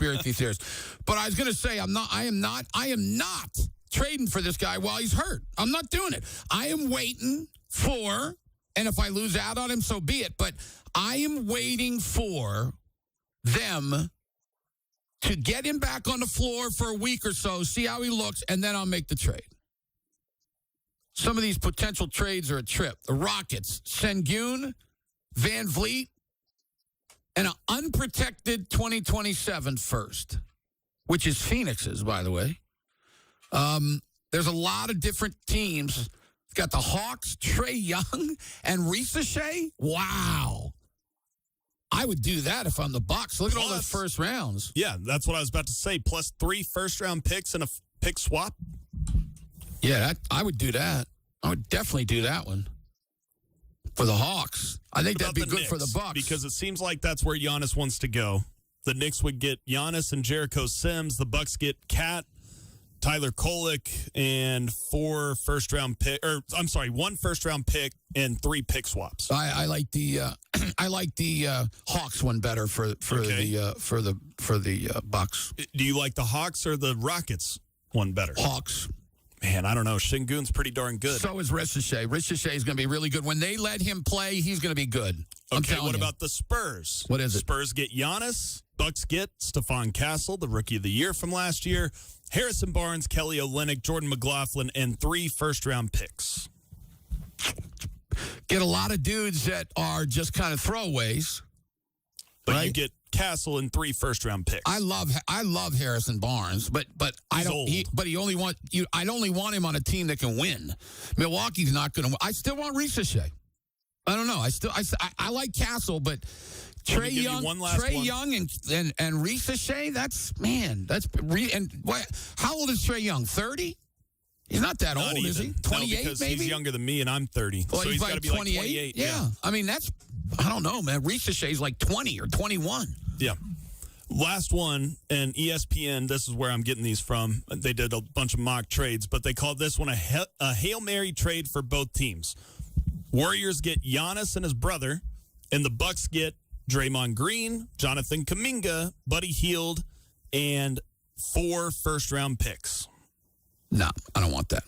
conspiracy theorist. But I was going to say, I am not trading for this guy while he's hurt. I'm not doing it. I am waiting for, and if I lose out on him, so be it. But I am waiting for them to get him back on the floor for a week or so, see how he looks, and then I'll make the trade. Some of these potential trades are a trip. The Rockets, Sengun, Van Vliet, and an unprotected 2027 first, which is Phoenix's, by the way. There's a lot of different teams. It's got the Hawks, Trae Young, and Ricochet. Wow. I would do that if I'm the Bucks. Look at all those first rounds. Yeah, that's what I was about to say. Plus 3 first-round picks and a pick swap. Yeah, I would do that. I would definitely do that one for the Hawks. I think that'd be good for the Bucks. Because it seems like that's where Giannis wants to go. The Knicks would get Giannis and Jericho Sims. The Bucks get Cat, Tyler Kolek, and 1 first-round pick, and 3 pick swaps. I like the Hawks one better for the Bucks. Do you like the Hawks or the Rockets one better? Hawks. Man, I don't know. Şengün's pretty darn good. So is Ricochet. Ricochet is going to be really good. When they let him play, he's going to be good. Okay, what about the Spurs? What is it? Spurs get Giannis. Bucks get Stephon Castle, the Rookie of the Year from last year. Harrison Barnes, Kelly Olynyk, Jordan McLaughlin, and 3 first-round picks. Get a lot of dudes that are just kind of throwaways. But right? you get Castle and 3 first-round picks. I love Harrison Barnes, but I don't. I'd only want him on a team that can win. Milwaukee's not going to win. I still want Ricochet. I don't know. I like Castle, but Trae Young and Ricochet. How old is Trae Young? 30? He's not that old, is he? 28, because maybe? He's younger than me, and I'm 30. Well, so he's got to be 28? Like 28. Yeah. I mean, I don't know, man. Ricochet's like 20 or 21. Yeah. Last one, and ESPN, this is where I'm getting these from. They did a bunch of mock trades, but they called this one a Hail Mary trade for both teams. Warriors get Giannis and his brother, and the Bucks get Draymond Green, Jonathan Kuminga, Buddy Hield, and 4 first-round picks. No, I don't want that.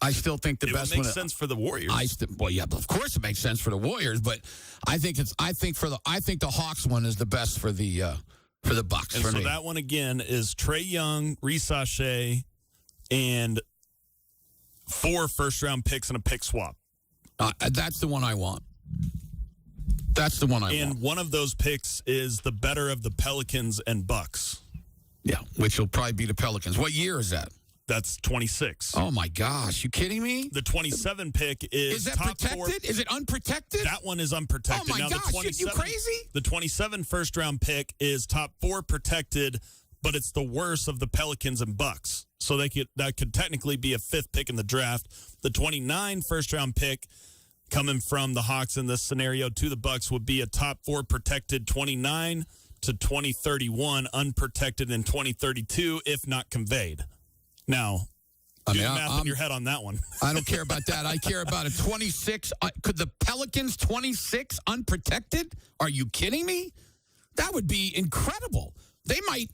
I still think the best one makes sense for the Warriors. Well, yeah, of course it makes sense for the Warriors, but I think the Hawks one is the best for the Bucks. And for so me. that one again is Trae Young, Ricochet, and 4 first-round picks and a pick swap. That's the one I want. That's the one I want. And one of those picks is the better of the Pelicans and Bucks. Yeah, which will probably be the Pelicans. What year is that? That's 26. Oh, my gosh. You kidding me? The 27 pick is that top protected? 4. Is it unprotected? That one is unprotected. Oh, my now, gosh. The 27, you crazy? The 27 first-round pick is top 4 protected, but it's the worst of the Pelicans and Bucks. So that could technically be a 5th pick in the draft. The 29 first-round pick coming from the Hawks in this scenario to the Bucks would be a top 4 protected 29 to 2031, unprotected in 2032 if not conveyed. Now, do the math in your head on that one. I don't care about that. I care about a 26. Could the Pelicans 26 unprotected? Are you kidding me? That would be incredible. They might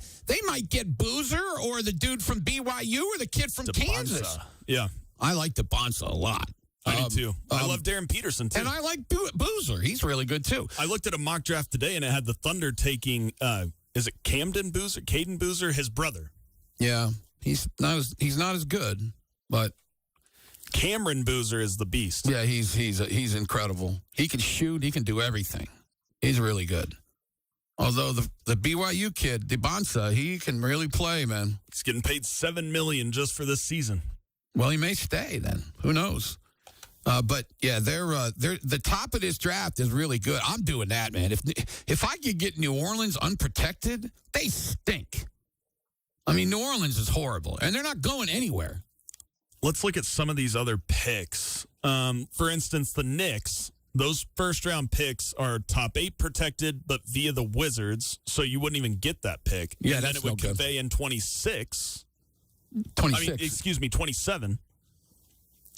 get Boozer or the dude from BYU or the kid from Kansas. Yeah. I like the Bonsa a lot. I do too. I love Darren Peterson, too. And I like Boozer. He's really good, too. I looked at a mock draft today, and it had the Thunder taking, is it Caden Boozer, his brother. Yeah, he's not as good, but Cameron Boozer is the beast. Yeah, he's incredible. He can shoot. He can do everything. He's really good. Although the BYU kid, DeBonsa, he can really play, man. He's getting paid $7 million just for this season. Well, he may stay then. Who knows? But yeah, they're the top of this draft is really good. I'm doing that, man. If I could get New Orleans unprotected, they stink. I mean, New Orleans is horrible, and they're not going anywhere. Let's look at some of these other picks. For instance, the Knicks, those first-round picks are top 8 protected, but via the Wizards, so you wouldn't even get that pick. Yeah, and that's then it would convey in 26. 26. 27.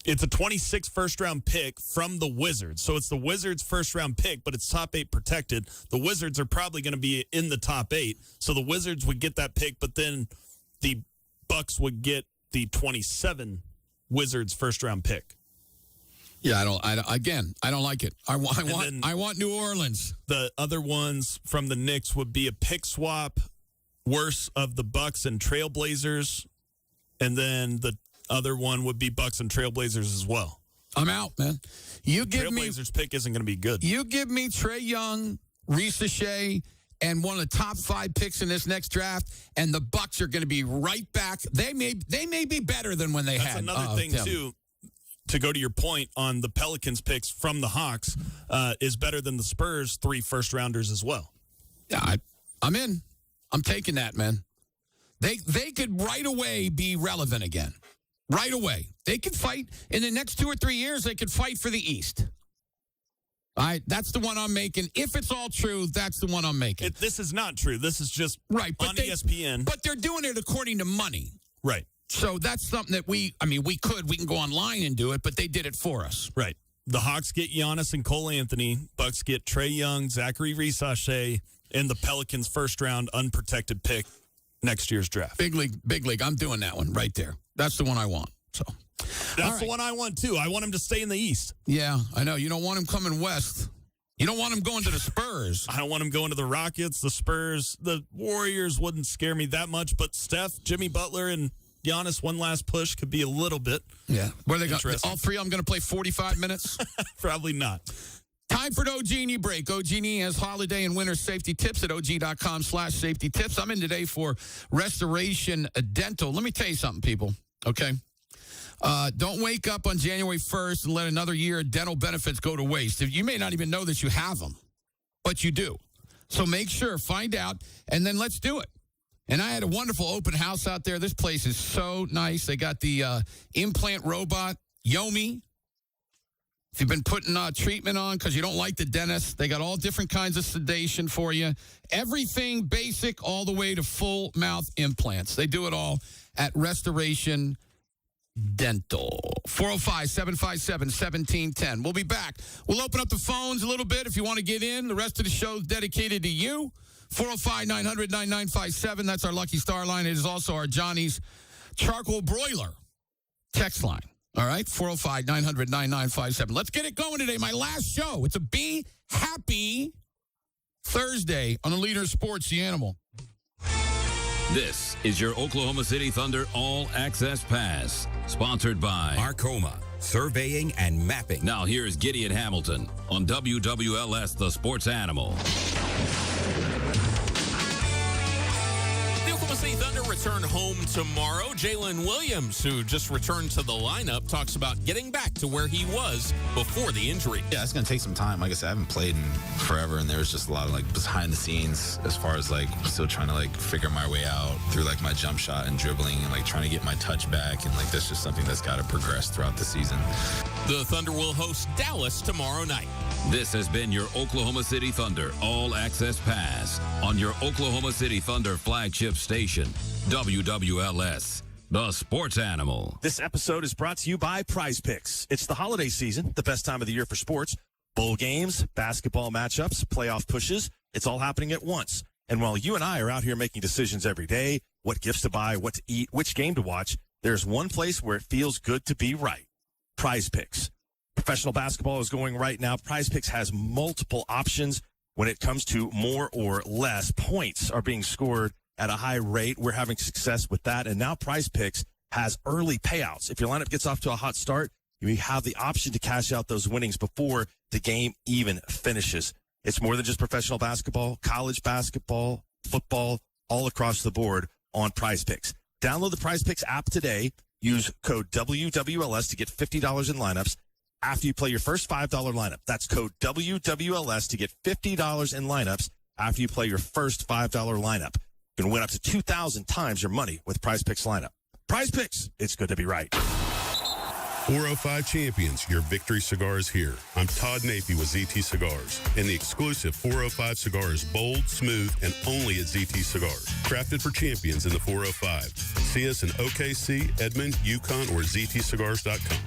It's a 26 first-round pick from the Wizards. So it's the Wizards' first-round pick, but it's top 8 protected. The Wizards are probably going to be in the top 8. So the Wizards would get that pick, but then the Bucks would get the 27 Wizards first-round pick. Yeah, I don't like it. I want New Orleans. The other ones from the Knicks would be a pick swap, worse of the Bucks and Trailblazers, and then the other one would be Bucks and Trailblazers as well. I'm out, man. Trailblazers pick isn't going to be good. You give me Trae Young, Risa Shea, and one of the top 5 picks in this next draft, and the Bucks are going to be right back. They may be better than when they had. That's another thing too. To go to your point on the Pelicans picks from the Hawks, is better than the Spurs 3 first-rounders as well. Yeah, I'm in. I'm taking that, man. They could right away be relevant again. Right away. They could fight in the next 2 or 3 years. They could fight for the East. All right, that's the one I'm making. If it's all true, that's the one I'm making. This is not true. This is just right, on ESPN. But they're doing it according to money. Right. So that's something that we can go online and do it, but they did it for us. Right. The Hawks get Giannis and Cole Anthony. Bucks get Trae Young, Zachary Risa-Shea, and the Pelicans' first-round unprotected pick next year's draft. Big league. I'm doing that one right there. That's the one I want. So that's the one I want, too. I want him to stay in the East. Yeah, I know. You don't want him coming west. You don't want him going to the Spurs. I don't want him going to the Rockets, the Spurs. The Warriors wouldn't scare me that much, but Steph, Jimmy Butler, and Giannis, one last push could be a little bit. Yeah. What are they going? All 3 of them going to play 45 minutes? Probably not. Time for an OG&E break. OG&E has holiday and winter safety tips at OG.com/safety tips. I'm in today for Restoration Dental. Let me tell you something, people. Okay. Don't wake up on January 1st and let another year of dental benefits go to waste. You may not even know that you have them, but you do. So make sure, find out, and then let's do it. And I had a wonderful open house out there. This place is so nice. They got the implant robot, Yomi. If you've been putting treatment on because you don't like the dentist, they got all different kinds of sedation for you. Everything basic all the way to full mouth implants. They do it all at Restoration Dental. 405-757-1710. We'll be back. We'll open up the phones a little bit if you want to get in. The rest of the show is dedicated to you. 405-900-9957. That's our Lucky Star line. It is also our Johnny's Charcoal Broiler text line. All right, 405-900-9957. Let's get it going today. My last show. It's a Be Happy Thursday on the Leader of Sports, The Animal. This is your Oklahoma City Thunder All Access Pass, sponsored by Arcoma, surveying and mapping. Now here's Gideon Hamilton on WWLS, The Sports Animal. City Thunder return home tomorrow. Jalen Williams, who just returned to the lineup, talks about getting back to where he was before the injury. Yeah, it's going to take some time. Like I said, I haven't played in forever, and there's just a lot of, behind the scenes as far as, still trying to, figure my way out through, my jump shot and dribbling and, trying to get my touch back. And, that's just something that's got to progress throughout the season. The Thunder will host Dallas tomorrow night. This has been your Oklahoma City Thunder All Access Pass on your Oklahoma City Thunder flagship station, WWLS, The Sports Animal. This episode is brought to you by Prize Picks. It's the holiday season, the best time of the year for sports. Bowl games, basketball matchups, playoff pushes, it's all happening at once. And while you and I are out here making decisions every day, what gifts to buy, what to eat, which game to watch, there's one place where it feels good to be right. Prize Picks. Professional basketball is going right now. Prize Picks has multiple options when it comes to more or less. Points are being scored at a high rate. We're having success with that. And now Prize Picks has early payouts. If your lineup gets off to a hot start, you have the option to cash out those winnings before the game even finishes. It's more than just professional basketball, college basketball, football, all across the board on Prize Picks. Download the Prize Picks app today. Use code WWLS to get $50 in lineups after you play your first $5 lineup. That's code WWLS to get $50 in lineups after you play your first $5 lineup. You can win up to 2,000 times your money with Prize Picks lineup. Prize Picks, it's good to be right. 405 Champions, your victory cigar is here. I'm Todd Napey with ZT Cigars, and the exclusive 405 cigar is bold, smooth, and only at ZT Cigars. Crafted for champions in the 405. See us in OKC, Edmond, Yukon, or ZTCigars.com.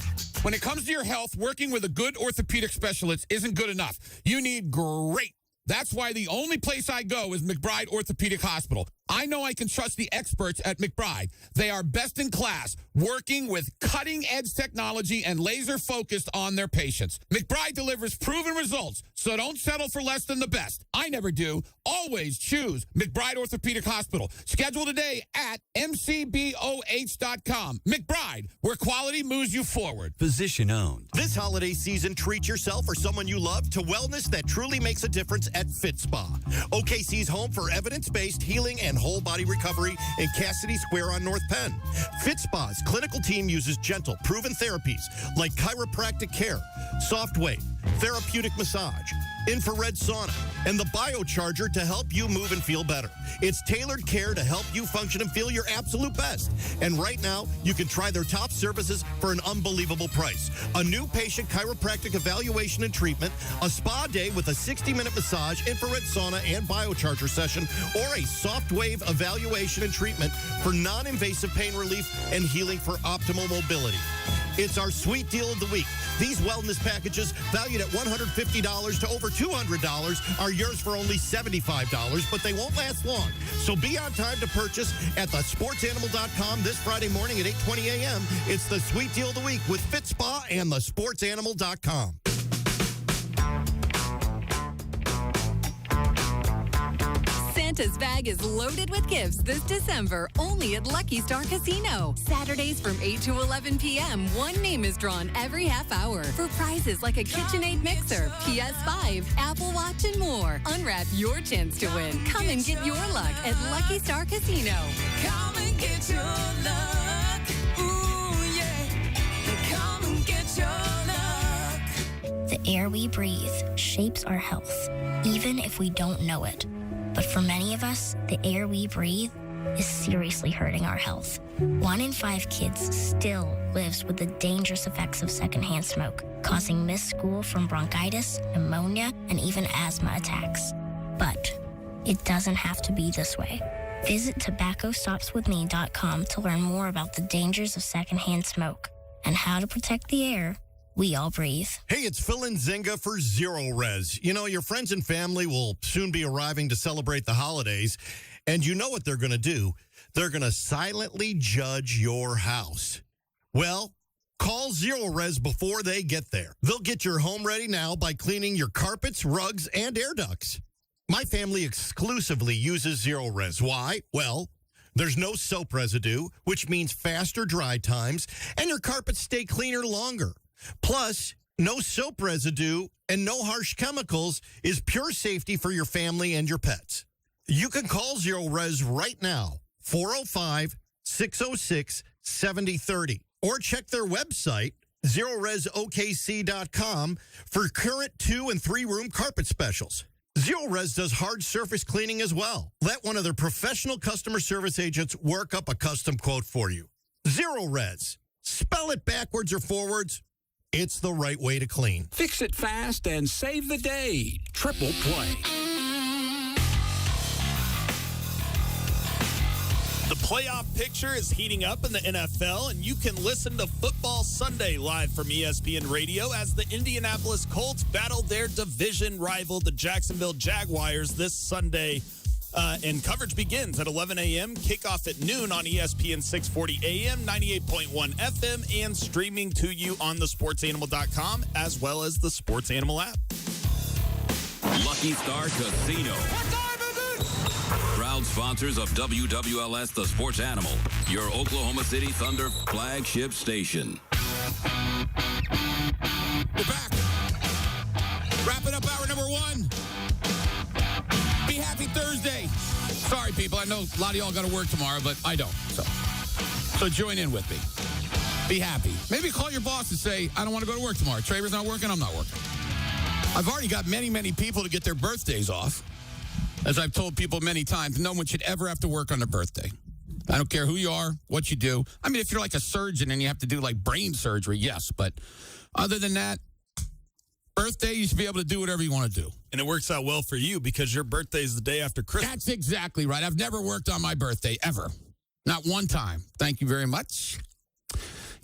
When it comes to your health, working with a good orthopedic specialist isn't good enough. You need great. That's why the only place I go is McBride Orthopedic Hospital. I know I can trust the experts at McBride. They are best in class, working with cutting-edge technology and laser-focused on their patients. McBride delivers proven results, so don't settle for less than the best. I never do. Always choose McBride Orthopedic Hospital. Schedule today at mcboh.com. McBride, where quality moves you forward. Physician owned. This holiday season, treat yourself or someone you love to wellness that truly makes a difference at Fit Spa. OKC's home for evidence-based healing and whole body recovery in Cassidy Square on North Penn. Fit Spa's clinical team uses gentle, proven therapies like chiropractic care, soft wave, therapeutic massage, infrared sauna, and the biocharger to help you move and feel better. It's tailored care to help you function and feel your absolute best. And right now, you can try their top services for an unbelievable price. A new patient chiropractic evaluation and treatment, a spa day with a 60-minute massage, infrared sauna, and biocharger session, or a soft wave evaluation and treatment for non-invasive pain relief and healing for optimal mobility. It's our sweet deal of the week. These wellness packages, valued at $150 to over $200, are yours for only $75, but they won't last long. So be on time to purchase at thesportsanimal.com this Friday morning at 8:20 a.m. It's the sweet deal of the week with Fit Spa and thesportsanimal.com. Santa's bag is loaded with gifts this December only at Lucky Star Casino. Saturdays from 8 to 11 p.m., one name is drawn every half hour for prizes like a KitchenAid mixer, PS5, Apple Watch, and more. Unwrap your chance to win. Come and get your luck at Lucky Star Casino. Come and get your luck. Ooh, yeah. Come and get your luck. The air we breathe shapes our health, even if we don't know it. But for many of us, the air we breathe is seriously hurting our health. 1 in 5 kids still lives with the dangerous effects of secondhand smoke, causing missed school from bronchitis, pneumonia, and even asthma attacks. But it doesn't have to be this way. Visit tobaccostopswithme.com to learn more about the dangers of secondhand smoke and how to protect the air we all breathe. Hey, it's Phil and Zinga for Zero Res. You know, your friends and family will soon be arriving to celebrate the holidays, and you know what they're going to do. They're going to silently judge your house. Well, call Zero Res before they get there. They'll get your home ready now by cleaning your carpets, rugs, and air ducts. My family exclusively uses Zero Res. Why? Well, there's no soap residue, which means faster dry times, and your carpets stay cleaner longer. Plus, no soap residue and no harsh chemicals is pure safety for your family and your pets. You can call Zero Res right now, 405-606-7030, or check their website, ZeroResOKC.com, for current 2- and 3-room carpet specials. Zero Res does hard surface cleaning as well. Let one of their professional customer service agents work up a custom quote for you. Zero Res. Spell it backwards or forwards. It's the right way to clean. Fix it fast and save the day. Triple Play. The playoff picture is heating up in the NFL, and you can listen to Football Sunday live from ESPN Radio as the Indianapolis Colts battle their division rival, the Jacksonville Jaguars, this Sunday. And coverage begins at 11 a.m., kickoff at noon on ESPN 640 AM, 98.1 FM, and streaming to you on thesportsanimal.com as well as the Sports Animal app. Lucky Star Casino. Proud sponsors of WWLS, the Sports Animal, your Oklahoma City Thunder flagship station. We're back. Wrapping up hour number 1. Be happy Thursday. Sorry, people. I know a lot of y'all got to work tomorrow, but I don't. So join in with me. Be happy. Maybe call your boss and say, I don't want to go to work tomorrow. Traver's not working. I'm not working. I've already got many, many people to get their birthdays off. As I've told people many times, no one should ever have to work on their birthday. I don't care who you are, what you do. I mean, if you're like a surgeon and you have to do like brain surgery, yes. But other than that, birthday, you should be able to do whatever you want to do. And it works out well for you because your birthday is the day after Christmas. That's exactly right. I've never worked on my birthday, ever. Not one time. Thank you very much.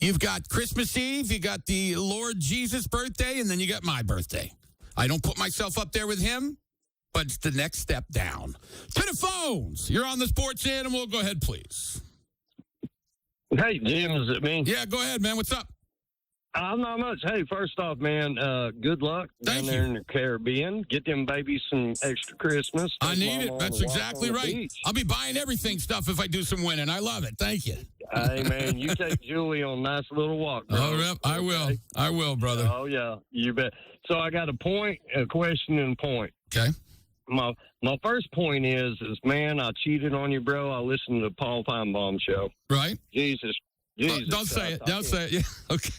You've got Christmas Eve, you got the Lord Jesus birthday, and then you got my birthday. I don't put myself up there with him, but it's the next step down. To the phones. You're on the Sports Animal. Go ahead, please. Hey, Jim, is it me? Yeah, go ahead, man. What's up? I'm not much. Hey, first off, man, good luck down there in the Caribbean. Get them babies some extra Christmas. I need it. That's exactly right. I'll be buying everything stuff if I do some winning. I love it. Thank you. Hey, man, you take Julie on a nice little walk, bro. Oh, yep, I will. I will, brother. Oh, yeah, you bet. So I got a question, and a point. Okay. My first point is, man, I cheated on you, bro. I listened to the Paul Feinbaum show. Right. Jesus. Don't say it. Don't say it. Yeah. Okay.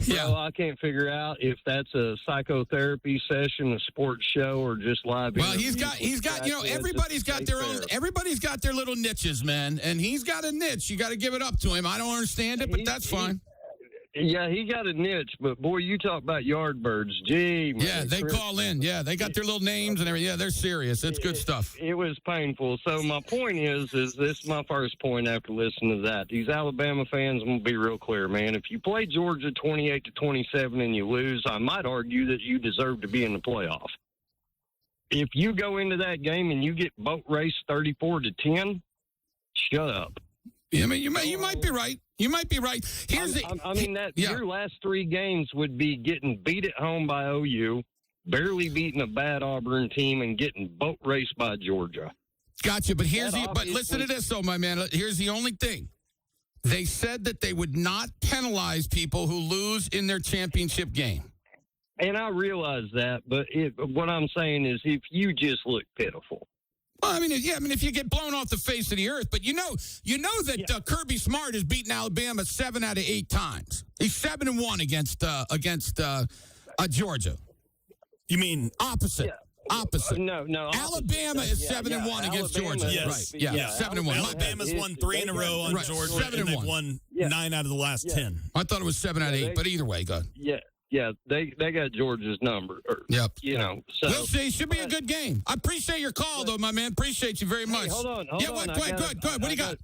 Yeah. Bro, I can't figure out if that's a psychotherapy session, a sports show, or just live. Well, he's got. You know, everybody's got their own. Everybody's got their little niches, man, and he's got a niche. You got to give it up to him. I don't understand it, but that's fine. Yeah, he got a niche, but boy, you talk about yard birds. Gee, man. Yeah, they call in. Yeah, they got their little names and everything. Yeah, they're serious. It's good stuff. It was painful. So my point is this is my first point after listening to that. These Alabama fans, I'm going to be real clear, man. If you play Georgia 28-27 and you lose, I might argue that you deserve to be in the playoff. If you go into that game and you get boat raced 34-10, shut up. Yeah, I mean, you might be right. You might be right. Your last three games would be getting beat at home by OU, barely beating a bad Auburn team, and getting boat raced by Georgia. Gotcha. But but listen to this, though, my man. Here's the only thing. They said that they would not penalize people who lose in their championship game. And I realize that, but what I'm saying is if you just look pitiful. Well, I mean, if you get blown off the face of the earth, but you know that Kirby Smart has beaten Alabama 7 out of 8 times. He's 7-1 against Georgia. You mean opposite? Yeah. Opposite. No. Alabama is 7-1 against Georgia. Yes. Right. Yeah. 7-1. Alabama's won 3 in a row on Georgia, and they've won 9 out of the last 10. I thought it was 7 out of 8, but either way, go ahead. Yeah. Yeah, they got Georgia's number. Yep. You know, so. We'll see. Should be a good game. I appreciate your call, though, my man. Appreciate you very much. Hold on. Go ahead. What do you got?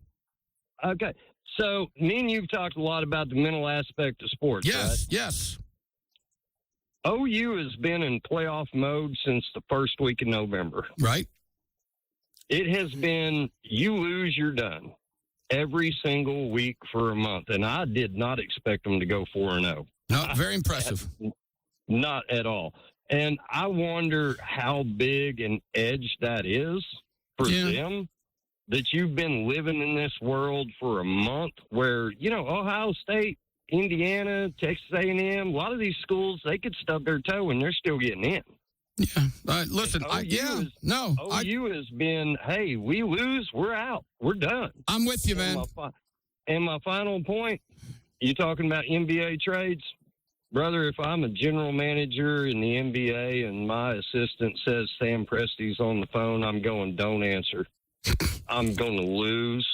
Okay. So, me and you've talked a lot about the mental aspect of sports, right? Yes. OU has been in playoff mode since the first week of November. Right. It has been, you lose, you're done. Every single week for a month. And I did not expect them to go 4-0. No, very impressive. Not at all. And I wonder how big an edge that is for them, that you've been living in this world for a month where, Ohio State, Indiana, Texas A&M, a lot of these schools, they could stub their toe and they're still getting in. Yeah. Listen, OU has been, hey, we lose, we're out. We're done. I'm with you, man. And my final point, you talking about NBA trades? Brother, if I'm a general manager in the NBA and my assistant says Sam Presti's on the phone, I'm going, don't answer. I'm going to lose.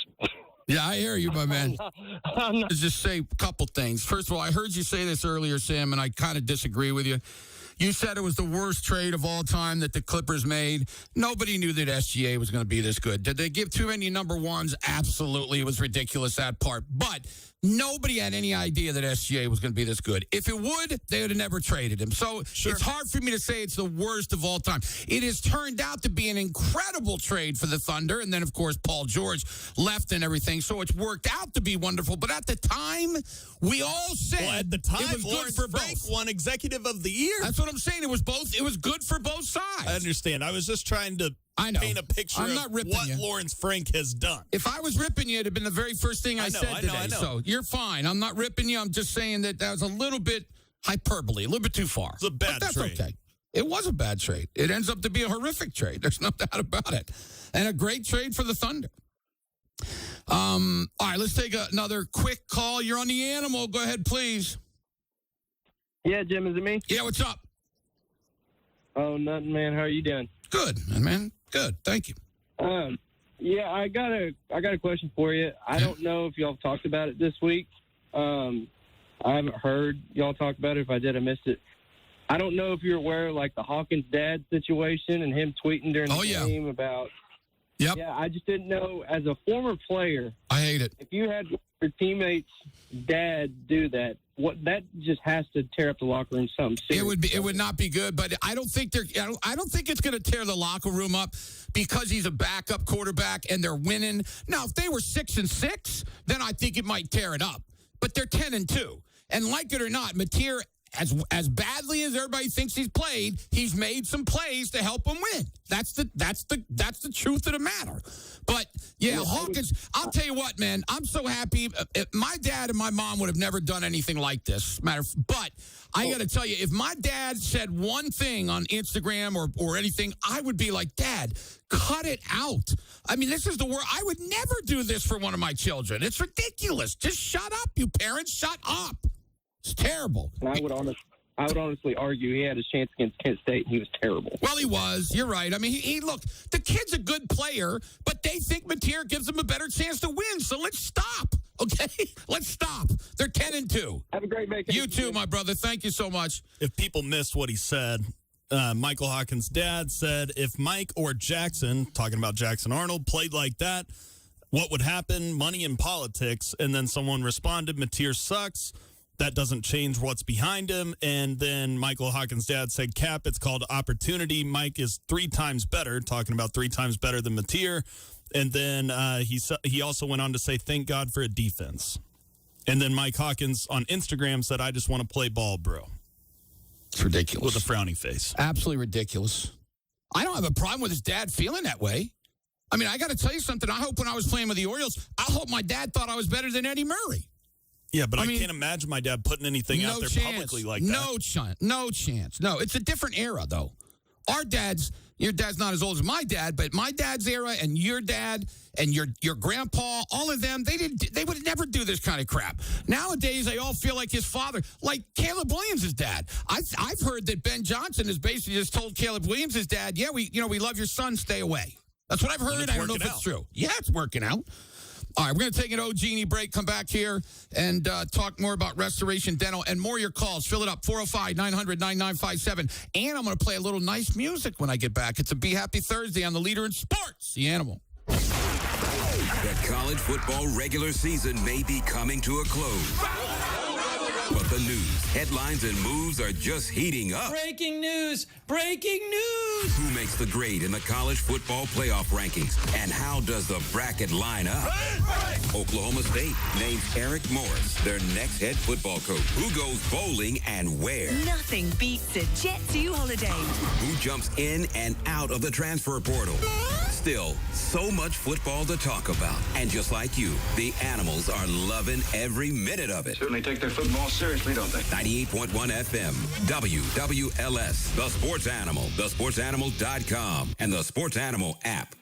Yeah, I hear you, my man. Let's just say a couple things. First of all, I heard you say this earlier, Sam, and I kind of disagree with you. You said it was the worst trade of all time that the Clippers made. Nobody knew that SGA was going to be this good. Did they give too many number ones? Absolutely. It was ridiculous, that part. But nobody had any idea that SGA was going to be this good. If it would, they would have never traded him. So It's hard for me to say it's the worst of all time. It has turned out to be an incredible trade for the Thunder. And then, of course, Paul George left and everything. So it's worked out to be wonderful. But at the time, we all said at the time, it was Lawrence good for Frank both. won Executive of the Year. That's what I'm saying. It was both. It was good for both sides. I understand. I was just trying to paint a picture of what Lawrence Frank has done. If I was ripping you, it'd have been the very first thing I said today. I know. So you're fine. I'm not ripping you. I'm just saying that was a little bit hyperbole, a little bit too far. It's a bad trade. Okay. It was a bad trade. It ends up to be a horrific trade. There's no doubt about it. And a great trade for the Thunder. All right, let's take another quick call. You're on the Animal. Go ahead, please. Yeah, Jim, is it me? Yeah, what's up? Oh, nothing, man. How are you doing? Good, man. Good. Thank you. Yeah, I got a question for you. I don't know if y'all talked about it this week. I haven't heard y'all talk about it. If I did, I missed it. I don't know if you're aware of, like, the Hawkins dad situation and him tweeting during the game about Yep. Yeah, I just didn't know, as a former player, I hate it. if you had your teammate's dad do that, that just has to tear up the locker room something serious. It would not be good, but I don't think I don't think it's going to tear the locker room up because he's a backup quarterback and they're winning. Now, if they were 6-6, then I think it might tear it up. But they're 10-2. And like it or not, Mateer, as badly as everybody thinks he's played, he's made some plays to help them win. That's the truth of the matter. But yeah, Hawkins, I'll tell you what, man, I'm so happy. My dad and my mom would have never done anything like this. But I got to tell you, if my dad said one thing on Instagram or anything, I would be like, Dad, cut it out. I mean, this is the word. I would never do this for one of my children. It's ridiculous. Just shut up, you parents. Shut up. It's terrible. And I would honestly argue he had his chance against Kent State, and he was terrible. Well, he was. You're right. I mean, he look, the kid's a good player, but they think Mateer gives him a better chance to win. So let's stop. Okay? Let's stop. They're 10-2. Have a great vacation. You too, my brother. Thank you so much. If people missed what he said, Michael Hawkins' dad said if Mike or Jackson, talking about Jackson Arnold, played like that, what would happen? Money in politics. And then someone responded, Mateer sucks. That doesn't change what's behind him. And then Michael Hawkins' dad said, Cap, it's called opportunity. Mike is 3 times better, talking about 3 times better than Mateer. And then he also went on to say, thank God for a defense. And then Mike Hawkins on Instagram said, I just want to play ball, bro. It's ridiculous. With a frowny face. Absolutely ridiculous. I don't have a problem with his dad feeling that way. I mean, I got to tell you something. I hope when I was playing with the Orioles, I hope my dad thought I was better than Eddie Murray. Yeah, but I can't imagine my dad putting anything out there publicly like that. No chance. No, it's a different era, though. Your dad's not as old as my dad, but my dad's era and your dad and your grandpa, all of them, they would never do this kind of crap. Nowadays, they all feel like his father, like Caleb Williams' dad. I've heard that Ben Johnson has basically just told Caleb Williams' dad, yeah, we love your son, stay away. That's what I've heard. I don't know if it's true. Yeah, it's working out. All right, we're going to take an Genie break, come back here, and talk more about Restoration Dental and more of your calls. Fill it up, 405-900-9957. And I'm going to play a little nice music when I get back. It's a Be Happy Thursday on the leader in sports, The Animal. The college football regular season may be coming to a close. But the news, headlines, and moves are just heating up. Breaking news! Breaking news! Who makes the grade in the college football playoff rankings? And how does the bracket line up? Oklahoma State names Eric Morris their next head football coach. Who goes bowling and where? Nothing beats a Jet 2 holiday. Who jumps in and out of the transfer portal? Still, so much football to talk about. And just like you, the Animals are loving every minute of it. Certainly take their football seriously, don't they? 98.1 FM, WWLS, The Sports Animal, thesportsanimal.com, and the Sports Animal app.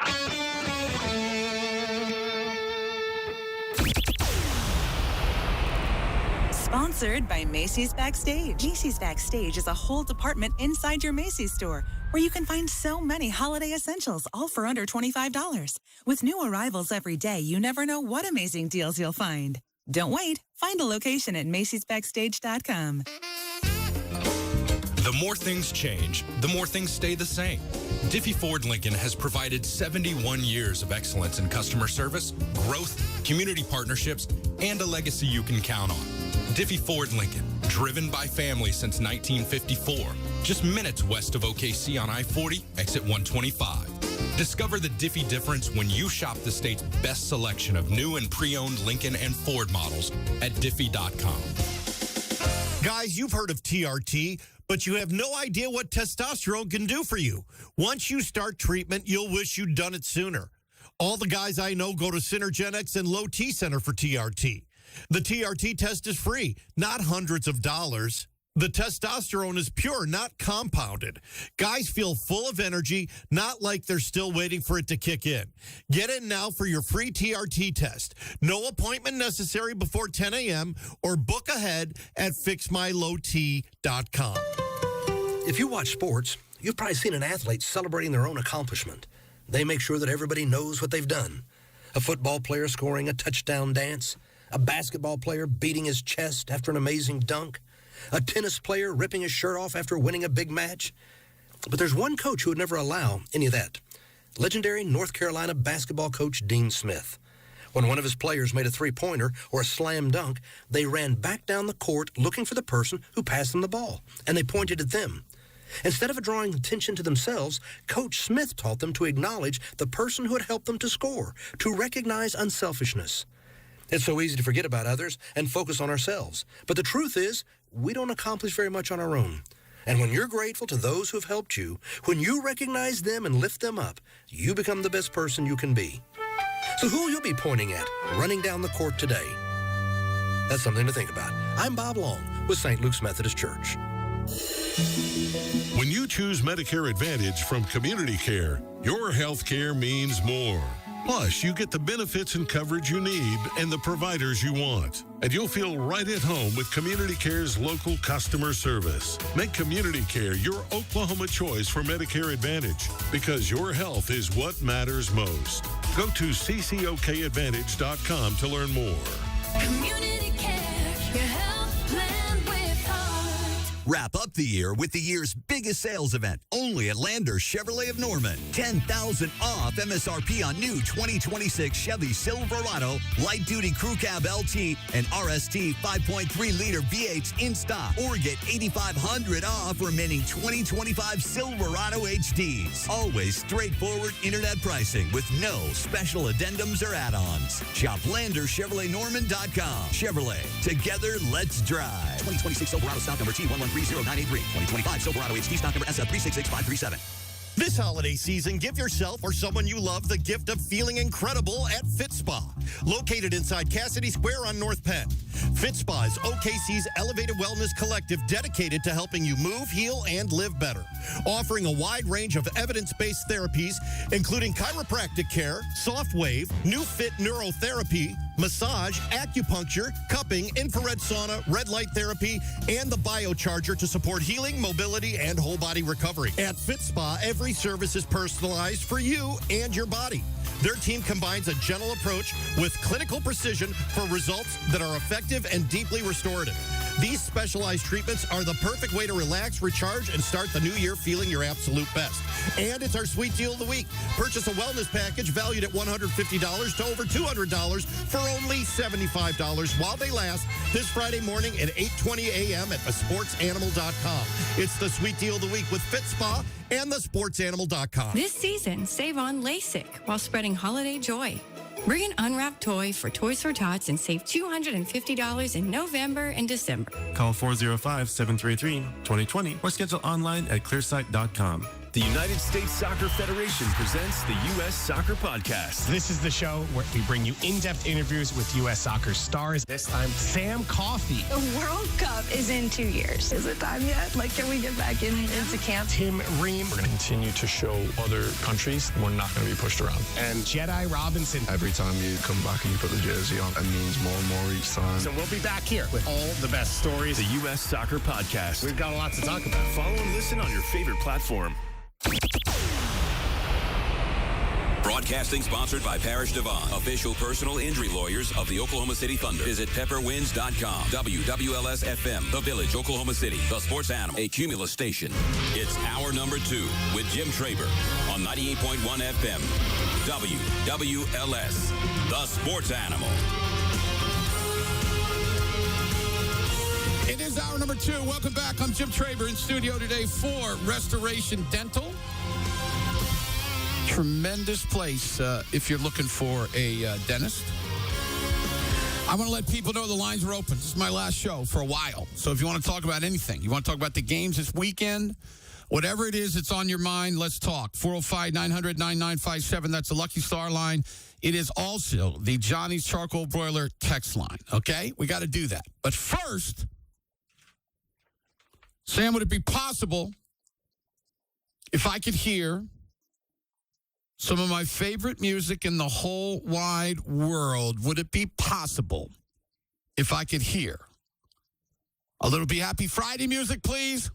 Sponsored by Macy's Backstage. Macy's Backstage is a whole department inside your Macy's store where you can find so many holiday essentials, all for under $25. With new arrivals every day, you never know what amazing deals you'll find. Don't wait. Find a location at macysbackstage.com. The more things change, the more things stay the same. Diffie Ford Lincoln has provided 71 years of excellence in customer service, growth, community partnerships, and a legacy you can count on. Diffie Ford Lincoln, driven by families since 1954, just minutes west of OKC on I-40, exit 125. Discover the Diffie difference when you shop the state's best selection of new and pre-owned Lincoln and Ford models at Diffie.com. Guys, you've heard of TRT, but you have no idea what testosterone can do for you. Once you start treatment, you'll wish you'd done it sooner. All the guys I know go to Synergenics and Low T Center for TRT. The TRT test is free, not hundreds of dollars. The testosterone is pure, not compounded. Guys feel full of energy, not like they're still waiting for it to kick in. Get in now for your free TRT test. No appointment necessary before 10 a.m. or book ahead at fixmylowt.com. If you watch sports, you've probably seen an athlete celebrating their own accomplishment. They make sure that everybody knows what they've done. A football player scoring a touchdown dance, a basketball player beating his chest after an amazing dunk, a tennis player ripping his shirt off after winning a big match. But there's one coach who would never allow any of that. legendary North Carolina basketball coach Dean Smith. When one of his players made a three-pointer or a slam dunk, they ran back down the court looking for the person who passed them the ball, and they pointed at them. Instead of drawing attention to themselves, Coach Smith taught them to acknowledge the person who had helped them to score, to recognize unselfishness. It's so easy to forget about others and focus on ourselves. But the truth is, we don't accomplish very much on our own. And when you're grateful to those who've helped you, when you recognize them and lift them up, you become the best person you can be. So who will you be pointing at running down the court today? That's something to think about. I'm Bob Long with St. Luke's Methodist Church. When you choose Medicare Advantage from Community Care, your health care means more. Plus, you get the benefits and coverage you need and the providers you want. And you'll feel right at home with Community Care's local customer service. Make Community Care your Oklahoma choice for Medicare Advantage because your health is what matters most. Go to ccokadvantage.com to learn more. Community Care, your health plan with heart. Wrap up the year with the year's biggest sales event, only at Lander Chevrolet of Norman. $10,000 off MSRP on new 2026 Chevy Silverado, light-duty crew cab LT, and RST 5.3-liter V8s in stock. Or get $8,500 off remaining 2025 Silverado HDs. Always straightforward internet pricing with no special addendums or add-ons. Shop LanderChevroletNorman.com. Chevrolet, together, let's drive. 2026 Silverado stock number T1130 983. 2025 Silverado HD stock number SF366537. This holiday season, give yourself or someone you love the gift of feeling incredible at Fit Spa. Located inside Cassidy Square on North Penn. Fit Spa is OKC's elevated wellness collective dedicated to helping you move, heal, and live better. Offering a wide range of evidence-based therapies, including chiropractic care, soft wave, new fit neurotherapy, massage, acupuncture, cupping, infrared sauna, red light therapy, and the biocharger to support healing, mobility, and whole body recovery. At Fit Spa, every service is personalized for you and your body. Their team combines a gentle approach with clinical precision for results that are effective and deeply restorative. These specialized treatments are the perfect way to relax, recharge, and start the new year feeling your absolute best. And it's our sweet deal of the week. Purchase a wellness package valued at $150 to over $200 for only $75 while they last this Friday morning at 8:20 a.m. at thesportsanimal.com. It's the sweet deal of the week with Fit Spa and thesportsanimal.com. This season, save on LASIK while spreading holiday joy. Bring an unwrapped toy for Toys for Tots and save $250 in November and December. Call 405-733-2020 or schedule online at clearsight.com. The United States Soccer Federation presents the U.S. Soccer Podcast. This is the show where we bring you in-depth interviews with U.S. soccer stars. This time, Sam Coffey. The World Cup is in 2 years. Is it time yet? Like, can we get back into camp? Tim Ream. We're going to continue to show other countries we're not going to be pushed around. And Jedi Robinson. Every time you come back and you put the jersey on, it means more and more each time. So we'll be back here with all the best stories. The U.S. Soccer Podcast. We've got a lot to talk about. Follow and listen on your favorite platform. Broadcasting sponsored by Parish Devon, official personal injury lawyers of the Oklahoma City Thunder. Visit pepperwinds.com. WWLS FM, The Village, Oklahoma City, The Sports Animal, a Cumulus station. It's hour number 2 with Jim Traber on 98.1 FM. WWLS, The Sports Animal. It is hour number 2. Welcome back. I'm Jim Traber in studio today for Restoration Dental. Tremendous place if you're looking for a dentist. I want to let people know the lines are open. This is my last show for a while. So if you want to talk about anything, you want to talk about the games this weekend, whatever it is that's on your mind, let's talk. 405-900-9957. That's the Lucky Star line. It is also the Johnny's Charcoal Broiler text line. Okay? We got to do that. But first, Sam, would it be possible if I could hear some of my favorite music in the whole wide world? Would it be possible if I could hear a little Be Happy Friday music, please?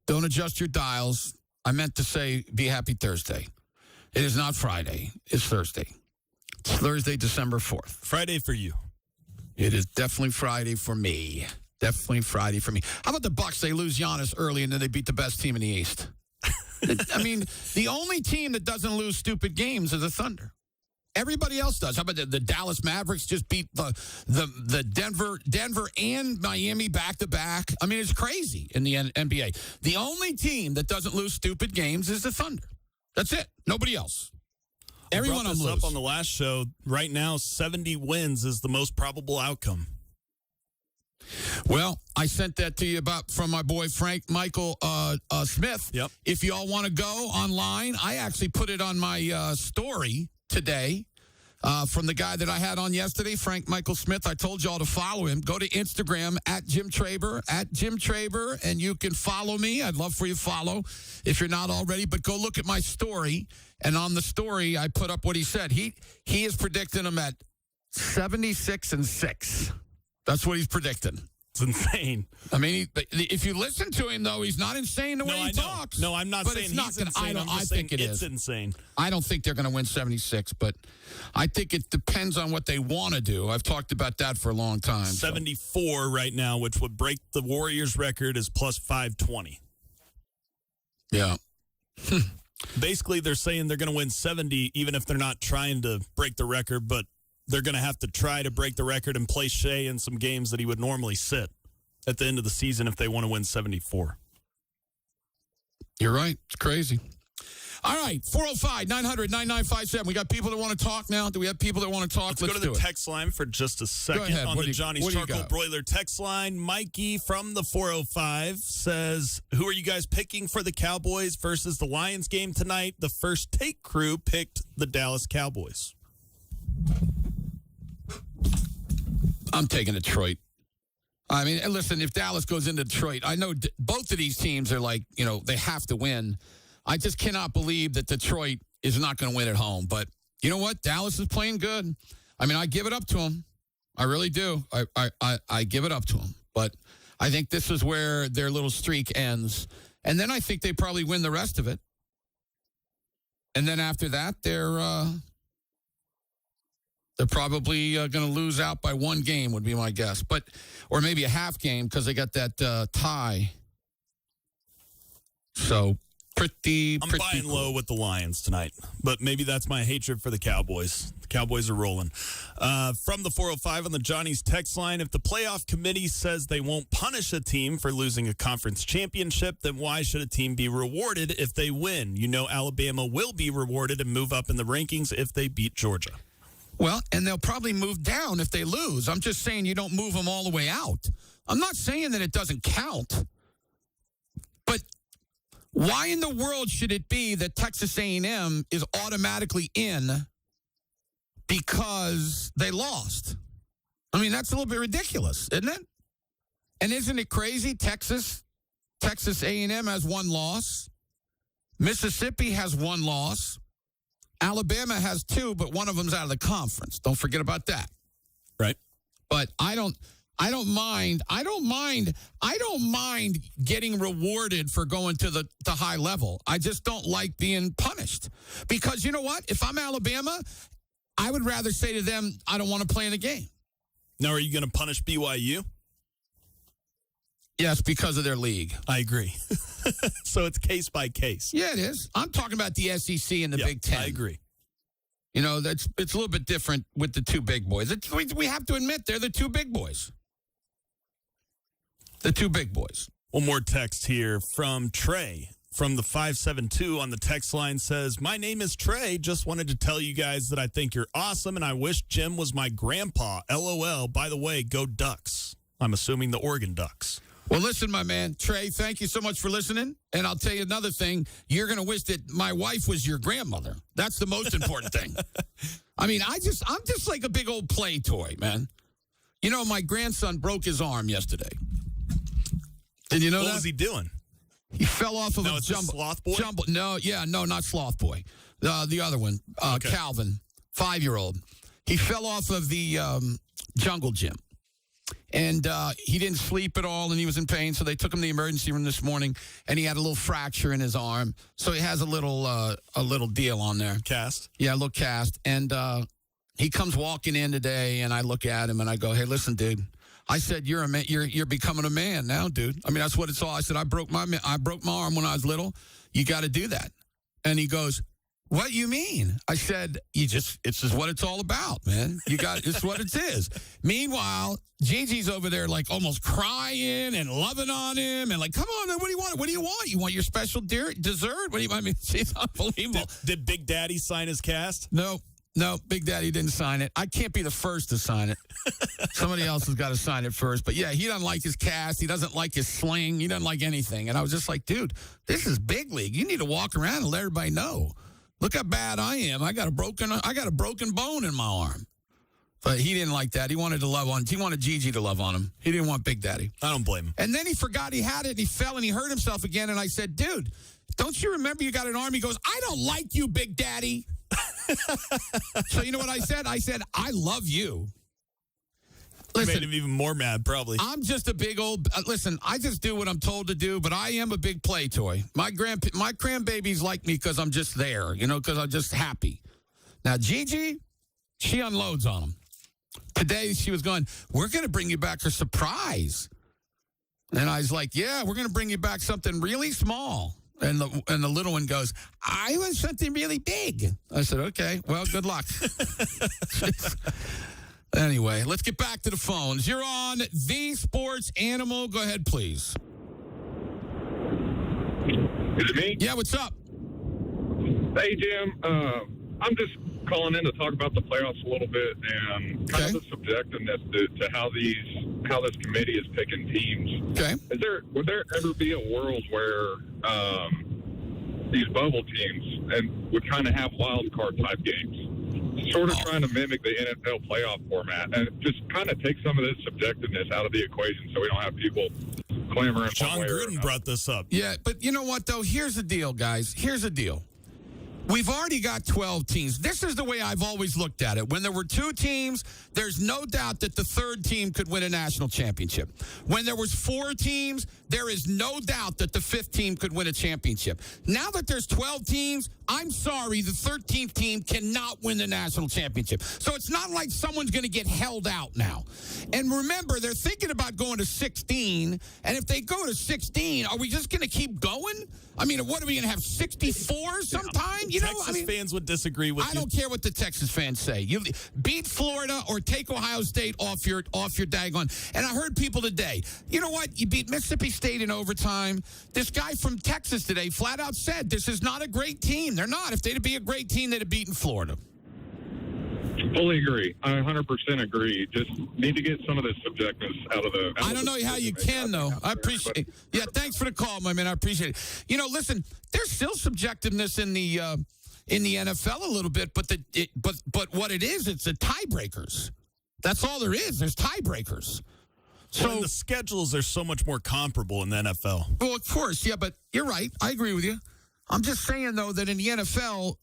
Don't adjust your dials. I meant to say Be Happy Thursday. It is not Friday. It's Thursday. It's Thursday, December 4th. Friday for you. It is definitely Friday for me. Definitely Friday for me. How about the Bucks? They lose Giannis early, and then they beat the best team in the East. I mean, the only team that doesn't lose stupid games is the Thunder. Everybody else does. How about the Dallas Mavericks just beat the Denver and Miami back-to-back? I mean, it's crazy in the NBA. The only team that doesn't lose stupid games is the Thunder. That's it. Nobody else. Everyone brought this lose. up on the last show. Right now, 70 wins is the most probable outcome. Well, I sent that to you from my boy Frank Michael Smith. Yep. If you all want to go online, I actually put it on my story today from the guy that I had on yesterday, Frank Michael Smith. I told you all to follow him. Go to Instagram at Jim Traber, and you can follow me. I'd love for you to follow if you're not already, but go look at my story. And on the story, I put up what he said. He is predicting him at 76-6. That's what he's predicting. It's insane. I mean, if you listen to him, though, he's not insane the way he talks. No, I'm not but saying it's not he's insane. I think it is. It's insane. I don't think they're going to win 76, but I think it depends on what they want to do. I've talked about that for a long time. 74 right now, which would break the Warriors' record, is plus 520. Yeah. Basically, they're saying they're going to win 70, even if they're not trying to break the record, but they're going to have to try to break the record and play Shea in some games that he would normally sit at the end of the season if they want to win 74. You're right. It's crazy. All right, 405-900-9957. We got people that want to talk now. Do we have people that want to talk? Let's go to the text line for just a second. Go ahead. On the Johnny's Charcoal Broiler text line. Mikey from the 405 says, who are you guys picking for the Cowboys versus the Lions game tonight? The First Take crew picked the Dallas Cowboys. I'm taking Detroit. I mean, listen, if Dallas goes into Detroit, I know both of these teams are like, they have to win. I just cannot believe that Detroit is not going to win at home. But you know what? Dallas is playing good. I mean, I give it up to them. I really do. I give it up to them. But I think this is where their little streak ends. And then I think they probably win the rest of it. And then after that, they're probably going to lose out by one game would be my guess. Or maybe a half game because they got that tie. So I'm buying cool. low with the Lions tonight, but maybe that's my hatred for the Cowboys. The Cowboys are rolling. From the 405 on the Johnny's text line, if the playoff committee says they won't punish a team for losing a conference championship, then why should a team be rewarded if they win? Alabama will be rewarded and move up in the rankings if they beat Georgia. Well, and they'll probably move down if they lose. I'm just saying you don't move them all the way out. I'm not saying that it doesn't count. But why in the world should it be that Texas A&M is automatically in because they lost? I mean, that's a little bit ridiculous, isn't it? And isn't it crazy? Texas A&M has one loss. Mississippi has one loss. Alabama has two, but one of them's out of the conference. Don't forget about that. Right. But I don't mind getting rewarded for going to the high level. I just don't like being punished. Because you know what? If I'm Alabama, I would rather say to them, I don't want to play in the game. Now, are you going to punish BYU? Yes, because of their league. I agree. So it's case by case. Yeah, it is. I'm talking about the SEC and the Big Ten. I agree. It's a little bit different with the two big boys. We have to admit they're the two big boys. The two big boys. One more text here from Trey from the 572 on the text line says, my name is Trey. Just wanted to tell you guys that I think you're awesome and I wish Jim was my grandpa. LOL. By the way, go Ducks. I'm assuming the Oregon Ducks. Well, listen, my man, Trey, thank you so much for listening. And I'll tell you another thing. You're going to wish that my wife was your grandmother. That's the most important thing. I mean, I'm just like a big old play toy, man. My grandson broke his arm yesterday. Did you know that? What was he doing? He fell off of a Sloth Boy? No, not Sloth Boy. The other one, okay. Calvin, 5-year-old. He fell off of the jungle gym. And he didn't sleep at all, and he was in pain. So they took him to the emergency room this morning, and he had a little fracture in his arm. So he has a little deal on there. Cast? Yeah, a little cast. And he comes walking in today, and I look at him, and I go, hey, listen, dude, I said, you're a man. You're becoming a man now, dude. I mean, that's what it's all. I said, I broke my arm when I was little. You got to do that. And he goes, what you mean? I said, it's just what it's all about, man. It's what it is. Meanwhile, Gigi's over there like almost crying and loving on him and like, come on, what do you want? What do you want? You want your special dessert? What do you? I mean, it's unbelievable. Did Big Daddy sign his cast? No, Big Daddy didn't sign it. I can't be the first to sign it. Somebody else has got to sign it first. But yeah, he doesn't like his cast. He doesn't like his sling. He doesn't like anything. And I was just like, dude, this is big league. You need to walk around and let everybody know. Look how bad I am. I got a broken bone in my arm. But he didn't like that. He wanted Gigi to love on him. He didn't want Big Daddy. I don't blame him. And then he forgot he had it, and he fell, and he hurt himself again. And I said, dude, don't you remember you got an arm? He goes, I don't like you, Big Daddy. So you know what I said? I said, I love you. Listen, made him even more mad, probably. I'm just a big old... listen, I just do what I'm told to do, but I am a big play toy. My grandbabies like me because I'm just there, because I'm just happy. Now, Gigi, she unloads on him. Today, she was going, we're going to bring you back a surprise. And I was like, yeah, we're going to bring you back something really small. And the little one goes, I want something really big. I said, okay, well, good luck. Anyway, let's get back to the phones. You're on The Sports Animal. Go ahead, please. Is it me? Yeah, what's up? Hey, Jim. I'm just calling in to talk about the playoffs a little bit and kind of the subjectiveness to how this committee is picking teams. Okay. Would there ever be a world where these bubble teams would kind of have wild card type games? Sort of trying to mimic the NFL playoff format and just kind of take some of this subjectiveness out of the equation so we don't have people clamoring. John Gruden brought this up. Yeah, but you know what, though? Here's the deal, guys. Here's the deal. We've already got 12 teams. This is the way I've always looked at it. When there were 2 teams, there's no doubt that the third team could win a national championship. When there was 4 teams, there is no doubt that the 5th team could win a championship. Now that there's 12 teams, I'm sorry, the 13th team cannot win the national championship. So it's not like someone's going to get held out now. And remember, they're thinking about going to 16. And if they go to 16, are we just going to keep going? I mean, what are we going to have, 64 sometime? Texas fans would disagree with you. I don't care what the Texas fans say. You beat Florida or take Ohio State off your daggone. And I heard people today, you know what? You beat Mississippi State in overtime. This guy from Texas today flat out said this is not a great team. They're not. If they'd be a great team, they'd have beaten Florida. Fully agree. I 100% agree. Just need to get some of this subjectiveness out of the... I don't know how you can, though. I appreciate it. Yeah, thanks for the call, my man. I appreciate it. Listen, there's still subjectiveness in the NFL a little bit, but what it is, it's the tiebreakers. That's all there is. There's tiebreakers. So the schedules are so much more comparable in the NFL. Well, of course, yeah, but you're right. I agree with you. I'm just saying, though, that in the NFL,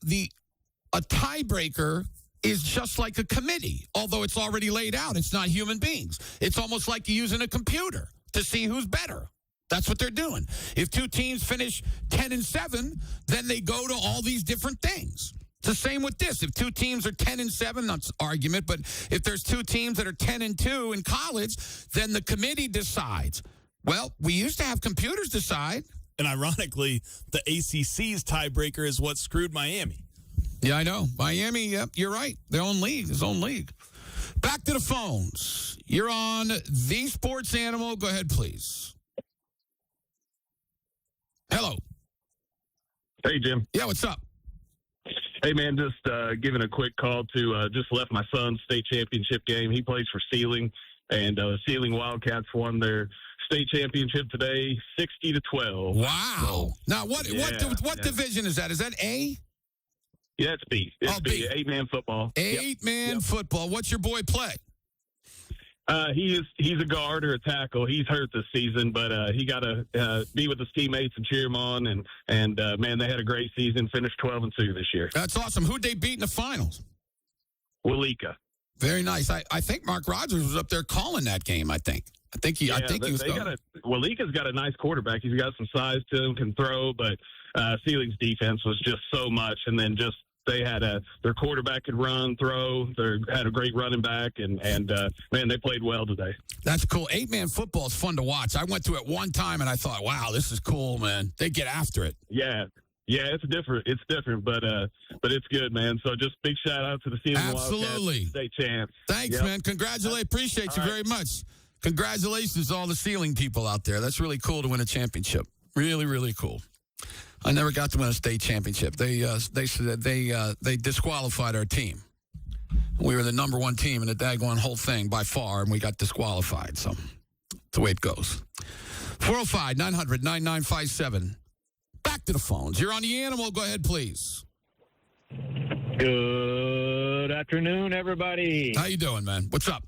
a tiebreaker is just like a committee, although it's already laid out. It's not human beings. It's almost like you're using a computer to see who's better. That's what they're doing. If 2 teams finish 10-7, then they go to all these different things. It's the same with this. If 2 teams are 10-7, that's argument, but if there's 2 teams that are 10-2 in college, then the committee decides. Well, we used to have computers decide. And ironically, the ACC's tiebreaker is what screwed Miami. Yeah, I know. Miami, yep, you're right. Their own league, his own league. Back to the phones. You're on The Sports Animal. Go ahead, please. Hello. Hey, Jim. Yeah, what's up? Hey, man, just giving a quick call to just left my son's state championship game. He plays for Sealing, and Sealing Wildcats won their state championship today, 60-12. Wow. Now, what division is that? Is that A? Yeah, it's B. It's B. 8-man football. 8-man football. What's your boy play? He's a guard or a tackle. He's hurt this season, but he got to be with his teammates and cheer him on. And man, they had a great season. Finished 12-2 this year. That's awesome. Who'd they beat in the finals? Willika. Very nice. I think Mark Rogers was up there calling that game. I think he was. Willika's got a nice quarterback. He's got some size to him, can throw, but Sealing's defense was just so much, and then just They had their quarterback could run, throw. They had a great running back, and man, they played well today. That's cool. 8-man football is fun to watch. I went to it one time, and I thought, wow, this is cool, man. They get after it. Yeah, it's different. It's different, but it's good, man. So just big shout out to the Season Absolutely. Wildcats state champs. Thanks, man. Congratulate. Appreciate you very much. Congratulations to all the Sealing people out there. That's really cool to win a championship. Really, really cool. I never got to win a state championship. They said they disqualified our team. We were the number one team in the daggone whole thing by far, and we got disqualified. So that's the way it goes. 405-900-9957. Back to the phones. You're on the Animal. Go ahead, please. Good afternoon, everybody. How you doing, man? What's up?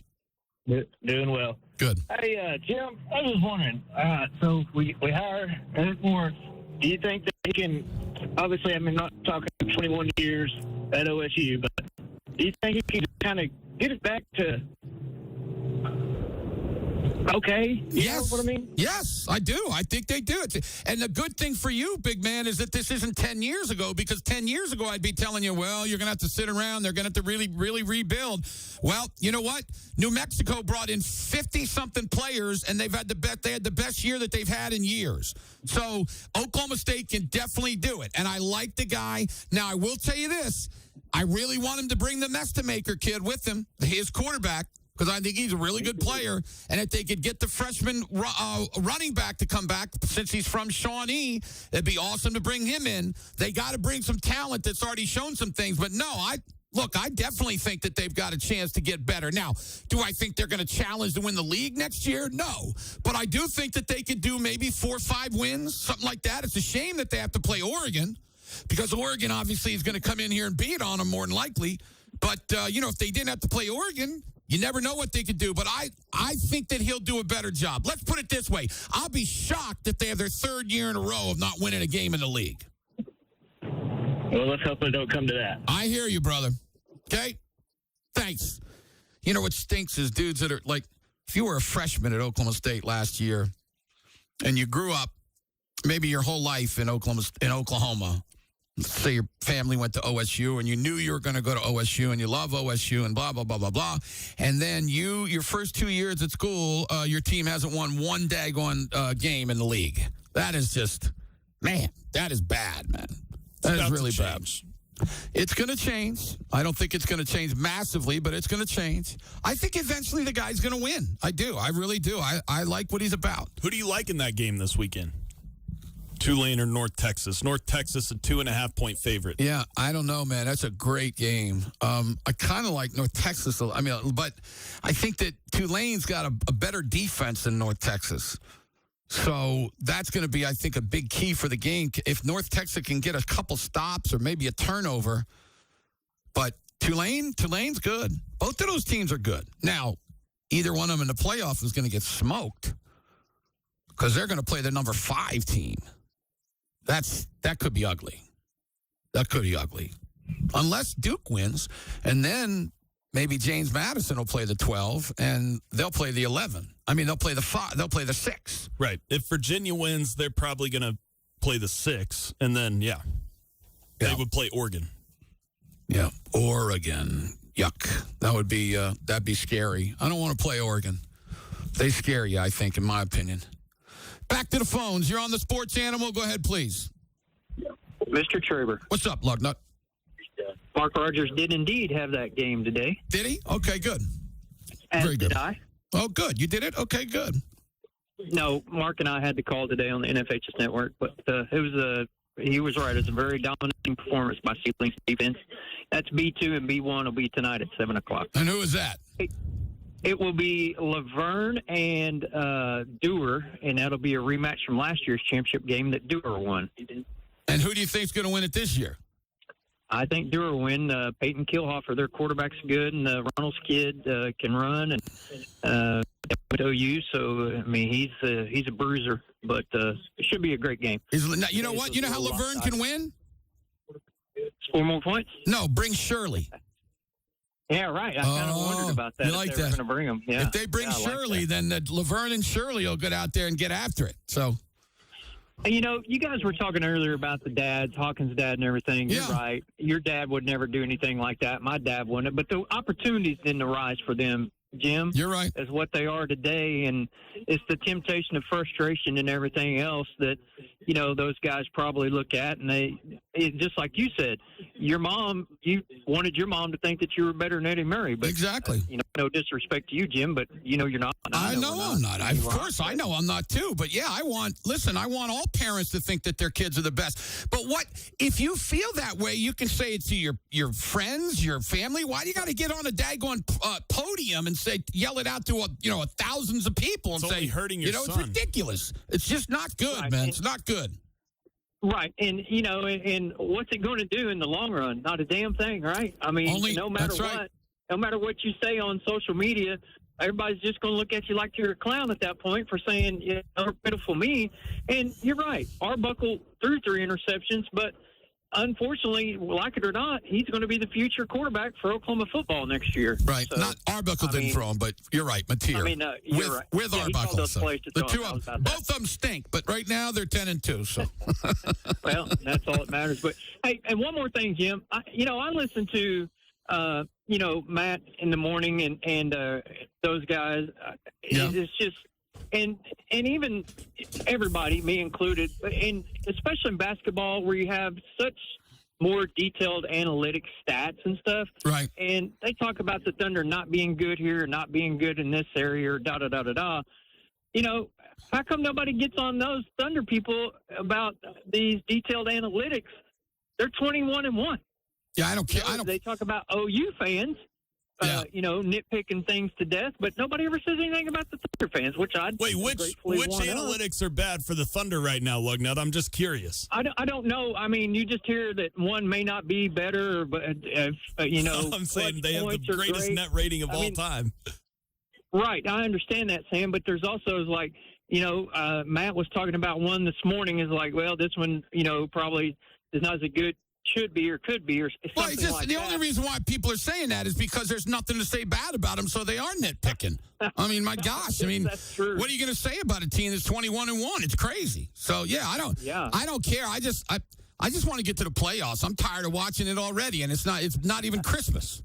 Doing well. Good. Hey, Jim, I was wondering, so we hire Eric Morris. Do you think that he can, obviously, I mean, not talking 21 years at OSU, but do you think he can kind of get it back to okay? You know what I mean? Yes, I do. I think they do it. And the good thing for you, big man, is that this isn't 10 years ago, because 10 years ago I'd be telling you, well, you're going to have to sit around. They're going to have to really, really rebuild. Well, you know what? New Mexico brought in 50-something players, and they had the best year that they've had in years. So Oklahoma State can definitely do it. And I like the guy. Now, I will tell you this. I really want him to bring the Nestamaker kid with him, his quarterback, because I think he's a really good player. And if they could get the freshman running back to come back, since he's from Shawnee, it'd be awesome to bring him in. They got to bring some talent that's already shown some things. But no, I definitely think that they've got a chance to get better. Now, do I think they're going to challenge to win the league next year? No. But I do think that they could do maybe 4 or 5 wins, something like that. It's a shame that they have to play Oregon, because Oregon obviously is going to come in here and beat on them more than likely. But, if they didn't have to play Oregon, you never know what they could do. But I think that he'll do a better job. Let's put it this way. I'll be shocked if they have their 3rd year in a row of not winning a game in the league. Well, let's hope it don't come to that. I hear you, brother. Okay? Thanks. You know what stinks is dudes that are like, if you were a freshman at Oklahoma State last year and you grew up maybe your whole life in Oklahoma, say your family went to OSU and you knew you were going to go to OSU and you love OSU and blah, blah, blah, blah, blah. And then your first 2 years at school, your team hasn't won one daggone game in the league. That is just, man, that is bad, man. That is really bad. It's going to change. I don't think it's going to change massively, but it's going to change. I think eventually the guy's going to win. I do. I really do. I like what he's about. Who do you like in that game this weekend? Tulane or North Texas? North Texas, a 2.5-point favorite. Yeah, I don't know, man. That's a great game. I kind of like North Texas. I mean, but I think that Tulane's got a better defense than North Texas. So that's going to be, I think, a big key for the game. If North Texas can get a couple stops or maybe a turnover. But Tulane's good. Both of those teams are good. Now, either one of them in the playoff is going to get smoked because they're going to play the number 5 team. That could be ugly. That could be ugly. Unless Duke wins, and then maybe James Madison will play the 12, and they'll play the 11. I mean, they'll play the 5. They'll play the 6. Right. If Virginia wins, they're probably going to play the 6, and then, they would play Oregon. Yeah, Oregon. Yuck. That'd be scary. I don't want to play Oregon. They scare you, I think, in my opinion. Back to the phones. You're on the Sports Animal. Go ahead, please. Mr. Traber. What's up, Lugnut? Mark Rogers did indeed have that game today. Did he? Okay, good. Very good. Did I? Oh, good. You did it? Okay, good. No, Mark and I had the call today on the NFHS network, but he was right. It's a very dominating performance by Sealing's defense. That's B2 and B1 will be tonight at 7 o'clock. And who is that? It will be Laverne and Dewar, and that'll be a rematch from last year's championship game that Dewar won. And who do you think is going to win it this year? I think Dewar will win. Peyton Kilhofer, their quarterback's good, and Ronald's kid can run and with OU. So I mean, he's a bruiser, but it should be a great game. You know what? You know how Laverne can win? 4 more points? No, bring Shirley. Yeah, right. I kind of wondered about that. You like if they were going to bring him. Yeah. If they bring Shirley, then Laverne and Shirley will get out there and get after it. So And, you guys were talking earlier about the dads, Hawkins' dad and everything. You're right. Your dad would never do anything like that. My dad wouldn't. But the opportunities didn't arise for them, Jim. You're right. As what they are today. And it's the temptation of frustration and everything else that, those guys probably look at. And just like you said, you wanted your mom to think that you were better than Eddie Murray. But, exactly. No disrespect to you, Jim, but you're not. I know I'm not. Of course, I know I'm not too. But yeah, I want all parents to think that their kids are the best. But if you feel that way, you can say it to your friends, your family. Why do you got to get on a daggone podium and yell it out to thousands of people and it's say, only hurting your son. It's ridiculous. It's just not good, right, man. It's not good. Right, and and what's it going to do in the long run? Not a damn thing, right? I mean, no matter what. No matter what you say on social media, everybody's just going to look at you like you're a clown at that point for saying, pitiful me. And you're right. Arbuckle threw 3 interceptions, but unfortunately, like it or not, he's going to be the future quarterback for Oklahoma football next year. Right. So, Not Arbuckle didn't throw him, but you're right, Mateer. You're right. With Arbuckle. So. The two of them, both of them stink, but right now they're 10-2. So. Well, that's all that matters. But hey, and one more thing, Jim. I listen to. Matt in the morning and those guys. It's just and even everybody, me included, and especially in basketball where you have such more detailed analytic stats and stuff. Right. And they talk about the Thunder not being good here, or not being good in this area, or da da da da da. How come nobody gets on those Thunder people about these detailed analytics? They're 21-1. Yeah, I don't care. They talk about OU fans, nitpicking things to death, but nobody ever says anything about the Thunder fans, which I'd Wait, which analytics are bad for the Thunder right now, Lugnut? I'm just curious. I don't know. I mean, you just hear that one may not be better, but I'm saying they have the greatest net rating of all time. Right, I understand that, Sam, but there's also Matt was talking about one this morning. Is like, well, this one, probably is not as good. Should be or could be or something well, it's just, like the that. only reason why people are saying that is because there's nothing to say bad about them, so they are nitpicking. I mean, my gosh. I mean, that's true. What are you going to say about a team that's 21-1? It's crazy. So I don't care. I just want to get to the playoffs. I'm tired of watching it already, and it's not even Christmas.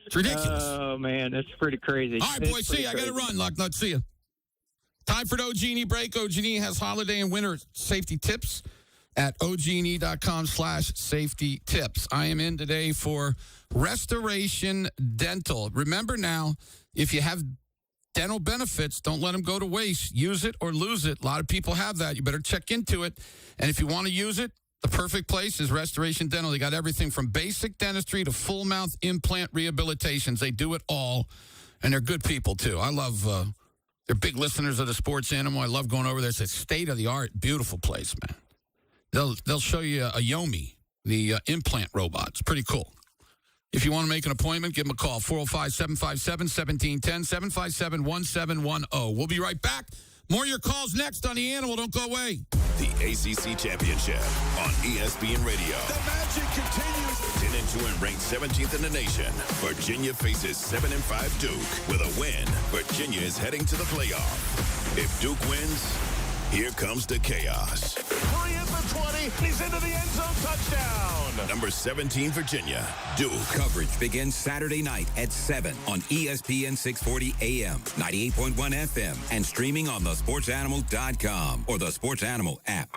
It's ridiculous. Oh man, that's pretty crazy. All right, boys. See you. I got to run. Lugnut. See you. Time for the OG&E break. OG&E has holiday and winter safety tips at OG&E.com/safety tips. I am in today for Restoration Dental. Remember now, if you have dental benefits, don't let them go to waste. Use it or lose it. A lot of people have that. You better check into it. And if you want to use it, the perfect place is Restoration Dental. They got everything from basic dentistry to full mouth implant rehabilitations. They do it all, and they're good people, too. I love they're big listeners of the Sports Animal. I love going over there. It's a state-of-the-art, beautiful place, man. They'll show you a Yomi, the implant robot. It's pretty cool. If you want to make an appointment, give them a call, 405-757-1710, 757-1710. We'll be right back. More of your calls next on The Animal. Don't go away. The ACC Championship on ESPN Radio. The magic continues. 10-2 and ranked 17th in the nation. Virginia faces 7-5 Duke. With a win, Virginia is heading to the playoff. If Duke wins, here comes the chaos. 3 for 20. He's into the end zone. Touchdown. Number 17, Virginia. Duke. Coverage begins Saturday night at 7 on ESPN 640 AM, 98.1 FM, and streaming on thesportsanimal.com or the Sports Animal app.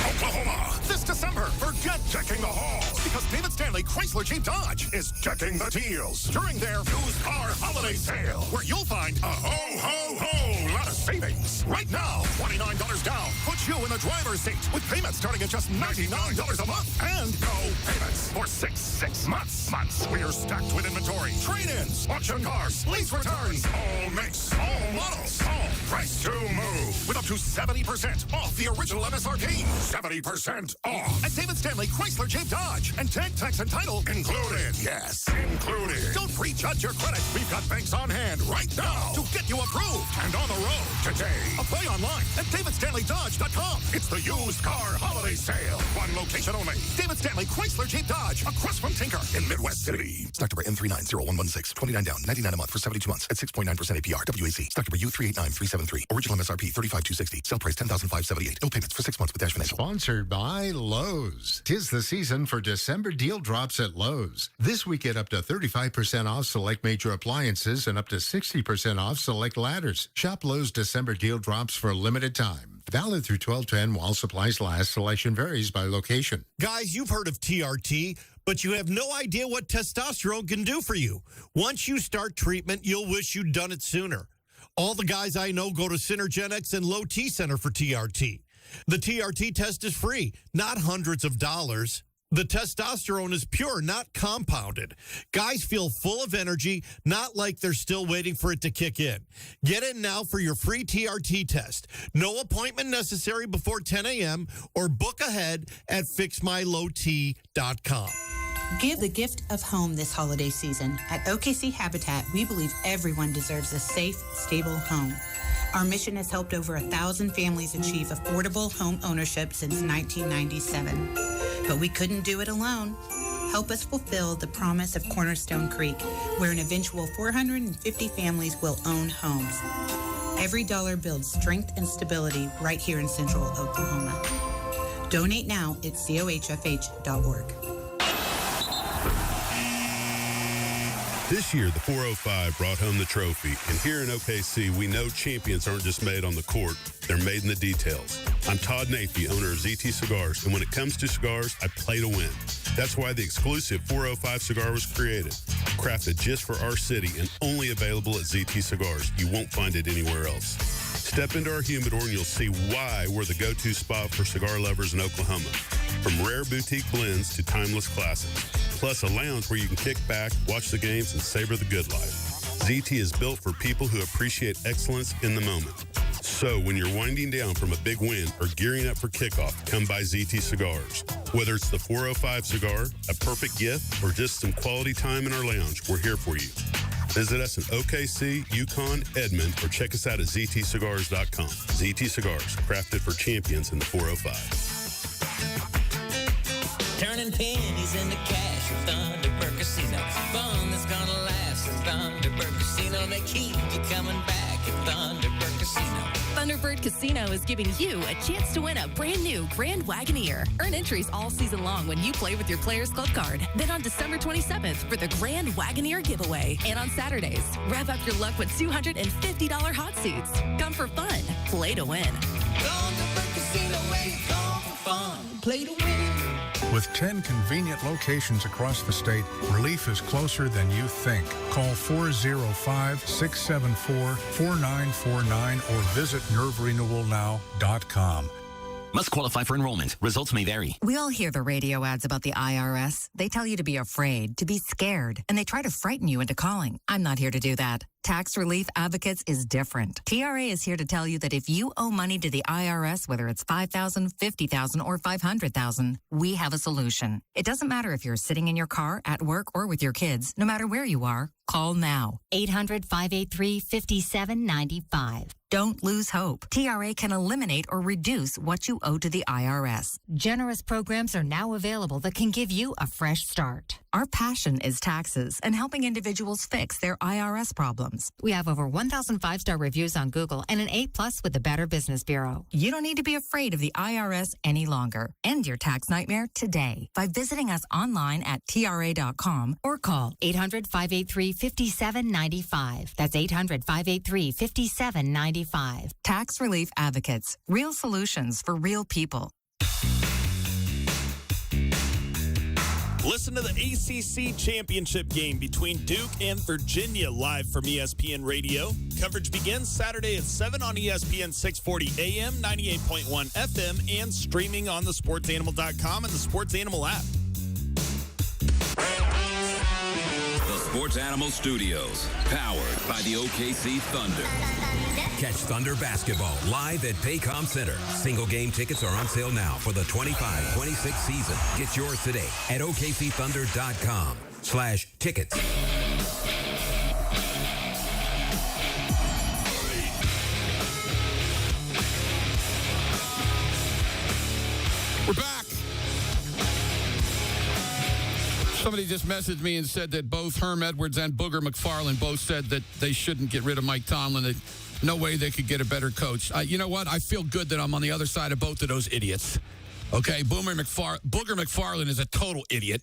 Oklahoma, this December, forget decking the halls, because David Stanley Chrysler Jeep Dodge is decking the teals during their used car holiday sale, where you'll find a ho lot of savings. Right now, $29 down puts you in the driver's seat with payments starting at just $99 a month and no payments for 6 months. Where you're stacked with inventory, trade-ins, auction cars, lease returns, all makes, all models, all price to move, with up to 70% off the original MSRP. 70% off at David Stanley Chrysler Jeep Dodge, and tag, tax, and title included. Yes, included. Don't prejudge your credit. We've got banks on hand right now to get you approved and on the road today. Apply online at davidstanleydodge.com. dec4-5.com. It's the used car holiday sale. One location only. David Stanley Chrysler Jeep Dodge, across from Tinker in Midwest City. Stock number M390116. 29 down, 99 a month for 72 months at 6.9% APR. WAC. Stock number U389373. Original MSRP 35,260. Sale price 10,578. No payments for 6 months with Dash Financial. Sponsored by Lowe's. 'Tis the season for December deal drops at Lowe's. This week get up to 35% off select major appliances and up to 60% off select ladders. Shop Lowe's December deal drops for a limited time. Valid through 12/10 while supplies last. Selection varies by location. Guys, you've heard of TRT, but you have no idea what testosterone can do for you. Once you start treatment, you'll wish you'd done it sooner. All the guys I know go to Synergenics and Low T Center for TRT. The TRT test is free, not hundreds of dollars. The testosterone is pure, not compounded. Guys feel full of energy, not like they're still waiting for it to kick in. Get in now for your free TRT test. No appointment necessary before 10 a.m. or book ahead at fixmylowt.com. Give the gift of home this holiday season. At OKC Habitat, we believe everyone deserves a safe, stable home. Our mission has helped over 1,000 families achieve affordable home ownership since 1997. But we couldn't do it alone. Help us fulfill the promise of Cornerstone Creek, where an eventual 450 families will own homes. Every dollar builds strength and stability right here in Central Oklahoma. Donate now at cohfh.org. This year, the 405 brought home the trophy, and here in OKC, we know champions aren't just made on the court, they're made in the details. I'm Todd Nathie, owner of ZT Cigars, and when it comes to cigars, I play to win. That's why the exclusive 405 cigar was created, crafted just for our city and only available at ZT Cigars. You won't find it anywhere else. Step into our humidor and you'll see why we're the go-to spot for cigar lovers in Oklahoma. From rare boutique blends to timeless classics. Plus a lounge where you can kick back, watch the games, and savor the good life. ZT is built for people who appreciate excellence in the moment. So when you're winding down from a big win or gearing up for kickoff, come by ZT Cigars. Whether it's the 405 cigar, a perfect gift, or just some quality time in our lounge, we're here for you. Visit us in OKC, Yukon, Edmond, or check us out at ztcigars.com. ZT Cigars, crafted for champions in the 405. Turning pennies into cash with Thunderbird Casino. Fun that's gonna last at Thunderbird Casino. They keep you coming back at Thunderbird Casino. Thunderbird Casino is giving you a chance to win a brand new Grand Wagoneer. Earn entries all season long when you play with your Players Club card. Then on December 27th for the Grand Wagoneer giveaway. And on Saturdays, rev up your luck with $250 hot seats. Come for fun, play to win. Thunderbird Casino, where you come for fun, play to win. With 10 convenient locations across the state, relief is closer than you think. Call 405-674-4949 or visit nerverenewalnow.com. Must qualify for enrollment. Results may vary. We all hear the radio ads about the IRS. They tell you to be afraid, to be scared, and they try to frighten you into calling. I'm not here to do that. Tax Relief Advocates is different. TRA is here to tell you that if you owe money to the IRS, whether it's $5,000, $50,000, or $500,000, we have a solution. It doesn't matter if you're sitting in your car, at work, or with your kids. No matter where you are, call now. 800-583-5795. Don't lose hope. TRA can eliminate or reduce what you owe to the IRS. Generous programs are now available that can give you a fresh start. Our passion is taxes and helping individuals fix their IRS problems. We have over 1,000 5-star reviews on Google and an A+ with the Better Business Bureau. You don't need to be afraid of the IRS any longer. End your tax nightmare today by visiting us online at TRA.com or call 800-583-5795. That's 800-583-5795. Tax Relief Advocates. Real solutions for real people. Listen to the ACC Championship game between Duke and Virginia live from ESPN Radio. Coverage begins Saturday at 7 on ESPN 640 AM, 98.1 FM, and streaming on thesportsanimal.com and the Sports Animal app. The Sports Animal Studios, powered by the OKC Thunder. Catch Thunder basketball live at Paycom Center. Single game tickets are on sale now for the 25-26 season. Get yours today at okcthunder.com/tickets. We're back. Somebody just messaged me and said that both Herm Edwards and Booger McFarland both said that they shouldn't get rid of Mike Tomlin. That no way they could get a better coach. You know what? I feel good that I'm on the other side of both of those idiots. Okay, Booger McFarland is a total idiot.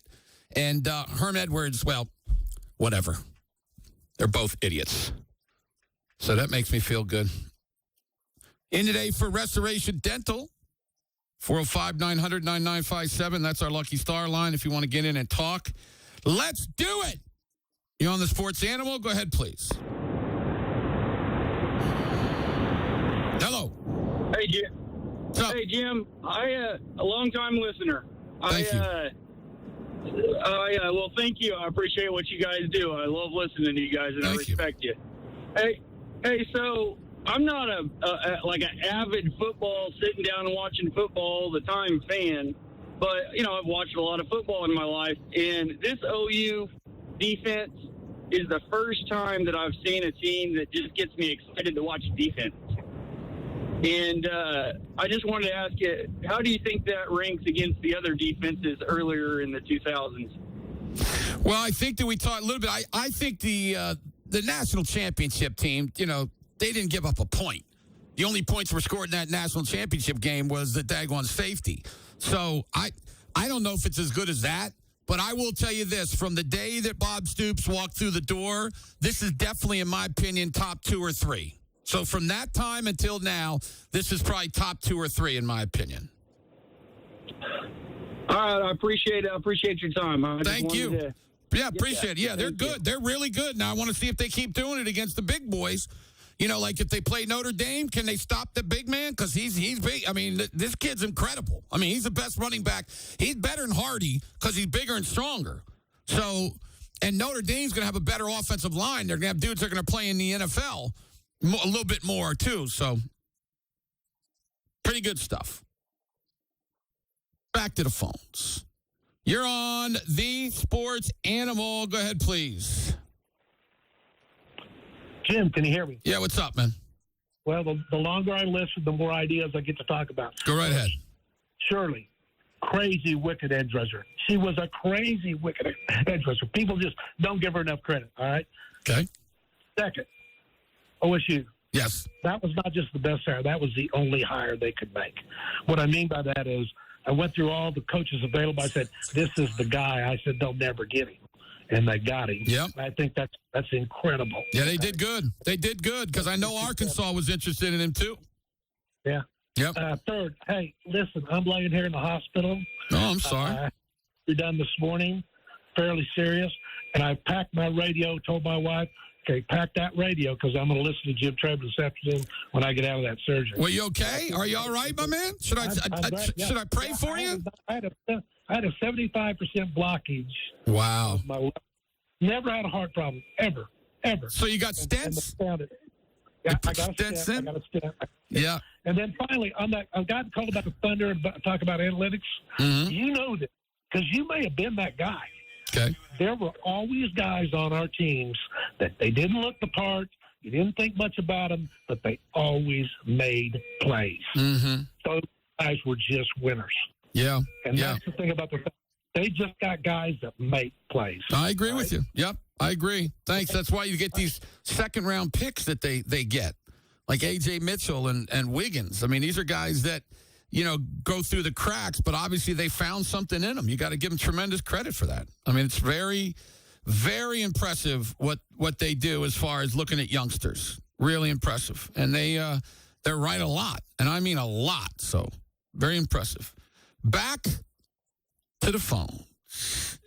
And Herm Edwards, well, whatever. They're both idiots. So that makes me feel good. In today for Restoration Dental, 405-900-9957. That's our Lucky Star line if you want to get in and talk. Let's do it. You on the Sports Animal? Go ahead, please. Hello. Hey, Jim. Hey, Jim. A long-time listener. Thank you. Well, thank you. I appreciate what you guys do. I love listening to you guys, and I respect you. Hey, so I'm not like an avid football, sitting down and watching football all the time fan, but, I've watched a lot of football in my life, and this OU defense is the first time that I've seen a team that just gets me excited to watch defense. And I just wanted to ask you, how do you think that ranks against the other defenses earlier in the 2000s? Well, I think that we talked a little bit. I think the national championship team, they didn't give up a point. The only points were scored in that national championship game was the daggone safety. So I don't know if it's as good as that, but I will tell you this. From the day that Bob Stoops walked through the door, this is definitely, in my opinion, top 2 or 3. So from that time until now, this is probably top 2 or 3, in my opinion. All right, I appreciate it. I appreciate your time. Thank you. Yeah, appreciate it. Yeah, they're good. They're really good. Now, I want to see if they keep doing it against the big boys. Like if they play Notre Dame, can they stop the big man? Because he's big. I mean, this kid's incredible. I mean, he's the best running back. He's better than Hardy because he's bigger and stronger. So, and Notre Dame's going to have a better offensive line. They're going to have dudes that are going to play in the NFL a little bit more, too. So, pretty good stuff. Back to the phones. You're on the Sports Animal. Go ahead, please. Jim, can you hear me? Yeah, what's up, man? Well, the longer I listen, the more ideas I get to talk about. Go right ahead. Shirley, crazy, wicked edge rusher. She was a crazy, wicked edge rusher. People just don't give her enough credit, all right? Okay. Second, OSU. Yes. That was not just the best hire. That was the only hire they could make. What I mean by that is I went through all the coaches available. I said, this is the guy. I said, they'll never get him. And they got him. Yep. I think that's incredible. Yeah, they did good. They did good because I know Arkansas was interested in him too. Yeah. Yep. Third, hey, listen, I'm laying here in the hospital. Oh, I'm sorry. We're done this morning, fairly serious. And I packed my radio, told my wife, okay, pack that radio because I'm going to listen to Jim Trevor this afternoon when I get out of that surgery. Well, you okay? Are you all right, my man? Should I pray for you? I had a 75% blockage. Wow. Never had a heart problem, ever. So you got stents? Yeah, I got a stent. Yeah. And then finally, on that, I got called about the Thunder and talk about analytics. Mm-hmm. You know that because you may have been that guy. Okay. There were always guys on our teams that they didn't look the part. You didn't think much about them, but they always made plays. Mm-hmm. Those guys were just winners. Yeah. And that's the thing about they just got guys that make plays. I agree with you. Yep, I agree. Thanks. That's why you get these second-round picks that they get, like A.J. Mitchell and Wiggins. I mean, these are guys that, go through the cracks, but obviously they found something in them. You got to give them tremendous credit for that. I mean, it's very, very impressive what they do as far as looking at youngsters. Really impressive. And they're right a lot, and I mean a lot. So very impressive. Back to the phone.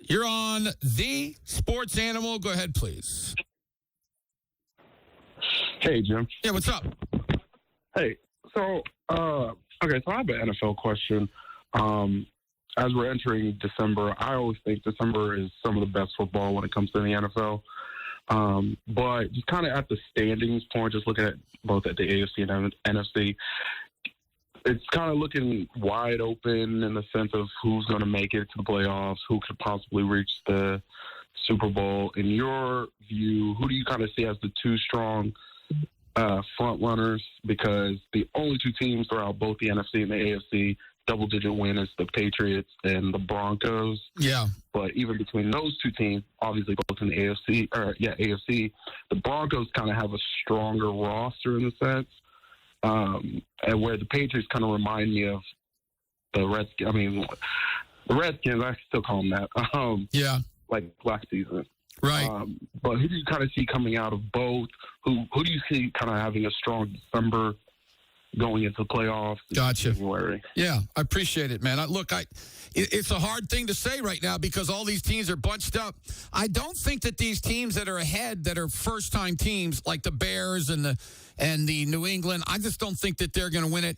You're on the Sports Animal. Go ahead, please. Hey, Jim. Yeah, what's up? Hey, so, okay, so I have an NFL question. As we're entering December, I always think December is some of the best football when it comes to the NFL. But just kind of at the standings point, just looking at both at the AFC and NFC, it's kind of looking wide open in the sense of who's going to make it to the playoffs, who could possibly reach the Super Bowl. In your view, who do you kind of see as the two strong front runners? Because the only two teams throughout both the NFC and the AFC double-digit win is the Patriots and the Broncos. Yeah. But even between those two teams, obviously both in the AFC, the Broncos kind of have a stronger roster in a sense, and where the Patriots kind of remind me of the Redskins. I mean, the Redskins, I still call them that. Like last season. Right. But who do you kind of see coming out of both? Who do you see kind of having a strong December going into the playoffs? Gotcha. January? Yeah, I appreciate it, man. It's a hard thing to say right now because all these teams are bunched up. I don't think that these teams that are ahead, that are first-time teams like the Bears and the New England, I just don't think that they're going to win it.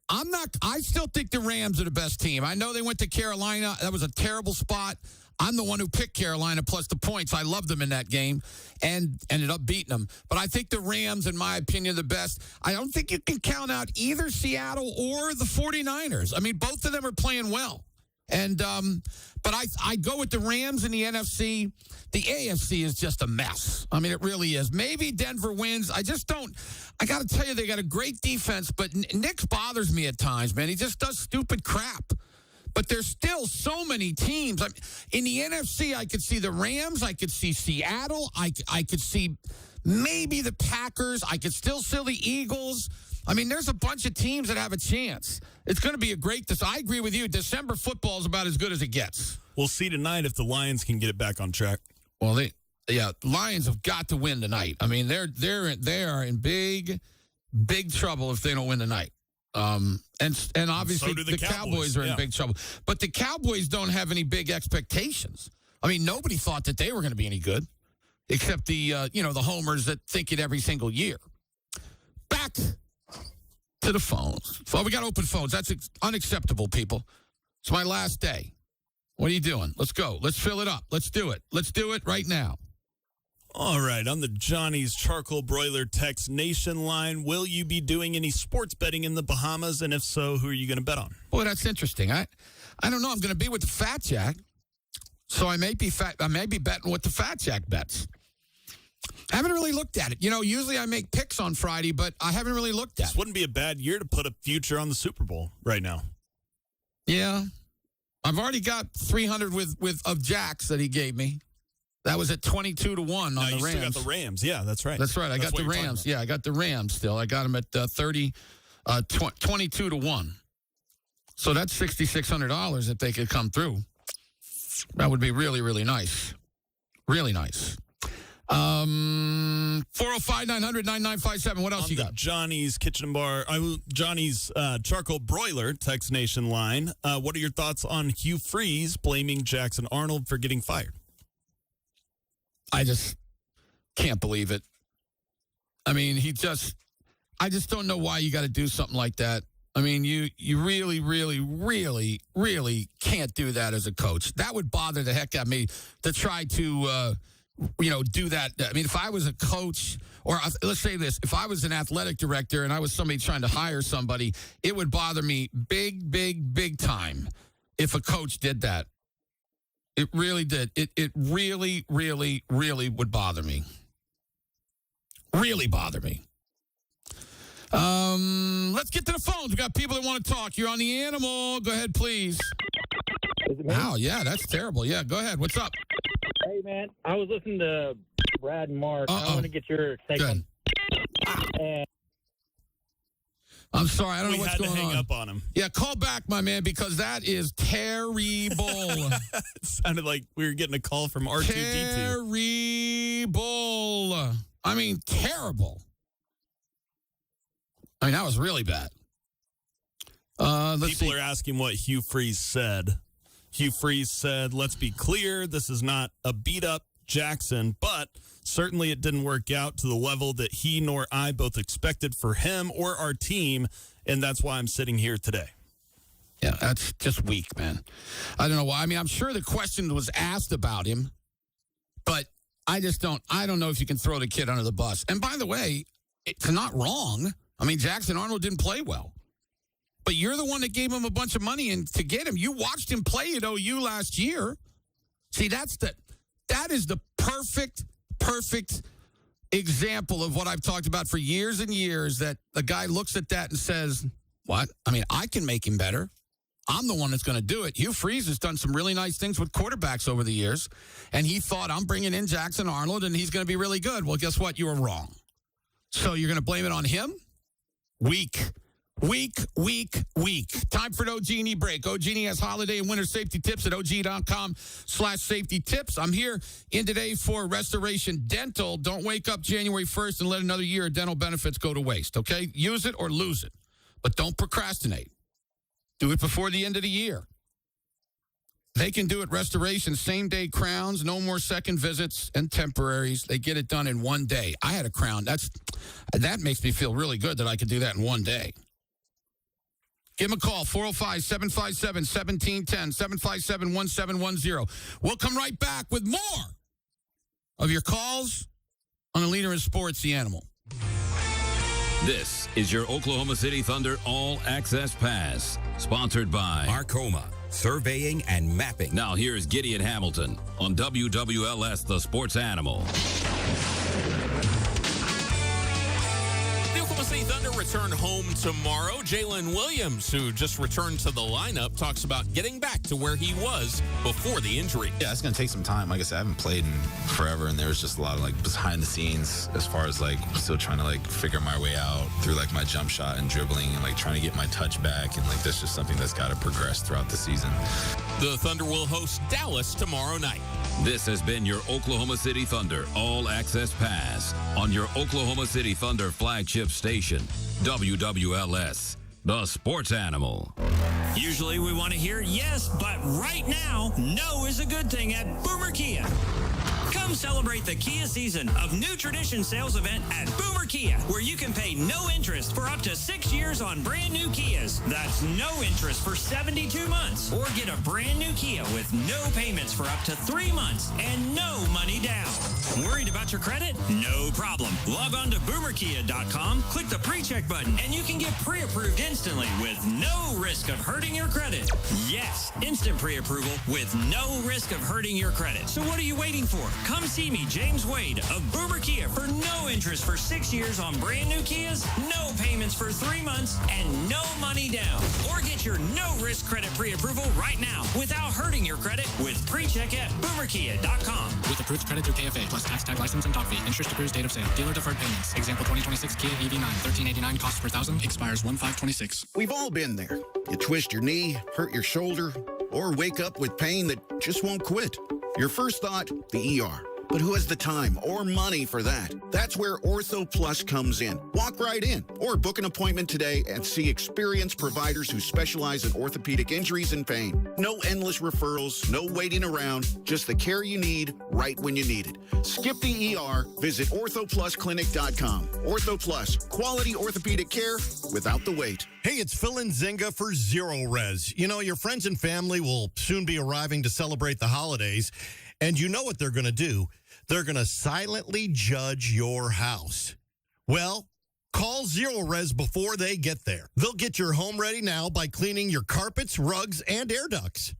I still think the Rams are the best team. I know they went to Carolina. That was a terrible spot. I'm the one who picked Carolina plus the points. I loved them in that game and ended up beating them. But I think the Rams, in my opinion, are the best. I don't think you can count out either Seattle or the 49ers. I mean, both of them are playing well. And but I go with the Rams in the NFC. The AFC is just a mess. I mean, it really is. Maybe Denver wins. I got to tell you, they got a great defense, but Nick bothers me at times, man. He just does stupid crap. But there's still so many teams. In the NFC, I could see the Rams. I could see Seattle. I could see maybe the Packers. I could still see the Eagles. I mean, there's a bunch of teams that have a chance. It's going to be a great I agree with you. December football is about as good as it gets. We'll see tonight if the Lions can get it back on track. Well, Lions have got to win tonight. I mean, they are in big trouble if they don't win tonight. And obviously so the Cowboys are in big trouble. But the Cowboys don't have any big expectations. I mean, nobody thought that they were going to be any good, except the homers that think it every single year. Back to the phones. Well, we got open phones. That's unacceptable, people. It's my last day. What are you doing? Let's go. Let's fill it up. Let's do it. Let's do it right now. All right, on the Johnny's Charcoal Broiler Text Nation line, will you be doing any sports betting in the Bahamas? And if so, who are you going to bet on? Boy, that's interesting. I don't know. I'm going to be with the Fat Jack, so I may be betting what the Fat Jack bets. I haven't really looked at it. Usually I make picks on Friday, but I haven't really looked at it. This wouldn't be a bad year to put a future on the Super Bowl right now. Yeah. I've already got 300 of Jacks that he gave me. That was at 22-1 on the Rams. You still got the Rams. Yeah, that's right. That's right. I got the Rams. Yeah, I got the Rams still. I got them at 22-1. So that's $6,600 if they could come through. That would be really, really nice. Really nice. 405-900-9957. What else you got? Johnny's Kitchen and Bar, Johnny's Charcoal Broiler Text Nation line. What are your thoughts on Hugh Freeze blaming Jackson Arnold for getting fired? I just can't believe it. I mean, I just don't know why you got to do something like that. I mean, you really, really, really, really can't do that as a coach. That would bother the heck out of me to try to, do that. I mean, if I was a coach, or let's say this, if I was an athletic director and I was somebody trying to hire somebody, it would bother me big, big, big time if a coach did that. It really did. It really, really, really would bother me. Really bother me. Let's get to the phones. We got people that want to talk. You're on the Animal. Go ahead, please. Wow, yeah, that's terrible. Yeah, go ahead. What's up? Hey, man, I was listening to Brad and Mark. I want to get your take on. I'm sorry, I don't know what's going on. We had to hang up on him. Yeah, call back, my man, because that is terrible. It sounded like we were getting a call from R2-D2. Terrible. I mean, terrible. I mean, that was really bad. People are asking what Hugh Freeze said. Hugh Freeze said, let's be clear, this is not a beat-up Jackson, but certainly it didn't work out to the level that he nor I both expected for him or our team, and that's why I'm sitting here today. Yeah, that's just weak, man. I don't know why. I mean, I'm sure the question was asked about him, but I don't know if you can throw the kid under the bus. And by the way, it's not wrong. I mean, Jackson Arnold didn't play well. But you're the one that gave him a bunch of money and to get him. You watched him play at OU last year. See, that is the perfect example of what I've talked about for years and years, that a guy looks at that and says, what? I mean, I can make him better. I'm the one that's going to do it. Hugh Freeze has done some really nice things with quarterbacks over the years, and he thought, I'm bringing in Jackson Arnold, and he's going to be really good. Well, guess what? You were wrong. So you're going to blame it on him? Weak. Time for an OG&E break. OG&E has holiday and winter safety tips at OG.com/safety tips. I'm here in today for Restoration Dental. Don't wake up January 1st and let another year of dental benefits go to waste, okay? Use it or lose it, but don't procrastinate. Do it before the end of the year. They can do it Restoration, same-day crowns, no more second visits and temporaries. They get it done in one day. I had a crown. That makes me feel really good that I could do that in one day. Give them a call, 405-757-1710, 757-1710. We'll come right back with more of your calls on the leader in sports, The Animal. This is your Oklahoma City Thunder All Access Pass, sponsored by Arcoma, surveying and mapping. Now here's Gideon Hamilton on WWLS, the Sports Animal. The Oklahoma City Thunder return home tomorrow. Jalen Williams, who just returned to the lineup, talks about getting back to where he was before the injury. Yeah, it's going to take some time. Like I said, I haven't played in forever, and there's just a lot of behind the scenes as far as still trying to figure my way out through my jump shot and dribbling and trying to get my touch back, and that's just something that's got to progress throughout the season. The Thunder will host Dallas tomorrow night. This has been your Oklahoma City Thunder All Access Pass on your Oklahoma City Thunder flagship station, WWLS, the Sports Animal. Usually we want to hear yes, but right now, no is a good thing at Boomer Kia. Come celebrate the Kia season of New Tradition sales event at Boomer Kia, where you can pay no interest for up to 6 years on brand new Kias. That's no interest for 72 months. Or get a brand new Kia with no payments for up to 3 months and no money down. Worried about your credit? No problem. Log on to boomerkia.com, click the pre-check button, and you can get pre-approved instantly with no risk of hurting your credit. Yes, instant pre-approval with no risk of hurting your credit. So what are you waiting for? Come see me, James Wade of Boomer Kia, for no interest for 6 years on brand new Kias, no payments for 3 months, and no money down. Or get your no-risk credit pre-approval right now without hurting your credit with pre-check at boomerkia.com. With approved credit through KFA plus tax tag license and doc fee. Interest accrues date of sale. Dealer deferred payments. Example 2026 Kia EV9. $1,389 cost per thousand. Expires 1/5/26. We've all been there. You twist your knee, hurt your shoulder, or wake up with pain that just won't quit. Your first thought, the ER. But who has the time or money for that? That's where Ortho Plus comes in. Walk right in or book an appointment today and see experienced providers who specialize in orthopedic injuries and pain. No endless referrals, no waiting around, just the care you need right when you need it. Skip the ER, visit orthoplusclinic.com. Ortho Plus, quality orthopedic care without the wait. Hey, it's Phil Nzinga for Zero Res. You know, your friends and family will soon be arriving to celebrate the holidays, and you know what they're going to do. They're going to silently judge your house. Well, call Zero Res before they get there. They'll get your home ready now by cleaning your carpets, rugs, and air ducts.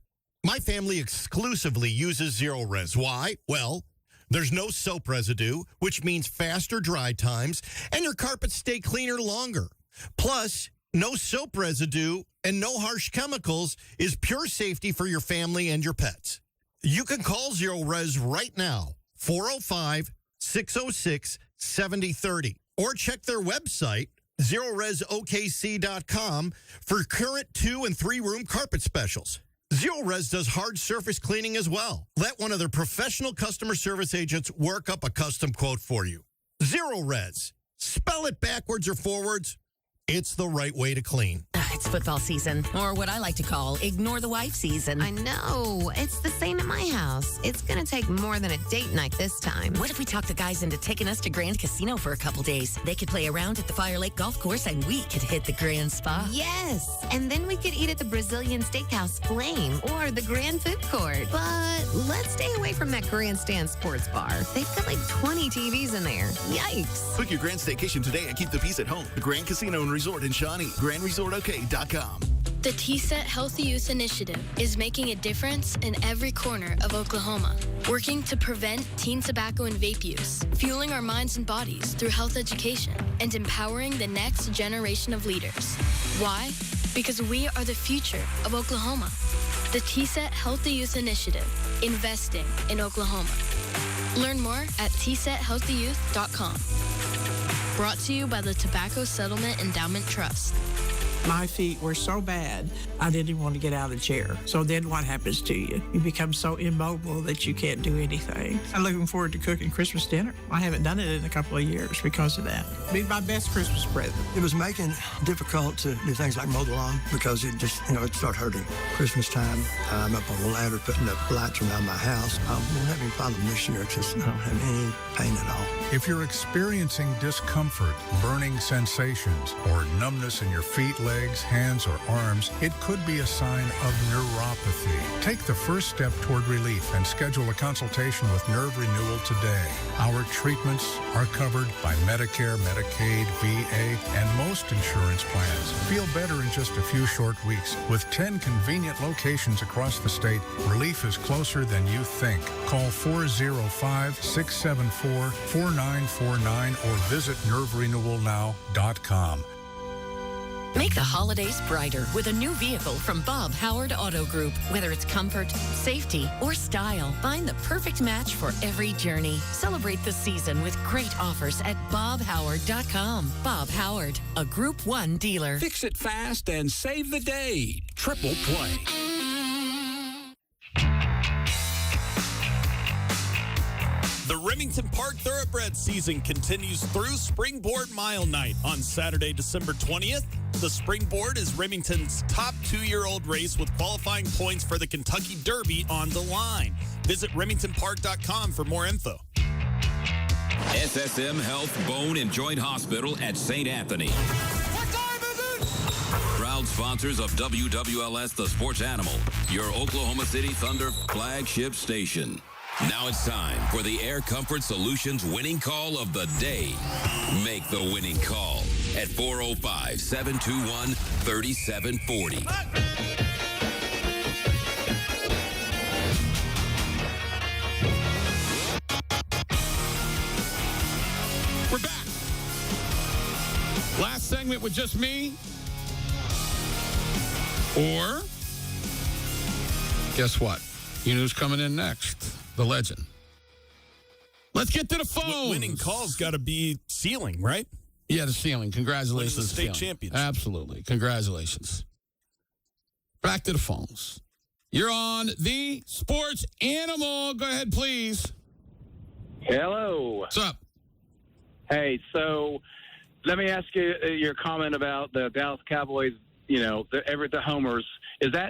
My family exclusively uses Zero Res. Why? Well, there's no soap residue, which means faster dry times, and your carpets stay cleaner longer. Plus, no soap residue and no harsh chemicals is pure safety for your family and your pets. You can call Zero Res right now, 405-606-7030, or check their website, ZeroResOKC.com, for current 2- and 3-room carpet specials. Zero Res does hard surface cleaning as well. Let one of their professional customer service agents work up a custom quote for you. Zero Res. Spell it backwards or forwards. It's the right way to clean. It's football season, or what I like to call ignore the wife season. I know. It's the same at my house. It's going to take more than a date night this time. What if we talk the guys into taking us to Grand Casino for a couple days? They could play around at the Fire Lake Golf Course, and we could hit the Grand Spa. Yes. And then we could eat at the Brazilian Steakhouse Flame or the Grand Food Court. But let's stay away from that Grandstand Sports Bar. They've got 20 TVs in there. Yikes. Book your grand staycation today and keep the peace at home. The Grand Casino and Resort in Shawnee. GrandResortOK.com. The T-Set Healthy Youth Initiative is making a difference in every corner of Oklahoma, working to prevent teen tobacco and vape use, fueling our minds and bodies through health education, and empowering the next generation of leaders. Why? Because we are the future of Oklahoma. The TSET Healthy Youth Initiative, investing in Oklahoma. Learn more at tsethealthyyouth.com. Brought to you by the Tobacco Settlement Endowment Trust. My feet were so bad, I didn't even want to get out of the chair. So then what happens to you? You become so immobile that you can't do anything. I'm looking forward to cooking Christmas dinner. I haven't done it in a couple of years because of that. It'd be my best Christmas present. It was making it difficult to do things like mow the lawn because it just, it started hurting. Christmas time, I'm up on the ladder putting up lights around my house. I won't have any problem this year because I don't have any pain at all. If you're experiencing discomfort, burning sensations, or numbness in your feet, legs, hands, or arms, it could be a sign of neuropathy. Take the first step toward relief and schedule a consultation with Nerve Renewal today. Our treatments are covered by Medicare, Medicaid, VA, and most insurance plans. Feel better in just a few short weeks. With 10 convenient locations across the state, relief is closer than you think. Call 405-674-4949 or visit nerverenewalnow.com. Make the holidays brighter with a new vehicle from Bob Howard Auto Group. Whether it's comfort, safety, or style, find the perfect match for every journey. Celebrate the season with great offers at bobhoward.com. Bob Howard, a Group 1 dealer. Fix it fast and save the day. Triple Play. The Remington Park Thoroughbred season continues through Springboard Mile Night on Saturday, December 20th. The Springboard is Remington's top 2-year-old race with qualifying points for the Kentucky Derby on the line. Visit remingtonpark.com for more info. SSM Health Bone and Joint Hospital at St. Anthony. What time is it? Proud sponsors of WWLS The Sports Animal, your Oklahoma City Thunder flagship station. Now it's time for the Air Comfort Solutions winning call of the day. Make the winning call at 405-721-3740. We're back. Last segment with just me. Or, guess what? You know who's coming in next? The legend. Let's get to the phone. Winning call's got to be ceiling, right? Yeah, the ceiling. Congratulations. Winning the state championship. Absolutely. Congratulations. Back to the phones. You're on the Sports Animal. Go ahead, please. Hello. What's up? Hey, so let me ask you your comment about the Dallas Cowboys, the homers.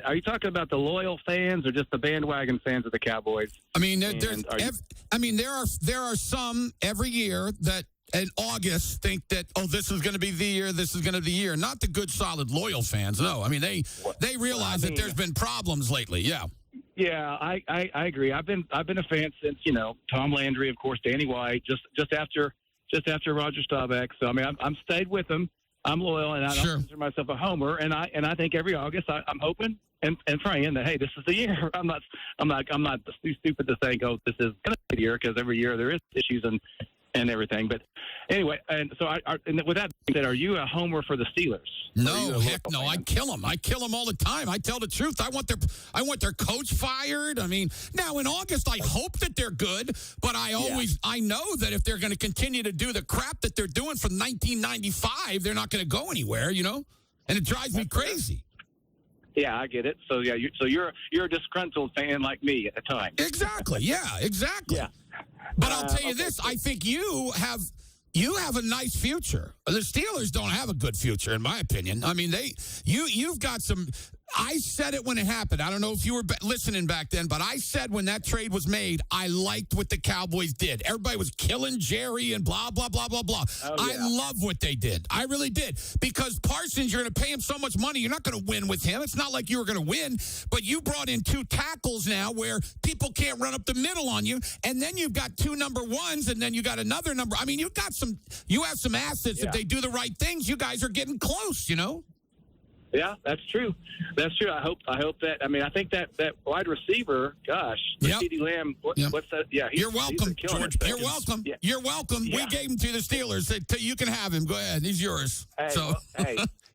Are you talking about the loyal fans or just the bandwagon fans of the Cowboys? I mean, there are some every year that in August think that, this is going to be the year, this is going to be the year. Not the good, solid, loyal fans. No, I mean, they realize that there's been problems lately. Yeah. Yeah, I agree. I've been a fan since, Tom Landry, of course, Danny White, just after Roger Staubach. So I mean, I'm stayed with them. I'm loyal, and I don't consider myself a homer. And I think every August I'm hoping and praying that, hey, this is the year. I'm not too stupid to think, this is going to be the year, because every year there is issues and everything. But anyway, and so and with that being said, are you a homer for the Steelers? No, heck no. I kill them. I kill them all the time. I tell the truth. I want their coach fired. I mean, now in August, I hope that they're good, but I know that if they're going to continue to do the crap that they're doing from 1995, they're not going to go anywhere, and it drives me crazy. Yeah, I get it. So yeah, you're a disgruntled fan like me at the time. Exactly. Yeah, exactly. Yeah. But I'll tell you this: I think you have a nice future. The Steelers don't have a good future, in my opinion. I mean, you've got some. I said it when it happened. I don't know if you were listening back then, but I said when that trade was made, I liked what the Cowboys did. Everybody was killing Jerry and blah, blah, blah, blah, blah. Oh, yeah. I love what they did. I really did. Because Parsons, you're going to pay him so much money, you're not going to win with him. It's not like you were going to win, but you brought in 2 tackles now where people can't run up the middle on you, and then you've got 2 number ones, and then you got another number. I mean, you have some assets. Yeah. If they do the right things, you guys are getting close, Yeah, that's true. That's true. I hope that. I mean, I think that wide receiver. Gosh, CeeDee Lamb. What's that? Yeah, you're welcome, George. You're welcome. Yeah. You're welcome. Yeah. We gave him to the Steelers. You can have him. Go ahead. He's yours. Hey,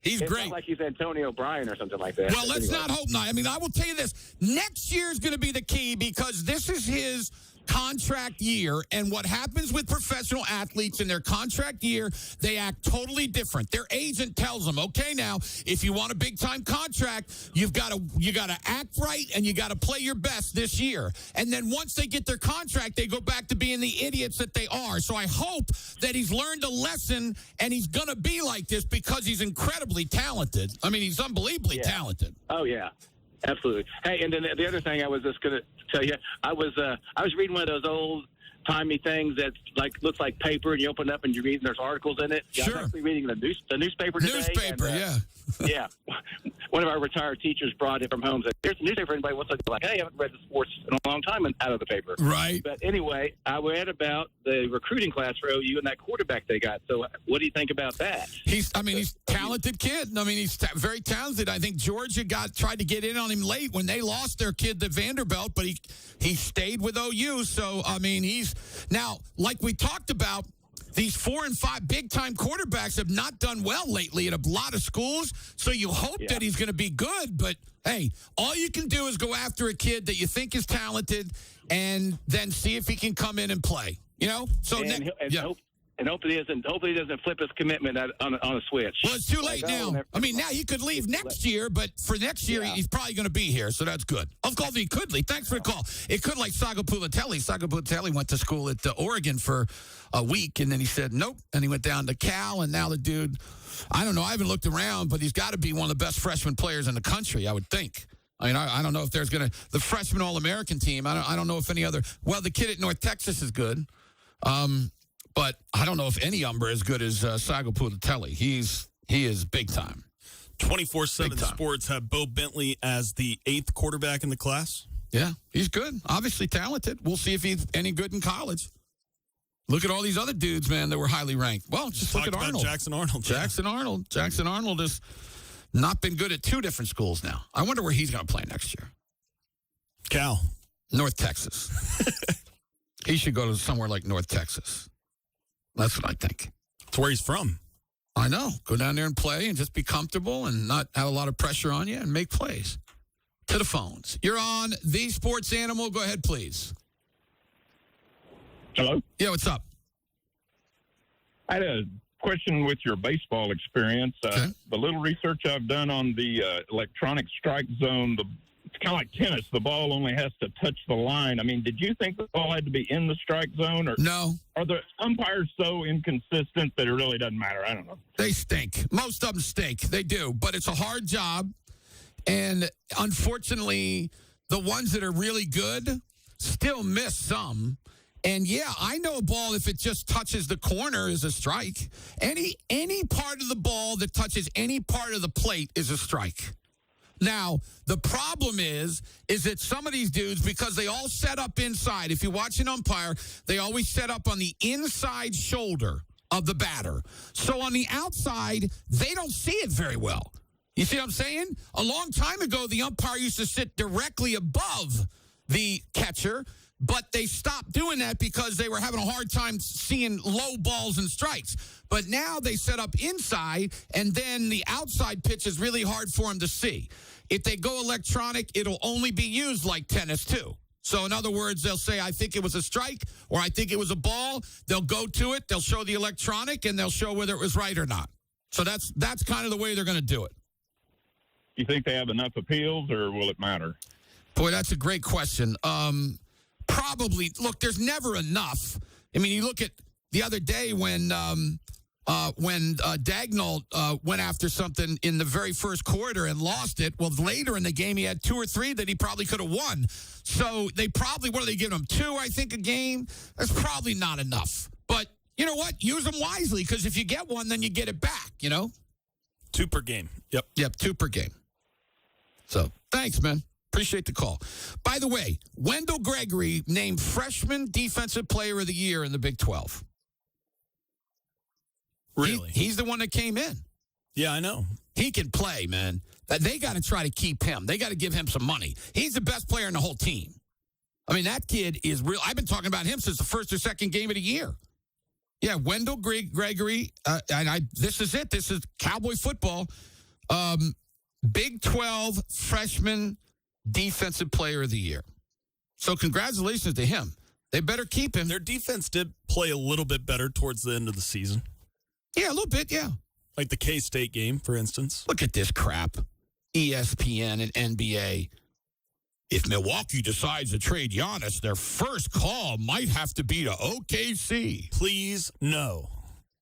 He's it's great. Not like he's Antonio Bryan or something like that. Well, let's not hope not. I mean, I will tell you this. Next year is going to be the key because this is his contract year, and what happens with professional athletes in their contract year, they act totally different. Their agent tells them, okay, now if you want a big time contract, you got to act right and you got to play your best this year. And then once they get their contract, they go back to being the idiots that they are. So I hope that he's learned a lesson and he's going to be like this because he's incredibly talented. I mean, he's unbelievably talented. Oh yeah. Absolutely. Hey, and then the other thing I was just going to tell you, I was reading one of those old timey things that looks like paper, and you open it up and you're reading. There's articles in it. Yeah, sure. I was actually reading the newspaper today. Newspaper, and, yeah. One of our retired teachers brought it from home. Said, "Here's the newspaper." Anybody wants to like, "Hey, I haven't read the sports in a long time," and out of the paper. Right. But anyway, I read about the recruiting class for OU and that quarterback they got. So, what do you think about that? He's a talented kid. I mean, he's very talented. I think Georgia tried to get in on him late when they lost their kid to Vanderbilt, but he stayed with OU. So, I mean, he's now, like we talked about, these 4 and 5 big-time quarterbacks have not done well lately at a lot of schools, so you hope that he's going to be good. But, hey, all you can do is go after a kid that you think is talented and then see if he can come in and play, you know? So hopefully he doesn't flip his commitment on a switch. Well, it's too late now. I mean, now he could leave next year, but for next year, he's probably going to be here, so that's good. Of course, he could leave. Thanks for the call. It could like Sago Pulitelli. Sago Pulitelli went to school at Oregon for a week, and then he said nope, and he went down to Cal, and now the dude, I don't know, I haven't looked around, but he's got to be one of the best freshman players in the country, I would think. I mean, I don't know if there's going to, the freshman All-American team, I don't know if any other, well, the kid at North Texas is good. But I don't know if any umber is as good as Sago Pulitelli. He is big time. 24/7 Sports have Bo Bentley as the 8th quarterback in the class. Yeah, he's good. Obviously talented. We'll see if he's any good in college. Look at all these other dudes, man, that were highly ranked. Well, just look at Arnold. Jackson Arnold. Jackson Arnold has not been good at 2 different schools now. I wonder where he's going to play next year. Cal. North Texas. He should go to somewhere like North Texas. That's what I think. That's where he's from. I know. Go down there and play and just be comfortable and not have a lot of pressure on you and make plays. To the phones. You're on The Sports Animal. Go ahead, please. Hello? Yeah, what's up? I had a question with your baseball experience. The little research I've done on the electronic strike zone, it's kind of like tennis. The ball only has to touch the line. I mean, did you think the ball had to be in the strike zone? Or no. Are the umpires so inconsistent that it really doesn't matter? I don't know. They stink. Most of them stink. They do. But it's a hard job. And unfortunately, the ones that are really good still miss some. And, yeah, I know a ball, if it just touches the corner, is a strike. Any part of the ball that touches any part of the plate is a strike. Now, the problem is that some of these dudes, because they all set up inside, if you watch an umpire, they always set up on the inside shoulder of the batter. So on the outside, they don't see it very well. You see what I'm saying? A long time ago, the umpire used to sit directly above the catcher, but they stopped doing that because they were having a hard time seeing low balls and strikes. But now they set up inside, and then the outside pitch is really hard for them to see. If they go electronic, it'll only be used like tennis, too. So, in other words, they'll say, I think it was a strike, or I think it was a ball. They'll go to it, they'll show the electronic, and they'll show whether it was right or not. So that's kind of the way they're going to do it. You think they have enough appeals, or will it matter? Boy, that's a great question. Probably. Look, there's never enough. I mean, you look at the other day when Dagnall went after something in the very first quarter and lost it. Well, later in the game, he had 2 or 3 that he probably could have won. So they probably, what are they giving him, 2, I think, a game? That's probably not enough. But you know what? Use them wisely, because if you get one, then you get it back, you know? 2 per game. Yep, 2 per game. So, thanks, man. Appreciate the call. By the way, Wendell Gregory named Freshman Defensive Player of the Year in the Big 12. Really? He's the one that came in. Yeah, I know. He can play, man. They got to try to keep him. They got to give him some money. He's the best player in the whole team. I mean, that kid is real. I've been talking about him since the first or second game of the year. Yeah, Wendell Gregory, and this is it. This is Cowboy football. Big 12 freshman defensive player of the year. So congratulations to him. They better keep him. Their defense did play a little bit better towards the end of the season. Yeah, a little bit, yeah. Like the K-State game, for instance. Look at this crap. ESPN and NBA. If Milwaukee decides to trade Giannis, their first call might have to be to OKC. Please, no.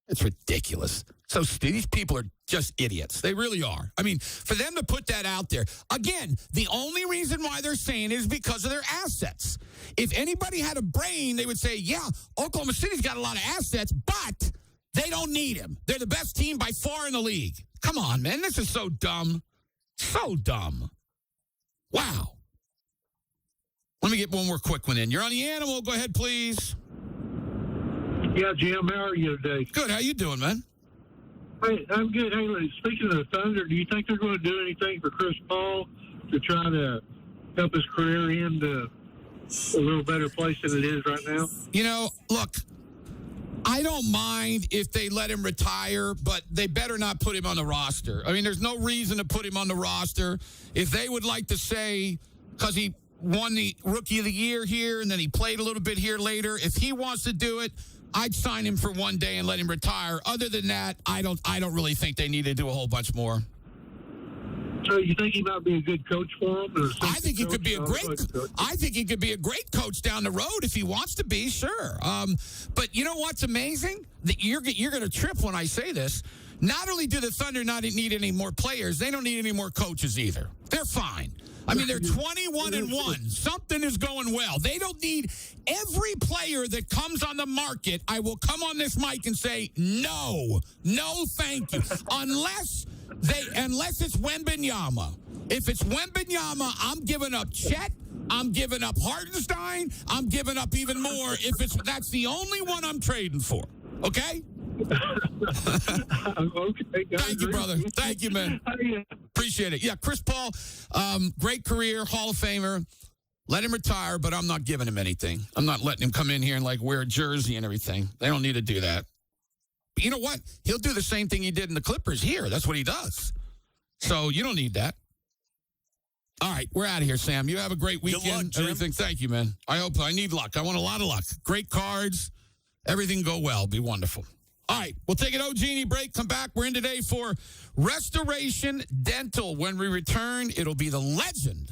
It's ridiculous. So these people are just idiots. They really are. I mean, for them to put that out there, again, the only reason why they're saying it is because of their assets. If anybody had a brain, they would say, yeah, Oklahoma City's got a lot of assets, but they don't need him. They're the best team by far in the league. Come on, man. This is so dumb. So dumb. Wow. Let me get one more quick one in. You're on the Animal. Go ahead, please. Yeah, Jim, how are you today? Good. How you doing, man? Hey, I'm good. Hey, speaking of the Thunder, do you think they're going to do anything for Chris Paul to try to help his career into a little better place than it is right now? You know, look, I don't mind if they let him retire, but they better not put him on the roster. I mean, there's no reason to put him on the roster. If they would like to say, because he won the Rookie of the Year here and then he played a little bit here later, if he wants to do it, I'd sign him for one day and let him retire. Other than that, I don't really think they need to do a whole bunch more. So you think he might be a good coach for him? I think he could be a great coach down the road if he wants to be, sure. But you know what's amazing? That you're going to trip when I say this. Not only do the Thunder not need any more players, they don't need any more coaches either. They're fine. I mean, they're 21-1. Something is going well. They don't need every player that comes on the market. I will come on this mic and say, no, thank you. Unless it's Wembanyama. If it's Wembanyama, I'm giving up Chet. I'm giving up Hartenstein. I'm giving up even more if that's the only one I'm trading for. Okay? Okay. Thank you, brother. Thank you, man. Appreciate it. Yeah, Chris Paul, great career, Hall of Famer. Let him retire, but I'm not giving him anything. I'm not letting him come in here and wear a jersey and everything. They don't need to do that. But you know what? He'll do the same thing he did in the Clippers here. That's what he does. So you don't need that. All right, we're out of here, Sam. You have a great weekend. Good luck, Jim. Everything. Thank you, man. I need luck. I want a lot of luck. Great cards. Everything go well. Be wonderful. All right, we'll take an Genie break. Come back. We're in today for Restoration Dental. When we return, it'll be the legend,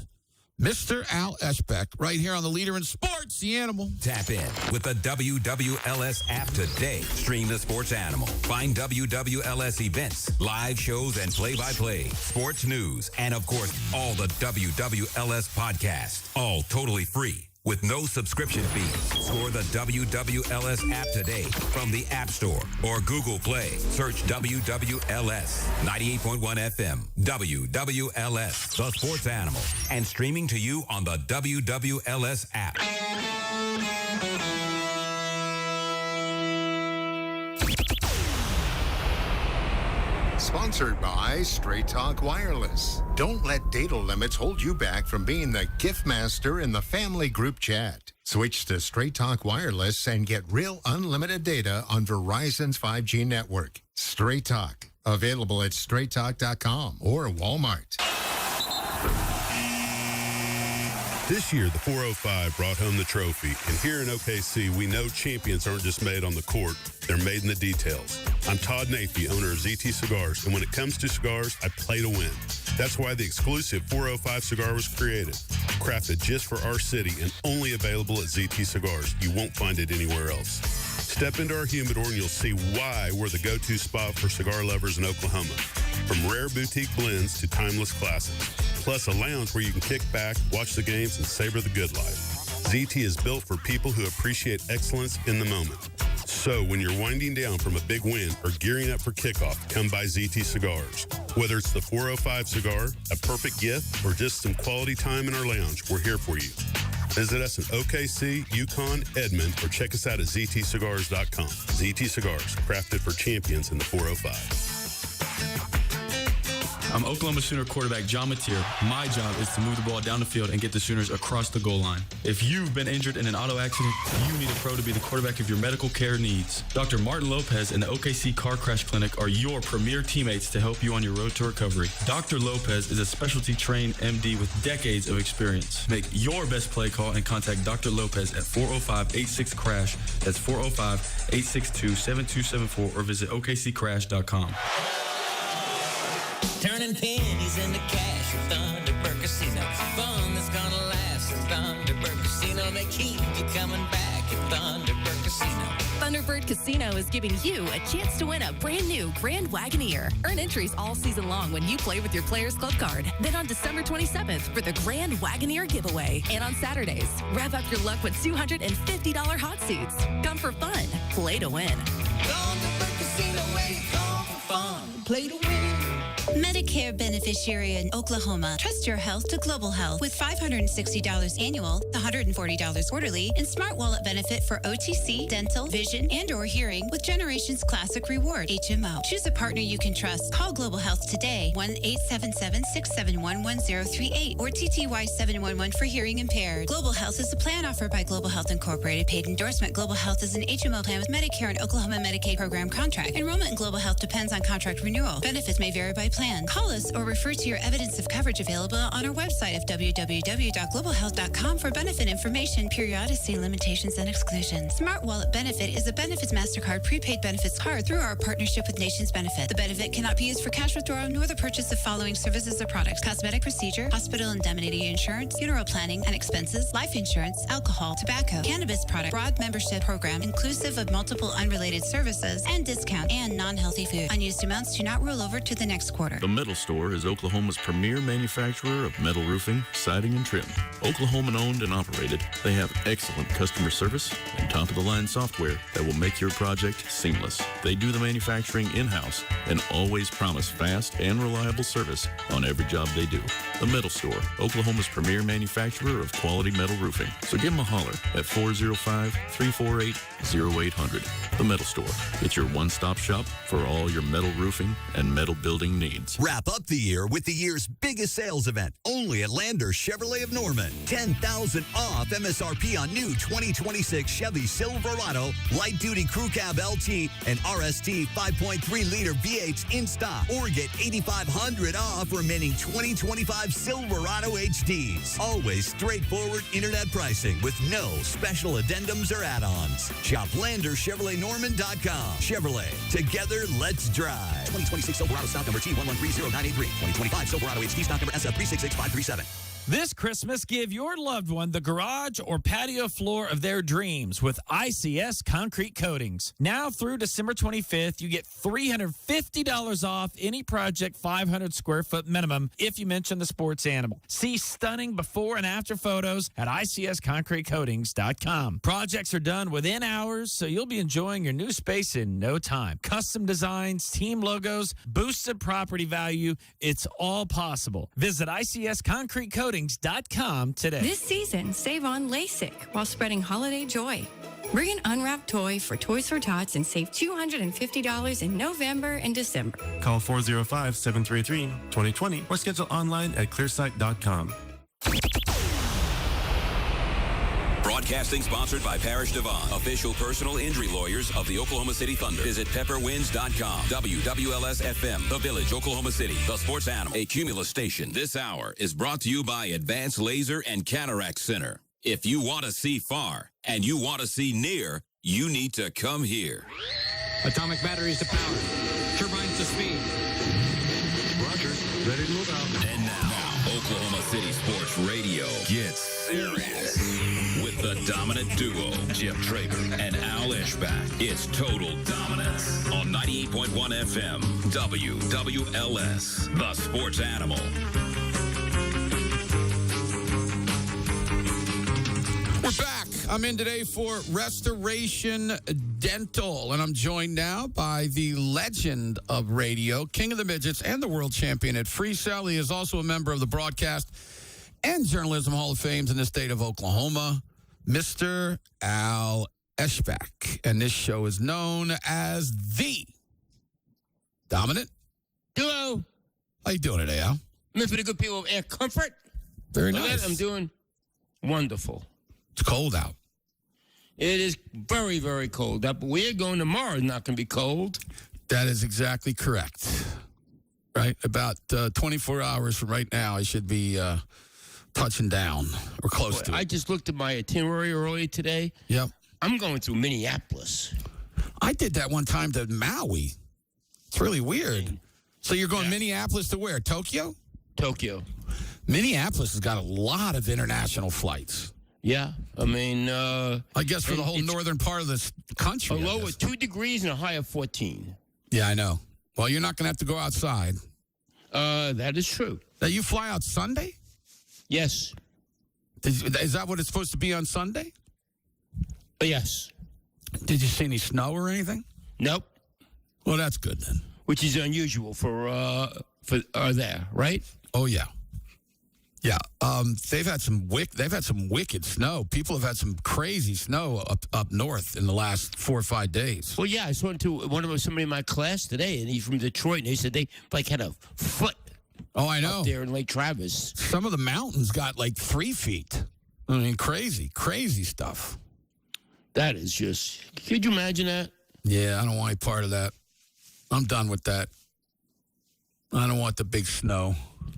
Mr. Al Eschbeck, right here on the Leader in Sports, The Animal. Tap in with the WWLS app today. Stream the Sports Animal. Find WWLS events, live shows, and play-by-play, sports news, and, of course, all the WWLS podcasts. All totally free, with no subscription fees. Score the WWLS app today from the App Store or Google Play. Search WWLS 98.1 FM, WWLS, the Sports Animal, and streaming to you on the WWLS app. Sponsored by Straight Talk Wireless. Don't let data limits hold you back from being the gift master in the family group chat. Switch to Straight Talk Wireless and get real unlimited data on Verizon's 5G network. Straight Talk. Available at straighttalk.com or Walmart. This year, the 405 brought home the trophy, and here in OKC, we know champions aren't just made on the court, they're made in the details. I'm Todd Nathie, owner of ZT Cigars, and when it comes to cigars, I play to win. That's why the exclusive 405 cigar was created, crafted just for our city and only available at ZT Cigars. You won't find it anywhere else. Step into our humidor and you'll see why we're the go-to spot for cigar lovers in Oklahoma. From rare boutique blends to timeless classics. Plus a lounge where you can kick back, watch the games, and savor the good life. ZT is built for people who appreciate excellence in the moment. So when you're winding down from a big win or gearing up for kickoff, come by ZT Cigars. Whether it's the 405 cigar, a perfect gift, or just some quality time in our lounge, we're here for you. Visit us in OKC, Yukon, Edmond, or check us out at ZTCigars.com. ZT Cigars, crafted for champions in the 405. I'm Oklahoma Sooner quarterback John Mateer. My job is to move the ball down the field and get the Sooners across the goal line. If you've been injured in an auto accident, you need a pro to be the quarterback of your medical care needs. Dr. Martin Lopez and the OKC Car Crash Clinic are your premier teammates to help you on your road to recovery. Dr. Lopez is a specialty trained MD with decades of experience. Make your best play call and contact Dr. Lopez at 405-86-CRASH. That's 405-862-7274 or visit okccrash.com. Turning pennies into cash with Thunderbird Casino. Fun that's gonna last at Thunderbird Casino. They keep you coming back at Thunderbird Casino. Thunderbird Casino is giving you a chance to win a brand new Grand Wagoneer. Earn entries all season long when you play with your Players Club card. Then on December 27th for the Grand Wagoneer giveaway. And on Saturdays, rev up your luck with $250 hot seats. Come for fun, play to win. Thunderbird Casino, where you come for fun, play to win. Medicare beneficiary in Oklahoma. Trust your health to Global Health with $560 annual, $140 quarterly, and Smart Wallet benefit for OTC, dental, vision, and or hearing with Generations Classic Reward, HMO. Choose a partner you can trust. Call Global Health today, 1-877-671-1038 or TTY711 for hearing impaired. Global Health is a plan offered by Global Health Incorporated. Paid endorsement. Global Health is an HMO plan with Medicare and Oklahoma Medicaid program contract. Enrollment in Global Health depends on contract renewal. Benefits may vary by plan. Call us or refer to your evidence of coverage available on our website of www.globalhealth.com for benefit information, periodicity, limitations, and exclusions. Smart Wallet Benefit is a Benefits MasterCard prepaid benefits card through our partnership with Nations Benefit. The benefit cannot be used for cash withdrawal nor the purchase of following services or products: cosmetic procedure, hospital indemnity insurance, funeral planning and expenses, life insurance, alcohol, tobacco, cannabis product, broad membership program inclusive of multiple unrelated services, and discount and non-healthy food. Unused amounts do not roll over to the next quarter. The Metal Store is Oklahoma's premier manufacturer of metal roofing, siding, and trim. Oklahoman owned and operated, they have excellent customer service and top-of-the-line software that will make your project seamless. They do the manufacturing in-house and always promise fast and reliable service on every job they do. The Metal Store, Oklahoma's premier manufacturer of quality metal roofing. So give them a holler at 405-348-0800. The Metal Store. It's your one-stop shop for all your metal roofing and metal building needs. Wrap up the year with the year's biggest sales event, only at Lander Chevrolet of Norman. $10,000 off MSRP on new 2026 Chevy Silverado, light-duty crew cab LT, and RST 5.3-liter V8s in stock. Or get $8,500 off remaining 2025 Silverado HDs. Always straightforward internet pricing with no special addendums or add-ons. Shop LanderChevroletNorman.com. Chevrolet. Together, let's drive. 2026 Silverado stock number T113093. 2025 Silverado HD stock number SF366537. This Christmas, give your loved one the garage or patio floor of their dreams with ICS Concrete Coatings. Now through December 25th, you get $350 off any project 500 square foot minimum if you mention the sports animal. See stunning before and after photos at ICSConcreteCoatings.com. Projects are done within hours, so you'll be enjoying your new space in no time. Custom designs, team logos, boosted property value, it's all possible. Visit ICSConcreteCoatings.com today. This season, save on LASIK while spreading holiday joy. Bring an unwrapped toy for Toys for Tots and save $250 in November and December. Call 405-733-2020 or schedule online at clearsight.com. Broadcasting sponsored by Parrish Devon, official personal injury lawyers of the Oklahoma City Thunder. Visit pepperwinds.com. WWLS-FM, The Village, Oklahoma City, the sports animal, a Cumulus station. This hour is brought to you by Advanced Laser and Cataract Center. If you want to see far and you want to see near, you need to come here. Atomic batteries to power. Turbines to speed. Roger. Ready to move out. And now, Oklahoma City Sports Radio gets serious with the dominant duo, Jim Traeger and Al Ishbak. It's Total Dominance on 98.1 FM, WWLS, the sports animal. We're back. I'm in today for Restoration Dental, and I'm joined now by the legend of radio, king of the midgets, and the world champion at Freestyle. He is also a member of the Broadcast and Journalism Hall of Fame in the state of Oklahoma, Mr. Al Ishbak. And this show is known as the Dominant Duo. How you doing today, Al? I'm for the good people of Air Comfort. Very nice. I'm doing wonderful. It's cold out. It is very, very cold out, but where you're going tomorrow is not going to be cold. That is exactly correct. Right? About 24 hours from right now, I should be touching down or close to it. I just looked at my itinerary earlier today. Yep. I'm going through Minneapolis. I did that one time to Maui. It's really weird. So you're going Minneapolis to where? Tokyo? Tokyo. Minneapolis has got a lot of international flights. Yeah. I mean... I guess for the whole northern part of this country. A low of 2 degrees and a high of 14. Yeah, I know. Well, you're not going to have to go outside. That is true. Now, you fly out Sunday? Yes. Is that what it's supposed to be on Sunday? Yes. Did you see any snow or anything? Nope. Well, that's good then. Which is unusual for there, right? Oh yeah, yeah. They've had some wicked snow. People have had some crazy snow up north in the last 4 or 5 days. Well, yeah, I saw somebody in my class today, and he's from Detroit, and they said they had a foot. Oh, I know. Up there in Lake Travis. Some of the mountains got like 3 feet. I mean, crazy stuff. That is just. Could you imagine that? Yeah, I don't want any part of that. I'm done with that. I don't want the big snow.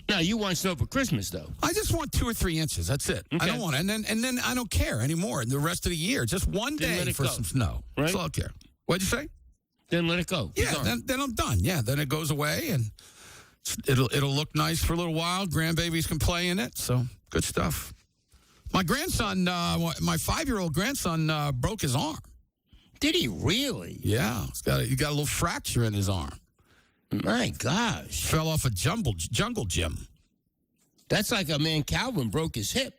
No, you want snow for Christmas, though. I just want 2 or 3 inches. That's it. Okay. I don't want it. And then I don't care anymore the rest of the year. Just one day for some snow. Right? That's all I care. What'd you say? Then let it go. Yeah, then I'm done. Yeah, then it goes away, and it'll look nice for a little while. Grandbabies can play in it, so good stuff. My grandson, my 5-year-old grandson broke his arm. Did he really? Yeah. He got a little fracture in his arm. My gosh. Fell off a jungle gym. That's like a man Calvin broke his hip.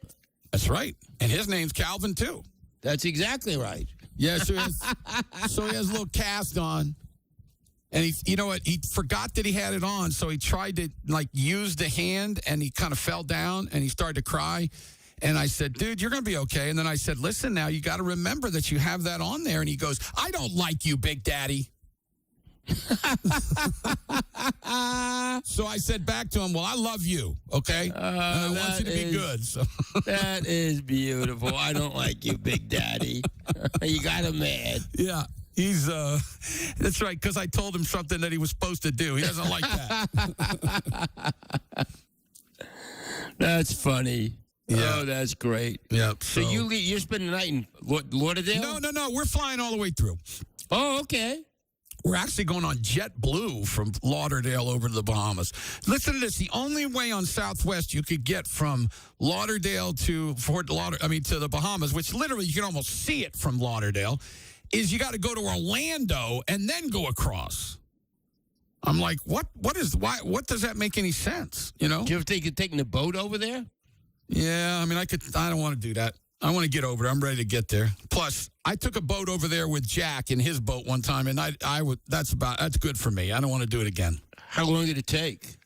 That's right. And his name's Calvin, too. That's exactly right. Yeah, so he has a little cast on. And you know what? He forgot that he had it on, so he tried to, use the hand, and he kind of fell down, and he started to cry. And I said, dude, you're going to be okay. And then I said, listen, now you got to remember that you have that on there. And he goes, I don't like you, Big Daddy. So I said back to him, well, I love you, okay? And I want you to be good. So. That is beautiful. I don't like you, Big Daddy. You got him mad. Yeah. He's, that's right, because I told him something that he was supposed to do. He doesn't like that. That's funny. Yeah. Oh, that's great. Yep. So you spend the night in Lauderdale? No. We're flying all the way through. Oh, okay. We're actually going on JetBlue from Lauderdale over to the Bahamas. Listen to this. The only way on Southwest you could get from Lauderdale to the Bahamas, which literally you can almost see it from Lauderdale, is you got to go to Orlando and then go across. I'm like, what does that make any sense? You know? Do you ever think of taking the boat over there? Yeah, I mean, I don't want to do that. I want to get over it. I'm ready to get there. Plus, I took a boat over there with Jack in his boat one time, and that's good for me. I don't want to do it again. How long did it take?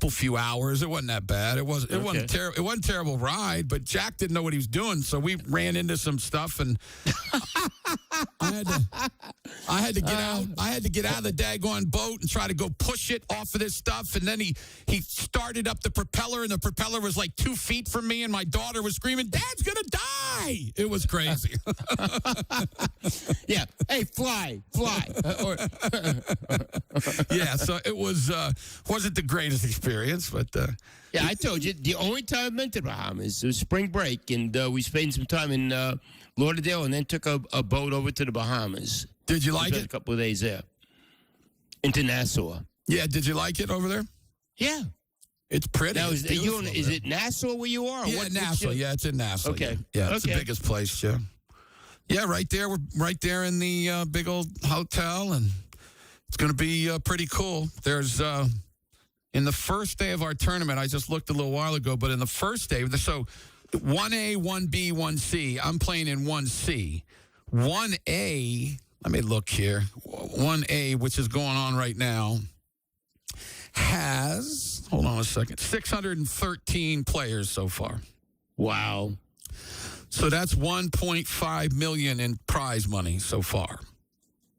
Few hours. It wasn't that bad. It wasn't it wasn't a terrible ride, but Jack didn't know what he was doing, so we ran into some stuff, and I had to get out. I had to get out of the daggone boat and try to go push it off of this stuff, and then he started up the propeller, and the propeller was like 2 feet from me, and my daughter was screaming, "Dad's gonna die!" It was crazy. Yeah. Hey, fly. Yeah. So it wasn't the greatest experience, but yeah, I told you the only time I've been to the Bahamas was spring break, and we spent some time in Lauderdale, and then took a boat over to the Bahamas. Did you like it? A couple of days there. Into Nassau. Yeah, did you like it over there? Yeah. It's pretty. Now, is it Nassau where you are? Yeah, Nassau. Yeah, it's in Nassau. Okay. Yeah, it's the biggest place, yeah. Yeah, right there. We're right there in the big old hotel, and it's going to be pretty cool. There's, in the first day of our tournament, I just looked a little while ago, but in the first day, so 1A, 1B, 1C, I'm playing in 1C. 1A, let me look here. 1A, which is going on right now, has, hold on a second, 613 players so far. Wow. So that's $1.5 million in prize money so far.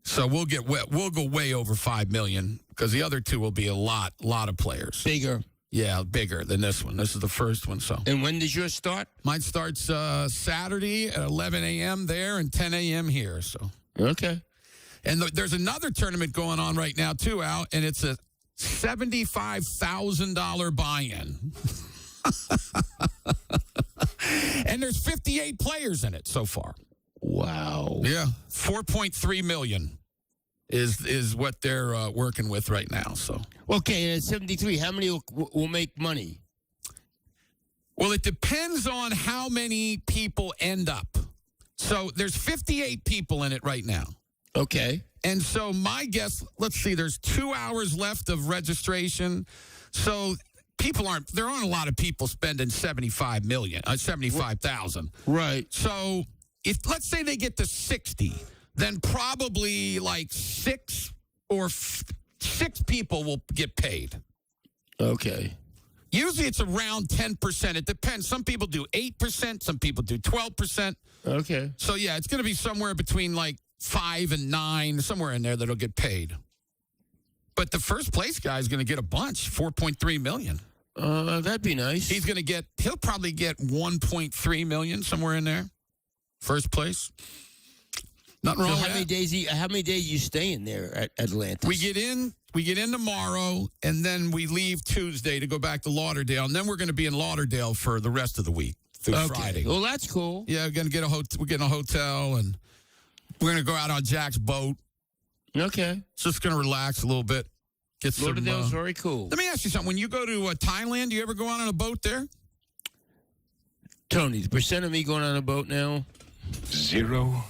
So we'll go way over $5 million because the other two will be a lot of players. Bigger. Yeah, bigger than this one. This is the first one. So. And when does yours start? Mine starts Saturday at 11 a.m. there and 10 a.m. here. So. Okay. And there's another tournament going on right now, too, Al, and it's a $75,000 buy-in. And there's 58 players in it so far. Wow. Yeah. $4.3 million is what they're working with right now. So. Okay, and at 73, how many will make money? Well, it depends on how many people end up. So there's 58 people in it right now. Okay. And so my guess, let's see, there's 2 hours left of registration. So there aren't a lot of people spending $75,000. Right. So let's say they get to 60, then probably like six people will get paid. Okay. Usually it's around 10%. It depends. Some people do 8%. Some people do 12%. Okay. So, yeah, it's going to be somewhere between like 5 and 9, somewhere in there that'll get paid. But the first place guy is going to get a bunch, $4.3 million. That'd be nice. He'll probably get $1.3 million, somewhere in there. First place. Nothing wrong with that. How many days you staying there at Atlantis? We get in tomorrow, and then we leave Tuesday to go back to Lauderdale, and then we're going to be in Lauderdale for the rest of the week through Friday. Well, that's cool. Yeah, we're getting a hotel, and we're going to go out on Jack's boat. Okay. Just going to relax a little bit. Lauderdale's very cool. Let me ask you something. When you go to Thailand, do you ever go out on a boat there? Tony, the percent of me going on a boat now? 0.0.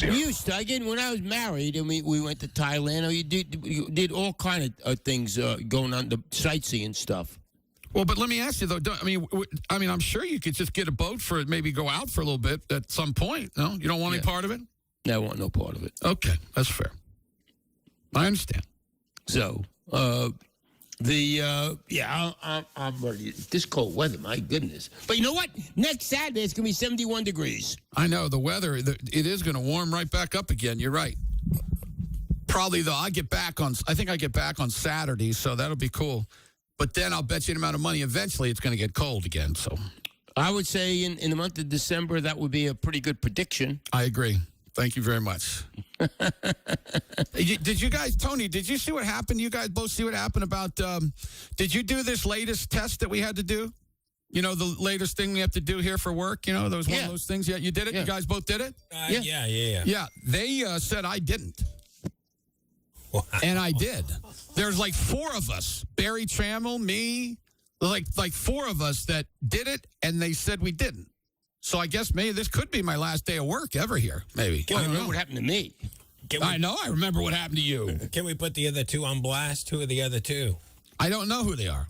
We used to. Again, when I was married and we went to Thailand, you did all kind of things going on, the sightseeing stuff. Well, but let me ask you, though. I mean, I'm sure you could just get a boat for it, maybe go out for a little bit at some point. No? You don't want any part of it? No, I want no part of it. Okay, that's fair. I understand. So, I'm ready. This cold weather, my goodness. But you know what? Next Saturday, it's going to be 71 degrees. I know, the weather, it is going to warm right back up again. You're right. Probably, though, I think I get back on Saturday, so that'll be cool. But then I'll bet you an amount of money, eventually it's going to get cold again. So I would say in the month of December, that would be a pretty good prediction. I agree. Thank you very much. Did you guys, Tony, did you see what happened? You guys both see what happened about, did you do this latest test that we had to do? You know, the latest thing we have to do here for work? You know, there was one of those things. Yeah, you did it? Yeah. You guys both did it? Yeah. Yeah, they said I didn't. Wow. And I did. There's like 4 of us, Barry Trammell, me, like 4 of us that did it, and they said we didn't. So I guess maybe this could be my last day of work ever here, maybe. I don't know what happened to me. I know. I remember what happened to you. Can we put the other 2 on blast? Who are the other 2? I don't know who they are.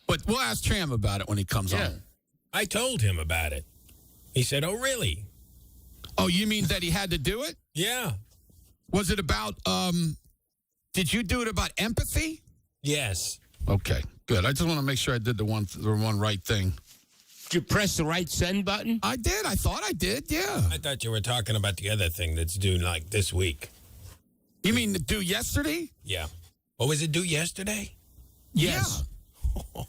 But we'll ask Tram about it when he comes on. I told him about it. He said, oh, really? Oh, you mean that he had to do it? Yeah. Was it about, did you do it about empathy? Yes. Okay, good. I just want to make sure I did the one right thing. Did you press the right send button? I did. I thought I did, yeah. I thought you were talking about the other thing that's due like this week. You mean due yesterday? Yeah. What was it due yesterday? Yes. Yeah.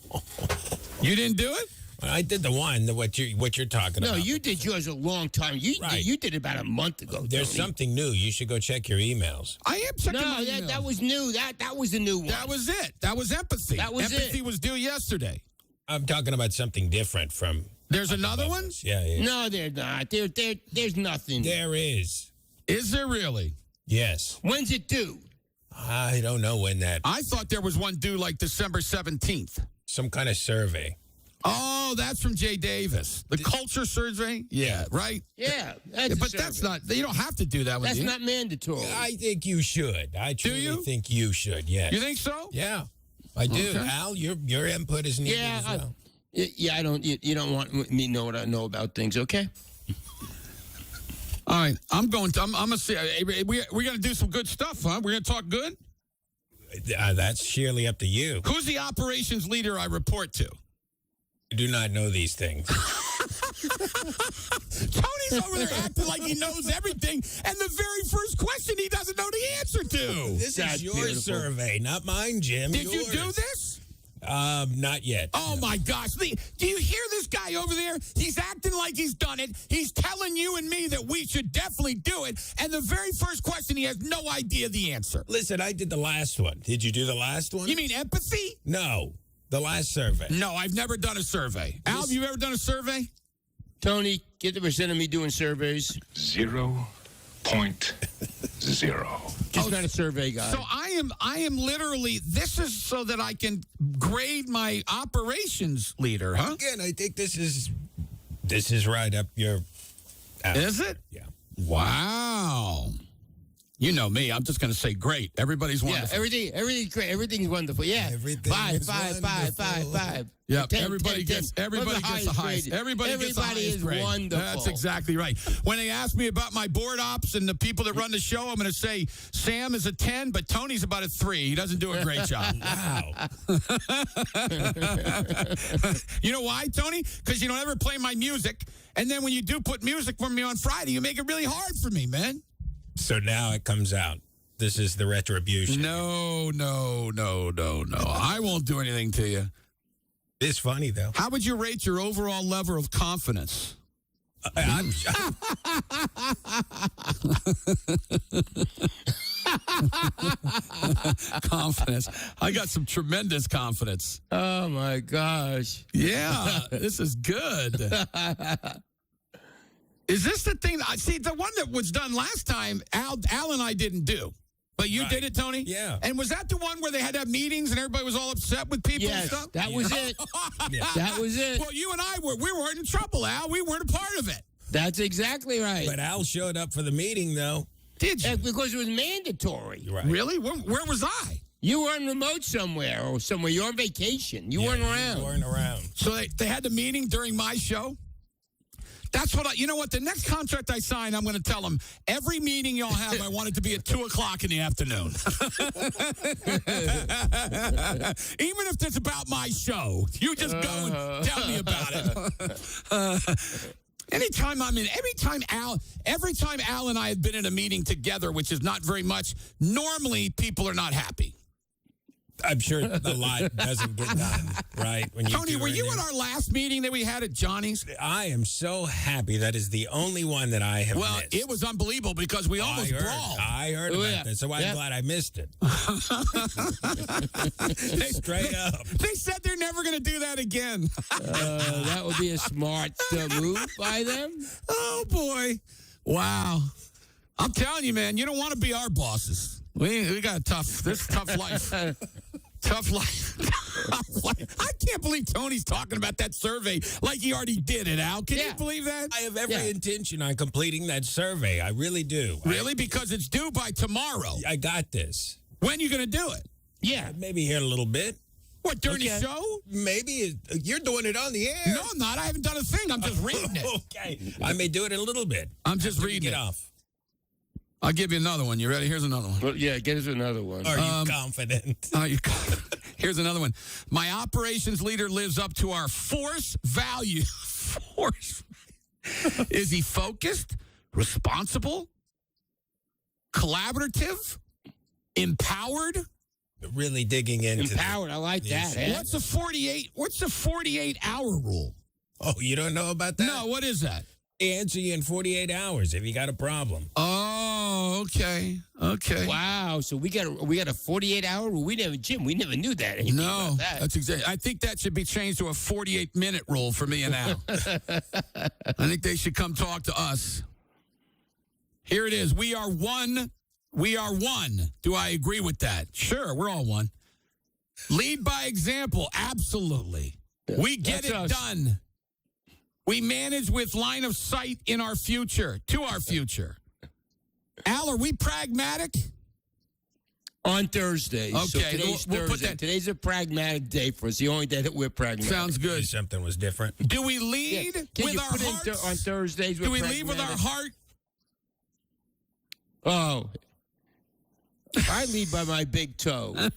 You didn't do it? Well, I did the one, what you're talking about. No, you did yours a long time. You did it about a month ago. There's something new. You should go check your emails. I am checking my emails. No, that was new. That was the new one. That was it. That was empathy. Empathy was due yesterday. I'm talking about something different from... There's another one? Yeah. No, there's not. There's nothing. There is. Is there really? Yes. When's it due? I don't know when that... I thought there was one due like December 17th. Some kind of survey. Oh, that's from Jay Davis. The culture survey? Yeah, right? Yeah. But that's not... You don't have to do that one. That's not mandatory. I think you should. I truly think you should, yes. You think so? Yeah. I do. Okay. Al, your input is needed as well. I don't. You don't want me to know what I know about things, okay? All right, I'm gonna see. We're gonna do some good stuff, huh? We're gonna talk good. That's sheerly up to you. Who's the operations leader I report to? I do not know these things. Tony's over there acting like he knows everything, and the very first question he doesn't know the answer to. This is your survey, not mine, Jim. Did you do this? Not yet. Oh, my gosh. Do you hear this guy over there? He's acting like he's done it. He's telling you and me that we should definitely do it. And the very first question, he has no idea the answer. Listen, I did the last one. Did you do the last one? You mean empathy? No, the last survey. No, I've never done a survey. Al, have you ever done a survey? Tony, get the percent of me doing surveys. 0.0. Just not a survey guy. So I am literally, this is so that I can grade my operations leader, huh? Again, I think this is right up your alley. Is it? Yeah. Wow. You know me. I'm just going to say great. Everybody's wonderful. Yeah, everything's great. Everything's wonderful. Yeah. Everything five. Yeah, 10, everybody 10, gets 10. everybody gets the highest. Everybody gets the highest is grade. wonderful. That's exactly right. When they ask me about my board ops and the people that run the show, I'm going to say Sam is a 10, but Tony's about a 3. He doesn't do a great job. Wow. You know why, Tony? Because you don't ever play my music, and then when you do put music for me on Friday, you make it really hard for me, man. So now it comes out. This is the retribution. No. I won't do anything to you. It's funny, though. How would you rate your overall level of confidence? Confidence. I got some tremendous confidence. Oh, my gosh. Yeah, this is good. Is this the thing? See, the one that was done last time, Al and I didn't do. But you did it, Tony? Yeah. And was that the one where they had to have meetings and everybody was all upset with people and Yes, stuff? that was it. That was it. Well, you and I we weren't in trouble, Al. We weren't a part of it. That's exactly right. But Al showed up for the meeting, though. Did you? Because it was mandatory. Right. Really? Where was I? You were on remote somewhere or somewhere. You're on vacation. You weren't around. You weren't around. So they had the meeting during my show? That's what you know what? The next contract I sign, I'm going to tell them, every meeting y'all have, I want it to be at 2 o'clock in the afternoon. Even if it's about my show, you just go and tell me about it. Every time Al and I have been in a meeting together, which is not very much, normally people are not happy. I'm sure a lot doesn't get done, right? When Tony, were you at our last meeting that we had at Johnny's? I am so happy. That is the only one that I have missed. Well, it was unbelievable because we almost brawled. I heard about that, so I'm glad I missed it. Straight up. They said they're never going to do that again. That would be a smart move by them. Oh, boy. Wow. I'm telling you, man, you don't want to be our bosses. We got tough life. Tough life. I can't believe Tony's talking about that survey like he already did it, Al. Can you believe that? I have every intention on completing that survey. I really do. Really? Because it's due by tomorrow. I got this. When are you going to do it? Yeah. Maybe here in a little bit. What, during the show? Maybe. You're doing it on the air. No, I'm not. I haven't done a thing. I'm just reading it. Okay. I may do it in a little bit. I'm just reading it. Off. I'll give you another one. You ready? Here's another one. Well, yeah, get us another one. Are you confident? Here's another one. My operations leader lives up to our force value. Force. Is he focused, responsible, collaborative, empowered? Really digging into empowered. I like that. Eh? What's the 48-hour rule? Oh, you don't know about that? No, what is that? Answer you in 48 hours if you got a problem. Oh, okay. Wow. So we got a 48-hour rule. We never knew that. No, that. that's exactly. I think that should be changed to a 48-minute rule for me and Al. I think they should come talk to us. Here it is. We are one. We are one. Do I agree with that? Sure, we're all one. Lead by example. Absolutely. We get it done. We manage with line of sight in our future, to our future. Al, are we pragmatic? On Thursdays. Okay, So today's we'll Thursday. put that. Today's a pragmatic day for us. The only day that we're pragmatic. Sounds good. Something was different. Do we lead Can with you our put hearts? on Thursdays? Do we lead with our heart? Oh. I lead by my big toe. The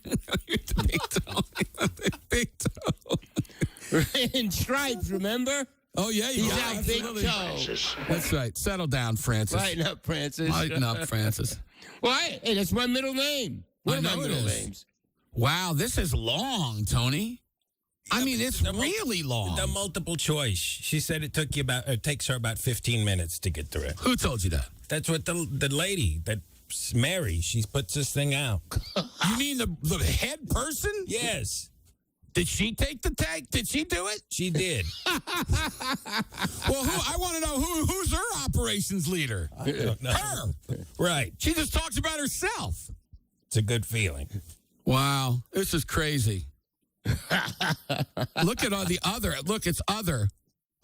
big toe. In stripes, remember? Oh, yeah, He's our big toe. That's right. Settle down, Francis. Lighten up, Francis. Lighten up, Francis. Well, hey, that's my middle name. One of my middle names. Wow, this is long, Tony. I mean, it's really long. The multiple choice. She said it takes her about 15 minutes to get through it. Who told you that? That's what the lady, that's Mary, she puts this thing out. You mean the head person? Yes. Did she take the tag? Did she do it? She did. Well, I want to know who's her operations leader? I don't know. Her. Right. She just talks about herself. It's a good feeling. Wow, this is crazy. Look at all the other. Look, it's other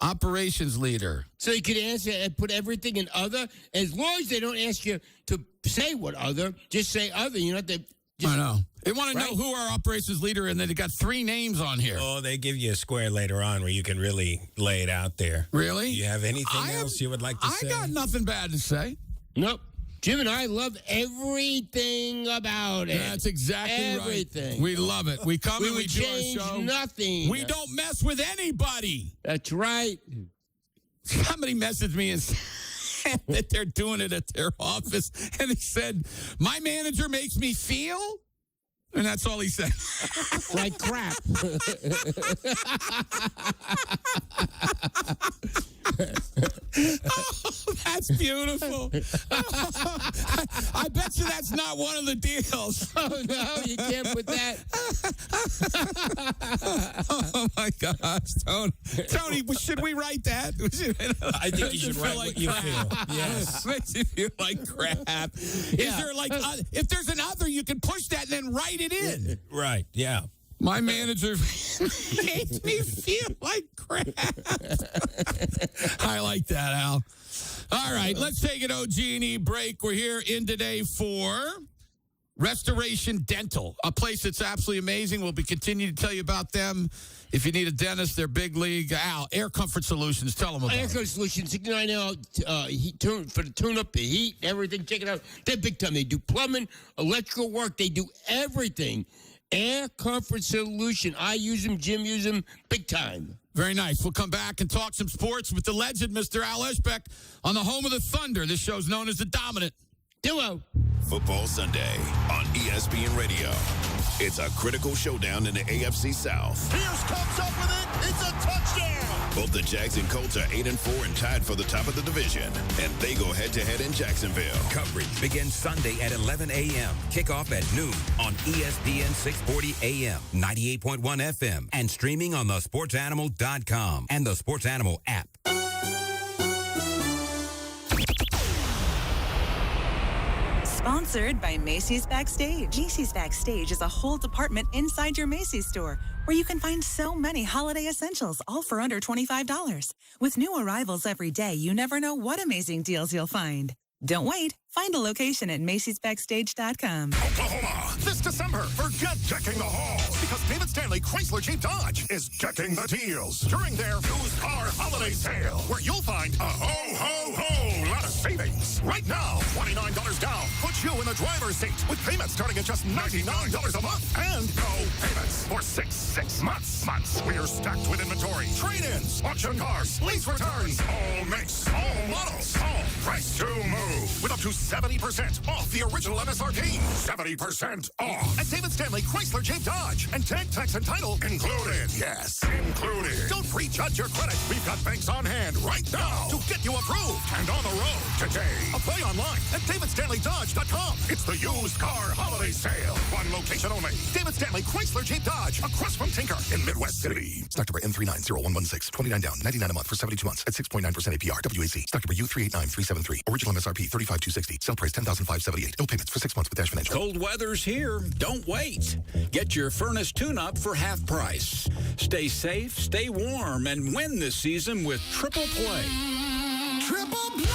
operations leader. So you could answer and put everything in other, as long as they don't ask you to say what other, just say other. You know what? I know. They want to know who our operations leader, and then they got 3 names on here. Oh, they give you a square later on where you can really lay it out there. Really? Do you have anything else you would like to say? I got nothing bad to say. Nope. Jim and I love everything about it. That's exactly everything. Right. We love it. We come and we do change our show. Nothing. We don't mess with anybody. That's right. Somebody messaged me and said that they're doing it at their office, and he said, "My manager makes me feel," and that's all he said. Like crap. Oh, that's beautiful. I bet you that's not one of the deals. Oh, no, you can't put that. Oh, my gosh, Tony, should we write that? I think you should write what you feel. Yes. Makes you feel like crap. Is there like, if there's an other, you can push that and then write it in. Right, yeah. My manager makes me feel like crap. I like that, Al. All right, let's take an OG&E break. We're here in today for Restoration Dental, a place that's absolutely amazing. We'll be continuing to tell you about them. If you need a dentist, they're big league. Al, Air Comfort Solutions, tell them about Air Comfort Solutions, 69 out for the tune-up, the heat, everything. Check it out. They're big time. They do plumbing, electrical work. They do everything. Air Comfort Solution. I use them. Jim use them. Big time. Very nice. We'll come back and talk some sports with the legend, Mr. Al Eschbeck, on the home of the Thunder. This show's known as the Dominant Duo. Football Sunday on ESPN Radio. It's a critical showdown in the AFC South. Pierce comes up with it. It's a touchdown. Both the Jags and Colts are 8-4 and tied for the top of the division, and they go head-to-head in Jacksonville. Coverage begins Sunday at 11 a.m. Kickoff at noon on ESPN 640 AM, 98.1 FM, and streaming on thesportsanimal.com and the Sports Animal app. Sponsored by Macy's Backstage. Macy's Backstage is a whole department inside your Macy's store where you can find so many holiday essentials, all for under $25. With new arrivals every day, you never know what amazing deals you'll find. Don't wait. Find a location at Macy'sBackstage.com. Oklahoma, this December, forget decking the halls because David Stanley Chrysler Jeep Dodge is decking the deals during their used car holiday sale, where you'll find a ho lot of savings. Right now, $29 down puts you in the driver's seat with payments starting at just $99 a month and no payments for six months. We're stacked with inventory, trade-ins, auction cars, lease returns, all makes, all models, all price to move with up to 70% off the original MSRP. 70% off at David Stanley Chrysler Jeep Dodge. And tag, tax, and title included. Yes, included. Don't prejudge your credit. We've got banks on hand right now to get you approved and on the road today. Apply online at davidstanleydodge.com. It's the used car holiday sale. One location only. David Stanley Chrysler Jeep Dodge across from Tinker in Midwest City. Stock number M390116. 29 down, 99 a month for 72 months at 6.9% APR. WAC. Stock number U389373. Original MSRP 35,260. Sell price $10,578. No payments for 6 months with Dash Financial. Cold weather's here. Don't wait. Get your furnace tune-up for half price. Stay safe, stay warm, and win this season with Triple Play. Triple Play!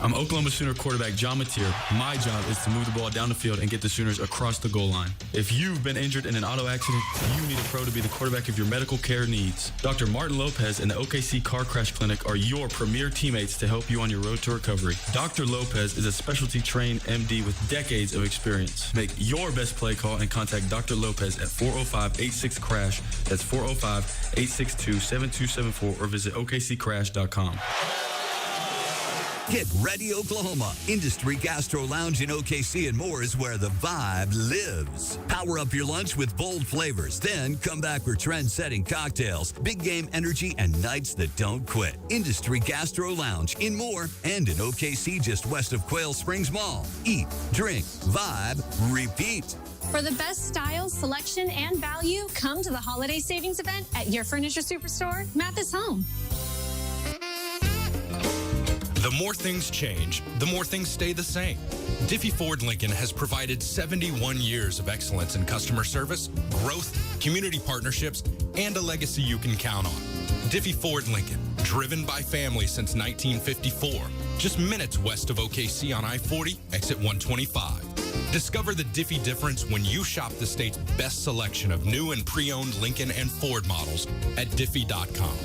I'm Oklahoma Sooner quarterback John Mateer. My job is to move the ball down the field and get the Sooners across the goal line. If you've been injured in an auto accident, you need a pro to be the quarterback of your medical care needs. Dr. Martin Lopez and the OKC Car Crash Clinic are your premier teammates to help you on your road to recovery. Dr. Lopez is a specialty trained MD with decades of experience. Make your best play call and contact Dr. Lopez at 405-86-CRASH. That's 405-862-7274 or visit okccrash.com. Get ready, Oklahoma. Industry Gastro Lounge in OKC and more is where the vibe lives. Power up your lunch with bold flavors. Then come back for trend-setting cocktails, big game energy, and nights that don't quit. Industry Gastro Lounge in more and in OKC just west of Quail Springs Mall. Eat, drink, vibe, repeat. For the best style, selection, and value, come to the holiday savings event at your furniture superstore, Mathis Home. The more things change, the more things stay the same. Diffie Ford Lincoln has provided 71 years of excellence in customer service, growth, community partnerships, and a legacy you can count on. Diffie Ford Lincoln, driven by family since 1954, just minutes west of OKC on I-40, exit 125. Discover the Diffie difference when you shop the state's best selection of new and pre-owned Lincoln and Ford models at Diffie.com.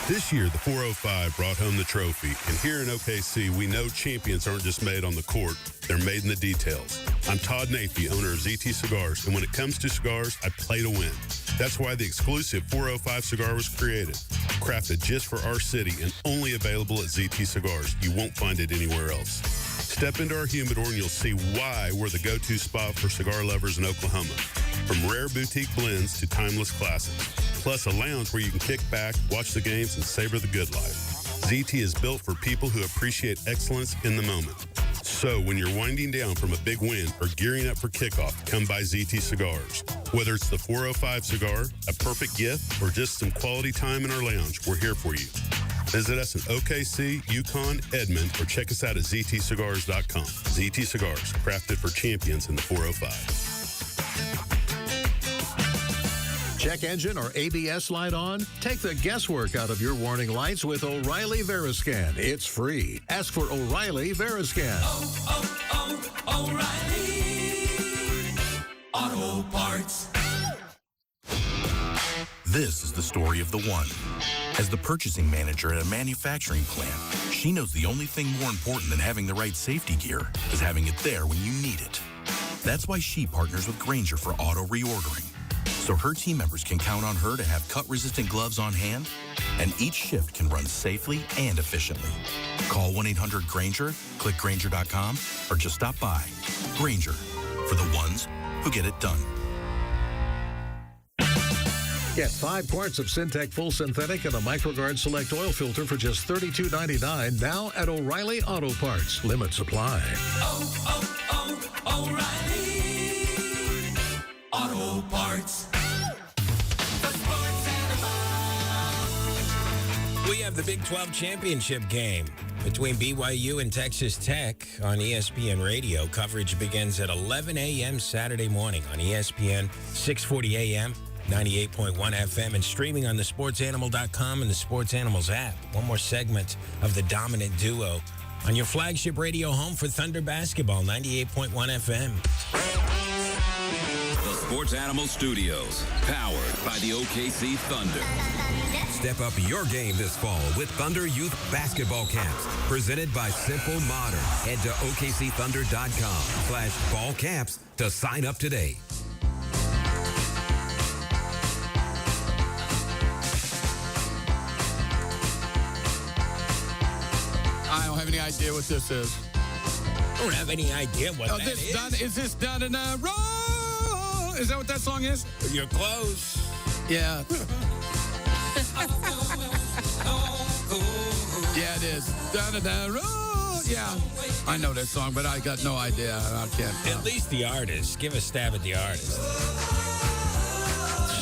This year, the 405 brought home the trophy, and here in OKC, we know champions aren't just made on the court, they're made in the details. I'm Todd Nathie, owner of ZT Cigars, and when it comes to cigars, I play to win. That's why the exclusive 405 cigar was created, crafted just for our city and only available at ZT Cigars. You won't find it anywhere else. Step into our humidor and you'll see why we're the go-to spot for cigar lovers in Oklahoma. From rare boutique blends to timeless classics. Plus a lounge where you can kick back, watch the games, and savor the good life. ZT is built for people who appreciate excellence in the moment. So when you're winding down from a big win or gearing up for kickoff, come by ZT Cigars. Whether it's the 405 cigar, a perfect gift, or just some quality time in our lounge, we're here for you. Visit us in OKC, Yukon, Edmond, or check us out at ztcigars.com. ZT Cigars, crafted for champions in the 405. Check engine or ABS light on? Take the guesswork out of your warning lights with O'Reilly Veriscan. It's free. Ask for O'Reilly Veriscan. O'Reilly Auto Parts. This is the story of the one. As the purchasing manager at a manufacturing plant, she knows the only thing more important than having the right safety gear is having it there when you need it. That's why she partners with Grainger for auto reordering, so her team members can count on her to have cut-resistant gloves on hand, and each shift can run safely and efficiently. Call 1-800-GRAINGER, click Grainger.com, or just stop by. Grainger, for the ones who get it done. Get 5 quarts of Syntec Full Synthetic and a MicroGuard Select Oil Filter for just $32.99 now at O'Reilly Auto Parts. Limit supply. O'Reilly Auto Parts. We have the Big 12 championship game between BYU and Texas Tech on ESPN Radio. Coverage begins at 11 a.m. Saturday morning on ESPN, 640 a.m., 98.1 FM, and streaming on the sportsanimal.com and the Sports Animals app. One more segment of the dominant duo on your flagship radio home for Thunder basketball, 98.1 FM. The Sports Animal Studios, powered by the OKC Thunder. Step up your game this fall with Thunder Youth Basketball Camps, presented by Simple Modern. Head to OKCThunder.com/ball camps to sign up today. I don't have any idea what this is. I don't have any idea what that is. Is this done in a row? Is that what that song is? You're close. Yeah. Yeah, it is. Yeah, I know that song, but I got no idea. I can't. At least the artist. Give a stab at the artist.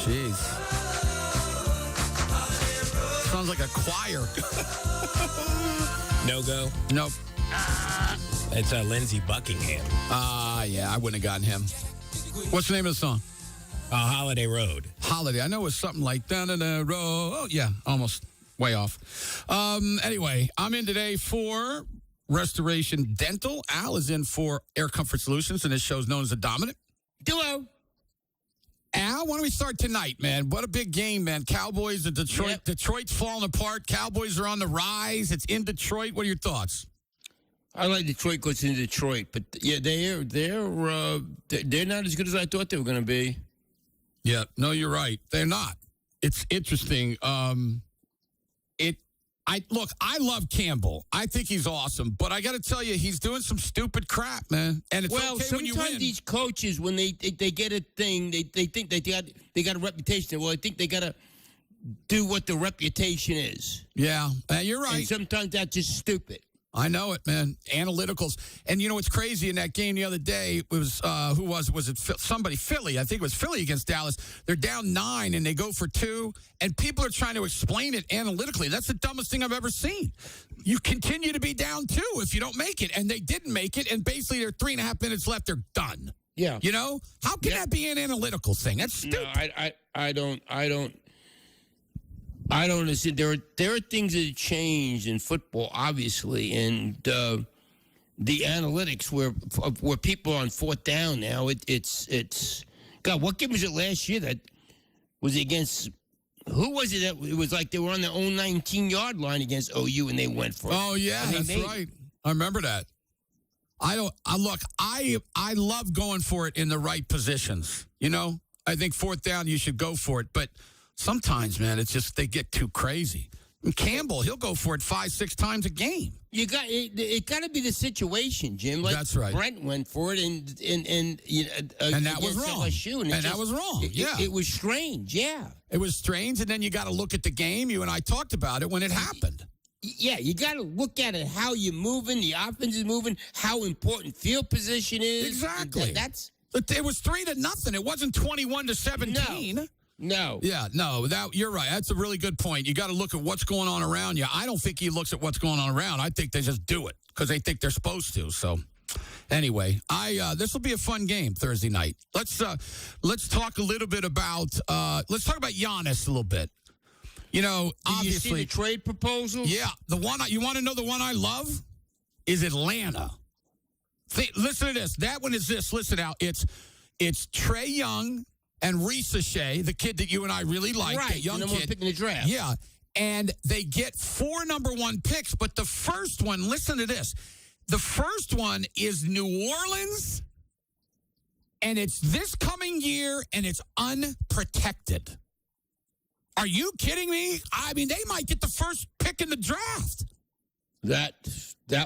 Jeez. Sounds like a choir. No go? Nope. It's Lindsey Buckingham. Yeah, I wouldn't have gotten him. What's the name of the song? Holiday Road. Holiday. I know it was something like da da da road. Oh, yeah, almost. way off. Anyway, I'm in today for Restoration Dental. Al is in for Air Comfort Solutions, and this show's known as The Dominant Duo. Al, why don't we start tonight, man? What a big game, man. Cowboys and Detroit. Yep. Detroit's falling apart. Cowboys are on the rise. It's in Detroit. What are your thoughts? I like Detroit goes in Detroit, but yeah, they're not as good as I thought they were going to be. Yeah, no, you're right. They're not. It's interesting. I love Campbell. I think he's awesome, but I got to tell you, he's doing some stupid crap, man. And it's okay when you sometimes win. these coaches, when they get a thing, they think they got a reputation. Well, I think they got to do what the reputation is. Yeah, you're right. And sometimes that's just stupid. I know it, man. Analyticals. And you know what's crazy in that game the other day? It was, who was it? Was it somebody? Philly. I think it was Philly against Dallas. They're down 9 and they go for 2. And people are trying to explain it analytically. That's the dumbest thing I've ever seen. You continue to be down 2 if you don't make it. And they didn't make it. And basically, there are 3.5 minutes left. They're done. Yeah. You know? How can that be an analytical thing? That's stupid. No, I don't understand. There are things that have changed in football, obviously, and the analytics where people are on 4th down now. It's God. What game was it last year that was it against? Who was it that it was like they were on their own 19-yard line against OU and they went for it? Oh yeah, that's right. I remember that. I love going for it in the right positions. You know, I think 4th down you should go for it, but sometimes, man, it's just they get too crazy. And Campbell, he'll go for it 5-6 times a game. It got to be the situation, Jim. Like that's right. Brent went for it, and that was wrong. LSU, and that was wrong. It was strange. Yeah, it was strange. And then you got to look at the game. You and I talked about it when it happened. Yeah, you got to look at it, how you're moving, the offense is moving, how important field position is. Exactly. It was 3-0. It wasn't 21-17. No. Yeah, no, you're right. That's a really good point. You got to look at what's going on around you. I don't think he looks at what's going on around. I think they just do it because they think they're supposed to. So, anyway, this will be a fun game Thursday night. Let's talk a little bit about let's talk about Giannis a little bit. You know, obviously, you see the trade proposals? Yeah, the one you want to know the one I love is Atlanta. Listen to this. That one is this. Listen out. It's Trae Young and Risa Shea, the kid that you and I really like, right, that young number kid. one pick in the draft. Yeah, and they get 4 number 1 picks, but the first one, listen to this. The first one is New Orleans, and it's this coming year, and it's unprotected. Are you kidding me? I mean, they might get the first pick in the draft. That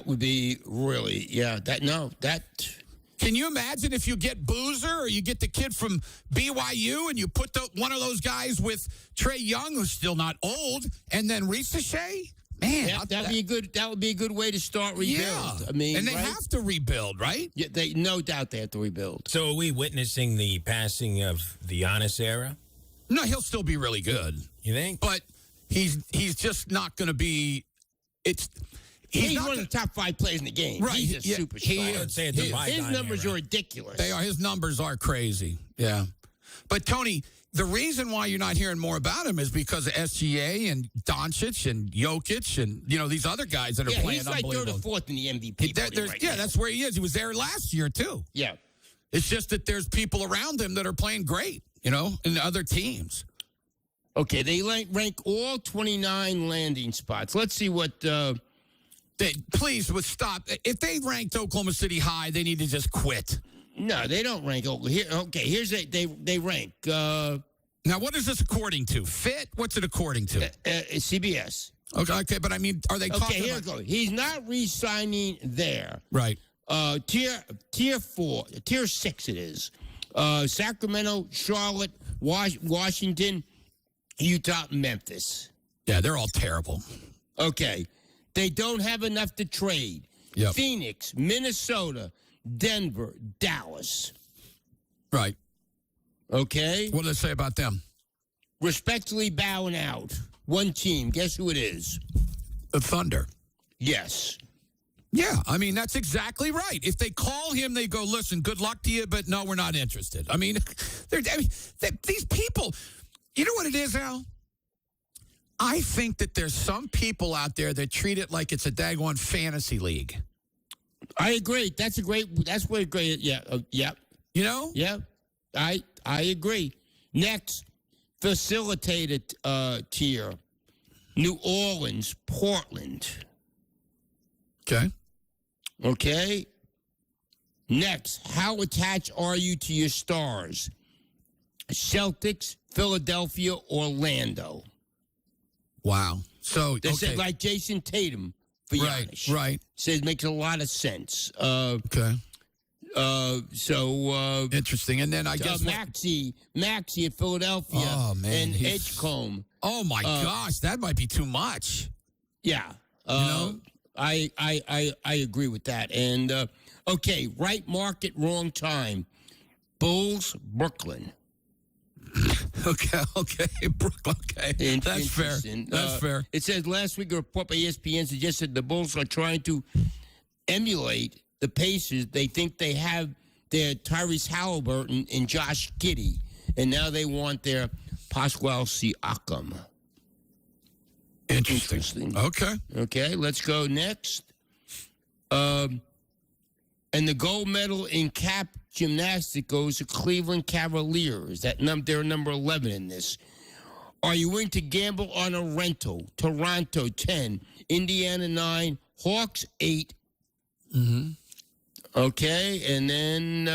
would be really, yeah, Can you imagine if you get Boozer or you get the kid from BYU and you put one of those guys with Trae Young, who's still not old, and then Risa Shea? Man, that would be a good way to start rebuild. Yeah. I mean, and they have to rebuild, right? Yeah, no doubt they have to rebuild. So are we witnessing the passing of the Giannis era? No, he'll still be really good. You think? But he's just not going to be. He's one of the top 5 players in the game. Right. He's a superstar. His numbers are ridiculous. They are. His numbers are crazy. Yeah. But, Tony, the reason why you're not hearing more about him is because of SGA and Doncic and Jokic and, these other guys that are playing he's like unbelievable. 3rd or 4th in the MVP voting right now. That's where he is. He was there last year, too. Yeah. It's just that there's people around him that are playing great, in other teams. Okay, they rank all 29 landing spots. Let's see what... Please, stop. If they ranked Oklahoma City high, they need to just quit. No, they don't rank Oklahoma. Here's they rank. Now, what is this according to? Fit? What's it according to? CBS. Okay, but I mean, are they talking here we go. He's not re-signing there. Right. Tier 4, Tier 6 it is. Sacramento, Charlotte, Washington, Utah, Memphis. Yeah, they're all terrible. Okay. They don't have enough to trade. Yep. Phoenix, Minnesota, Denver, Dallas. Right. Okay? What do they say about them? Respectfully bowing out. One team. Guess who it is? The Thunder. Yes. Yeah, I mean, that's exactly right. If they call him, they go, listen, good luck to you, but no, we're not interested. I mean, these people, you know what it is, Al? I think that there's some people out there that treat it like it's a daggone fantasy league. I agree. That's what great. Yeah. Yeah. You know? Yeah. I agree. Next, facilitated tier. New Orleans, Portland. Okay. Next, how attached are you to your stars? Celtics, Philadelphia, Orlando. Wow. So they said like Jason Tatum for Giannis. Right. Says makes a lot of sense. Okay. So interesting. And then I guess Maxey at Philadelphia. Oh man, and Edgecombe. Oh my gosh, that might be too much. Yeah. I agree with that. And okay, right market, wrong time. Bulls, Brooklyn. Okay, Brooklyn. Okay, that's fair. That's fair. It says last week a report by ESPN suggested the Bulls are trying to emulate the Pacers. They think they have their Tyrese Halliburton and Josh Giddey, and now they want their Pascual Siakam. Interesting. Okay, let's go next. And the gold medal in cap gymnastics goes to Cleveland Cavaliers. They're number 11 in this. Are you willing to gamble on a rental? Toronto 10, Indiana 9, Hawks 8. Mm-hmm. Okay, and then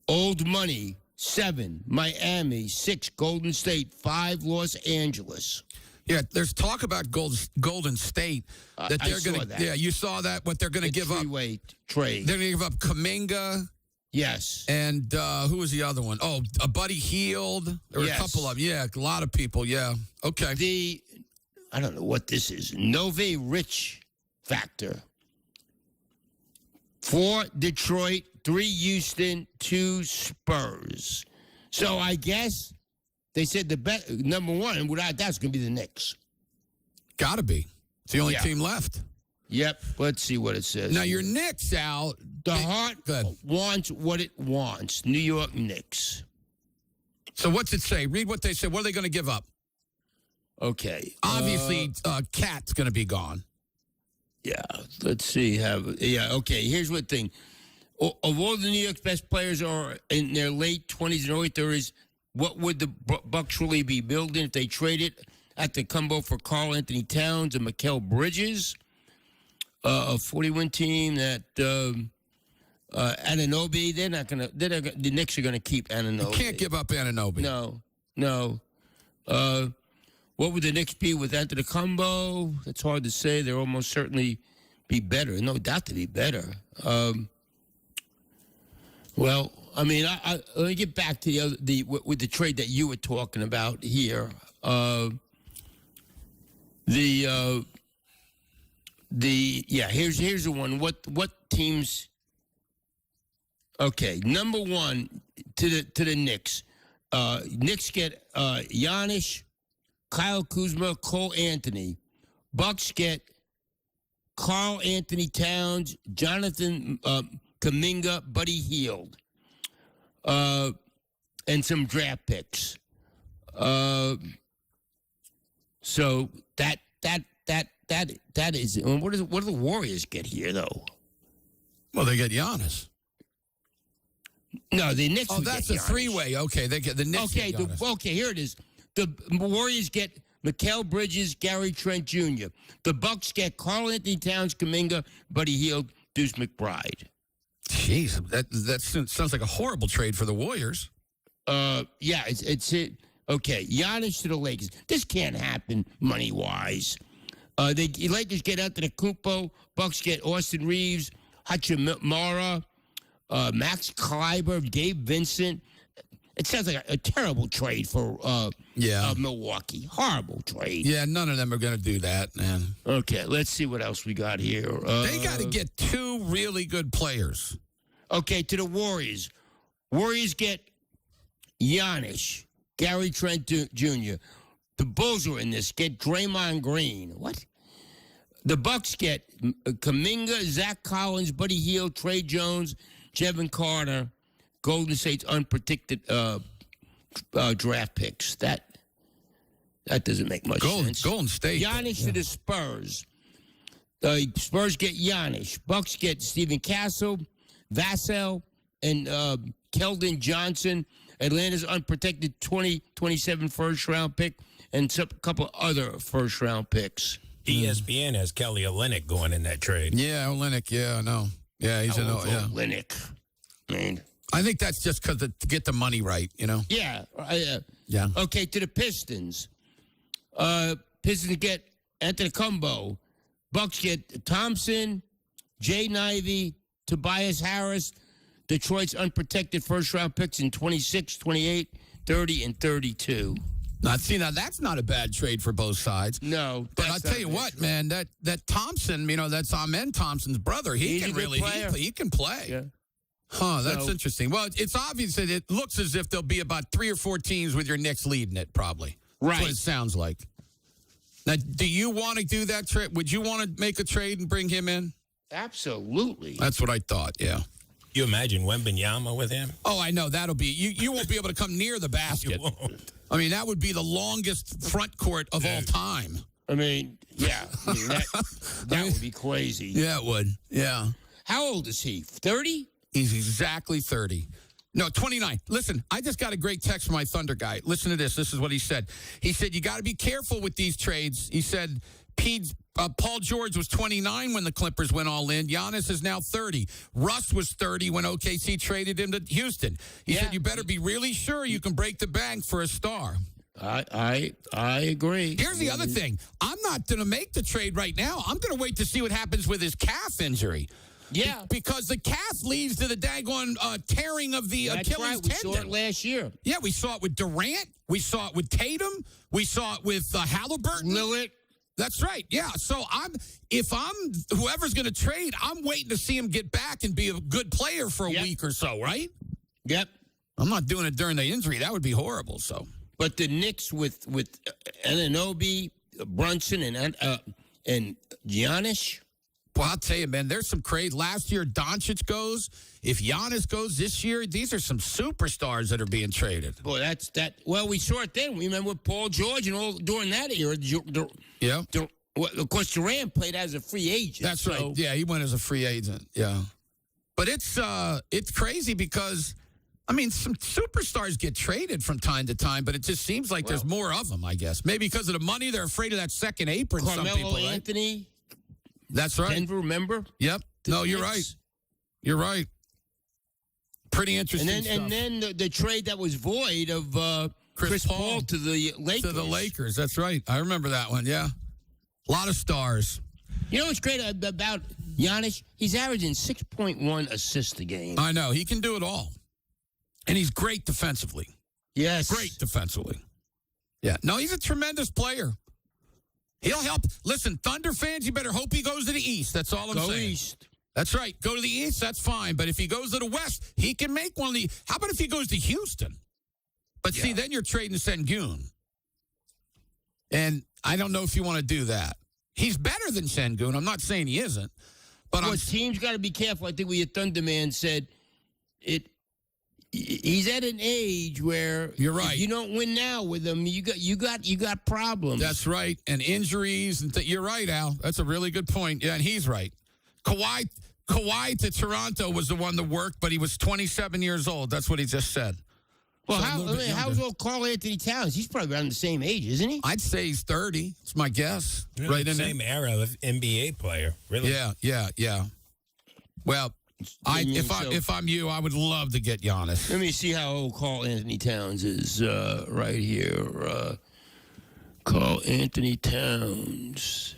Old Money 7, Miami 6, Golden State 5, Los Angeles. Yeah, there's talk about Golden State that they're going to. Yeah, you saw that. What they're going to give up? Three-way trade. They're going to give up Kuminga. Yes. And who was the other one? Oh, Buddy Hield. There were a couple of them. Yeah, a lot of people. Yeah. Okay. I don't know what this is. Nove Rich Factor. 4 Detroit, 3 Houston, 2 Spurs. So I guess they said the best number 1 without that's going to be the Knicks. Got to be. It's the only team left. Yep. Let's see what it says. Now your Knicks out. The heart wants what it wants. New York Knicks. So what's it say? Read what they said. What are they going to give up? Okay. Obviously, Cat's going to be gone. Yeah. Let's see. Okay. Here's what thing. Of all the New York's best players are in their late 20s and early 30s, what would the Bucks really be building if they traded at the combo for Karl Anthony Towns and Mikal Bridges? A 40-win team that Anunoby, the Knicks are going to keep Anunoby. You can't give up Anunoby. No. What would the Knicks be with Antetokounmpo? It's hard to say. They'll almost certainly be better. No doubt to be better. Well, I mean, let me get back to with the trade that you were talking about here. Here's the one. What teams? Okay, number 1 to the Knicks. Knicks get Giannis, Kyle Kuzma, Cole Anthony. Bucks get Karl Anthony Towns, Jonathan Kuminga, Buddy Hield, and some draft picks. So that is. What do the Warriors get here though? Well, they get Giannis. No, the Knicks. Oh, that's a 3-way. Okay, they get the Knicks. Okay, here it is. The Warriors get Mikal Bridges, Gary Trent Jr. The Bucks get Karl Anthony Towns, Kuminga, Buddy Hield, Deuce McBride. Jeez, that sounds like a horrible trade for the Warriors. Yeah, it's it. Okay, Giannis to the Lakers. This can't happen money wise. The Lakers get Antetokounmpo. Bucks get Austin Reeves, Hachimura, Max Kleber, Gabe Vincent. It sounds like a terrible trade for Milwaukee. Horrible trade. Yeah, none of them are going to do that, man. Okay, let's see what else we got here. They got to get 2 really good players. Okay, to the Warriors. Warriors get Giannis, Gary Trent Jr. The Bulls are in this. Get Draymond Green. What? The Bucks get Kuminga, Zach Collins, Buddy Hield, Trey Jones, Jevon Carter. Golden State's unprotected draft picks. That doesn't make much sense. Golden State. Giannis to the Spurs. Spurs get Giannis. Bucks get Stephen Castle, Vassell, and Keldon Johnson. Atlanta's unprotected 2027 first-round pick and a couple other first-round picks. ESPN has Kelly Olynyk going in that trade. Yeah, Olynyk. Yeah, I know. Yeah, he's in. Yeah, Olynyk. Man. I think that's just because to get the money right, you know. Yeah. Yeah. Okay, to the Pistons. Pistons get Antetokounmpo. Bucks get Thompson, Jay Ivey, Tobias Harris. Detroit's unprotected first-round picks in 26, 28, 30, and 32. Now that's not a bad trade for both sides. No. But I'll tell you what, man, that Thompson, that's Amen Thompson's brother. He can play. Yeah. Huh, that's interesting. Well, it's obvious that it looks as if there'll be about 3 or 4 teams with your Knicks leading it, probably. Right. That's what it sounds like. Now, do you want to do that trade? Would you want to make a trade and bring him in? Absolutely. That's what I thought, yeah. You imagine Wembanyama with him? Oh, I know. That'll be... You won't be able to come near the basket. You won't. I mean, that would be the longest front court of all time. I mean, yeah. That would be crazy. Yeah, it would. Yeah. How old is he? 30? He's exactly 30. No, 29. Listen, I just got a great text from my Thunder guy. Listen to this. This is what he said. He said, you got to be careful with these trades. He said, Paul George was 29 when the Clippers went all in. Giannis is now 30. Russ was 30 when OKC traded him to Houston. He said, you better be really sure you can break the bank for a star. I agree. Here's the other thing. I'm not going to make the trade right now. I'm going to wait to see what happens with his calf injury. Yeah. Because the calf leads to the daggone tearing of the Achilles tendon. We saw it last year. Yeah, we saw it with Durant. We saw it with Tatum. We saw it with Halliburton. Lillard. That's right. Yeah. So if I'm whoever's going to trade, I'm waiting to see him get back and be a good player for a week or so, right? Yep. I'm not doing it during the injury. That would be horrible. So, but the Knicks with Anunoby, Brunson, and Giannis. Well, I'll tell you, man, there's some crazy. Last year, Doncic goes. If Giannis goes this year, these are some superstars that are being traded. Boy, that's that. Well, we saw it then. We remember Paul George and all during that era. Yeah. Of course, Durant played as a free agent. That's right. Yeah, he went as a free agent. Yeah. But it's crazy because, I mean, some superstars get traded from time to time, but it just seems like there's more of them, I guess. Maybe because of the money, they're afraid of that second apron. Carmelo some people, right? Anthony. That's right. Denver, remember? Yep. No, you're right. You're right. Pretty interesting and then the trade that was void of Chris Paul to the Lakers. To the Lakers. That's right. I remember that one, yeah. A lot of stars. You know what's great about Giannis? He's averaging 6.1 assists a game. I know. He can do it all. And he's great defensively. Yes. Great defensively. Yeah. No, he's a tremendous player. He'll help. Listen, Thunder fans, you better hope he goes to the East. That's all I'm saying. Go East. That's right. Go to the East, that's fine. But if he goes to the West, he can make one of the... How about if he goes to Houston? But see, then you're trading Sengun. And I don't know if you want to do that. He's better than Sengun. I'm not saying he isn't. But teams got to be careful. I think what your Thunder man said, he's at an age where you're right. If you don't win now with him, you got problems. That's right, and injuries. And you're right, Al. That's a really good point. Yeah, and he's right. Kawhi to Toronto was the one that worked, but he was 27 years old. That's what he just said. Well, so how's old Karl Anthony Towns? He's probably around the same age, isn't he? I'd say he's 30. It's my guess. Really right in the same era of NBA player. Really? Yeah. Well. If I'm you, I would love to get Giannis. Let me see how old Karl Anthony Towns is right here. Karl Anthony Towns.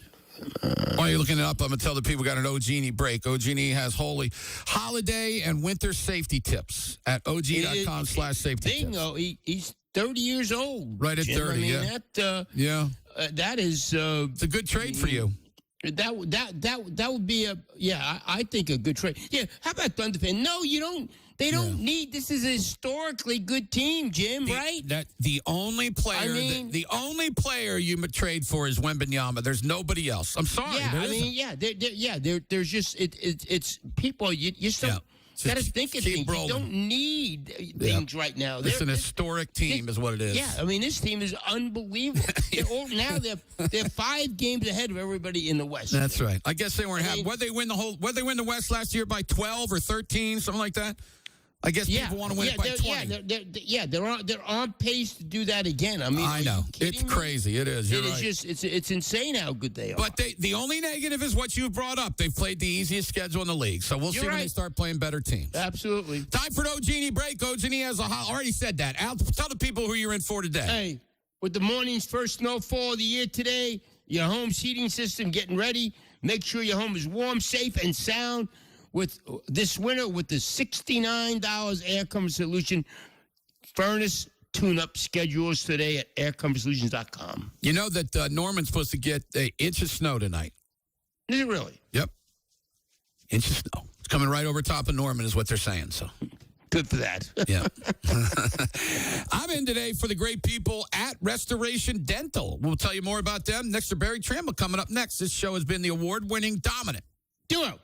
While you're looking it up, I'm going to tell the people we got an OGenie break. OGenie has holiday and winter safety tips at og.com/safety tips. Bingo. He's 30 years old. Right at Jim. 30, I mean, that is... it's a good trade for you. That would be I think a good trade. Yeah, how about Thunder fan? No, you don't. They don't need. This is a historically good team, Jim. Right? The only player. The only player you would trade for is Wembanyama. There's nobody else. I'm sorry. Yeah, there's just it's people. You still. Got to think of things. You don't need things right now. It's an historic team, is what it is. Yeah, I mean, this team is unbelievable. They're 5 games ahead of everybody in the West. That's right. I guess they weren't happy. Whether they win the West last year by 12 or 13, something like that. I guess people want to win it by 20. They're on pace to do that again. I mean, I know. It's crazy. It is. You're right. It's insane how good they are. But the only negative is what you brought up. They've played the easiest schedule in the league. So we'll see when they start playing better teams. Absolutely. Time for an Ogini break. Ogini has already said that. Al, tell the people who you're in for today. Hey, with the morning's first snowfall of the year today, your home heating system getting ready. Make sure your home is warm, safe, and sound. With this winter, with the $69 Air Comfort Solution furnace tune-up schedules today at aircomfortsolutions.com. You know that Norman's supposed to get an inch of snow tonight. Is it really? Yep. Inch of snow. It's coming right over top of Norman is what they're saying. So good for that. Yeah. I'm in today for the great people at Restoration Dental. We'll tell you more about them. Next to Barry Tramble coming up next. This show has been the award-winning Dominant Duo.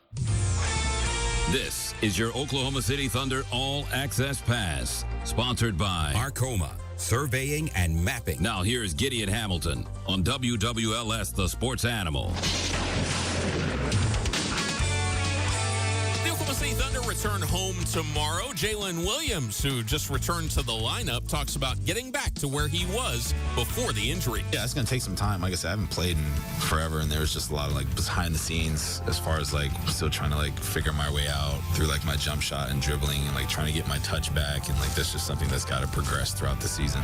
This is your Oklahoma City Thunder All Access Pass, sponsored by Arcoma, Surveying and Mapping. Now here's Gideon Hamilton on WWLS, The Sports Animal. The Oklahoma City Thunder return home tomorrow. Jalen Williams, who just returned to the lineup, talks about getting back to where he was before the injury. Yeah, it's going to take some time. Like I said, I haven't played in forever, and there was just a lot of behind the scenes as far as still trying to figure my way out through my jump shot and dribbling and trying to get my touch back, and that's just something that's got to progress throughout the season.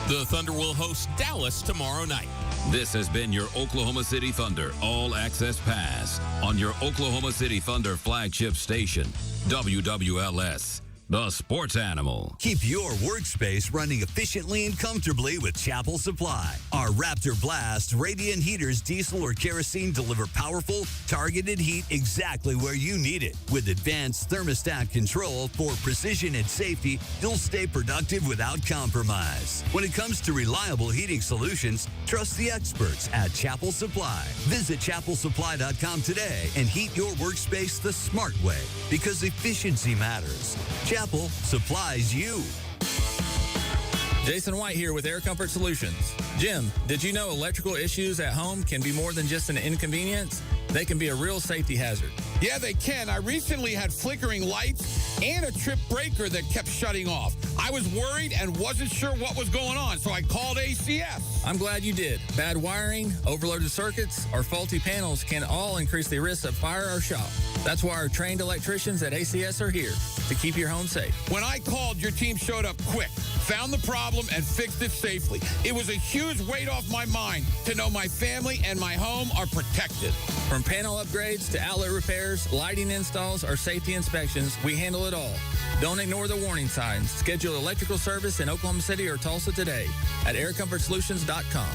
The Thunder will host Dallas tomorrow night. This has been your Oklahoma City Thunder All Access Pass on your Oklahoma City Thunder flagship station, WWLS, the Sports Animal. Keep your workspace running efficiently and comfortably with Chapel Supply. Our Raptor Blast radiant heaters, diesel or kerosene, deliver powerful, targeted heat exactly where you need it. With advanced thermostat control for precision and safety, you'll stay productive without compromise. When it comes to reliable heating solutions, trust the experts at Chapel Supply. Visit chapelsupply.com today and heat your workspace the smart way, because efficiency matters. Chapel supplies you. Jason White here with Air Comfort Solutions. Jim, did you know electrical issues at home can be more than just an inconvenience? They can be a real safety hazard. Yeah, they can. I recently had flickering lights and a trip breaker that kept shutting off. I was worried and wasn't sure what was going on, so I called ACS. I'm glad you did. Bad wiring, overloaded circuits, or faulty panels can all increase the risk of fire or shock. That's why our trained electricians at ACS are here to keep your home safe. When I called, your team showed up quick, found the problem, and fixed it safely. It was a huge weight off my mind to know my family and my home are protected. From panel upgrades to outlet repairs, lighting installs, or safety inspections, we handle it all. Don't ignore the warning signs. Schedule electrical service in Oklahoma City or Tulsa today at aircomfortsolutions.com.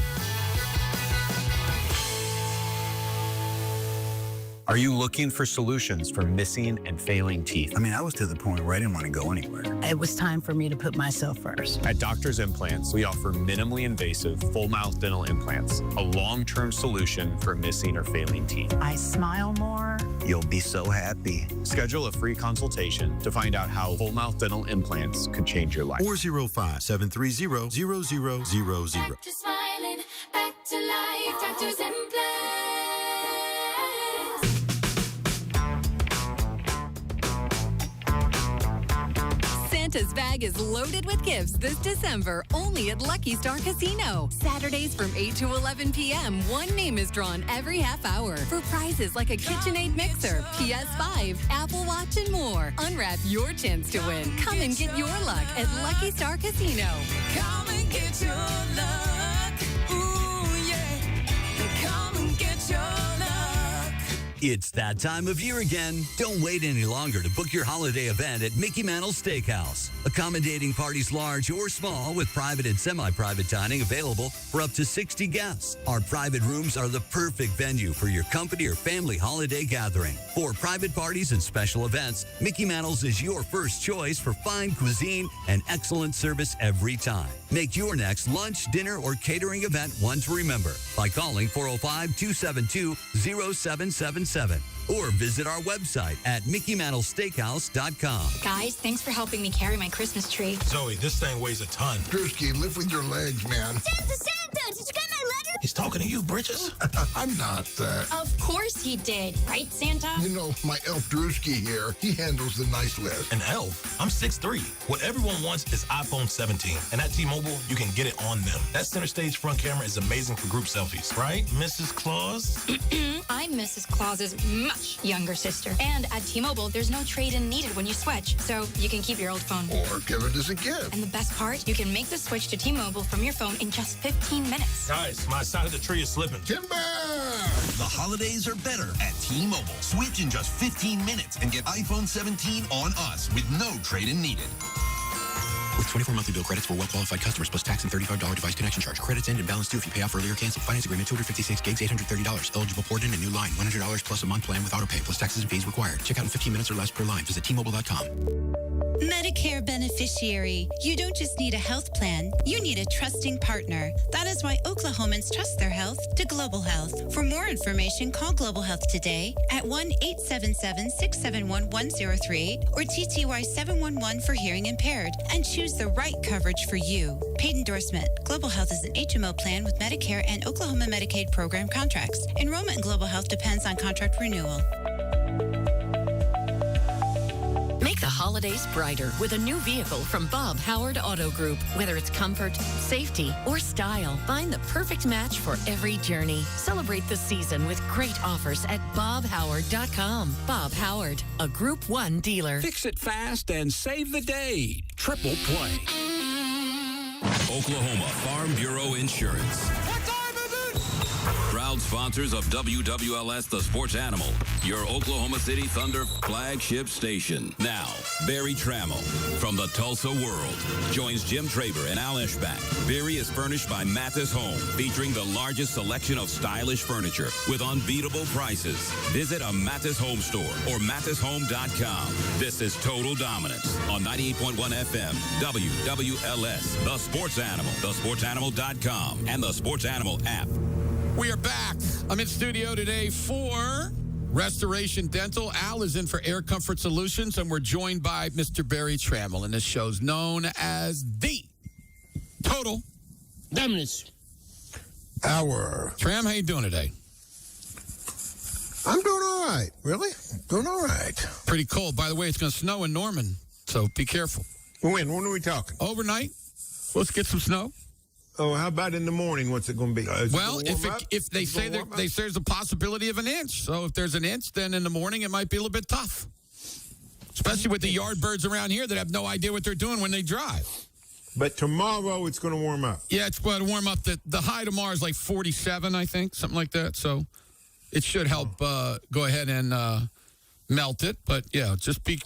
Are you looking for solutions for missing and failing teeth? I was to the point where I didn't want to go anywhere. It was time for me to put myself first. At Doctor's Implants, we offer minimally invasive full mouth dental implants, a long-term solution for missing or failing teeth. I smile more. You'll be so happy. Schedule a free consultation to find out how full mouth dental implants could change your life. 405-730-0000. Back to smiling, back to life, Doctor's Implants. Santa's bag is loaded with gifts this December only at Lucky Star Casino. Saturdays from 8 to 11 p.m., one name is drawn every half hour for prizes like a KitchenAid mixer, PS5, Apple Watch, and more. Unwrap your chance to win. Come and get your luck at Lucky Star Casino. Come and get your luck. Ooh, yeah. Come and get your luck. It's that time of year again. Don't wait any longer to book your holiday event at Mickey Mantle's Steakhouse. Accommodating parties large or small with private and semi-private dining available for up to 60 guests. Our private rooms are the perfect venue for your company or family holiday gathering. For private parties and special events, Mickey Mantle's is your first choice for fine cuisine and excellent service every time. Make your next lunch, dinner, or catering event one to remember by calling 405-272-0777. 877 or visit our website at MickeyMantleSteakhouse.com. Guys, thanks for helping me carry my Christmas tree. Zoe, this thing weighs a ton. Drewski, lift with your legs, man. Santa! Did you get my letter? He's talking to you, Bridges. I'm not that. Of course he did. Right, Santa? You know, my elf Drewski here, he handles the nice list. An elf? I'm 6'3". What everyone wants is iPhone 17. And at T-Mobile, you can get it on them. That center stage front camera is amazing for group selfies. Right, Mrs. Claus? I'm Mrs. Claus's much younger sister. And at T-Mobile, there's no trade-in needed when you switch. So you can keep your old phone. Or give it as a gift. And the best part, you can make the switch to T-Mobile from your phone in just 15 minutes. Guys, my side of the tree is slipping. Timber! The holidays are better at T-Mobile. Switch in just 15 minutes and get iPhone 17 on us with no trade-in needed. With 24 monthly bill credits for well-qualified customers plus tax and $35 device connection charge. Credits end and balance due if you pay off early or cancel. Finance agreement, 256 gigs, $830. Eligible port in a new line, $100 plus a month plan with auto pay plus taxes and fees required. Check out in 15 minutes or less per line. Visit T-Mobile.com. Medicare beneficiary. You don't just need a health plan, you need a trusting partner. That is why Oklahomans trust their health to Global Health. For more information, call Global Health today at 1-877-671-1038 or TTY 711 for hearing impaired and choose the right coverage for you. Paid endorsement. Global Health is an HMO plan with Medicare and Oklahoma Medicaid program contracts. Enrollment in Global Health depends on contract renewal. Make the holidays brighter with a new vehicle from Bob Howard Auto Group. Whether it's comfort, safety, or style, find the perfect match for every journey. Celebrate the season with great offers at bobhoward.com. Bob Howard, a Group 1 dealer. Fix it fast and save the day. Triple play. Oklahoma Farm Bureau Insurance. Proud sponsors of WWLS The Sports Animal, your Oklahoma City Thunder flagship station. Now, Barry Trammell from the Tulsa World joins Jim Traber and Al Eschbach. Barry is furnished by Mathis Home, featuring the largest selection of stylish furniture with unbeatable prices. Visit a Mathis Home store or mathishome.com. This is Total Dominance on 98.1 FM, WWLS, The Sports Animal, thesportsanimal.com, and the Sports Animal app. We are back. I'm in studio today for Restoration Dental. Al is in for Air Comfort Solutions, and we're joined by Mr. Barry Trammell, and this show's known as the Total Dominance Hour. Tram, how you doing today? I'm doing all right. Really? Doing all right. Pretty cold. By the way, it's going to snow in Norman, so be careful. When are we talking? Overnight. Let's get some snow. Oh, how about in the morning? What's it going to be? Well, if they say there's a possibility of an inch. So if there's an inch, then in the morning it might be a little bit tough. Especially with the yard birds around here that have no idea what they're doing when they drive. But tomorrow it's going to warm up. Yeah, it's going to warm up. The high tomorrow is like 47, I think, something like that. So it should help go ahead and melt it. But yeah, just be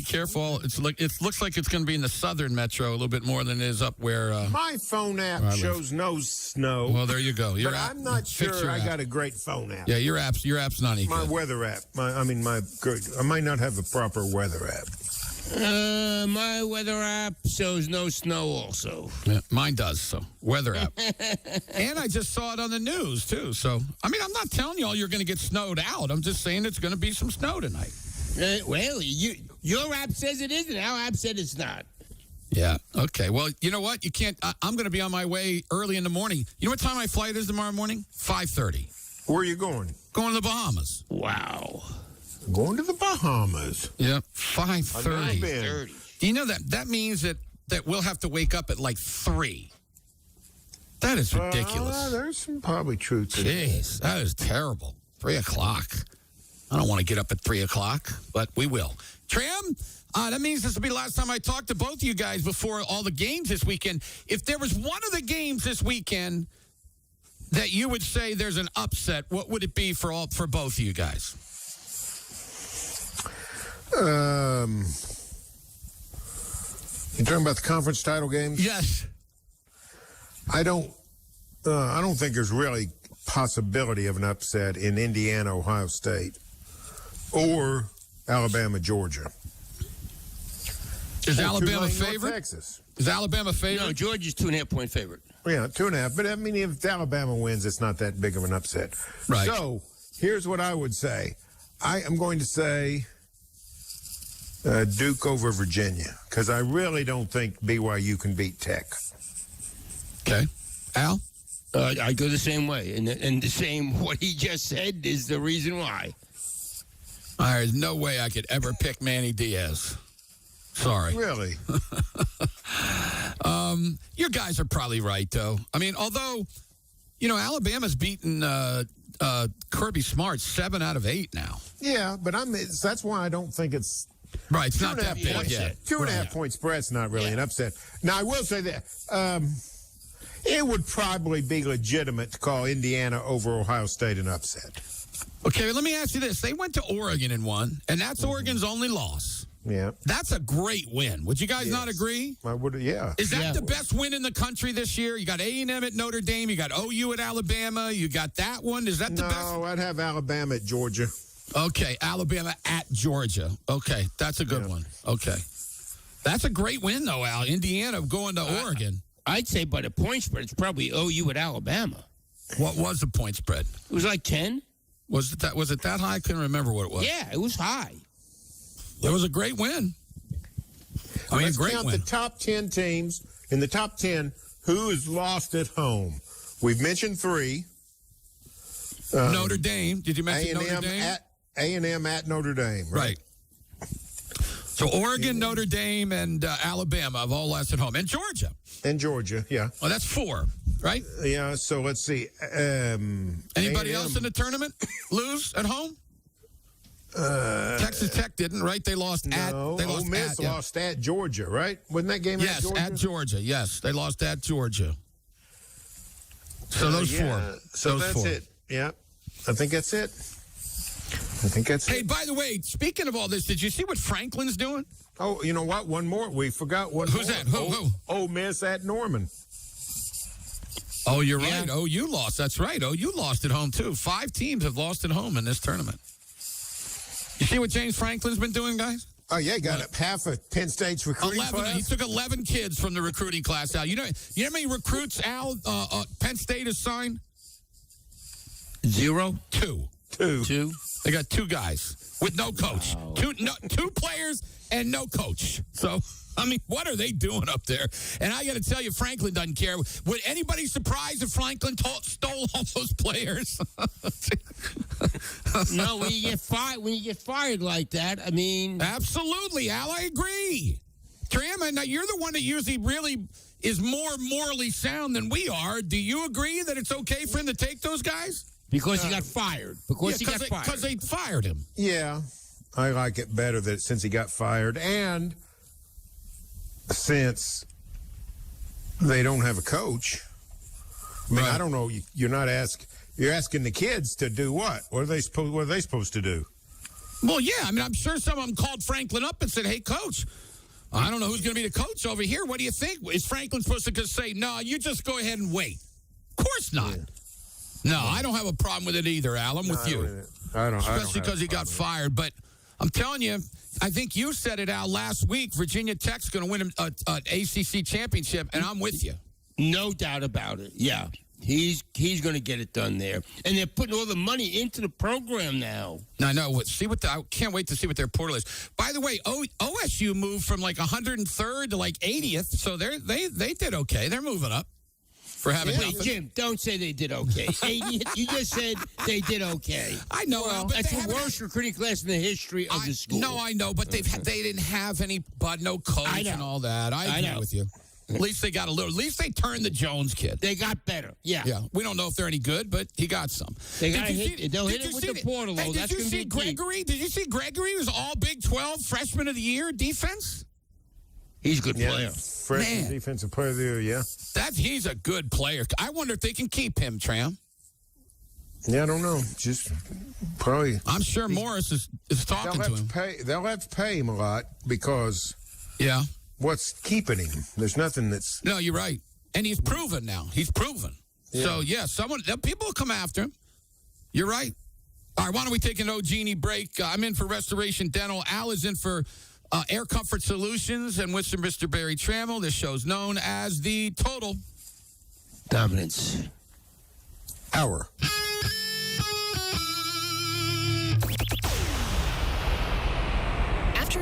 careful. It looks like it's going to be in the southern metro a little bit more than it is up where my phone app shows no snow. Well, there you go. But I'm not sure I got a great phone app. Yeah, your app's not any good. My weather app. I might not have a proper weather app. My weather app shows no snow also. Yeah, mine does, so weather app. And I just saw it on the news, too. So, I mean, I'm not telling you all you're going to get snowed out. I'm just saying it's going to be some snow tonight. Well, your app says it isn't. Our app said it's not. Yeah, okay. Well, you know what? You can't. I'm going to be on my way early in the morning. You know what time my flight is tomorrow morning? 5:30. Where are you going? Going to the Bahamas. Wow. Going to the Bahamas. Yeah, 5:30. Do you know that means that we'll have to wake up at like 3? That is ridiculous. There's some probably truth to that. Jeez, that is terrible. 3 o'clock. I don't want to get up at 3 o'clock, but we will. Tram, that means this will be the last time I talk to both of you guys before all the games this weekend. If there was one of the games this weekend that you would say there's an upset, what would it be for both of you guys? You talking about the conference title games? Yes. I don't think there's really possibility of an upset in Indiana, Ohio State, or Alabama, Georgia. Is Alabama favorite? Texas. Is Alabama favorite? No, Georgia's 2.5-point favorite. Yeah, 2.5. But I mean, if Alabama wins, it's not that big of an upset. Right. So Here's what I would say. I am going to say Duke over Virginia because I really don't think BYU can beat Tech. Okay. Al? I go the same way. And the same, what he just said is the reason why. There's no way I could ever pick Manny Diaz. Sorry. Really? Your guys are probably right, though. I mean, although, Alabama's beaten Kirby Smart 7 out of 8 now. Yeah, but that's why I don't think it's... Right, it's not that big yet. 2.5 point spread's not really an upset. Now, I will say that it would probably be legitimate to call Indiana over Ohio State an upset. Okay, let me ask you this. They went to Oregon and won, and that's Oregon's only loss. Yeah. That's a great win. Would you guys not agree? I would, yeah. Is that the best win in the country this year? You got A&M at Notre Dame. You got OU at Alabama. You got that one. Is that the best? No, I'd have Alabama at Georgia. Okay, Alabama at Georgia. Okay, that's a good one. Okay. That's a great win, though, Al. Indiana going to Oregon. I'd say by the point spread, it's probably OU at Alabama. What was the point spread? It was like 10. Was it that high? I couldn't remember what it was. Yeah, it was high. It was a great win. Let's count the top 10 teams. In the top 10, who has lost at home? We've mentioned 3. Notre Dame. Did you mention A&M Notre Dame? A&M at Notre Dame. Right. So Oregon, Notre Dame, and Alabama have all lost at home. And Georgia. And Georgia, yeah. Well, that's 4, right? Yeah, so let's see. Anybody else in the tournament lose at home? Texas Tech didn't, right? They lost at. Ole Miss lost at Georgia, right? Wasn't that game at Georgia? Yes, at Georgia. Yes, they lost at Georgia. So those 4. So those that's 4. it. Yeah, I think that's it. Hey, by the way, speaking of all this, did you see what Franklin's doing? Oh, you know what? One more. We forgot one more. Who's that? Who? Ole Miss at Norman. Oh, you're right. Oh, you lost. That's right. Oh, you lost at home, too. 5 teams have lost at home in this tournament. You see what James Franklin's been doing, guys? Oh, yeah, got up half of Penn State's recruiting 11. class. He took 11 kids from the recruiting class out. You know how many recruits, Al, Penn State has signed? 0? 2. 2? They got 2 guys with no coach. Wow. 2 players and no coach. So, I mean, what are they doing up there? And I got to tell you, Franklin doesn't care. Would anybody surprised if Franklin stole all those players? No, when you get fired like that, I mean, absolutely, Al. I agree. Tram, now you're the one that usually really is more morally sound than we are. Do you agree that it's okay for him to take those guys? Because he got fired. Because they fired him. Yeah, I like it better that since he got fired and since they don't have a coach. I mean, I don't know. You're asking the kids to do what? What are they supposed to do? Well, yeah. I mean, I'm sure some of them called Franklin up and said, "Hey, coach, I don't know who's going to be the coach over here. What do you think? Is Franklin supposed to just say, no, you just go ahead and wait?" Of course not. Yeah. No, I don't have a problem with it either, Al. I'm with you. I don't. Especially because he got fired. But I'm telling you, I think you said it, Al, last week. Virginia Tech's going to win an ACC championship, and I'm with you. No doubt about it. Yeah, he's going to get it done there, and they're putting all the money into the program now. I know. I can't wait to see what their portal is. By the way, OSU moved from like 103rd to like 80th, so they did okay. They're moving up. Wait, Jim, don't say they did okay. You just said they did okay. I know. Well, that's the worst recruiting class in the history of the school. No, I know, but they didn't have no coach and all that. I agree with you. At least they got a little. At least they turned the Jones kid. They got better. Yeah. Yeah. We don't know if they're any good, but he got some. They'll hit it with the portal, though. Did you see Gregory? Did you see Gregory was all Big 12 Freshman of the Year defense? He's a good player. Freshman defensive player of the year, yeah. He's a good player. I wonder if they can keep him, Tram. Yeah, I don't know. Just probably. I'm sure Morris is talking to him. They'll have to pay him a lot because. Yeah. What's keeping him? There's nothing that's. No, you're right. And he's proven now. He's proven. Yeah. So, people will come after him. You're right. All right, why don't we take an Genie break? I'm in for Restoration Dental. Al is in for Air Comfort Solutions. And with Mr. Barry Trammell, this show's known as the Total Dominance Hour.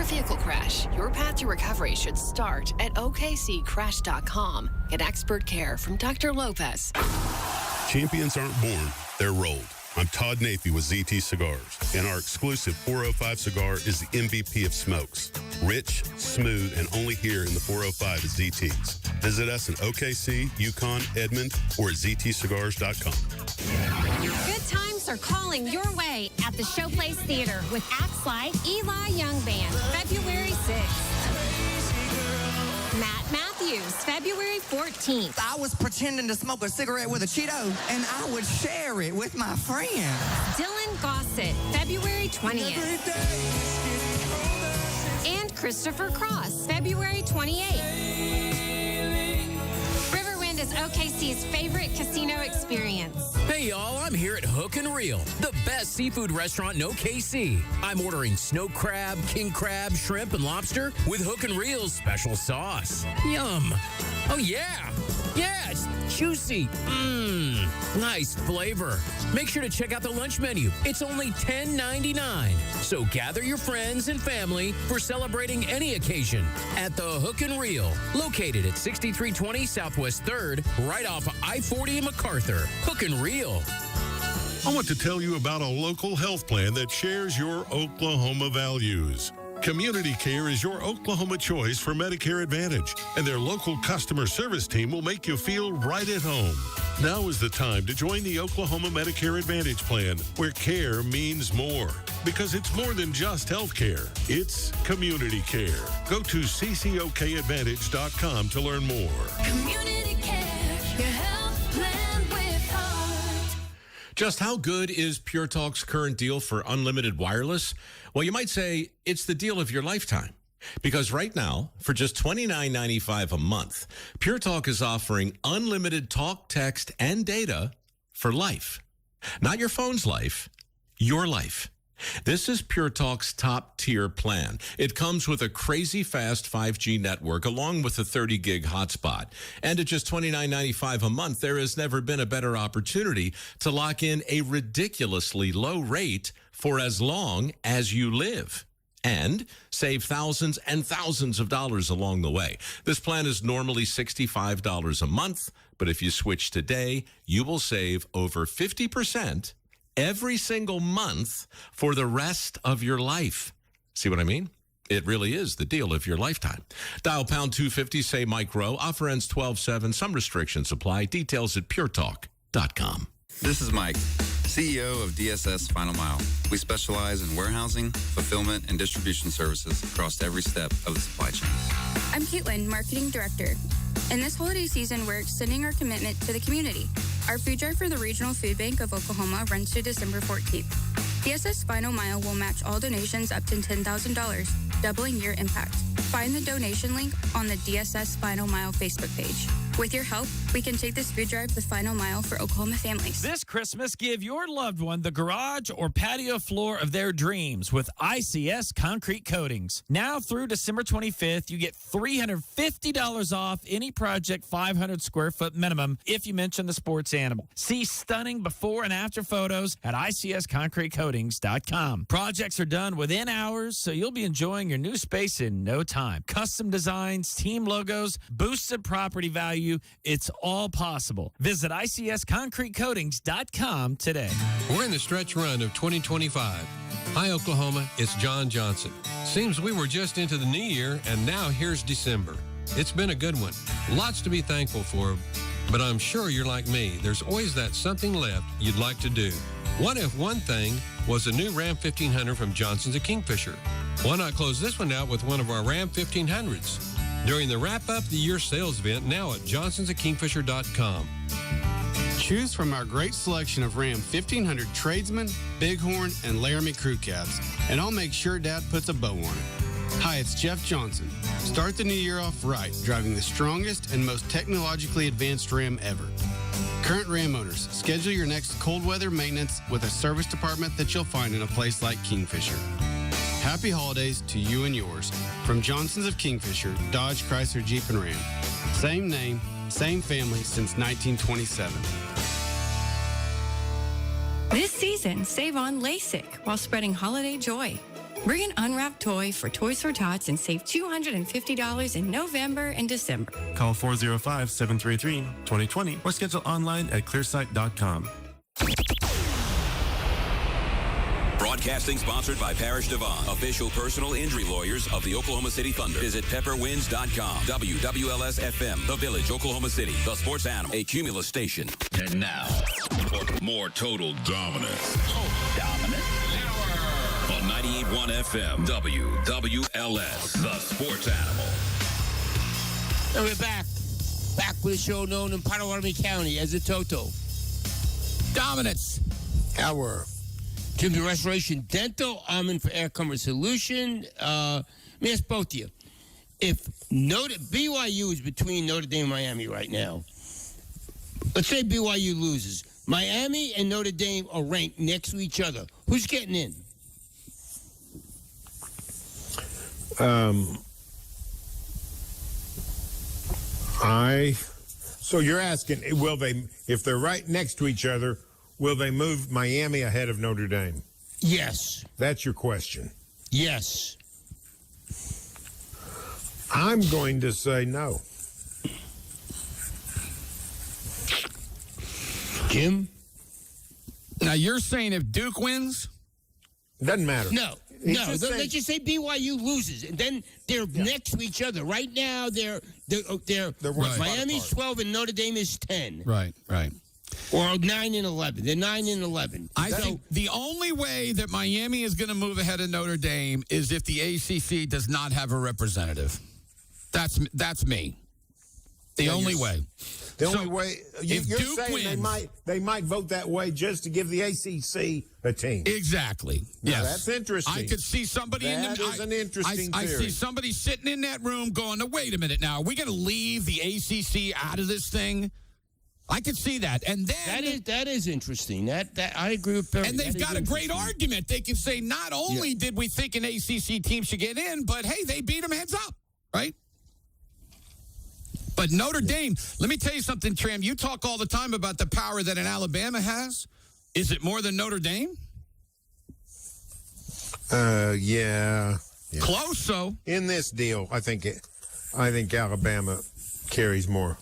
a vehicle crash, your path to recovery should start at okccrash.com. Get expert care from Dr. Lopez. Champions aren't born, they're rolled. I'm Todd Nathie with ZT Cigars, and our exclusive 405 cigar is the MVP of smokes. Rich, smooth, and only here in the 405 at ZT's. Visit us in OKC, Yukon, Edmond, or at ztcigars.com. Good times are calling your way at the Showplace Theater with acts like Eli Young Band, February 6th. Matt Matthews, February 14th. I was pretending to smoke a cigarette with a Cheeto, and I would share it with my friends. Dylan Gossett, February 20th. And Christopher Cross, February 28th. Riverwind is OKC's favorite casino experience. Hey y'all, I'm here at Hook and Reel, the best seafood restaurant in OKC. I'm ordering snow crab, king crab, shrimp, and lobster with Hook and Reel's special sauce. Yum. Oh yeah. Yeah, it's juicy. Mmm. Nice flavor. Make sure to check out the lunch menu. It's only $10.99. So gather your friends and family for celebrating any occasion at the Hook and Reel, located at 6320 Southwest 3rd, right off of I-40 in MacArthur. Hook and Reel. I want to tell you about a local health plan that shares your Oklahoma values. Community Care is your Oklahoma choice for Medicare Advantage, and their local customer service team will make you feel right at home. Now is the time to join the Oklahoma Medicare Advantage plan, where care means more. Because it's more than just health care. It's community care. Go to ccokadvantage.com to learn more. Community Care, your health plan with heart. Just how good is Pure Talk's current deal for unlimited wireless? Well, you might say it's the deal of your lifetime. Because right now, for just $29.95 a month, Pure Talk is offering unlimited talk, text, and data for life. Not your phone's life, your life. This is Pure Talk's top-tier plan. It comes with a crazy fast 5G network along with a 30-gig hotspot. And at just $29.95 a month, there has never been a better opportunity to lock in a ridiculously low rate for as long as you live. And save thousands and thousands of dollars along the way. This plan is normally $65 a month, but if you switch today, you will save over 50% every single month for the rest of your life. See what I mean? It really is the deal of your lifetime. Dial pound 250, say Mike Rowe. Offer ends 12/7. Some restrictions apply. Details at puretalk.com. This is Mike, CEO of DSS Final Mile. We specialize in warehousing, fulfillment, and distribution services across every step of the supply chain. I'm Caitlin, Marketing Director. In this holiday season, we're extending our commitment to the community. Our food drive for the Regional Food Bank of Oklahoma runs to December 14th. DSS Final Mile will match all donations up to $10,000, doubling your impact. Find the donation link on the DSS Final Mile Facebook page. With your help, we can take this food drive the final mile for Oklahoma families. This Christmas, give your loved one the garage or patio floor of their dreams with ICS Concrete Coatings. Now through December 25th, you get $350 off any project 500 square foot minimum if you mention the sports animal. See stunning before and after photos at ICSConcreteCoatings.com. Projects are done within hours, so you'll be enjoying your new space in no time. Custom designs, team logos, boosted property value. It's all possible. Visit ICSConcreteCoatings.com today. We're in the stretch run of 2025. Hi, Oklahoma. It's John Johnson. Seems we were just into the new year, and now here's December. It's been a good one. Lots to be thankful for, but I'm sure you're like me. There's always that something left you'd like to do. What if one thing was a new Ram 1500 from Johnson's of Kingfisher? Why not close this one out with one of our Ram 1500s? During the wrap-up the year sales event now at johnsonsofkingfisher.com. Choose from our great selection of Ram 1500 Tradesman, Bighorn, and Laramie crew cabs, and I'll make sure Dad puts a bow on it. Hi, it's Jeff Johnson. Start the new year off right, driving the strongest and most technologically advanced Ram ever. Current Ram owners, schedule your next cold weather maintenance with a service department that you'll find in a place like Kingfisher. Happy holidays to you and yours from Johnson's of Kingfisher, Dodge, Chrysler, Jeep, and Ram. Same name, same family since 1927. This season, save on LASIK while spreading holiday joy. Bring an unwrapped toy for Toys for Tots and save $250 in November and December. Call 405-733-2020 or schedule online at clearsight.com. Broadcasting sponsored by Parish Devon, official personal injury lawyers of the Oklahoma City Thunder. Visit pepperwinds.com. WWLS FM, The Village, Oklahoma City, the sports animal, a Cumulus station. And now, more total dominance. Dominant on 98.1 FM, WWLS, the sports animal. And we're back. Back with a show known in Potawatomi County as the Toto. Dominance. Our Jimmy Restoration Dental, I'm in for Air Comfort Solution. Let me ask both of you. If BYU is between Notre Dame and Miami right now, let's say BYU loses. Miami and Notre Dame are ranked next to each other. Who's getting in? So you're asking, will they, if they're right next to each other, will they move Miami ahead of Notre Dame? Yes. That's your question. Yes. I'm going to say no. Jim? Now, you're saying if Duke wins? Doesn't matter. No. Let's just say BYU loses, and then they're next to each other. Right now, they're right. Miami's 12 and Notre Dame is 10. Right. Or 9 and 11. They're 9 and 11. I think the only way that Miami is going to move ahead of Notre Dame is if the ACC does not have a representative. That's me. The only way. The only way if you're Duke saying wins, they might vote that way just to give the ACC a team. Exactly. Now, Yes, that's interesting. I could see somebody That is an interesting I theory. see somebody sitting in that room going, "No, wait a minute now. Are we going to leave the ACC out of this thing?" I could see that, and then that is interesting. That I agree with Perry. And they've got a great argument. They can say, not only did we think an ACC team should get in, but hey, they beat them heads up, right? But Notre Dame, let me tell you something, Tram. You talk all the time about the power that an Alabama has. Is it more than Notre Dame? Yeah. Close, so. In this deal, I think Alabama carries more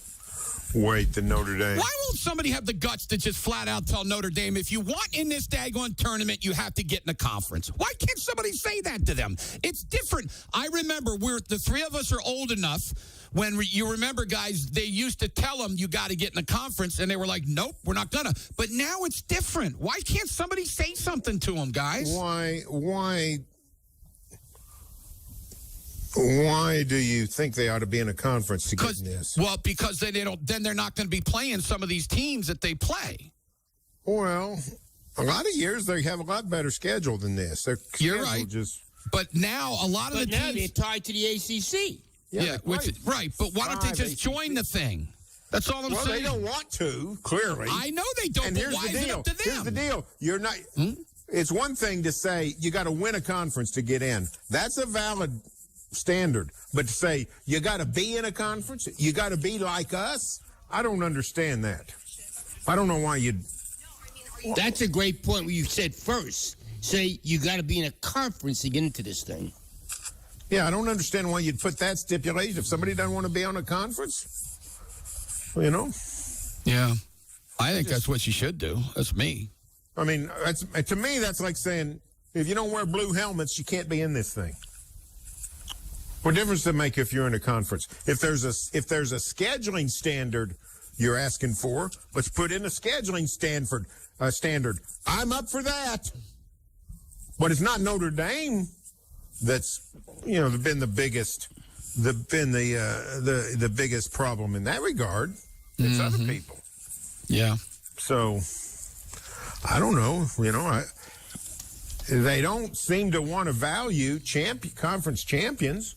weight than Notre Dame. Why won't somebody have the guts to just flat out tell Notre Dame, if you want in this daggone tournament, you have to get in the conference? Why can't somebody say that to them? It's different. I remember the three of us are old enough when you remember, guys, they used to tell them you got to get in the conference, and they were like, nope, we're not going to. But now it's different. Why can't somebody say something to them, guys? Why do you think they ought to be in a conference to get in this? Well, because then they're not going to be playing some of these teams that they play. Well, a lot of years they have a lot better schedule than this. You're right. But now a lot of the now teams they're tied to the ACC. Right. But why don't they just join the thing? That's all I'm saying. Well, they don't want to, clearly. I know they don't, but why is it up to them? Here's the deal. You're not. It's one thing to say you got to win a conference to get in. That's a valid standard. But to say you got to be in a conference, you got to be like us, I don't understand that. I don't know why you'd. That's a great point. What you said first. Say you got to be in a conference to get into this thing. Yeah, I don't understand why you'd put that stipulation. If somebody doesn't want to be on a conference, you know? Yeah. I think that's what you should do. That's me. I mean, to me, that's like saying, if you don't wear blue helmets, you can't be in this thing. What difference does it make if you're in a conference? If there's a scheduling standard you're asking for, let's put in a scheduling standard. I'm up for that. But it's not Notre Dame that's, been the biggest problem in that regard. It's other people. Yeah. So I don't know. They don't seem to want to value conference champions.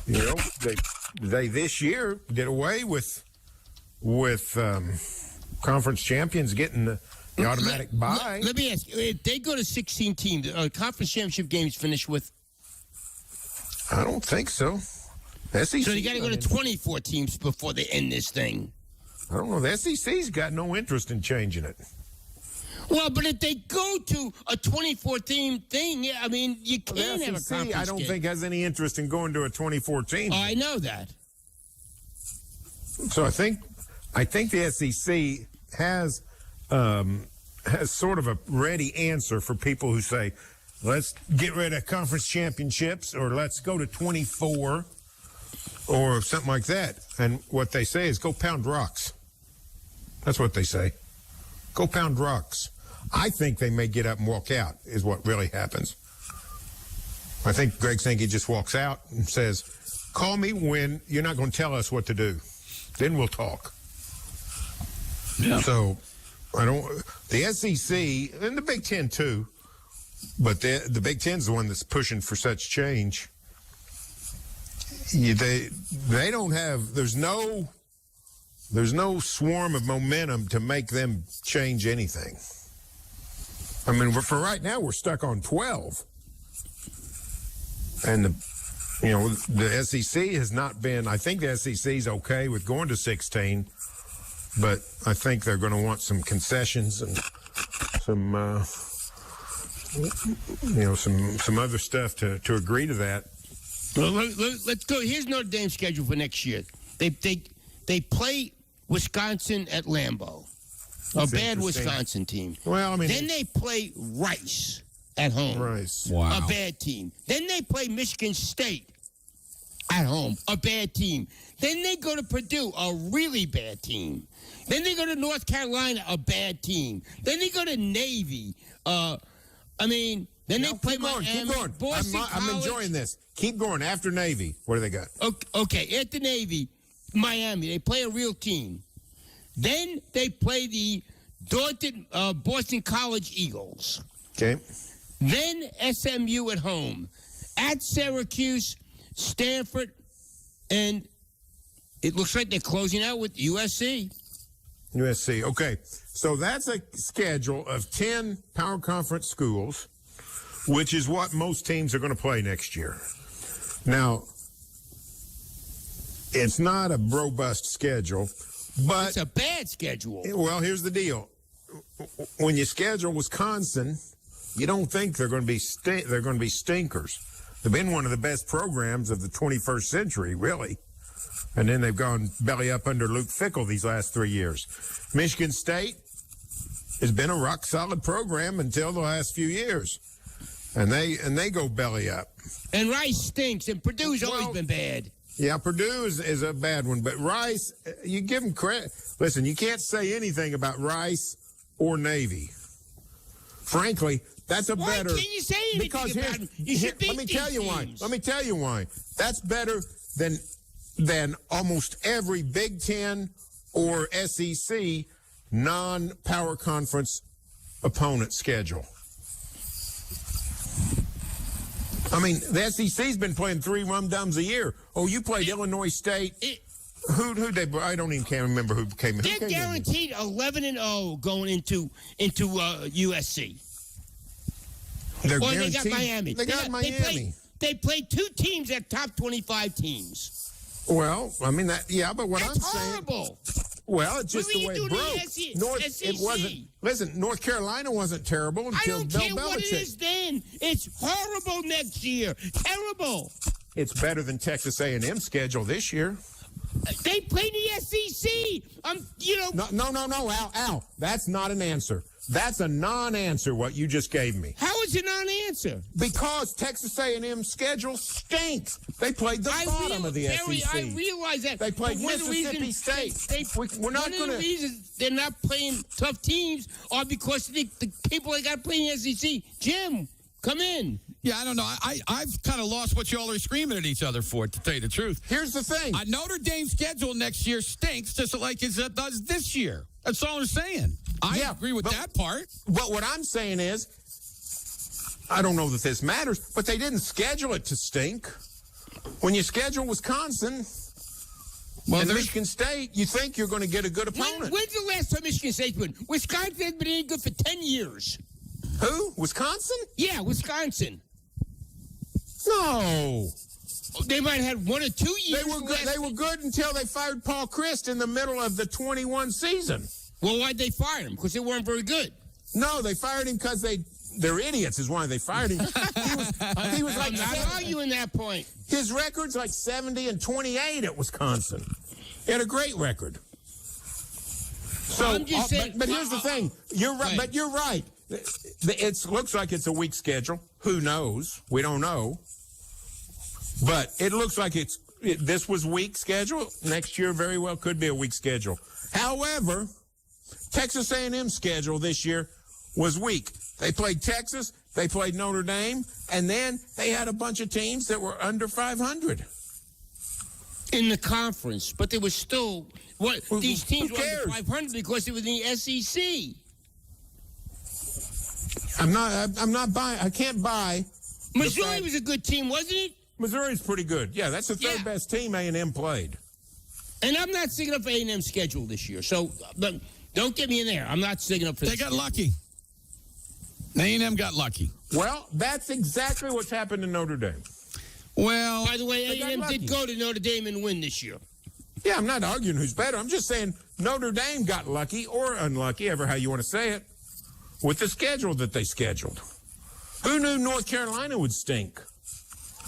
They this year did away with conference champions getting the automatic bye. Let me ask you, if they go to 16 teams, conference championship games finish with? I don't think so. SEC, so you got to go to 24 teams before they end this thing. I don't know. The SEC's got no interest in changing it. Well, but if they go to a 24-team thing, yeah, I mean, you can't have a SEC, conference I don't game. think has any interest in going to a 24-team. Oh, I know that. So I think the SEC has sort of a ready answer for people who say, let's get rid of conference championships or let's go to 24 or something like that. And what they say is go pound rocks. That's what they say. Go pound rocks. I think they may get up and walk out is what really happens. I think Greg Sankey just walks out and says, call me when you're not going to tell us what to do. Then we'll talk. Yeah. So the SEC and the Big Ten too, but the Big Ten's the one that's pushing for such change. They don't have, there's no swarm of momentum to make them change anything. I mean, for right now, we're stuck on 12. And the SEC has not been, I think the SEC's okay with going to 16, but I think they're going to want some concessions and some other stuff to agree to that. Well, let's go. Here's Notre Dame's schedule for next year. They play Wisconsin at Lambeau, a bad Wisconsin team. Well, I mean, then they play Rice at home. Rice, wow, a bad team. Then they play Michigan State at home, a bad team. Then they go to Purdue, a really bad team. Then they go to North Carolina, a bad team. Then they go to Navy. Then they play Miami. Keep going. Boston I'm enjoying this. Keep going. After Navy, what do they got? Okay, at the Navy, Miami, they play a real team. Then they play the Boston College Eagles. Okay. Then SMU at home. At Syracuse, Stanford, and it looks like they're closing out with USC. USC. Okay. So that's a schedule of 10 power conference schools, which is what most teams are going to play next year. Now, it's not a robust schedule, but it's a bad schedule. Well, here's the deal. When you schedule Wisconsin, you don't think they're going to be stinkers. They've been one of the best programs of the 21st century, really. And then they've gone belly up under Luke Fickell these last 3 years. Michigan State has been a rock solid program until the last few years. And they go belly up. And Rice stinks, and Purdue's always been bad. Yeah, Purdue is a bad one, but Rice, you give them credit. Listen, you can't say anything about Rice or Navy. Frankly, that's a better. Why can't you say anything about them? You should beat let me tell you why. teams. Let me tell you why. That's better than almost every Big Ten or SEC non-power conference opponent schedule. I mean, the SEC's been playing 3 rum-dums a year. Oh, you played Illinois State. Who they? I don't even can't remember who came. They're guaranteed 11-0 going into USC. They're or guaranteed. They got Miami. They got Miami. They played 2 teams at top 25 teams. Well, I mean that. Yeah, but what That's I'm saying. horrible. Well, it's just the way it broke. It wasn't. Listen, North Carolina wasn't terrible until Bill Belichick. I don't care what it is then. It's horrible next year. Terrible. It's better than Texas A&M schedule this year. They play the SEC. No, Al. That's not an answer. That's a non-answer, what you just gave me. How is it a non-answer? Because Texas A&M's schedule stinks. They played the bottom of the SEC. I realize that. They played Mississippi State. We're not going to. The reasons they're not playing tough teams are because the people they got to play in the SEC. Jim, come in. Yeah, I don't know. I've kind of lost what y'all are screaming at each other for, to tell you the truth. Here's the thing. Notre Dame's schedule next year stinks just like it does this year. That's all I'm saying. I agree with that part. But what I'm saying is, I don't know that this matters, but they didn't schedule it to stink. When you schedule Wisconsin and Michigan State, you think you're going to get a good opponent. When's the last time Michigan State's been? Wisconsin has been any good for 10 years. Who? Wisconsin? Yeah, Wisconsin. No. They might have had 1 or 2 years. They were good until they fired Paul Chryst in the middle of the 21 season. Well, why'd they fire him? Because they weren't very good. No, they fired him because they're idiots is why they fired him. He was like, I'm not arguing that point. His record's like 70-28 at Wisconsin. He had a great record. So, I'm just saying, but here's the thing. You're right. But you're right. It looks like it's a weak schedule. Who knows? We don't know. But it looks like this was weak schedule. Next year very well could be a weak schedule. However, Texas A&M's schedule this year was weak. They played Texas, they played Notre Dame, and then they had a bunch of teams that were under 500 in the conference, but they were still these teams were under 500 because it was in the SEC. I'm not buying. I can't buy. Missouri was a good team, wasn't it? Missouri's pretty good. Yeah, that's the third best team A&M played. And I'm not sticking up for A&M's schedule this year, so don't get me in there. I'm not sticking up for. They got lucky. A&M got lucky. Well, that's exactly what's happened to Notre Dame. Well, by the way, A&M did go to Notre Dame and win this year. Yeah, I'm not arguing who's better. I'm just saying Notre Dame got lucky or unlucky, ever how you want to say it, with the schedule that they scheduled. Who knew North Carolina would stink?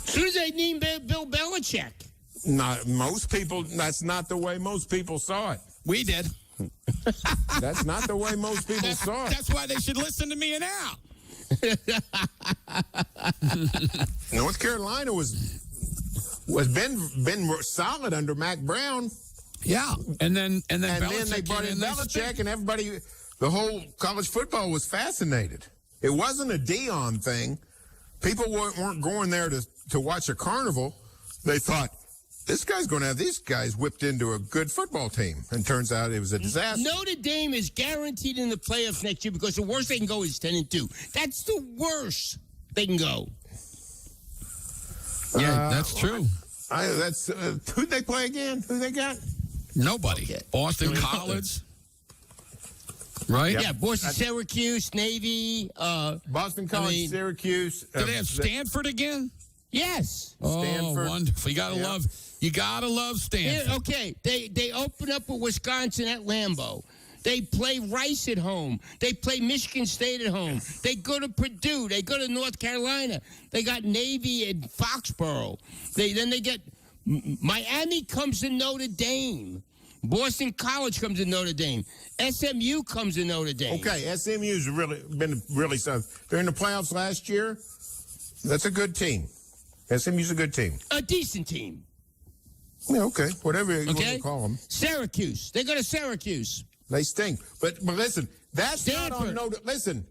As soon as they named Bill Belichick. Not most people. That's not the way most people saw it. We did. That's not the way most people saw it. That's why they should listen to me and Al. North Carolina was been solid under Mac Brown. Yeah, and then they brought in Belichick, and everybody, the whole college football was fascinated. It wasn't a Dion thing. People weren't going there to watch a carnival. They thought, this guy's going to have these guys whipped into a good football team. And turns out it was a disaster. Notre Dame is guaranteed in the playoffs next year because the worst they can go is 10-2. That's the worst they can go. Yeah, that's true. Who'd they play again? Who they got? Nobody. Boston College. Right? Yeah, Boston, Syracuse, Navy. Boston College, Syracuse. Do they have Stanford again? Yes. Stanford. Oh, wonderful. You gotta love Stanford. Yeah, okay. They open up with Wisconsin at Lambeau. They play Rice at home. They play Michigan State at home. They go to Purdue. They go to North Carolina. They got Navy at Foxborough. Then they get Miami comes to Notre Dame. Boston College comes to Notre Dame. SMU comes to Notre Dame. Okay, SMU's been really tough. They're in the playoffs last year. That's a good team. SMU's a good team. A decent team. Yeah, okay, whatever you want to call them. Syracuse. They go to Syracuse. They stink. But listen, that's Stanford. not on Notre. Listen,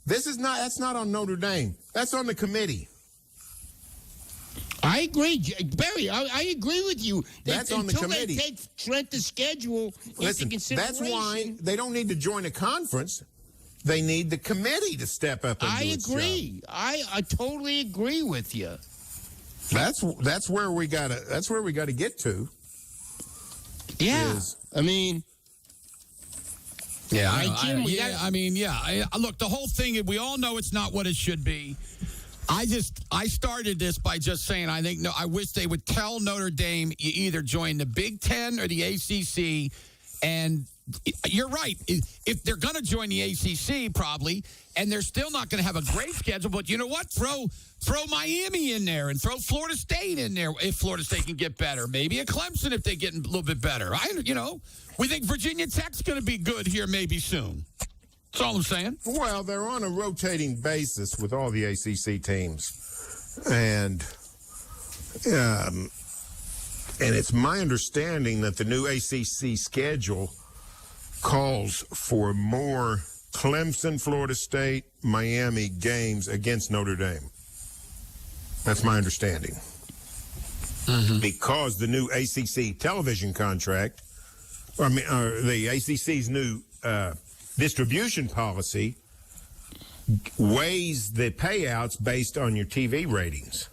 that's not on Notre Dame. That's on the committee. I agree, Barry. I agree with you. That's on the committee. Until they take Trent's schedule into consideration. That's why they don't need to join a conference. They need the committee to step up and do its agree. job. I totally agree with you. That's where we gotta get to. Yeah. Look, the whole thing, we all know it's not what it should be. I started this by just saying I wish they would tell Notre Dame you either join the Big Ten or the ACC, and you're right. If they're going to join the ACC, probably, and they're still not going to have a great schedule, but you know what? Throw Miami in there and throw Florida State in there if Florida State can get better. Maybe a Clemson if they get a little bit better. We think Virginia Tech's going to be good here maybe soon. That's all I'm saying. Well, they're on a rotating basis with all the ACC teams, and it's my understanding that the new ACC schedule calls for more Clemson, Florida State, Miami games against Notre Dame. That's my understanding. Mm-hmm. Because the new ACC television contract, the ACC's new distribution policy weighs the payouts based on your TV ratings.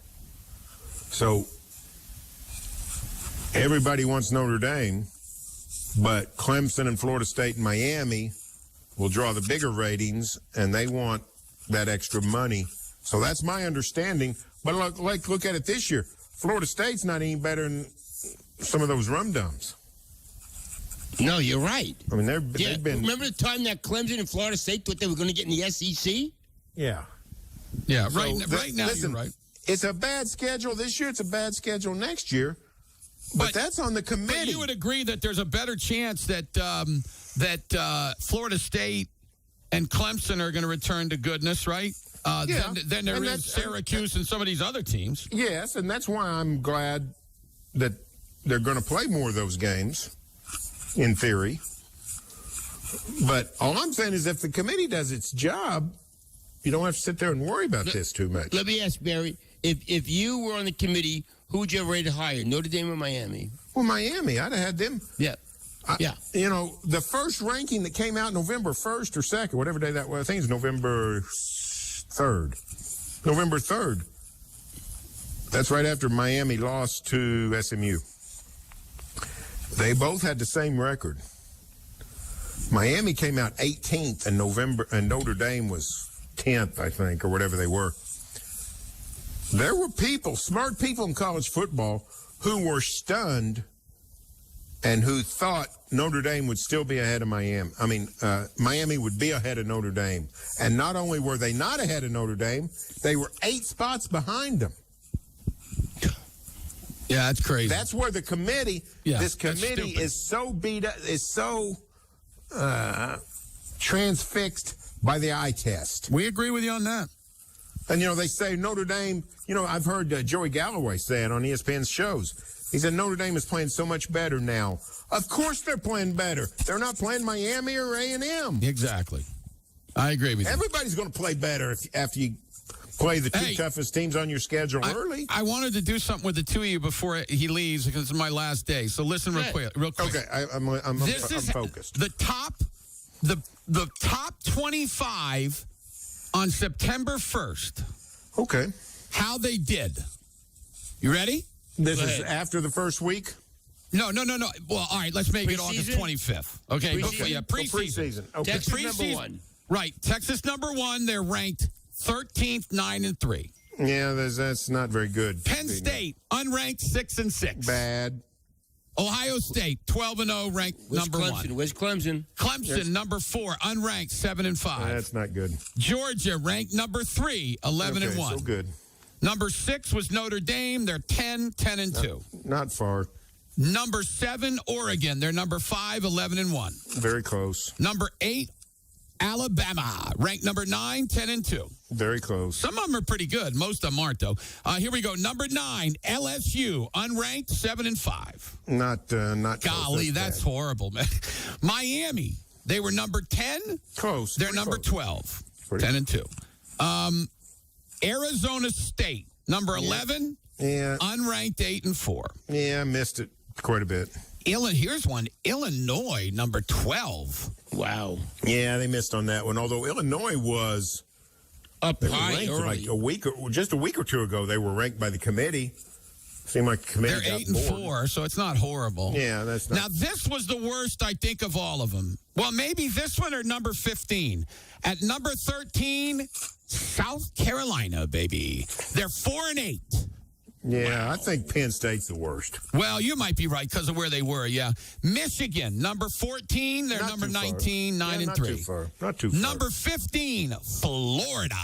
So everybody wants Notre Dame, but Clemson and Florida State and Miami will draw the bigger ratings, and they want that extra money. So that's my understanding. But look at it this year. Florida State's not any better than some of those rum-dums. No, you're right. I mean, they've been. Remember the time that Clemson and Florida State thought they were going to get in the SEC? Yeah. Yeah, So right now listen, you're right. It's a bad schedule this year. It's a bad schedule next year. But that's on the committee. But you would agree that there's a better chance that Florida State and Clemson are going to return to goodness, right? Than there is Syracuse and some of these other teams. Yes, and that's why I'm glad that they're going to play more of those games, in theory. But all I'm saying is if the committee does its job, you don't have to sit there and worry about this too much. Let me ask, Barry, if you were on the committee, who would you have ready to hire, Notre Dame or Miami? Well, Miami, I'd have had them. Yeah. You know, the first ranking that came out November 1st or 2nd, whatever day that was, I think it's November 3rd. November 3rd. That's right after Miami lost to SMU. They both had the same record. Miami came out 18th in November, and Notre Dame was 10th, I think, or whatever they were. There were people, smart people in college football, who were stunned and who thought Notre Dame would still be ahead of Miami. I mean, Miami would be ahead of Notre Dame. And not only were they not ahead of Notre Dame, they were 8 spots behind them. Yeah, that's crazy. That's where the committee, this committee is so beat up, is so transfixed by the eye test. We agree with you on that. And, you know, they say Notre Dame, you know, I've heard Joey Galloway say it on ESPN's shows. He said Notre Dame is playing so much better now. Of course they're playing better. They're not playing Miami or A&M. Exactly. I agree with you. Everybody's going to play better after you play the two toughest teams on your schedule early. I wanted to do something with the two of you before he leaves because it's my last day. So listen real quick. Okay, I'm focused. The top 25 on September 1st. Okay. How they did. You ready? This is after the first week? No. Well, all right, let's make it August 25th. Okay. Preseason? Preseason. Okay. Texas number 1. Right. Texas number 1. They're ranked 13th, 9-3. Yeah, that's not very good. Penn State, unranked 6-6. Bad. Ohio State, 12-0, ranked number 1. Where's Clemson? Clemson, number 4, unranked 7-5. That's not good. Georgia, ranked number 3, 11-1. So good. Number 6 was Notre Dame. They're 10-2. Not far. Number 7, Oregon. They're number 5, 11-1. Very close. Number 8, Alabama. Ranked number 9, 10-2. Very close. Some of them are pretty good. Most of them aren't, though. Here we go. Number 9, LSU. Unranked, 7-5. Not Golly, that's horrible, man. Miami. They were number 10. Close. They're number 12. 10-2. Arizona State, number 11. Yeah. Unranked 8-4. Yeah, I missed it quite a bit. Here's one. Illinois, number 12. Wow. Yeah, they missed on that one. Although Illinois was up high early. Like just a week or two ago, they were ranked by the committee. Seemed like the committee They're got 8-4, so it's not horrible. Yeah, that's not. Now, this was the worst, I think, of all of them. Well, maybe this one or number 15. At number 13, South Carolina, baby. They're 4-8. Yeah, wow. I think Penn State's the worst. Well, you might be right because of where they were, yeah. Michigan, number 14. They're number 19, 9-3. Not too far. Not too far. Number 15, Florida.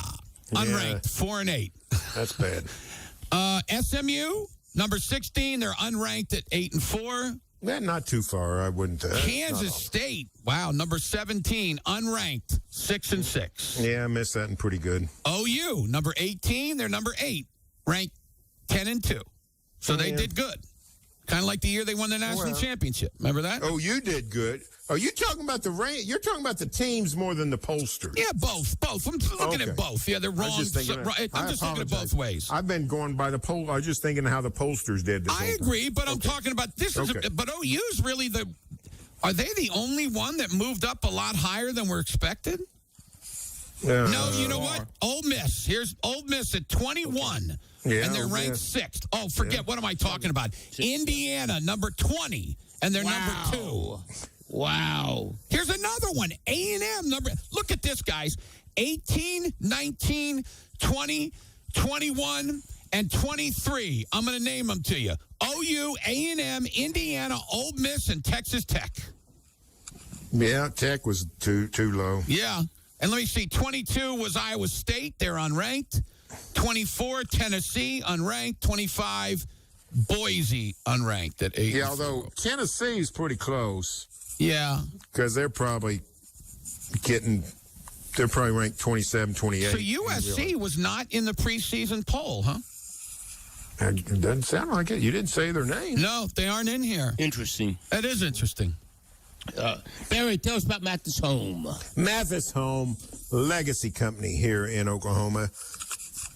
Unranked, 4-8. That's bad. SMU, number 16. They're unranked at 8-4. Yeah, not too far. I wouldn't. Kansas State, wow, number 17, unranked, 6-6. Yeah, I missed that and pretty good. OU, number 18. They're number 8, ranked 10-2. So they did good. Kind of like the year they won the national championship. Remember that? Oh, you did good. Are you talking about the rank? You're talking about the teams more than the pollsters. Yeah, both. I'm looking at both. Yeah, they're wrong. I'm just looking at both ways. I've been going by the poll. I was just thinking how the pollsters did this. I agree, but I'm talking about this. But OU's really are they the only one that moved up a lot higher than we're expected? No, you know what? Ole Miss. Here's Ole Miss at 21. Yeah, and they're ranked 6th. Oh, forget. What am I talking about? Indiana, number 20, and they're number 2. Wow. Here's another one. A&M, look at this, guys. 18, 19, 20, 21, and 23. I'm going to name them to you. OU, A&M, Indiana, Ole Miss, and Texas Tech. Yeah, Tech was too low. Yeah. And let me see, 22 was Iowa State. They're unranked. 24, Tennessee, unranked. 25, Boise, unranked at 8. Yeah, although Tennessee's pretty close. Yeah. Because they're probably ranked 27, 28. So USC was not in the preseason poll, huh? It doesn't sound like it. You didn't say their name. No, they aren't in here. Interesting. That is interesting. Barry, tell us about Mathis Home. Mathis Home, legacy company here in Oklahoma.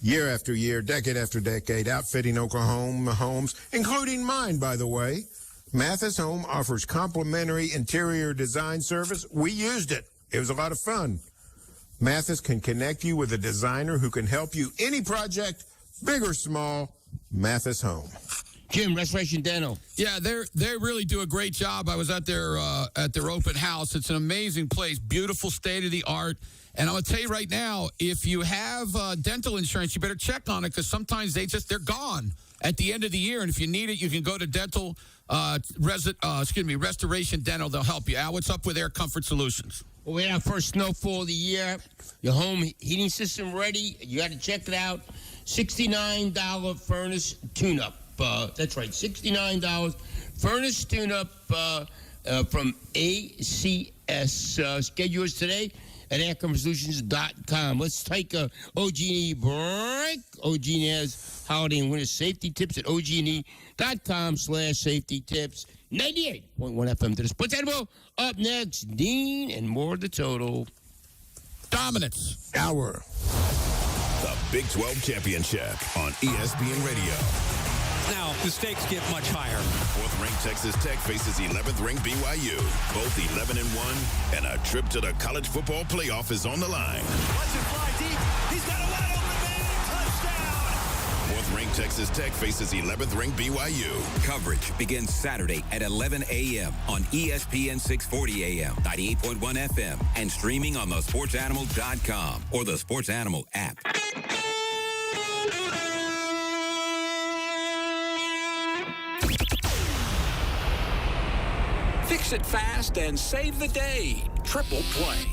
Year after year, decade after decade, outfitting Oklahoma homes, including mine, by the way. Mathis Home offers complimentary interior design service. We used it. It was a lot of fun. Mathis can connect you with a designer who can help you any project, big or small. Mathis Home. Jim, Restoration Dental. Yeah, they really do a great job. I was at their open house. It's an amazing place, beautiful, state of the art. And I'm gonna tell you right now, if you have dental insurance, you better check on it because sometimes they're gone at the end of the year. And if you need it, you can go to Restoration Dental. They'll help you. Al, what's up with Air Comfort Solutions? Well, we had our first snowfall of the year. Your home heating system ready. You got to check it out. $69 furnace tune-up. That's right, $69 furnace tune-up from ACS. Schedule yours today at aircomfortsolutions.com. Let's take a OG&E break. OG&E has holiday and winter safety tips at OG&E.com/safety tips. 98.1 FM to the Sports Animal. Up next, Dean and more of the total. Dominance. Hour. The Big 12 Championship on ESPN Radio. Now, the stakes get much higher. 4th-ranked Texas Tech faces 11th-ranked BYU. Both 11-1, and a trip to the college football playoff is on the line. Watch it fly deep. He's got a wide open man. Touchdown. 4th-ranked Texas Tech faces 11th-ranked BYU. Coverage begins Saturday at 11 a.m. on ESPN 640 a.m., 98.1 FM, and streaming on thesportsanimal.com or the Sports Animal app. Fix it fast and save the day. Triple play.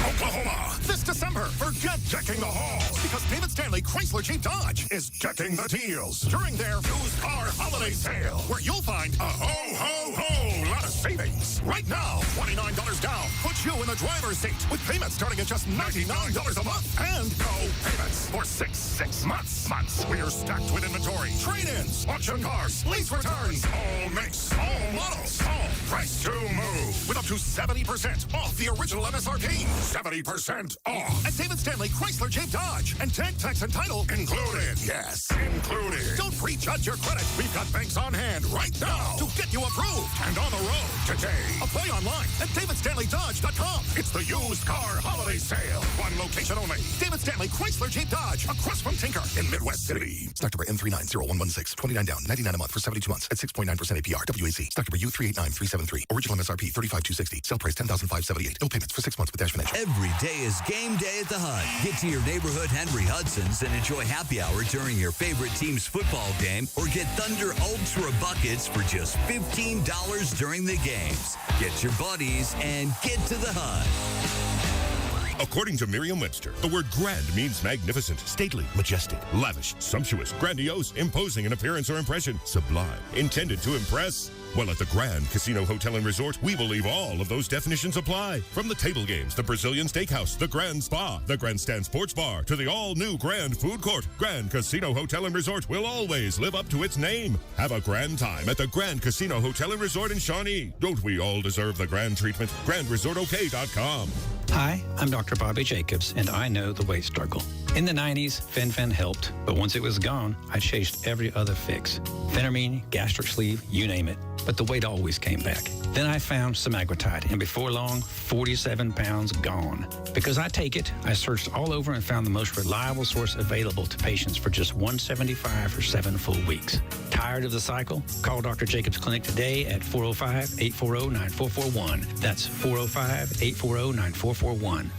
Oklahoma, this December, forget decking the halls because David Stanley Chrysler Jeep Dodge is decking the deals during their used car holiday sale, where you'll find a ho lot of savings. Right now, $29 down puts you in the driver's seat with payments starting at just $99 a month and no payments for six months. We're stacked with inventory, trade-ins, auction cars, lease returns, all makes, all models, all price to move with up to 70% off the original MSRP. 70% off at David Stanley Chrysler Jeep Dodge and tag, tax, and title included. Yes, included. Don't prejudge your credit. We've got banks on hand right now to get you approved and on the road today. Apply online at davidstanleydodge.com. It's the used car holiday sale. One location only. David Stanley Chrysler Jeep Dodge across from Tinker in Midwest City. Stock number M390116. 29 down, 99 a month for 72 months at 6.9% APR. WAC. Stock number U389373. Original MSRP 35260. Sell price $10,578. No payments for 6 months with Dash Financial. Every day is game day at the Hut. Get to your neighborhood Henry Hudson's and enjoy happy hour during your favorite team's football game, or get Thunder Ultra buckets for just $15 during the games. Get your buddies and get to the Hut. According to Merriam-Webster, the word grand means magnificent, stately, majestic, lavish, sumptuous, grandiose, imposing in appearance or impression, sublime, intended to impress. Well, at the Grand Casino Hotel and Resort, we believe all of those definitions apply. From the table games, the Brazilian Steakhouse, the Grand Spa, the Grandstand Sports Bar, to the all-new Grand Food Court, Grand Casino Hotel and Resort will always live up to its name. Have a grand time at the Grand Casino Hotel and Resort in Shawnee. Don't we all deserve the grand treatment? GrandResortOK.com. Hi, I'm Dr. Bobby Jacobs, and I know the weight struggle. In the 90s, Fen-Phen helped, but once it was gone, I chased every other fix. Phenermine, gastric sleeve, you name it. But the weight always came back. Then I found semaglutide, and before long, 47 pounds gone. Because I take it, I searched all over and found the most reliable source available to patients for just $175 for 7 full weeks. Tired of the cycle? Call Dr. Jacobs Clinic today at 405-840-9441. That's 405-840-9441.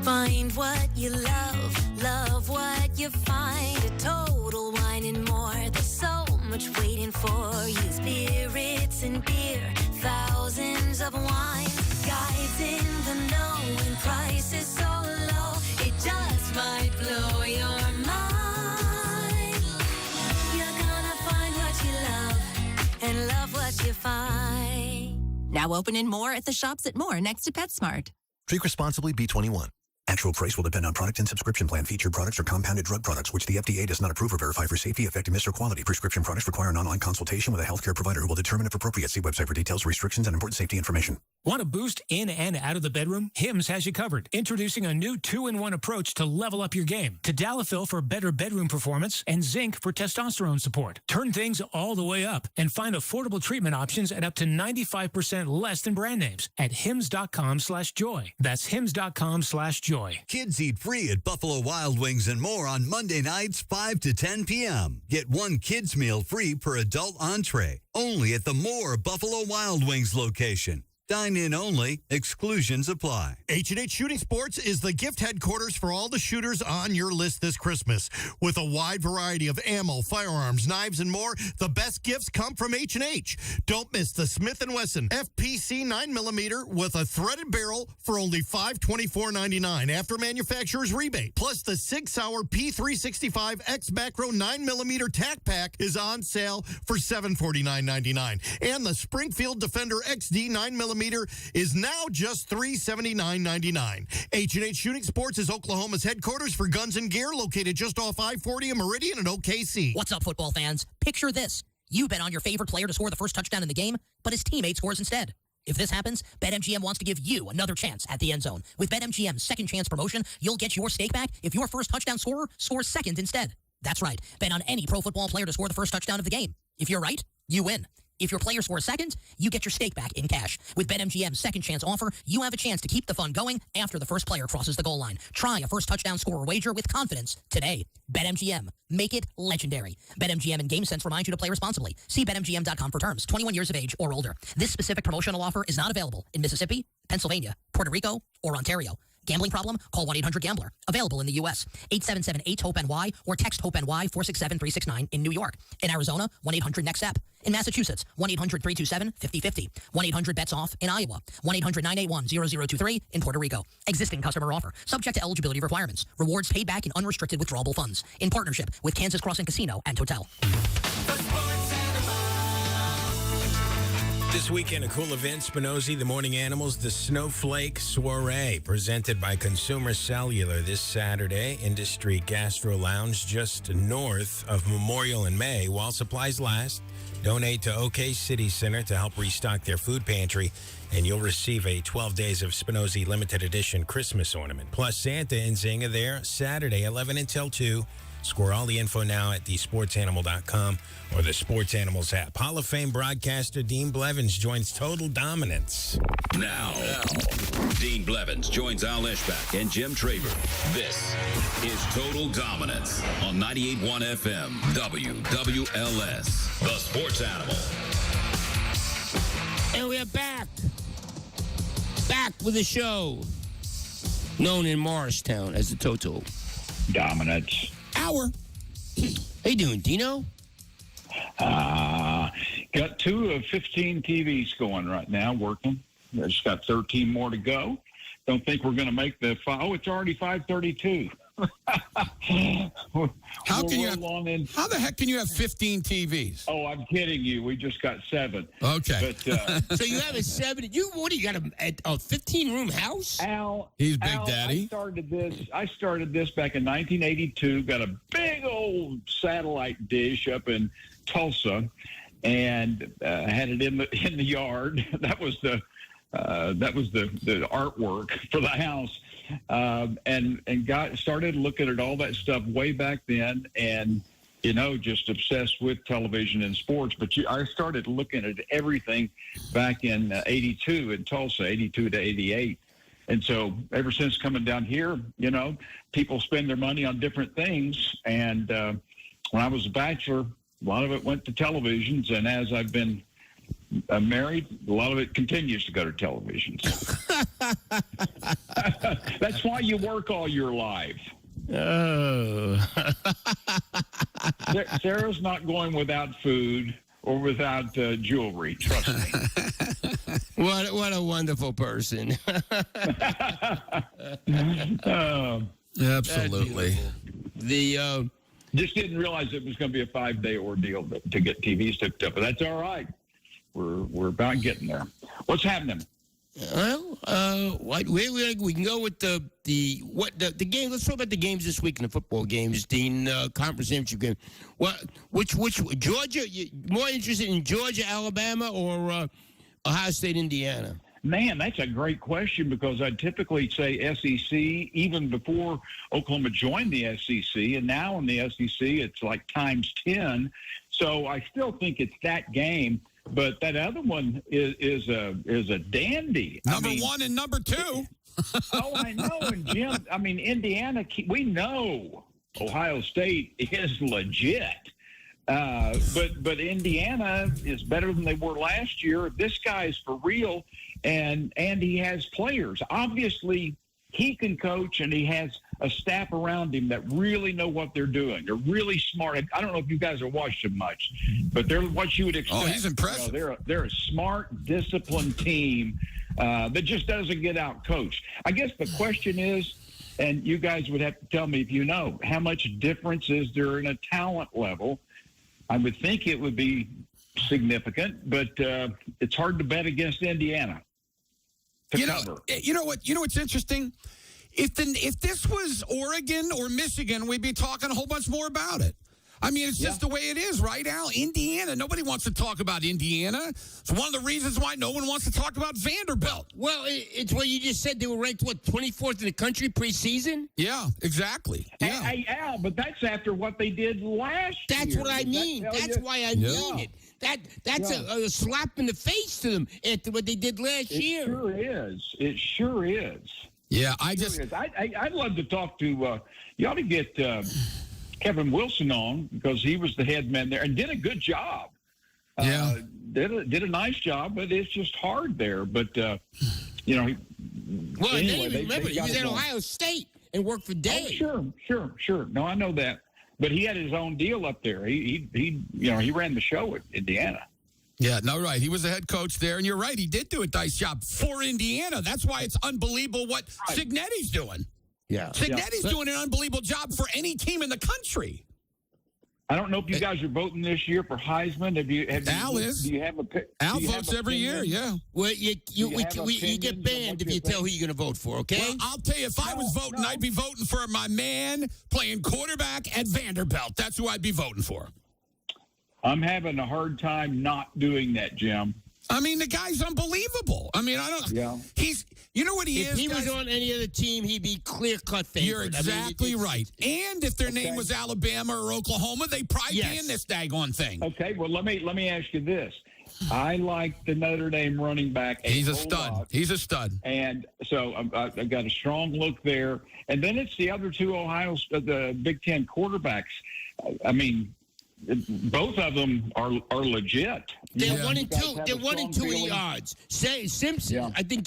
Find what you love what you find. A Total Wine and More. There's so much waiting for you. Spirits and beer, thousands of wine. in the know when price is so low. It just might blow your mind. You're gonna find what you love and love what you find. Now open in More at the Shops at More next to PetSmart. Drink responsibly, B21. Actual price will depend on product and subscription plan. Featured products are compounded drug products, which the FDA does not approve or verify for safety, effectiveness, or quality. Prescription products require an online consultation with a healthcare provider who will determine if appropriate. See website for details, restrictions, and important safety information. Want a boost in and out of the bedroom? Hims has you covered. Introducing a new 2-in-1 approach to level up your game. Tadalafil for better bedroom performance and zinc for testosterone support. Turn things all the way up and find affordable treatment options at up to 95% less than brand names at hims.com/joy. That's hims.com/joy. Kids eat free at Buffalo Wild Wings and More on Monday nights, 5 to 10 p.m. Get one kids meal free per adult entree. Only at the More Buffalo Wild Wings location. Dine-in only. Exclusions apply. H&H Shooting Sports is the gift headquarters for all the shooters on your list this Christmas. With a wide variety of ammo, firearms, knives, and more, the best gifts come from H&H. Don't miss the Smith & Wesson FPC 9mm with a threaded barrel for only $524.99 after manufacturer's rebate. Plus, the 6-hour P365 X Macro 9mm tac pack is on sale for $749.99. And the Springfield Defender XD 9mm is now just $379.99. H&H Shooting Sports is Oklahoma's headquarters for guns and gear, located just off I-40 in Meridian and OKC. What's up, football fans? Picture this. You bet on your favorite player to score the first touchdown in the game, but his teammate scores instead. If this happens, BetMGM wants to give you another chance at the end zone. With BetMGM's second chance promotion, you'll get your stake back if your first touchdown scorer scores second instead. That's right. Bet on any pro football player to score the first touchdown of the game. If you're right, you win. If your player scores second, you get your stake back in cash. With BetMGM's second chance offer, you have a chance to keep the fun going after the first player crosses the goal line. Try a first touchdown scorer wager with confidence today. BetMGM. Make it legendary. BetMGM and GameSense remind you to play responsibly. See BetMGM.com for terms. 21 years of age or older. This specific promotional offer is not available in Mississippi, Pennsylvania, Puerto Rico, or Ontario. Gambling problem? Call 1-800-GAMBLER. Available in the U.S. 877-8-HOPE-NY or text HOPE-NY 467-369 in New York. In Arizona, 1-800-NEXT-STEP. In Massachusetts, 1-800-327-5050. 1-800-BETS-OFF in Iowa. 1-800-981-0023 in Puerto Rico. Existing customer offer. Subject to eligibility requirements. Rewards paid back in unrestricted withdrawable funds. In partnership with Kansas Crossing Casino and Hotel. This weekend, a cool event, Spinozzi, the Morning Animals, the Snowflake Soiree, presented by Consumer Cellular this Saturday, Industry Gastro Lounge, just north of Memorial and May. While supplies last, donate to OK City Center to help restock their food pantry, and you'll receive a 12 Days of Spinozzi limited edition Christmas ornament. Plus, Santa and Zinga there Saturday, 11 until 2. Score all the info now at thesportsanimal.com or the Sports Animals app. Hall of Fame broadcaster Dean Blevins joins Total Dominance. Now, Dean Blevins joins Al Eschbach and Jim Traver. This is Total Dominance on 98.1 FM, WWLS, the Sports Animal. And we are back. Back with a show known in Morristown as the Total Dominance. Hour. How you doing, Dino? Got 2 of 15 TVs going right now, working. I just got 13 more to go. Don't think we're going to make the Oh, it's already 5:32. How the heck can you have 15 TVs? Oh, I'm kidding you. We just got 7. Okay. But, so you have a 7. What do you got, a 15-room house? Al, he's Big Daddy. I started this back in 1982. Got a big old satellite dish up in Tulsa, and had it in the yard. That was the artwork for the house. And started looking at all that stuff way back then, and just obsessed with television and sports. But I started looking at everything back in 82 in Tulsa, 82 to 88. And so ever since coming down here, people spend their money on different things. And when I was a bachelor, a lot of it went to televisions, and as I've been married, a lot of it continues to go to televisions. That's why you work all your life. Oh. Sarah's not going without food. or without jewelry. Trust me. What a wonderful person. Absolutely. Just didn't realize it was going to be a 5-day ordeal to get TVs hooked up, but that's all right. We're about getting there. What's happening? Well, we can go with the game. Let's talk about the games this week in the football games. Dean, conference championship game. Which Georgia? You more interested in Georgia, Alabama, or Ohio State, Indiana? Man, that's a great question because I'd typically say SEC even before Oklahoma joined the SEC, and now in the SEC it's like times 10. So I still think it's that game. But that other one is a dandy. Number 1 and number 2. Oh, I know. And Jim, I mean, Indiana, we know Ohio State is legit. But Indiana is better than they were last year. This guy's for real, and he has players. Obviously, he can coach, and he has a staff around him that really know what they're doing. They're really smart. I don't know if you guys have watched them much, but they're what you would expect. Oh, he's impressive. You know, they're a smart, disciplined team that just doesn't get out coached. I guess the question is, and you guys would have to tell me if you know, how much difference is there in a talent level? I would think it would be significant, but it's hard to bet against Indiana to cover. You know what? You know what's interesting? If this was Oregon or Michigan, we'd be talking a whole bunch more about it. I mean, it's just the way it is, right, Al? Indiana, nobody wants to talk about Indiana. It's one of the reasons why no one wants to talk about Vanderbilt. Well, it's what you just said. They were ranked, 24th in the country preseason? Yeah, exactly. Yeah. Hey, Al, but that's after what they did last year. That's what I mean. That's why I mean it. That's a slap in the face to them after what they did last year. It sure is. It sure is. Yeah, I'd love to talk to, you ought to get Kevin Wilson on because he was the head man there and did a good job. Yeah. Did a nice job, but it's just hard there. But, you know. Well, anyway, remember, he was at Ohio State and worked for Day. Oh, sure. No, I know that. But he had his own deal up there. He ran the show at Indiana. Yeah, no, right. He was the head coach there, and you're right. He did do a nice job for Indiana. That's why it's unbelievable what Cignetti's doing. Yeah. Cignetti's doing an unbelievable job for any team in the country. I don't know if you guys are voting this year for Heisman. Al is. Do you have a pick? Al votes every year, yeah. Well, you get banned if you tell who you're going to vote for, okay? Well, I'll tell you, if I was voting, I'd be voting for my man playing quarterback at Vanderbilt. That's who I'd be voting for. I'm having a hard time not doing that, Jim. I mean, the guy's unbelievable. I mean, I don't. Yeah. You know what he is? If he was on any other team, he'd be clear-cut favorite. You're exactly right. And if their name was Alabama or Oklahoma, they'd probably be in this daggone thing. Okay, well, let me ask you this. I like the Notre Dame running back. He's a stud. He's a stud. And so I've got a strong look there. And then it's the other two the Big Ten quarterbacks. I mean, both of them are legit. They're 1 and 2. They're 1 and 2 in the odds. Simpson, I think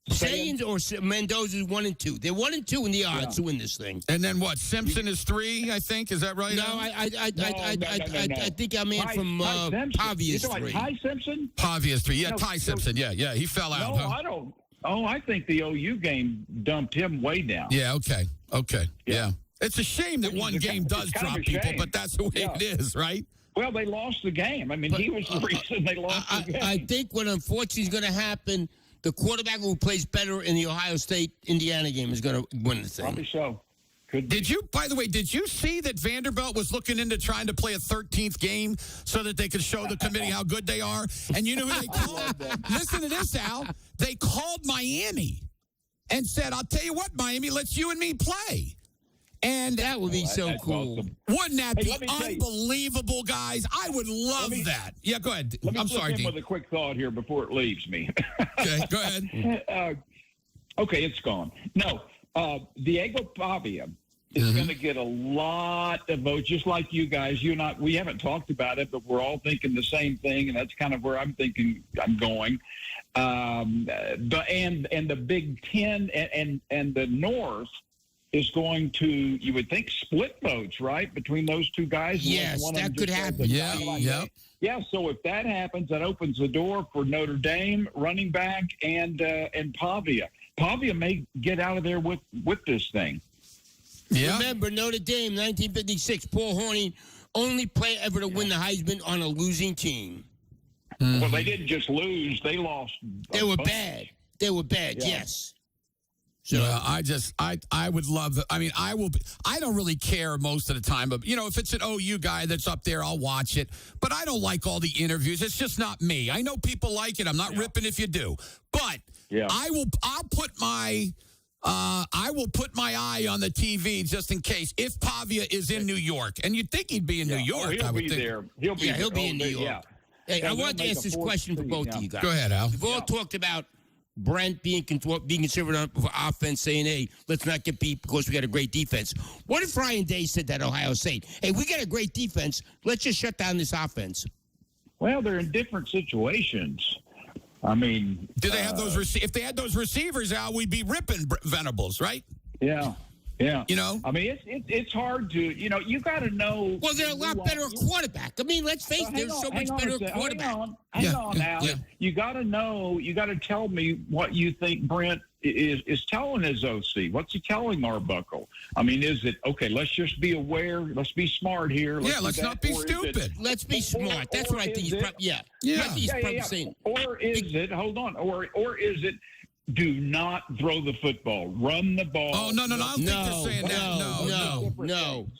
Sayans or Mendoza is 1 and 2. They're 1 and 2 in the odds to win this thing. And then what? Simpson is 3, I think. Is that right? No, I think I'm in from Pavia is 3. Ty Simpson? Pavia is 3. Yeah, Ty Simpson. Yeah. He fell out. No, I don't. Oh, I think the OU game dumped him way down. Yeah. Okay. Yeah. It's a shame that one game does drop people, but that's the way it is, right? Well, they lost the game. I mean, he was the reason they lost the game. I think what unfortunately is going to happen, the quarterback who plays better in the Ohio State-Indiana game is going to win the thing. Probably so. By the way, did you see that Vanderbilt was looking into trying to play a 13th game so that they could show the committee how good they are? And you know who they called? Listen to this, Al. They called Miami and said, I'll tell you what, Miami, let's you and me play. And that would be so cool. Awesome. Wouldn't that be unbelievable, guys? I would love that. Yeah, go ahead. I'm sorry, Dean. With a quick thought here before it leaves me. Okay, go ahead. Okay, it's gone. No, Diego Pavia is going to get a lot of votes, just like you guys. You and I, we haven't talked about it, but we're all thinking the same thing, and that's kind of where I'm thinking I'm going. And the Big Ten and the North is going to, you would think, split votes, right, between those two guys. Yes, One of them that could just has happen. a Yeah, guideline yeah. game. Yeah, so if that happens, that opens the door for Notre Dame running back and Pavia. Pavia may get out of there with this thing. Yeah. Remember, Notre Dame, 1956, Paul Hornung, only player ever to win the Heisman on a losing team. Well, they didn't just lose; they lost. They were bad. They were bad. Yeah. Yes. So I would love I mean, I don't really care most of the time, but if it's an OU guy that's up there, I'll watch it. But I don't like all the interviews. It's just not me. I know people like it. I'm not ripping if you do. But I'll put my eye on the TV just in case if Pavia is in New York. And you'd think he'd be in New York. He'll I would be think. there. He'll be in New York. Yeah. Hey, I want to ask this question for both of you guys. Go ahead, Al. We've all talked about Brent being conservative for offense, saying, hey, let's not get beat because we got a great defense. What if Ryan Day said that at Ohio State? Hey, we got a great defense. Let's just shut down this offense. Well, they're in different situations. I mean, do they have those? If they had those receivers, Al, we'd be ripping Venables, right? Yeah. Yeah. I mean, it's hard to, you got to know. Well, they're a lot better at quarterback. I mean, let's face it, they're so much better at quarterback. Hang on now. Yeah. You got to know, you got to tell me what you think Brent is telling his OC. What's he telling Arbuckle? I mean, is it, okay, let's just be aware, let's be smart here. Let's not be stupid. Let's be smart. That's what I think he's probably, saying. Or is it, hold on, or is it, do not throw the football. Run the ball. Oh, no. I don't think they're saying that.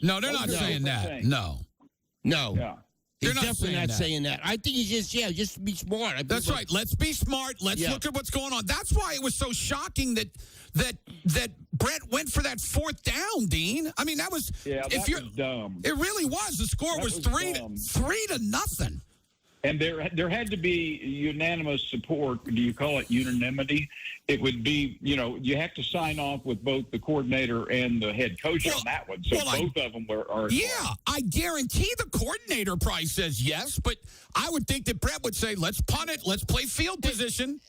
No, they're not saying that. No. Yeah. They're definitely not saying that. I think he's just be smart. That's right. Let's be smart. Let's look at what's going on. That's why it was so shocking that Brett went for that fourth down, Dean. I mean, that was was dumb. It really was. The score was 3-0. And there had to be unanimous support. Do you call it unanimity? It would be, you have to sign off with both the coordinator and the head coach on that one. So both of them are. Yeah, I guarantee the coordinator probably says yes, but I would think that Brett would say, let's punt it, let's play field position.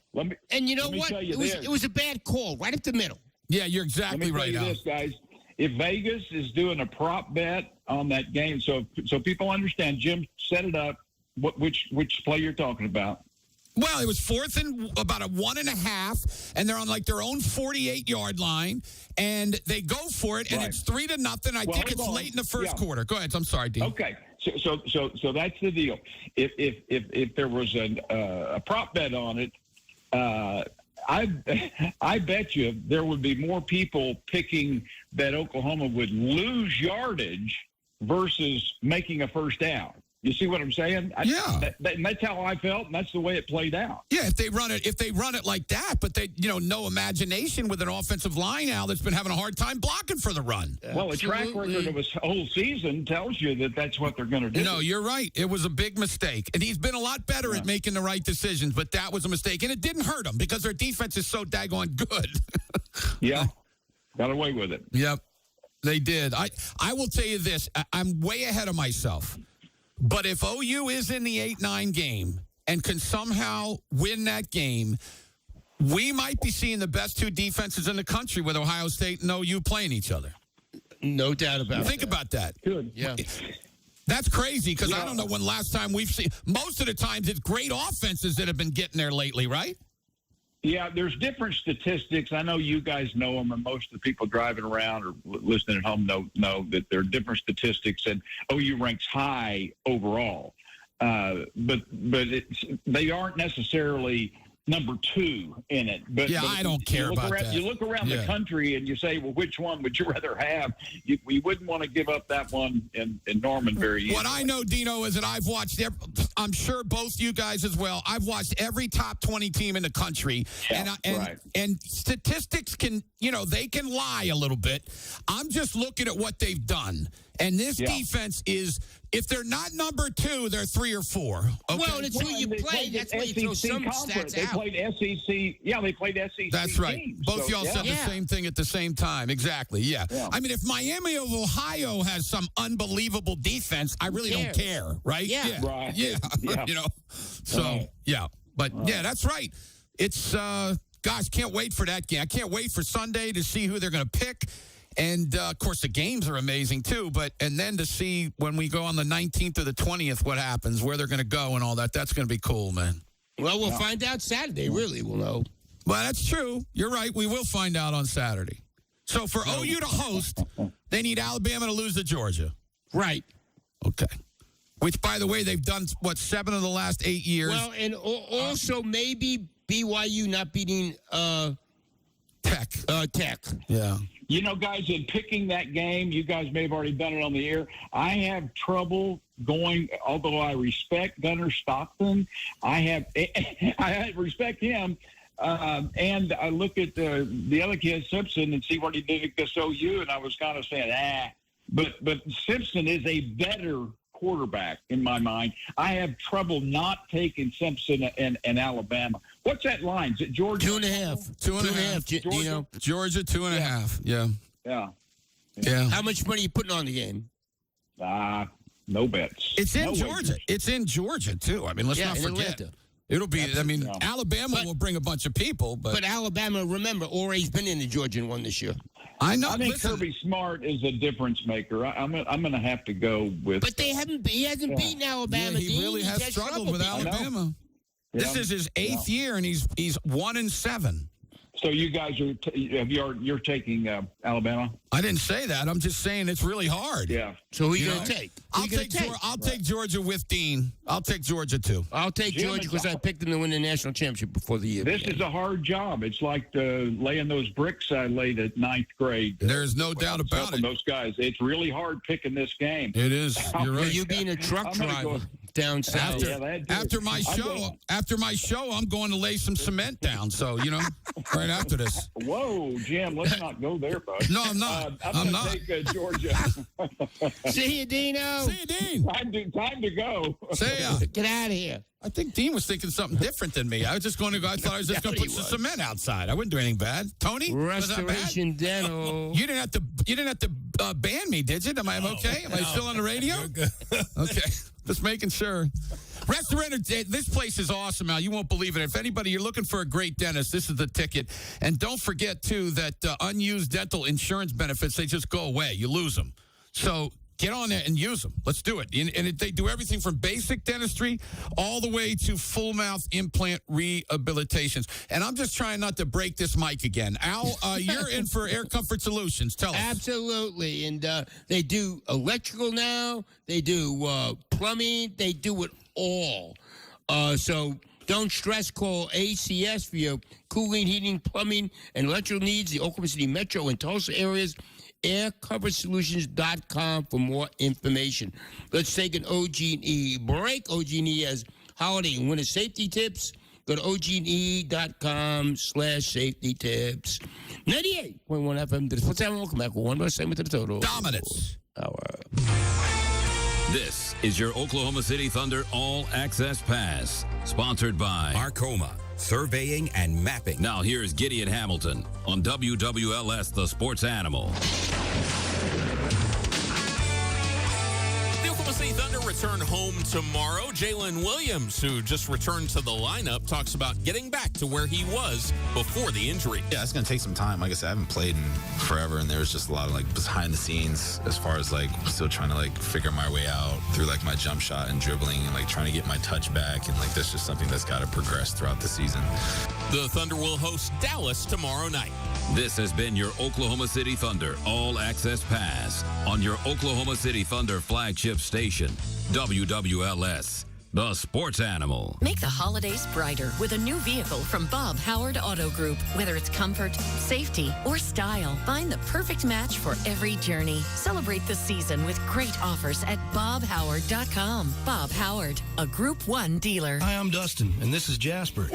And you know what? It was a bad call, right up the middle. Yeah, you're exactly right, Al. This, guys. If Vegas is doing a prop bet on that game, so people understand, Jim set it up. Which play you're talking about? Well, it was fourth and about a 1.5, and they're on like their own 48-yard line, and they go for it, and it's 3-0. I think it's late in the first quarter. Go ahead. I'm sorry, Dean. Okay, so that's the deal. If there was a prop bet on it, I bet you there would be more people picking that Oklahoma would lose yardage versus making a first down. You see what I'm saying? That's how I felt, and that's the way it played out. Yeah, if they run it like that, but they, no imagination with an offensive line now that's been having a hard time blocking for the run. Well, the track record of his whole season tells you that that's what they're going to do. No, you're right. It was a big mistake, and he's been a lot better at making the right decisions, but that was a mistake, and it didn't hurt him because their defense is so daggone good. Got away with it. Yep, they did. I will tell you this. I'm way ahead of myself. But if OU is in the 8-9 game and can somehow win that game, we might be seeing the best two defenses in the country with Ohio State and OU playing each other. No doubt about it. Think about that. Good. Yeah. That's crazy because I don't know when last time we've seen. Most of the times it's great offenses that have been getting there lately, right? Yeah, there's different statistics. I know you guys know them, and most of the people driving around or listening at home know that there are different statistics, and OU ranks high overall. But they aren't necessarily number 2 in it. But I don't care about that. You look around the country and you say, well, which one would you rather have? We wouldn't want to give up that one in Norman very easily. What I know, Dino, is that I've watched, I'm sure both you guys as well, I've watched every top 20 team in the country. And statistics can, they can lie a little bit. I'm just looking at what they've done. And this defense is, if they're not number 2, they're 3 or 4. Okay? Well, it's who you play. That's why you throw some stats They played SEC. Yeah, they played SEC. That's right. Teams, Both y'all said the same thing at the same time. Exactly. Yeah. I mean, if Miami of Ohio has some unbelievable defense, I really don't care, right? Yeah. Right. Yeah. So, But, that's right. It's, gosh, can't wait for that game. I can't wait for Sunday to see who they're going to pick. And, of course, the games are amazing, too. And then to see when we go on the 19th or the 20th what happens, where they're going to go and all that, that's going to be cool, man. Well, we'll find out Saturday, really. We'll know. Well, that's true. You're right. We will find out on Saturday. So for OU to host, they need Alabama to lose to Georgia. Right. Okay. Which, by the way, they've done, 7 of the last 8 years. Well, and also maybe BYU not beating Tech. Tech. Yeah. You know, guys, in picking that game, you guys may have already done it on the air. I have trouble going, although I respect Gunnar Stockton. I respect him. And I look at the other kid, Simpson, and see what he did against OU, and I was kind of saying, But Simpson is a better quarterback in my mind. I have trouble not taking Simpson and Alabama. What's that line? Is it Georgia? 2.5. 2.5. Georgia 2.5. Yeah. How much money are you putting on the game? No bets. It's in No Georgia. wagers. It's in Georgia, too. I mean, let's not forget. Atlanta. It'll be, Alabama will bring a bunch of people. But Alabama, remember, Oray's been in the Georgian one this year. I know. I think Kirby Smart is a difference maker. I'm going to have to go with. But he hasn't beaten Alabama. Yeah, he really has struggled with Alabama. This is his 8th year, and he's 1-7. So you guys you're taking Alabama? I didn't say that. I'm just saying it's really hard. Yeah. So who are you going to take? I'll take Georgia with Dean. I'll take Georgia too. I'll take Georgia because I picked them to win the national championship before the year. This is a hard job. It's like laying those bricks I laid at 9th grade. There's no doubt about it. Those guys, it's really hard picking this game. It is. You're right. You being a truck driver down south. After my show, I'm going to lay some cement down. So right after this. Whoa, Jim, let's not go there, bud. No, I'm not. I'm not. Take Georgia. See you, Dino. See you, Dean. Time to go. See ya. Get out of here. I think Dean was thinking something different than me. I was just going to go. I thought I was just going to put some cement outside. I wouldn't do anything bad. Tony, Restoration Dental. You didn't have to ban me, did you? Am I okay? Am I still on the radio? Okay, just making sure. Restoration. This place is awesome, Al. You won't believe it. If anybody, you're looking for a great dentist, this is the ticket. And don't forget too that unused dental insurance benefits, they just go away. You lose them. So get on there and use them. Let's do it. And they do everything from basic dentistry all the way to full mouth implant rehabilitations. And I'm just trying not to break this mic again. Al, you're in for Air Comfort Solutions. Tell us. Absolutely. And they do electrical now. They do plumbing. They do it all. So don't stress. Call ACS for your cooling, heating, plumbing, and electrical needs. The Oklahoma City Metro and Tulsa areas. AirCoverSolutions.com for more information. Let's take an OG&E break. OG&E has holiday and winter safety tips. Go to OG&E.com/safety tips. 98.1 FM. What's that? Welcome back. One more segment to the total. Dominance. This is your Oklahoma City Thunder All Access Pass, sponsored by Arcoma Surveying and Mapping. Now here's Gideon Hamilton on WWLS, the Sports Animal. The Oklahoma City Thunder return home tomorrow. Jalen Williams, who just returned to the lineup, talks about getting back to where he was before the injury. Yeah, it's going to take some time. Like I said, I haven't played in forever, and there's just a lot of behind the scenes as far as still trying to figure my way out through my jump shot and dribbling and trying to get my touch back, and that's just something that's got to progress throughout the season. The Thunder will host Dallas tomorrow night. This has been your Oklahoma City Thunder All Access Pass on your Oklahoma City Thunder flagship station, WWLS, the Sports Animal. Make the holidays brighter with a new vehicle from Bob Howard Auto Group. Whether it's comfort, safety, or style, find the perfect match for every journey. Celebrate the season with great offers at bobhoward.com. Bob Howard, a Group 1 dealer. Hi, I'm Dustin, and this is Jasper.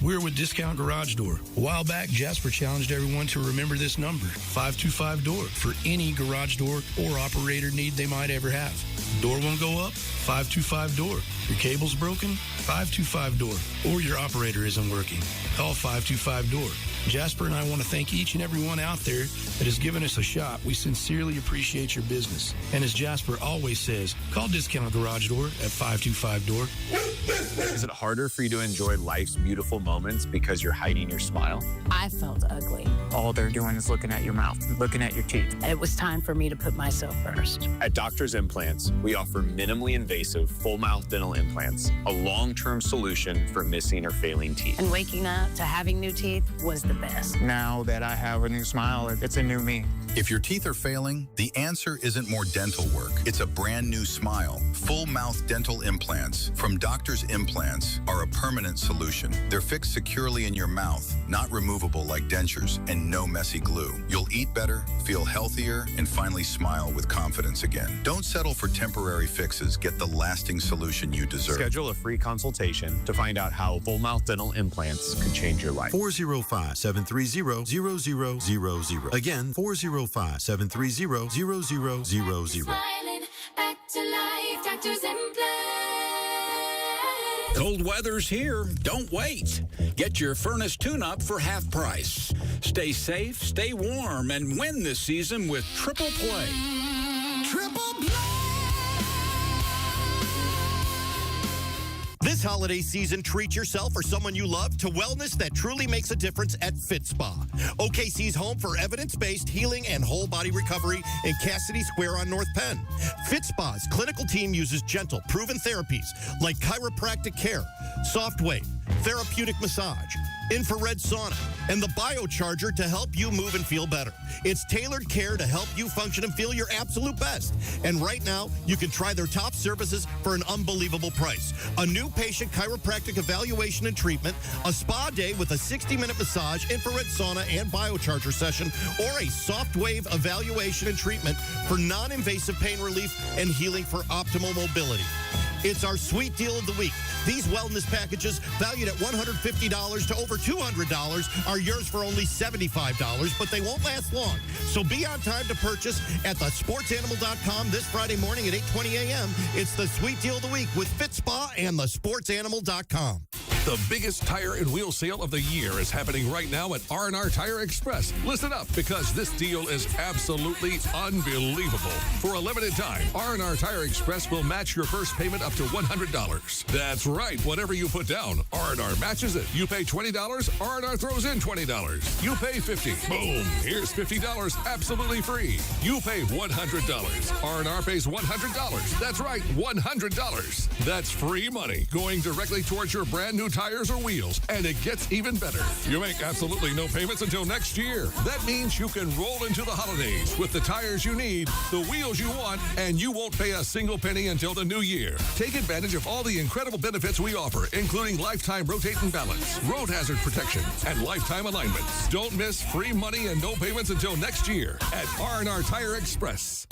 We're with Discount Garage Door. A while back, Jasper challenged everyone to remember this number, 525-DOOR, for any garage door or operator need they might ever have. Door won't go up? 525-DOOR. Your cable's broken? 525-DOOR. Or your operator isn't working? Call 525-DOOR. Jasper and I want to thank each and every one out there that has given us a shot. We sincerely appreciate your business. And as Jasper always says, call Discount Garage Door at 525-DOOR. Is it harder for you to enjoy life's beautiful moments because you're hiding your smile? I felt ugly. All they're doing is looking at your mouth, looking at your teeth. It was time for me to put myself first. At Doctor's Implants, we offer minimally invasive full mouth dental implants, a long-term solution for missing or failing teeth. And waking up to having new teeth was the best. Now that I have a new smile, it's a new me. If your teeth are failing, the answer isn't more dental work. It's a brand new smile. Full mouth dental implants from Doctor's Implants are a permanent solution. They're fixed securely in your mouth, not removable like dentures, and no messy glue. You'll eat better, feel healthier, and finally smile with confidence again. Don't settle for temporary fixes. Get the lasting solution you deserve. Schedule a free consultation to find out how full mouth dental implants could change your life. 405-730-0000. Again, 405-730-0000. Back to life, Doctor's Implants. Cold weather's here. Don't wait. Get your furnace tune-up for half price. Stay safe, stay warm, and win this season with Triple Play. Triple Play! This holiday season, treat yourself or someone you love to wellness that truly makes a difference at Fit Spa. OKC's home for evidence-based healing and whole body recovery in Cassidy Square on North Penn. Fit Spa's clinical team uses gentle, proven therapies like chiropractic care, soft wave, therapeutic massage, infrared sauna, and the biocharger to help you move and feel better. It's tailored care to help you function and feel your absolute best. And right now, you can try their top services for an unbelievable price. A new patient chiropractic evaluation and treatment, a spa day with a 60-minute massage, infrared sauna, and biocharger session, or a soft wave evaluation and treatment for non-invasive pain relief and healing for optimal mobility. It's our sweet deal of the week. These wellness packages, valued at $150 to over $200, are yours for only $75, but they won't last long. So be on time to purchase at thesportsanimal.com this Friday morning at 8:20 a.m. It's the sweet deal of the week with Fit Spa and thesportsanimal.com. The biggest tire and wheel sale of the year is happening right now at R&R Tire Express. Listen up, because this deal is absolutely unbelievable. For a limited time, R&R Tire Express will match your first payment up to $100. That's right. Whatever you put down, R&R matches it. You pay $20, R&R throws in $20. You pay $50. Boom. Here's $50 absolutely free. You pay $100. R&R pays $100. That's right, $100. That's free money going directly towards your brand new tires or wheels, and it gets even better. You make absolutely no payments until next year. That means you can roll into the holidays with the tires you need, the wheels you want, and you won't pay a single penny until the new year. Take advantage of all the incredible benefits we offer, including lifetime rotate and balance, road hazard protection, and lifetime alignments. Don't miss free money and no payments until next year at R&R Tire Express.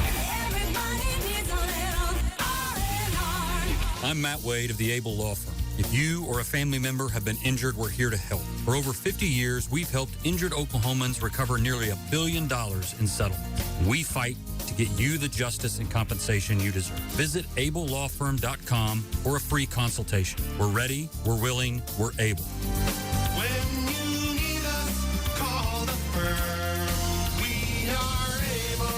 I'm Matt Wade of the Able Law Firm. If you or a family member have been injured, we're here to help. For over 50 years, we've helped injured Oklahomans recover nearly $1 billion in settlements. We fight to get you the justice and compensation you deserve. Visit ablelawfirm.com for a free consultation. We're ready, we're willing, we're able. When you need us, call the firm. We are able.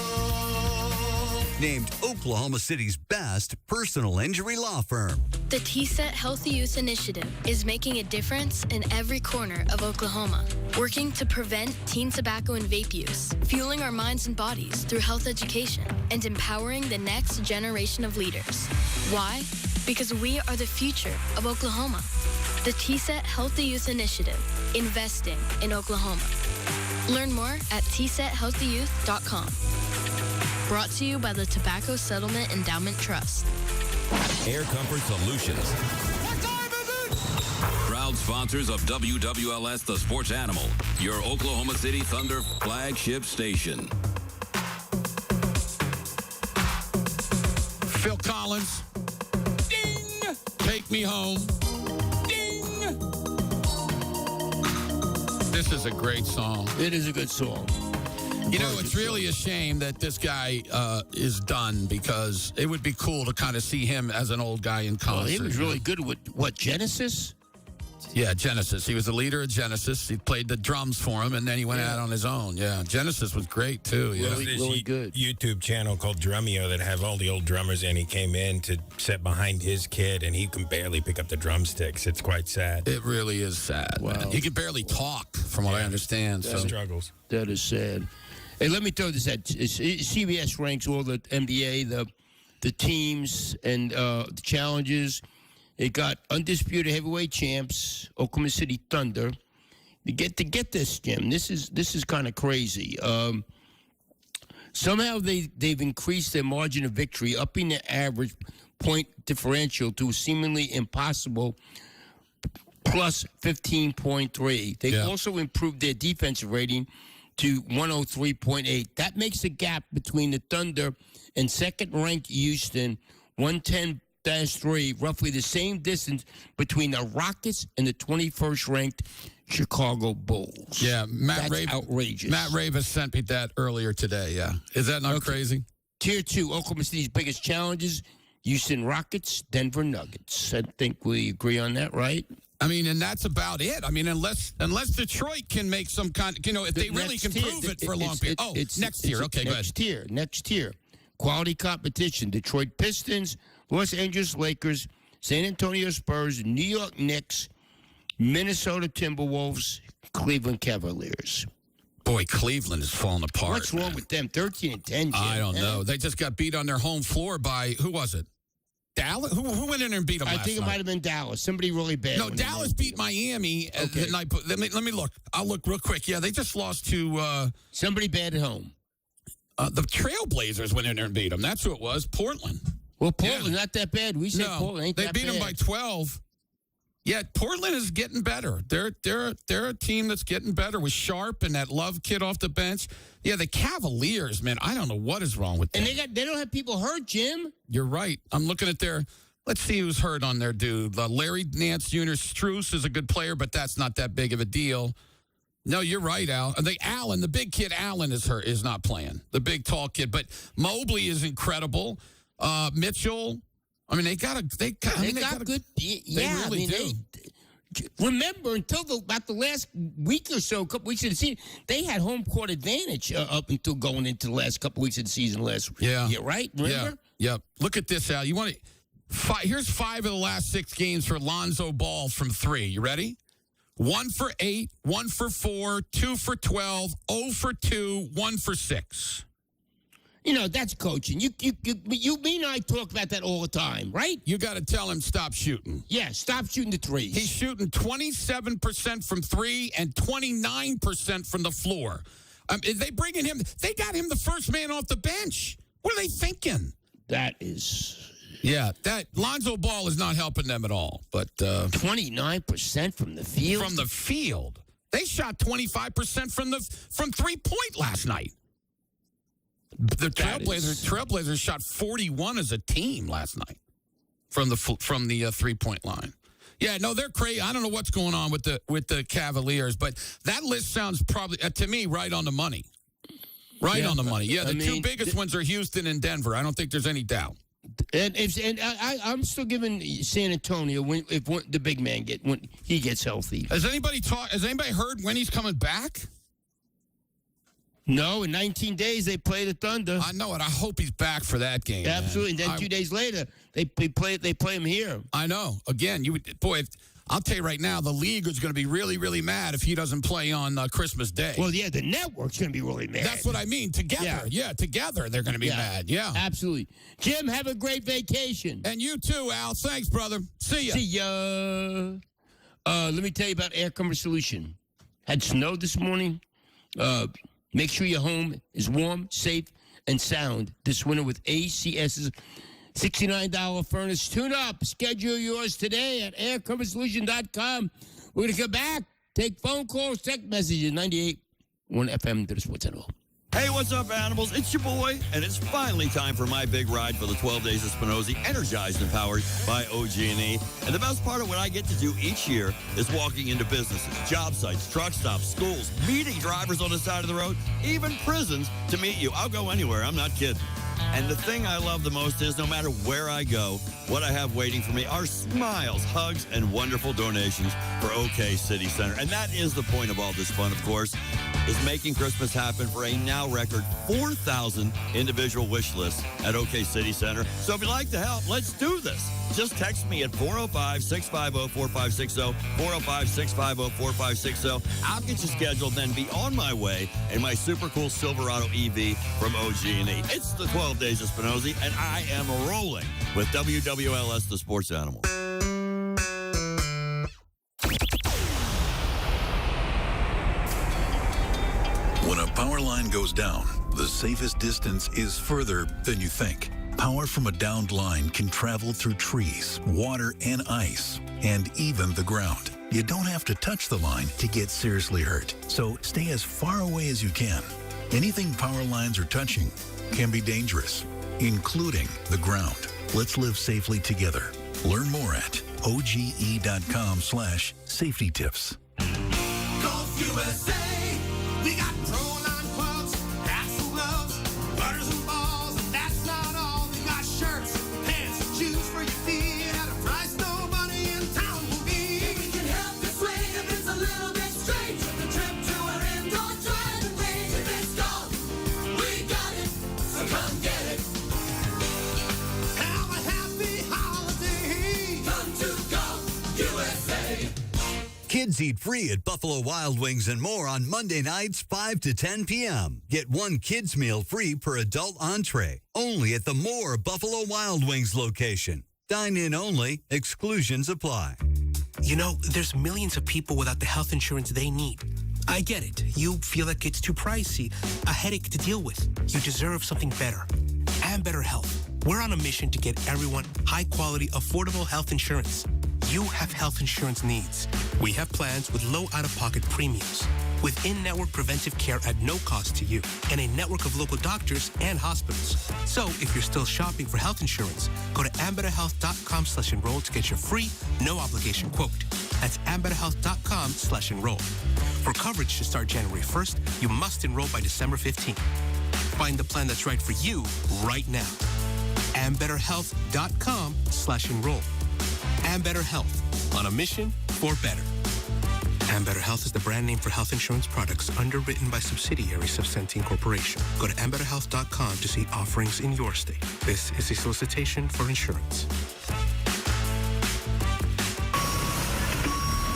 Named Oklahoma City's best personal injury law firm. The TSET Healthy Youth Initiative is making a difference in every corner of Oklahoma, working to prevent teen tobacco and vape use, fueling our minds and bodies through health education, and empowering the next generation of leaders. Why? Because we are the future of Oklahoma. The TSET Healthy Youth Initiative, investing in Oklahoma. Learn more at tsethealthyyouth.com. Brought to you by the Tobacco Settlement Endowment Trust. Air Comfort Solutions. Proud sponsors of WWLS The Sports Animal, your Oklahoma City Thunder flagship station. Phil Collins. Ding! Take Me Home. Ding! This is a great song. It is a good song. You know, it's really a shame that this guy is done, because it would be cool to kind of see him as an old guy in concert. Well, he was really good with, Genesis? Yeah, Genesis. He was the leader of Genesis. He played the drums for him, and then he went out on his own. Yeah, Genesis was great, too. Yeah. Really good. YouTube channel called Drumeo that have all the old drummers in. He came in to sit behind his kid, and he can barely pick up the drumsticks. It's quite sad. It really is sad. Wow. Man. He can barely talk, from what I understand. So struggles. That is sad. Hey, let me throw this at CBS ranks all the NBA, the teams, and the challenges. It got undisputed heavyweight champs, Oklahoma City Thunder. To get this, Jim, this is kind of crazy. Somehow they've increased their margin of victory, upping their average point differential to a seemingly impossible plus 15.3. They've also improved their defensive rating to 103.8. That makes the gap between the Thunder and second-ranked Houston 110-3, roughly the same distance between the Rockets and the 21st-ranked Chicago Bulls. Yeah, That's outrageous. Matt Ravis sent me that earlier today, yeah. Is that not crazy? Tier 2, Oklahoma City's biggest challenges, Houston Rockets, Denver Nuggets. I think we agree on that, right? I mean, and that's about it. I mean, unless Detroit can make some kind of, if they really can prove it for a long period. Next tier. Okay, go ahead. Next tier. Quality competition. Detroit Pistons, Los Angeles Lakers, San Antonio Spurs, New York Knicks, Minnesota Timberwolves, Cleveland Cavaliers. Boy, Cleveland is falling apart. What's wrong with them? 13-10, Jim. I don't know. They just got beat on their home floor by, who was it? Dallas? Who went in there and beat them last night? I think it might have been Dallas. Somebody really bad. No, Dallas beat Miami. The night. Let me look. I'll look real quick. Yeah, they just lost to... somebody bad at home. The Trailblazers went in there and beat them. That's who it was. Portland. Well, Portland, not that bad. We said Portland ain't they that beat bad. them by 12. Yeah, Portland is getting better. They're a team that's getting better with Sharp and that Love kid off the bench. Yeah, the Cavaliers, man, I don't know what is wrong with them. And they don't have people hurt, Jim. You're right. I'm looking at let's see who's hurt on their dude. Larry Nance Jr. Strus is a good player, but that's not that big of a deal. No, you're right, Al. The big kid Allen is hurt, is not playing. The big tall kid, but Mobley is incredible. Mitchell. I mean, they got good. Yeah, they really do. Remember, until about the last week or so, a couple weeks of the season, they had home court advantage up until going into the last couple weeks of the season last year, right? Remember? Yeah. Look at this, Al. You want to? Here's 5 of the last 6 games for Lonzo Ball from 3. You ready? 1 for 8, 1 for 4, 2 for 12, 0 for 2, 1 for 6. That's coaching. Me and I talk about that all the time, right? You got to tell him stop shooting. Yeah, stop shooting the threes. He's shooting 27% from 3 and 29% from the floor. They bringing him. They got him the first man off the bench. What are they thinking? That is. Yeah, that Lonzo Ball is not helping them at all. But 29% from the field. From the field, they shot 25% from 3-point last night. The Trailblazers shot 41 as a team last night from the 3-point line. Yeah, no, they're crazy. I don't know what's going on with the Cavaliers, but that list sounds probably to me right on the money. Right on the money. Yeah, the two biggest ones are Houston and Denver. I don't think there's any doubt. And I'm still giving San Antonio when the big man when he gets healthy. Has anybody heard when he's coming back? No, in 19 days they play the Thunder. I know it. I hope he's back for that game. Absolutely. Man. And then 2 days later they play him here. I know. Again, I'll tell you right now, the league is going to be really, really mad if he doesn't play on Christmas Day. Well, yeah, the network's going to be really mad. That's what I mean. Together. Yeah, together they're going to be mad. Yeah. Absolutely. Jim, have a great vacation. And you too, Al. Thanks, brother. See ya. See ya. Let me tell you about Air Comfort Solution. Had snow this morning. Make sure your home is warm, safe, and sound this winter with ACS's $69 furnace tune-up. Schedule yours today at aircomfortsolution.com. We're going to come back, take phone calls, text messages, 98.1 FM to the Sports Channel. Hey, what's up, animals? It's your boy, and it's finally time for my big ride for the 12 Days of Spinozzi, energized and powered by OG&E. And the best part of what I get to do each year is walking into businesses, job sites, truck stops, schools, meeting drivers on the side of the road, even prisons to meet you. I'll go anywhere. I'm not kidding. And the thing I love the most is no matter where I go, what I have waiting for me are smiles, hugs, and wonderful donations for OK City Center. And that is the point of all this fun, of course, is making Christmas happen for a now record 4,000 individual wish lists at OK City Center. So if you'd like to help, let's do this. Just text me at 405-650-4560, 405-650-4560. I'll get you scheduled, then be on my way in my super cool Silverado EV from OG&E. It's the 12 Days of Spinozzi, and I am rolling with WWLS, the sports animal. When a power line goes down, the safest distance is further than you think. Power from a downed line can travel through trees, water, and ice, and even the ground. You don't have to touch the line to get seriously hurt, so stay as far away as you can. Anything power lines are touching can be dangerous, including the ground. Let's live safely together. Learn more at oge.com/safety tips. Golf USA, we got Pro-Line clubs, hats and gloves, butters and balls, and that's not all. We got shirts, pants, and shoes for your feet at a price nobody in town will beat. We can help you swing if it's a little bit strange. With a trip to our indoor driving range. If it's golf, we got it, so come get it. Have a happy holiday. Come to Golf USA. Kids eat free at Buffalo Wild Wings and more on Monday nights, 5 to 10 p.m. Get one kids meal free per adult entree. Only at the Moore Buffalo Wild Wings location. Dine in only. Exclusions apply. You know, there's millions of people without the health insurance they need. I get it. You feel like it's too pricey, a headache to deal with. You deserve something better. And better health. We're on a mission to get everyone high-quality, affordable health insurance. You have health insurance needs. We have plans with low out-of-pocket premiums, with in-network preventive care at no cost to you, and a network of local doctors and hospitals. So if you're still shopping for health insurance, go to ambetterhealth.com/enroll to get your free, no-obligation quote. That's ambetterhealth.com/enroll. For coverage to start January 1st, you must enroll by December 15th. Find the plan that's right for you right now. ambetterhealth.com/enroll. And Better Health, on a mission for better. And Better Health is the brand name for health insurance products underwritten by subsidiaries of Centene Corporation. Go to ambetterhealth.com to see offerings in your state. This is a solicitation for insurance.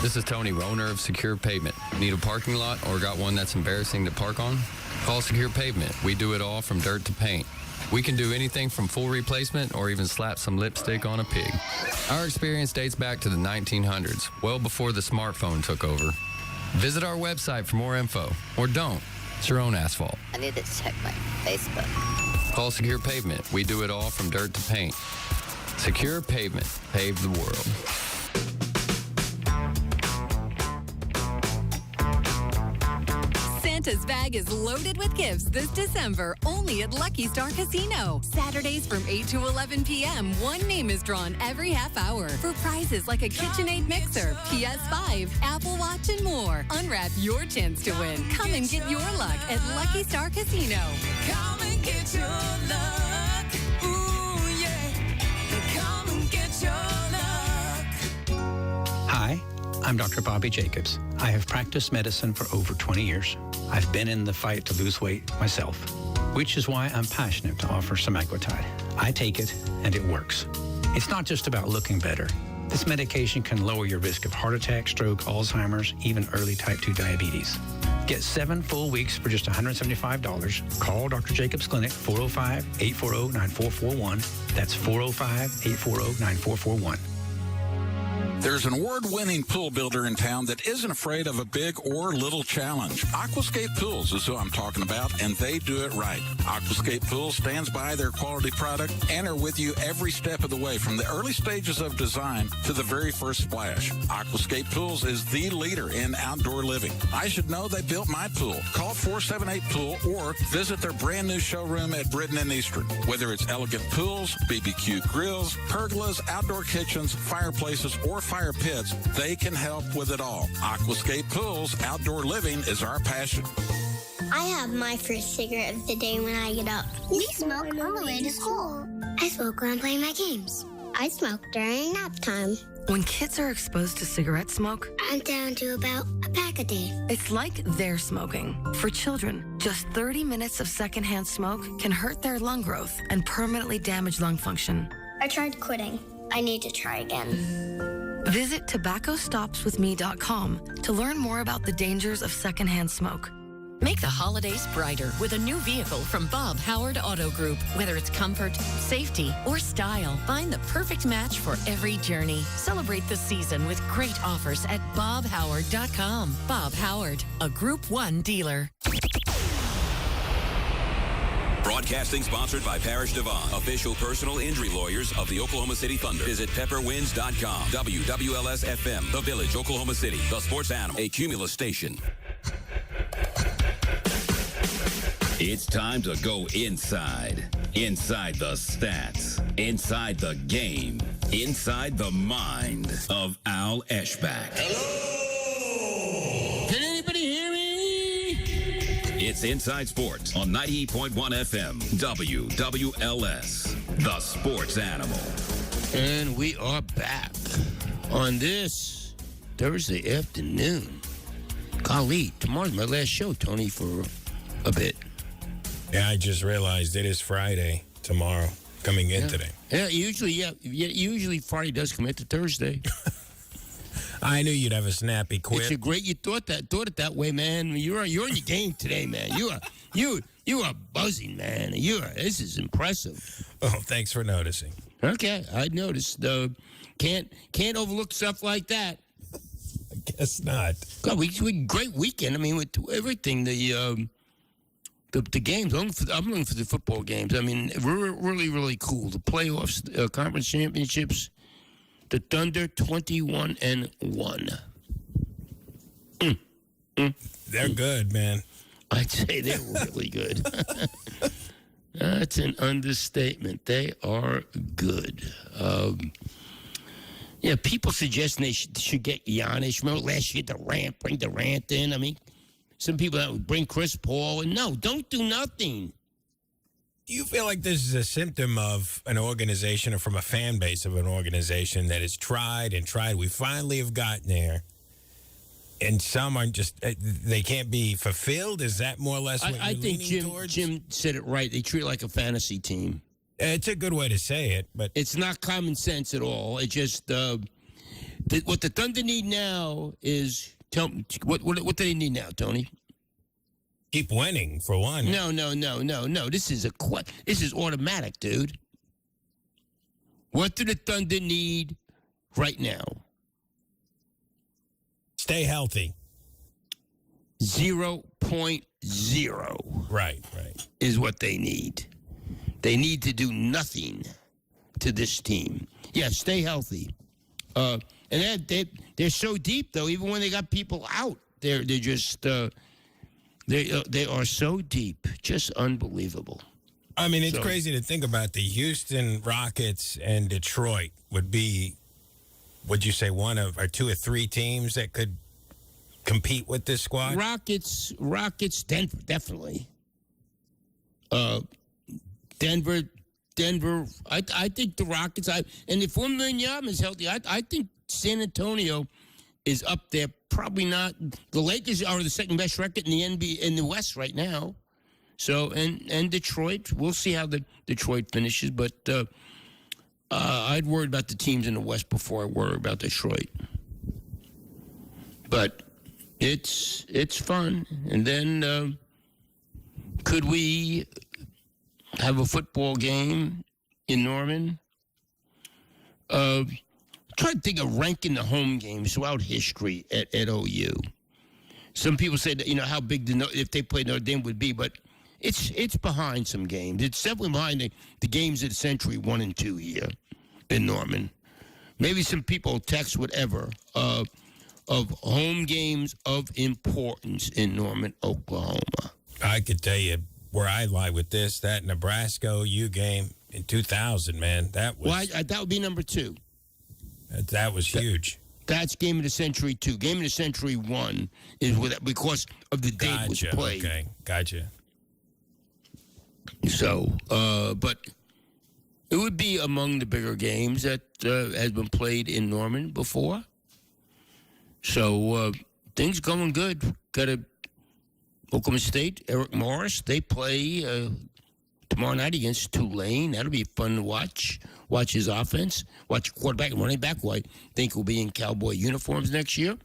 This is Tony, owner of Secure Pavement. Need a parking lot or got one that's embarrassing to park on? Call Secure Pavement. We do it all from dirt to paint. We can do anything from full replacement or even slap some lipstick on a pig. Our experience dates back to the 1900s, well before the smartphone took over. Visit our website for more info, or don't. It's your own asphalt. I need to check my Facebook. Call Secure Pavement. We do it all from dirt to paint. Secure Pavement. Pave the world. Santa's bag is loaded with gifts this December, only at Lucky Star Casino. Saturdays from 8 to 11 p.m., one name is drawn every half hour for prizes like a KitchenAid mixer, PS5, Apple Watch, and more. Unwrap your chance to win. Come and get your luck at Lucky Star Casino. Come and get your luck. Ooh, yeah. Come and get your luck. Hi, I'm Dr. Bobby Jacobs. I have practiced medicine for over 20 years. I've been in the fight to lose weight myself, which is why I'm passionate to offer semaglutide. I take it, and it works. It's not just about looking better. This medication can lower your risk of heart attack, stroke, Alzheimer's, even early type 2 diabetes. Get 7 full weeks for just $175. Call Dr. Jacobs Clinic, 405-840-9441. That's 405-840-9441. There's an award-winning pool builder in town that isn't afraid of a big or little challenge. Aquascape Pools is who I'm talking about, and they do it right. Aquascape Pools stands by their quality product and are with you every step of the way, from the early stages of design to the very first splash. Aquascape Pools is the leader in outdoor living. I should know they built my pool. Call 478-POOL or visit their brand new showroom at Britton and Eastern. Whether it's elegant pools, BBQ grills, pergolas, outdoor kitchens, fireplaces, or fire pits, they can help with it all. Aquascape Pools, outdoor living is our passion. I have my first cigarette of the day when I get up. You smoke on the way to school. I smoke when I'm playing my games. I smoke during nap time. When kids are exposed to cigarette smoke, I'm down to about a pack a day. it's like they're smoking. For children, just 30 minutes of secondhand smoke can hurt their lung growth and permanently damage lung function. I tried quitting. I need to try again. Visit tobaccostopswithme.com to learn more about the dangers of secondhand smoke. Make the holidays brighter with a new vehicle from Bob Howard Auto Group. Whether it's comfort, safety, or style, find the perfect match for every journey. Celebrate the season with great offers at bobhoward.com. Bob Howard, a Group 1 dealer. Broadcasting sponsored by Parrish Devon, official personal injury lawyers of the Oklahoma City Thunder. Visit pepperwinds.com. WWLS FM, The Village, Oklahoma City, the sports animal, a Cumulus station. It's time to go inside. Inside the stats. Inside the game. Inside the mind of Al Eschbach. Hello! Can anybody hear me? It's Inside Sports on 98.1 FM. WWLS. The sports animal. And we are back on this Thursday afternoon. Golly, tomorrow's my last show, Tony, for a bit. Yeah, I just realized it is Friday tomorrow, coming in today. Usually Friday does come into Thursday. I knew you'd have a snappy quip. It's a great. You thought it that way, man. You're on your game today, man. You are buzzing, man. This is impressive. Oh, thanks for noticing. Okay, I noticed. Can't overlook stuff like that. I guess not. God, we great weekend. I mean, with everything, the games. I'm looking for the football games. I mean, really, really cool. The playoffs, conference championships. The Thunder 21-1. They're good, man. I'd say they're really good. That's an understatement. They are good. People suggesting they should get Giannis. Remember last year, bring Durant in. I mean, some people that would bring Chris Paul. And no, don't do nothing. Do you feel like this is a symptom of an organization or from a fan base of an organization that has tried and tried? We finally have gotten there. And some are just, they can't be fulfilled? Is that more or less what I you're think leaning towards? Jim said it right. They treat it like a fantasy team. It's a good way to say it, but it's not common sense at all. It just what the Thunder need now is what do they need now, Tony? Keep winning for one. No. This is automatic, dude. What do the Thunder need right now? Stay healthy. 0.0. Right. Is what they need. They need to do nothing to this team. Yeah, stay healthy. And they're so deep, though. Even when they got people out, they're just they are so deep, just unbelievable. I mean, it's crazy to think about. The Houston Rockets and Detroit would be, would you say, one of or two or three teams that could compete with this squad? Rockets, Denver, definitely. Denver. I think the Rockets. And if Wembanyama is healthy, I think San Antonio is up there. Probably not. The Lakers are the second best record in the NBA in the West right now. So and Detroit, we'll see how the Detroit finishes. But I'd worry about the teams in the West before I worry about Detroit. But it's fun. And then could we have a football game in Norman? Try to think of ranking the home games throughout history at OU. Some people say that, how big if they played Notre Dame would be, but it's behind some games. It's definitely behind the games of the century 1 and 2 here in Norman. Maybe some people text whatever of home games of importance in Norman, Oklahoma. I could tell you where I lie with this. That Nebraska OU game in 2000, man. That was that would be number 2. That was huge. That's Game of the Century 2. Game of the Century 1 is because of the date it was played. Okay, gotcha. So, but it would be among the bigger games that has been played in Norman before. So, things going good. Got a Oklahoma State, Eric Morris. They play tomorrow night against Tulane. That'll be fun to watch. Watch his offense. Watch quarterback and running back, who I think will be in Cowboy uniforms next year.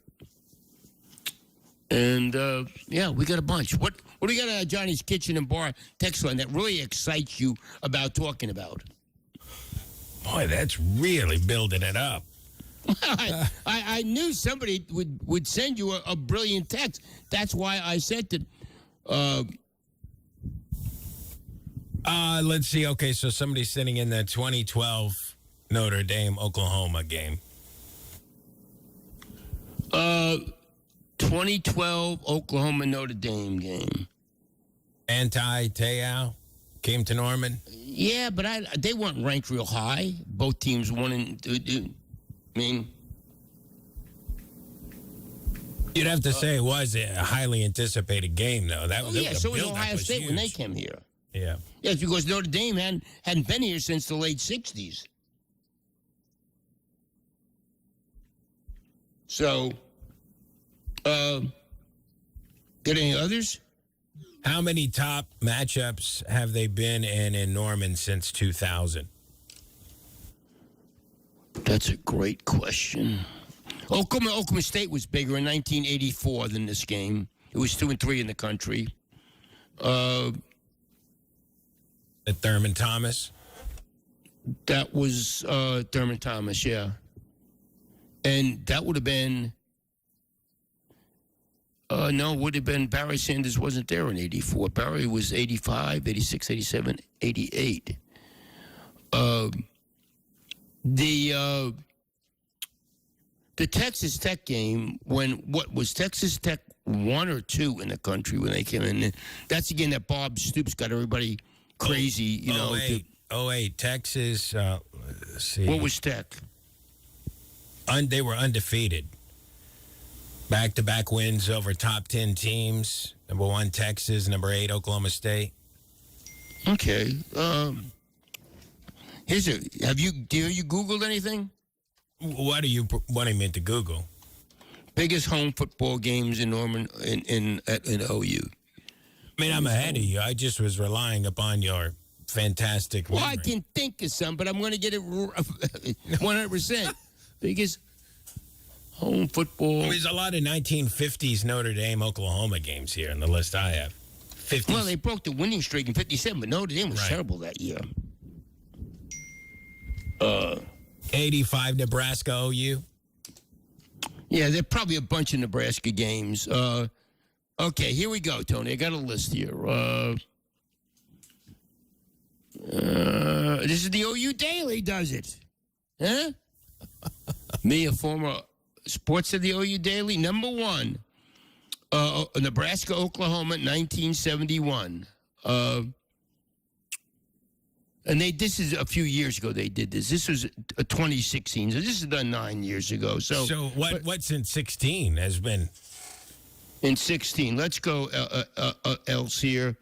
And, yeah, we got a bunch. What do we got on Johnny's Kitchen and Bar text line that really excites you about talking about? Boy, that's really building it up. I knew somebody would send you a brilliant text. That's why I sent it. Let's see. Okay, so somebody's sitting in the 2012 Notre Dame Oklahoma game. 2012 Oklahoma Notre Dame game. Te'o came to Norman. Yeah, but they weren't ranked real high. Both teams won and I mean, you'd have to say it was a highly anticipated game, though. So was Ohio State when they came here. Yeah. Yes, because Notre Dame hadn't been here since the late 60s. So, got any others? How many top matchups have they been in Norman since 2000? That's a great question. Oklahoma State was bigger in 1984 than this game. It was 2 and 3 in the country. At Thurman Thomas? That was Thurman Thomas, yeah. And that would have been... no, would have been Barry Sanders wasn't there in 84. Barry was 85, 86, 87, 88. The Texas Tech game, what was Texas Tech 1 or 2 in the country when they came in? That's again that Bob Stoops got everybody crazy, 08, Texas, let's see. What was Tech? They were undefeated. Back-to-back wins over top 10 teams. Number 1, Texas. Number 8, Oklahoma State. Okay. Have you Googled anything? What are you wanting me to Google? Biggest home football games in Norman in OU. I mean, I'm ahead of you. I just was relying upon your fantastic memory. Well, I can think of some, but I'm going to get it 100%. Biggest home football. Well, there's a lot of 1950s Notre Dame Oklahoma games here in the list I have. 50s. Well, they broke the winning streak in 57, but Notre Dame was terrible that year. 85 Nebraska OU. Yeah, there are probably a bunch of Nebraska games. Okay, here we go, Tony. I got a list here. This is the OU Daily, does it? Huh? Me, a former sports of the OU Daily. Number 1, Nebraska, Oklahoma, 1971. And this is a few years ago they did this. This was 2016. So this is done 9 years ago. So what's in 16 has been? In 16, let's go else here.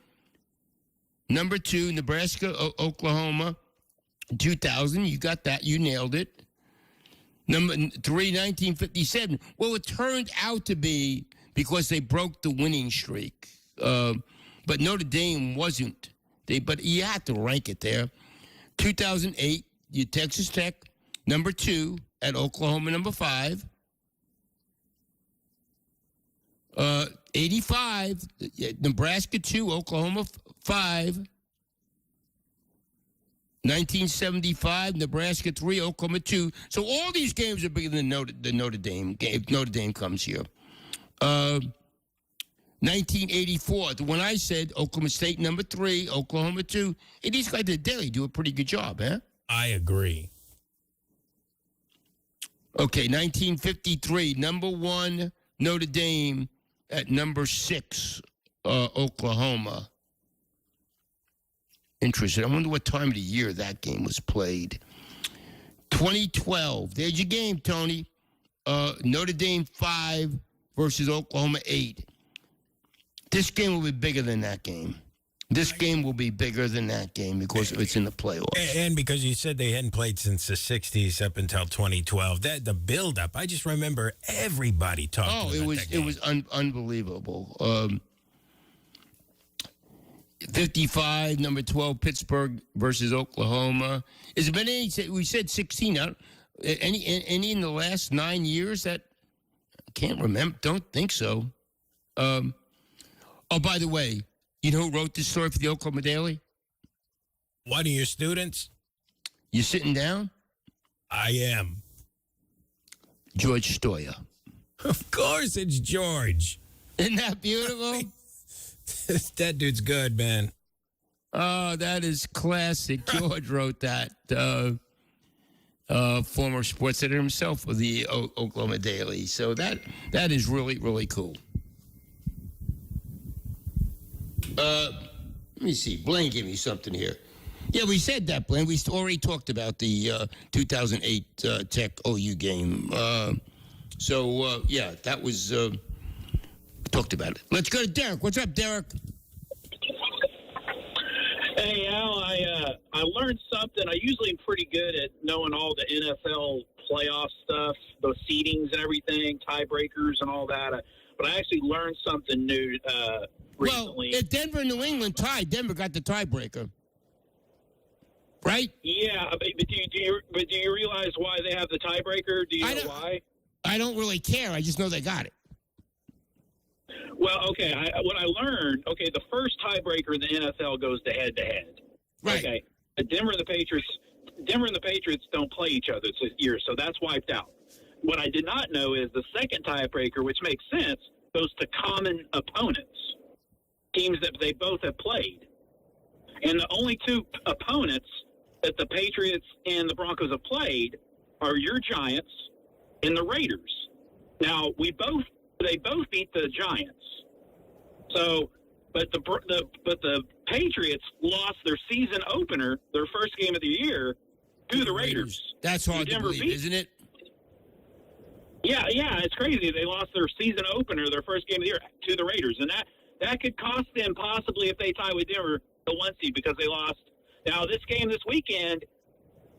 Number 2, Nebraska, Oklahoma, 2000. You got that. You nailed it. Number 3, 1957. Well, it turned out to be because they broke the winning streak. But Notre Dame wasn't. But you had to rank it there. 2008, you Texas Tech, number 2 at Oklahoma, number 5. 85, Nebraska 2, Oklahoma 5. 1975, Nebraska 3, Oklahoma 2. So all these games are bigger than the Notre Dame game. Notre Dame comes here. 1984, when I said Oklahoma State number 3, Oklahoma 2, these guys at Daily do a pretty good job, huh? I agree. Okay, 1953, number 1, Notre Dame at number 6, Oklahoma. Interesting. I wonder what time of the year that game was played. 2012, there's your game, Tony. Notre Dame 5 versus Oklahoma 8. This game will be bigger than that game. This game will be bigger than that game because it's in the playoffs. And because you said they hadn't played since the 60s up until 2012. The build-up, I just remember everybody talking about that game. It was unbelievable. 55, number 12, Pittsburgh versus Oklahoma. Has it been any? We said 16. Any in the last 9 years that I can't remember? Don't think so. Oh, by the way, you know who wrote this story for the Oklahoma Daily? One of your students? You sitting down? I am. George Stoya. Of course it's George. Isn't that beautiful? That dude's good, man. Oh, that is classic. George wrote that. Former sports editor himself of the Oklahoma Daily. So that is really, really cool. Let me see. Blaine gave me something here. Yeah, we said that, Blaine. We already talked about the 2008 Tech OU game. Yeah, that was... talked about it. Let's go to Derek. What's up, Derek? Hey, Al, I learned something. I usually am pretty good at knowing all the NFL playoff stuff, those seedings and everything, tiebreakers and all that. But I actually learned something new recently. Well, if Denver and New England tied, Denver got the tiebreaker. Right? Yeah, but do you realize why they have the tiebreaker? Do you know why? I don't really care. I just know they got it. Well, okay, what I learned, the first tiebreaker in the NFL goes to head-to-head. Right. Okay, Denver and the Patriots don't play each other this year, so that's wiped out. What I did not know is the second tiebreaker, which makes sense, goes to common opponents, teams that they both have played. And the only two opponents that the Patriots and the Broncos have played are your Giants and the Raiders. Now, they both beat the Giants. So, but the Patriots lost their season opener, their first game of the year, to the Raiders. That's hard to believe, isn't it? Yeah, it's crazy. They lost their season opener, their first game of the year, to the Raiders, and that could cost them possibly if they tie with Denver the 1 seed because they lost. Now, this game this weekend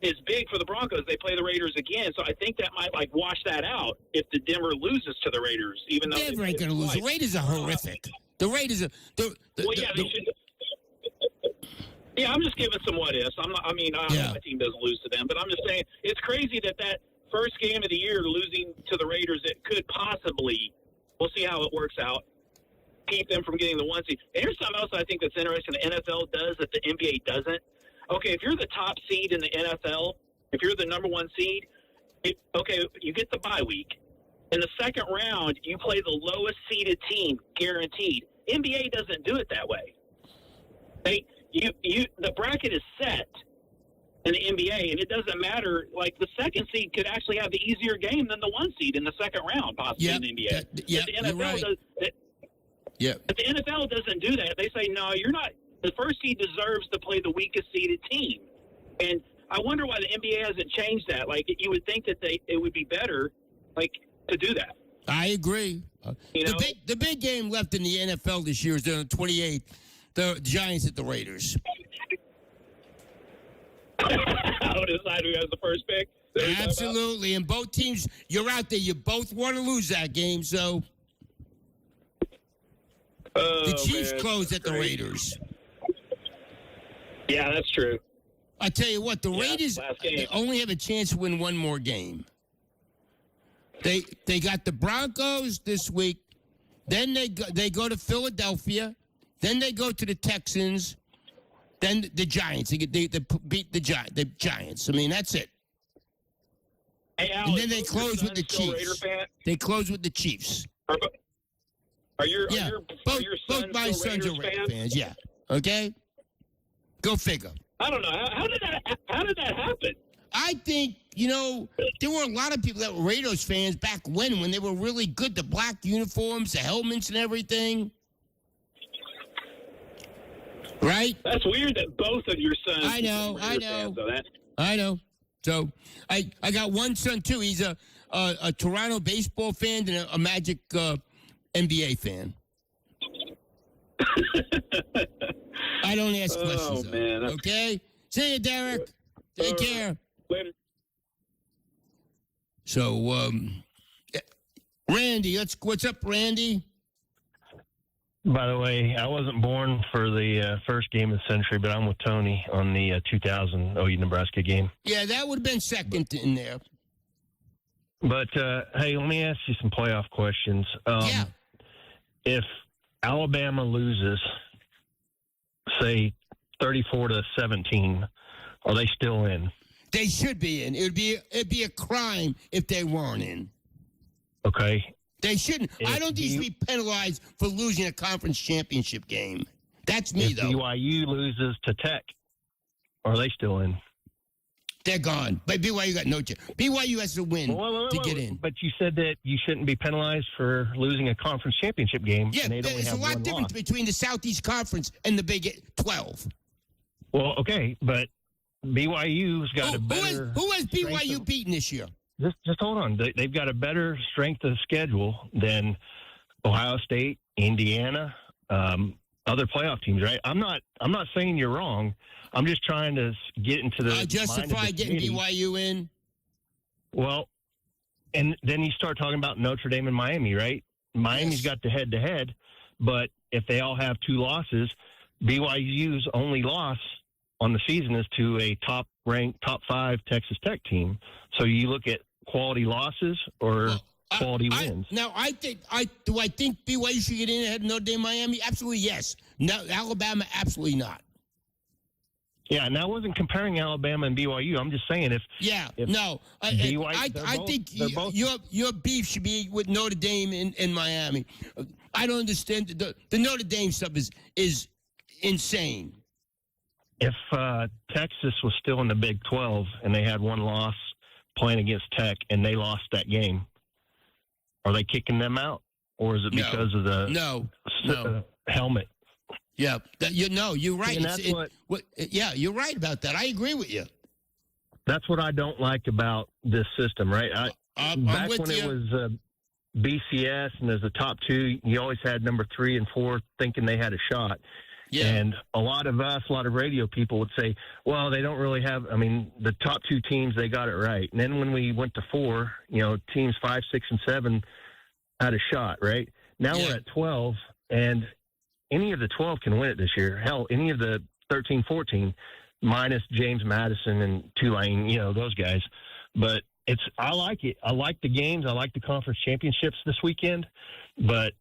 is big for the Broncos. They play the Raiders again, so I think that might wash that out if the Denver loses to the Raiders. Even though Denver ain't going to lose. The Raiders are horrific. The Raiders are. They should. Yeah, I'm just giving some what ifs. I hope my team doesn't lose to them, but I'm just saying it's crazy that first game of the year losing to the Raiders, it could possibly. We'll see how it works out. Keep them from getting the 1 seed. And here's something else I think that's interesting. The NFL does that the NBA doesn't. Okay, if you're the top seed in the NFL, if you're the number 1 seed, you get the bye week. In the second round, you play the lowest seeded team, guaranteed. NBA doesn't do it that way. The bracket is set in the NBA, and it doesn't matter. Like, the second seed could actually have the easier game than the 1 seed in the second round, possibly in the NBA. The NFL But the NFL doesn't do that. They say, no, you're not. The first seed deserves to play the weakest seeded team. And I wonder why the NBA hasn't changed that. Like, you would think that it would be better, to do that. I agree. The big game left in the NFL this year is on the 28th. The Giants at the Raiders. I'll decide who has the first pick. Absolutely. And both teams, you're out there. You both want to lose that game, so. The Chiefs closed at the Raiders. Yeah, that's true. I tell you what, the Raiders they only have a chance to win one more game. They got the Broncos this week. Then they go to Philadelphia. Then they go to the Texans. Then the Giants. They beat the Giants. I mean, that's it. Hey, Al, and then they close with the Chiefs. They close with the Chiefs. Both my sons are Raider fans. Yeah. Okay. Go figure. I don't know. How did that happen? I think, there were a lot of people that were Raiders fans back when they were really good. The black uniforms, the helmets and everything. Right? That's weird that both of your sons I know. fans, I know. So I got one son, too. He's a Toronto baseball fan than a Magic NBA fan. I don't ask questions. Man. Okay? See you, Derek. Take care. Later. So, Randy, what's up, Randy? By the way, I wasn't born for the first game of the century, but I'm with Tony on the 2000 OU-Nebraska game. Yeah, that would have been second in there. But, hey, let me ask you some playoff questions. Yeah. If Alabama loses, say, 34-17, are they still in? They should be in. It'd be a crime if they weren't in. Okay. They shouldn't. I don't think you should be penalized for losing a conference championship game. That's me, though. If BYU loses to Tech, are they still in? They're gone. But BYU got no chance. BYU has to win to get in. But you said that you shouldn't be penalized for losing a conference championship game. Yeah, and they'd only there's a have lot one difference loss. between the Southeast Conference and the Big 12. Well, okay, but BYU's got a better... Who has BYU beaten this year? Just hold on. They've got a better strength of schedule than Ohio State, Indiana, other playoff teams, right? I'm not saying you're wrong. I'm just trying to get into the justify getting BYU in. Well, and then you start talking about Notre Dame and Miami, right? Miami's got the head-to-head, but if they all have two losses, BYU's only loss on the season is to a top-ranked, top-5 Texas Tech team. So you look at quality losses or quality wins. I think BYU should get in ahead of Notre Dame, Miami? Absolutely, yes. No, Alabama, absolutely not. Yeah, and I wasn't comparing Alabama and BYU. I'm just saying I think your beef should be with Notre Dame and Miami. I don't understand. The Notre Dame stuff is insane. If Texas was still in the Big 12 and they had one loss playing against Tech and they lost that game, are they kicking them out? Or is it because of the helmet? Yeah, you're right. And that's you're right about that. I agree with you. That's what I don't like about this system, right? Back when it was BCS and as the top two, you always had number 3 and 4 thinking they had a shot. Yeah. And a lot of radio people would say, well, they don't really have, the top two teams, they got it right. And then when we went to 4, teams 5, 6, and 7 had a shot, right? Now we're at 12, and any of the 12 can win it this year. Hell, any of the 13, 14, minus James Madison and Tulane, those guys. But I like it. I like the games. I like the conference championships this weekend, but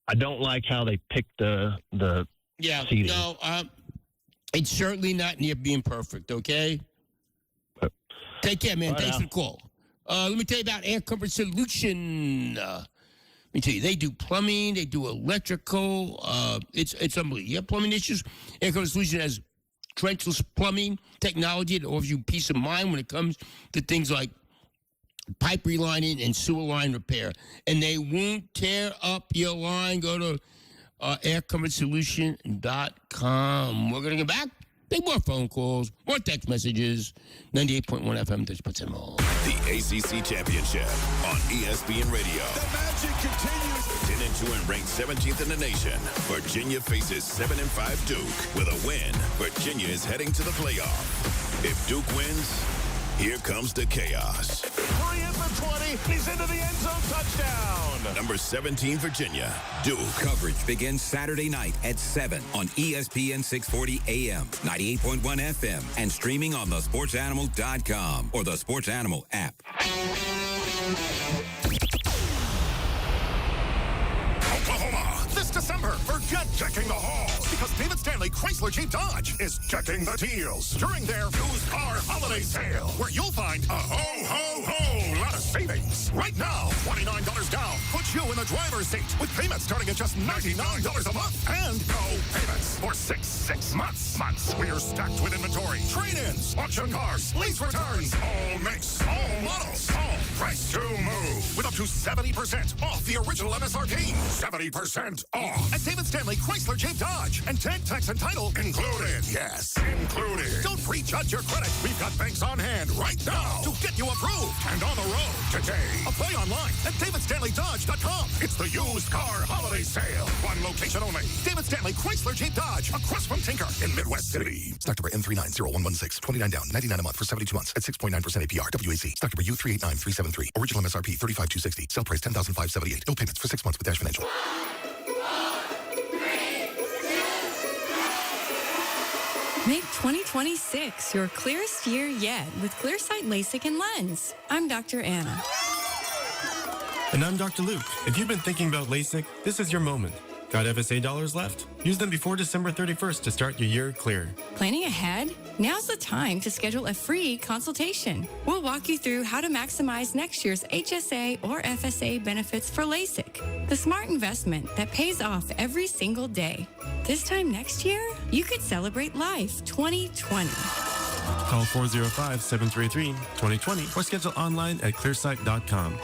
I don't like how they picked the seeding. No, it's certainly not near being perfect, okay? Take care, man. Thanks for the call. Let me tell you about Air Comfort Solution. Let me tell you, they do plumbing, they do electrical. It's unbelievable. You have plumbing issues? Air Comfort Solution has trenchless plumbing technology that offers you peace of mind when it comes to things like pipe relining and sewer line repair. And they won't tear up your line. Go to aircomfortsolution.com. We're going to get back. Take more phone calls, more text messages. 98.1 FM, 30% more. The ACC Championship on ESPN Radio. The magic continues. 10-2 and ranked 17th in the nation. Virginia faces 7-5 Duke. With a win, Virginia is heading to the playoff. If Duke wins, here comes the chaos. 3 in for 20. He's into the end zone. Touchdown. Number 17, Virginia. Duke. Coverage begins Saturday night at 7 on ESPN 640 AM, 98.1 FM, and streaming on thesportsanimal.com or the Sports Animal app. Oklahoma, this December, forget decking the halls because David Stanley Chrysler Jeep Dodge is decking the deals during their used car holiday sale, where you'll find a ho lot of savings. Right now, $29 down puts you in the driver's seat with payments starting at just $99 a month and no payments for 6 months. We're stacked with inventory. Trade-ins, auction cars, lease returns. All makes, all models, all price to move. With up to 70% off the original MSRP. 70% off. At David Stanley Chrysler Jeep Dodge. And tag, tax, and title included. Yes, included. Don't prejudge your credit. We've got banks on hand right now to get you approved and on the road today. Apply online at davidstanleydodge.com. It's the used car holiday sale. One location only. David Stanley Chrysler Jeep Dodge, across from Tinker in Midwest City. Stock number M390116, 29 down, 99 a month for 72 months at 6.9% APR. WAC. Stock number U389373. Original MSRP 35260. Sell price 10,578. No payments for 6 months with Dash Financial. Make 2026 your clearest year yet with ClearSight LASIK and Lens. I'm Dr. Anna. And I'm Dr. Luke. If you've been thinking about LASIK, this is your moment. Got FSA dollars left? Use them before December 31st to start your year clear. Planning ahead? Now's the time to schedule a free consultation. We'll walk you through how to maximize next year's HSA or FSA benefits for LASIK, the smart investment that pays off every single day. This time next year, you could celebrate life 2020. Call 405-733-2020 or schedule online at clearsight.com.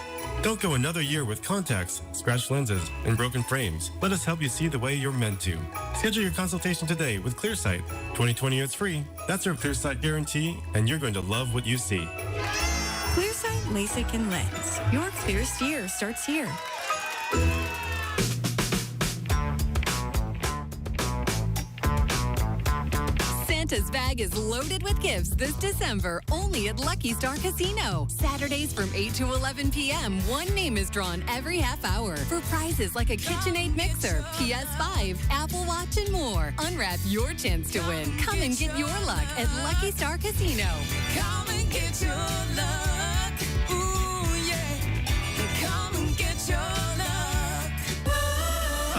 Don't go another year with contacts, scratched lenses, and broken frames. Let us help you see the way you're meant to. Schedule your consultation today with ClearSight. 2020 is free. That's our ClearSight guarantee, and you're going to love what you see. ClearSight LASIK and Lens. Your clearest year starts here. Santa's bag is loaded with gifts this December only at Lucky Star Casino. Saturdays from 8 to 11 p.m., one name is drawn every half hour for prizes like a KitchenAid mixer, PS5, Apple Watch, and more. Unwrap your chance to win. Come and get your luck at Lucky Star Casino. Come and get your luck. Ooh, yeah. Come and get your luck.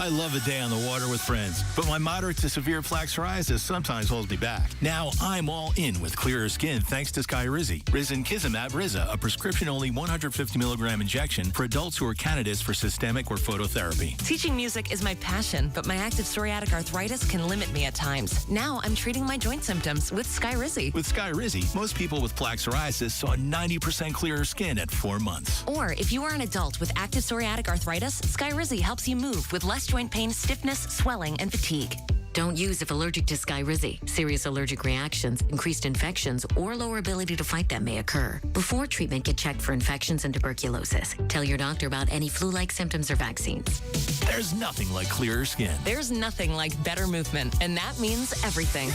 I love a day on the water with friends, but my moderate to severe plaque psoriasis sometimes holds me back. Now I'm all in with clearer skin thanks to Skyrizi. Risankizumab Riza, a prescription-only 150 milligram injection for adults who are candidates for systemic or phototherapy. Teaching music is my passion, but my active psoriatic arthritis can limit me at times. Now I'm treating my joint symptoms with Skyrizi. With Skyrizi, most people with plaque psoriasis saw 90% clearer skin at 4 months. Or if you are an adult with active psoriatic arthritis, Skyrizi helps you move with less joint pain, stiffness, swelling, and fatigue. Don't use if allergic to Skyrizi. Serious allergic reactions, increased infections, or lower ability to fight them may occur. Before treatment, get checked for infections and tuberculosis. Tell your doctor about any flu-like symptoms or vaccines. There's nothing like clearer skin. There's nothing like better movement, and that means everything.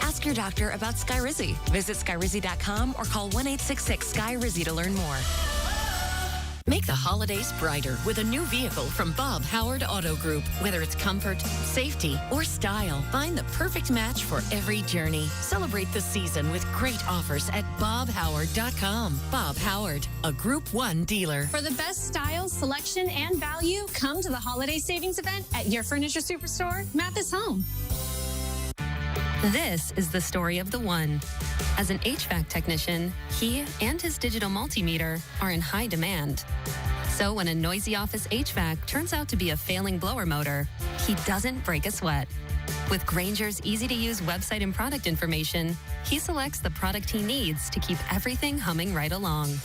Ask your doctor about Skyrizi. Visit Skyrizi.com or call 1-866-SKY-RIZZI to learn more. Make the holidays brighter with a new vehicle from Bob Howard Auto Group. Whether it's comfort, safety, or style, find the perfect match for every journey. Celebrate the season with great offers at bobhoward.com. Bob Howard, a Group 1 dealer. For the best style, selection, and value, come to the holiday savings event at your furniture superstore, Mathis Home. This is the story of the one. As an HVAC technician, he and his digital multimeter are in high demand. So when a noisy office HVAC turns out to be a failing blower motor, he doesn't break a sweat. With Grainger's easy-to-use website and product information, he selects the product he needs to keep everything humming right along.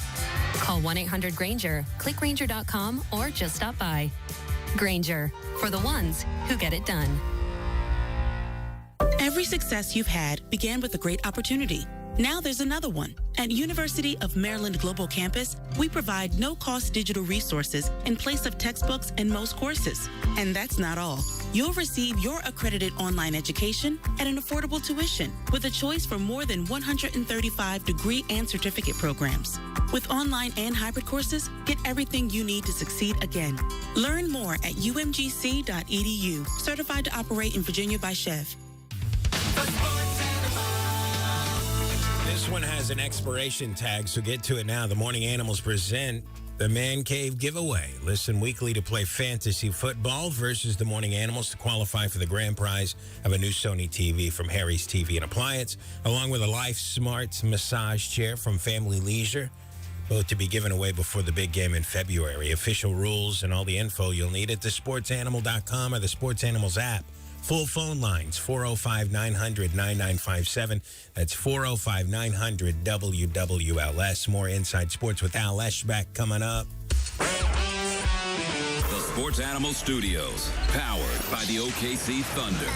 Call 1-800-GRAINGER, click Grainger.com, or just stop by. Grainger, for the ones who get it done. Every success you've had began with a great opportunity. Now there's another one. At University of Maryland Global Campus, we provide no-cost digital resources in place of textbooks and most courses. And that's not all. You'll receive your accredited online education at an affordable tuition with a choice for more than 135 degree and certificate programs. With online and hybrid courses, get everything you need to succeed again. Learn more at umgc.edu. Certified to operate in Virginia by Chev. This one has an expiration tag, so get to it now. The Morning Animals present the Man Cave Giveaway. Listen weekly to play fantasy football versus the Morning Animals to qualify for the grand prize of a new Sony TV from Harry's TV and Appliance, along with a Life Smarts massage chair from Family Leisure. both to be given away before the big game in February. Official rules and all the info you'll need at thesportsanimal.com or the Sports Animals app. Full phone lines, 405-900-9957. That's 405-900-WWLS. More Inside Sports with Al Eschbach coming up. The Sports Animal Studios, powered by the OKC Thunder.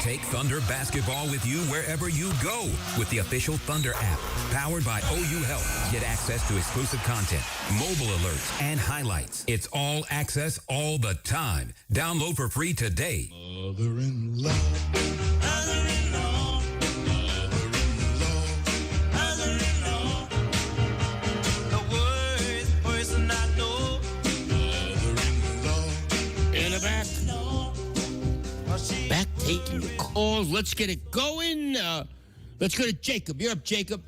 Take Thunder basketball with you wherever you go with the official Thunder app, powered by OU Health. Get access to exclusive content, mobile alerts, and highlights. It's all access all the time. Download for free today. Mother-in-law. Back taking your calls. Let's get it going. Let's go to Jacob. You're up, Jacob.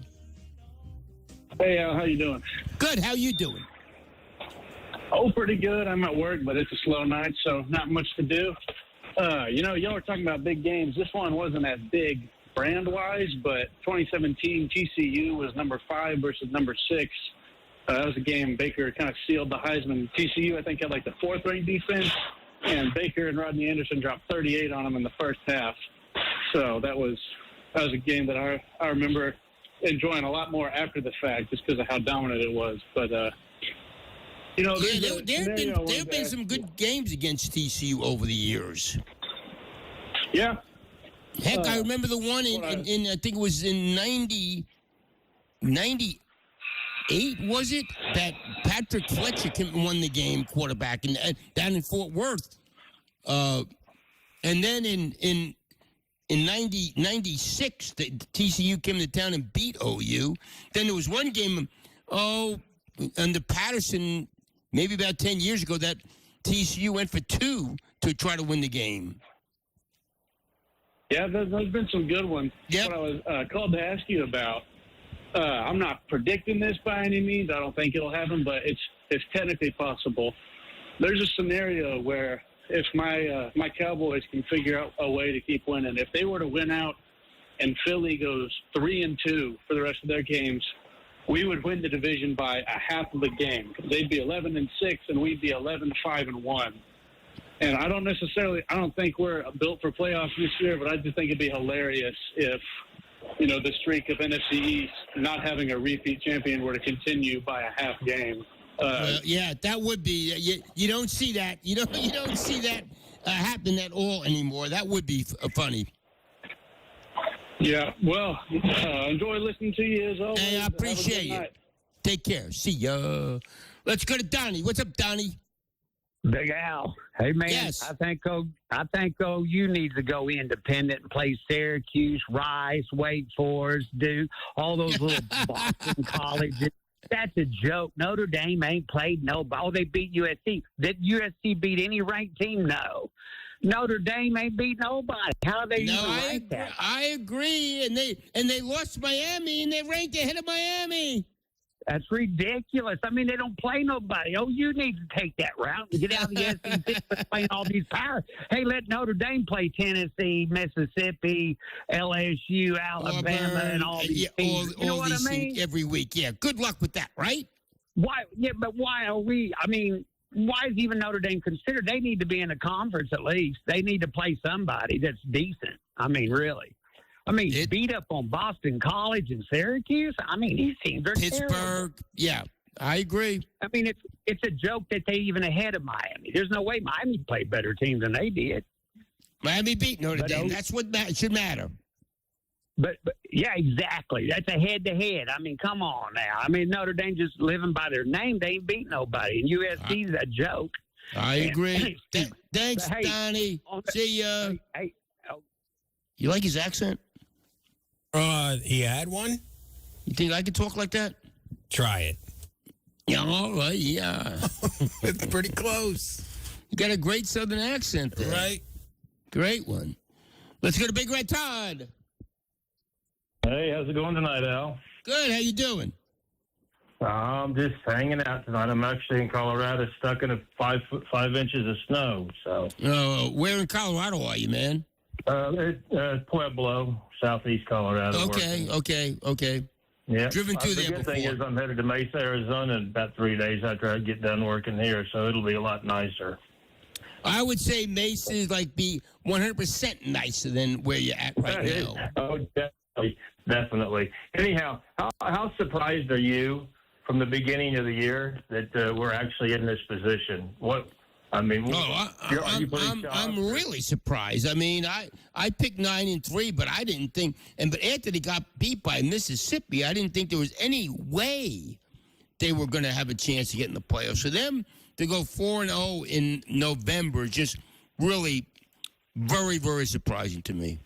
Hey, Al, how you doing? Good. How you doing? Oh, pretty good. I'm at work, but it's a slow night, so not much to do. Y'all are talking about big games. This one wasn't as big brand-wise, but 2017 TCU was number 5 versus number 6. That was a game Baker kind of sealed the Heisman. TCU, I think, had like the 4th-ranked defense, and Baker and Rodney Anderson dropped 38 on them in the first half. So that was a game that I remember enjoying a lot more after the fact, just because of how dominant it was. But there have been some good games against TCU over the years. Yeah. Heck, I remember the one in I think it was in 98, was it? That Patrick Fletcher won the game quarterback down in Fort Worth. And then in 96, the TCU came to town and beat OU. Then there was one game, under Patterson, maybe about 10 years ago, that TCU went for 2 to try to win the game. Yeah, there's been some good ones. What I was called to ask you about, I'm not predicting this by any means. I don't think it'll happen, but it's technically possible. There's a scenario where if my Cowboys can figure out a way to keep winning, if they were to win out and Philly goes 3-2 for the rest of their games, we would win the division by a half of the game. They'd be 11-6, and we'd be 11-5-1. And I don't think we're built for playoffs this year, but I just think it'd be hilarious if, the streak of NFC East not having a repeat champion were to continue by a half game. That would be. You don't see that. You don't see that happen at all anymore. That would be funny. Yeah. Well, enjoy listening to you as always. Hey, I appreciate you. Take care. See ya. Let's go to Donnie. What's up, Donnie? Big Al. Hey, man. Yes. I think OU needs to go independent and play Syracuse, Rice, Wake Forest, Duke, all those little Boston colleges. That's a joke. Notre Dame ain't played nobody. Oh, they beat USC. Did USC beat any ranked team? No. Notre Dame ain't beat nobody. How are they even ranked that? I agree. And they lost Miami, and they ranked ahead of Miami. That's ridiculous. I mean, they don't play nobody. OU needs to take that route and get out of the SEC playing all these powers. Hey, let Notre Dame play Tennessee, Mississippi, LSU, Alabama, and all these teams. You know what I mean? Every week. Yeah. Good luck with that, right? Why? Yeah, but why are we? I mean, why is even Notre Dame considered? They need to be in a conference at least. They need to play somebody that's decent. I mean, really. I mean, beat up on Boston College and Syracuse. I mean, these teams are Pittsburgh. terrible. Yeah, I agree. I mean, it's a joke that they even ahead of Miami. There's no way Miami played better teams than they did. Miami beat Notre Dame. That's what should matter. But yeah, exactly. That's a head-to-head. I mean, come on now. I mean, Notre Dame just living by their name. They ain't beat nobody. And USC's a joke. I agree. Thanks, Donnie. See ya. You like his accent? He had one? You think I could talk like that? Try it. Yeah, all right, yeah. It's pretty close. You got a great southern accent there. Right. Great one. Let's go to Big Red Todd. Hey, how's it going tonight, Al? Good, how you doing? I'm just hanging out tonight. I'm actually in Colorado, stuck in 5 inches of snow. So. Where in Colorado are you, man? Pueblo, southeast Colorado. Okay. Yeah. Driven through the there good thing before. is I'm headed to Mesa, Arizona in about 3 days after I get done working here, so it'll be a lot nicer. I would say Mesa is like be 100% nicer than where you're at right now. Oh, definitely. Anyhow, how surprised are you from the beginning of the year that we're actually in this position? What? I mean, I'm really surprised. I mean, I picked 9-3, but I didn't think. But after they got beat by Mississippi, I didn't think there was any way they were going to have a chance to get in the playoffs. For them to go 4-0 in November is just really very, very surprising to me.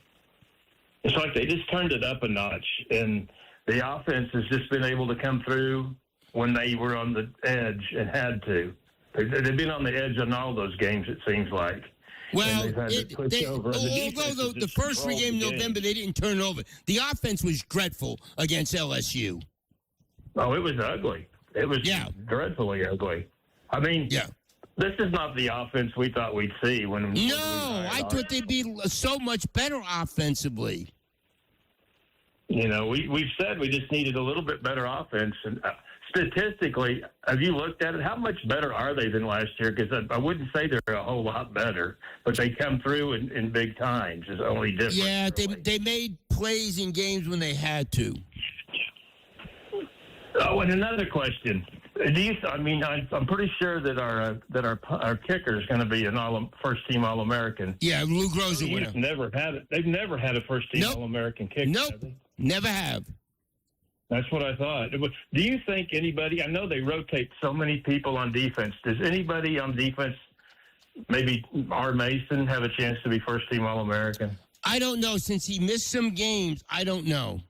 It's like they just turned it up a notch, and the offense has just been able to come through when they were on the edge and had to. They've been on the edge on all those games, it seems like. Well, although the first 3 games in November, they didn't turn it over. The offense was dreadful against LSU. Oh, it was ugly. It was dreadfully ugly. I mean, this is not the offense we thought we'd see when. No, I thought they'd be so much better offensively. You know, we've said we just needed a little bit better offense. And statistically, have you looked at it? How much better are they than last year? Because I wouldn't say they're a whole lot better, but they come through in big times. Is the only difference. Yeah, they made plays in games when they had to. Oh, and another question. I'm pretty sure that our kicker is going to be an first-team All-American. Yeah, Lou Groza winner. They've never had a first-team All-American kicker. Nope, never have. That's what I thought. Do you think anybody? I know they rotate so many people on defense. Does anybody on defense, maybe R. Mason, have a chance to be first-team All-American? I don't know. Since he missed some games, I don't know.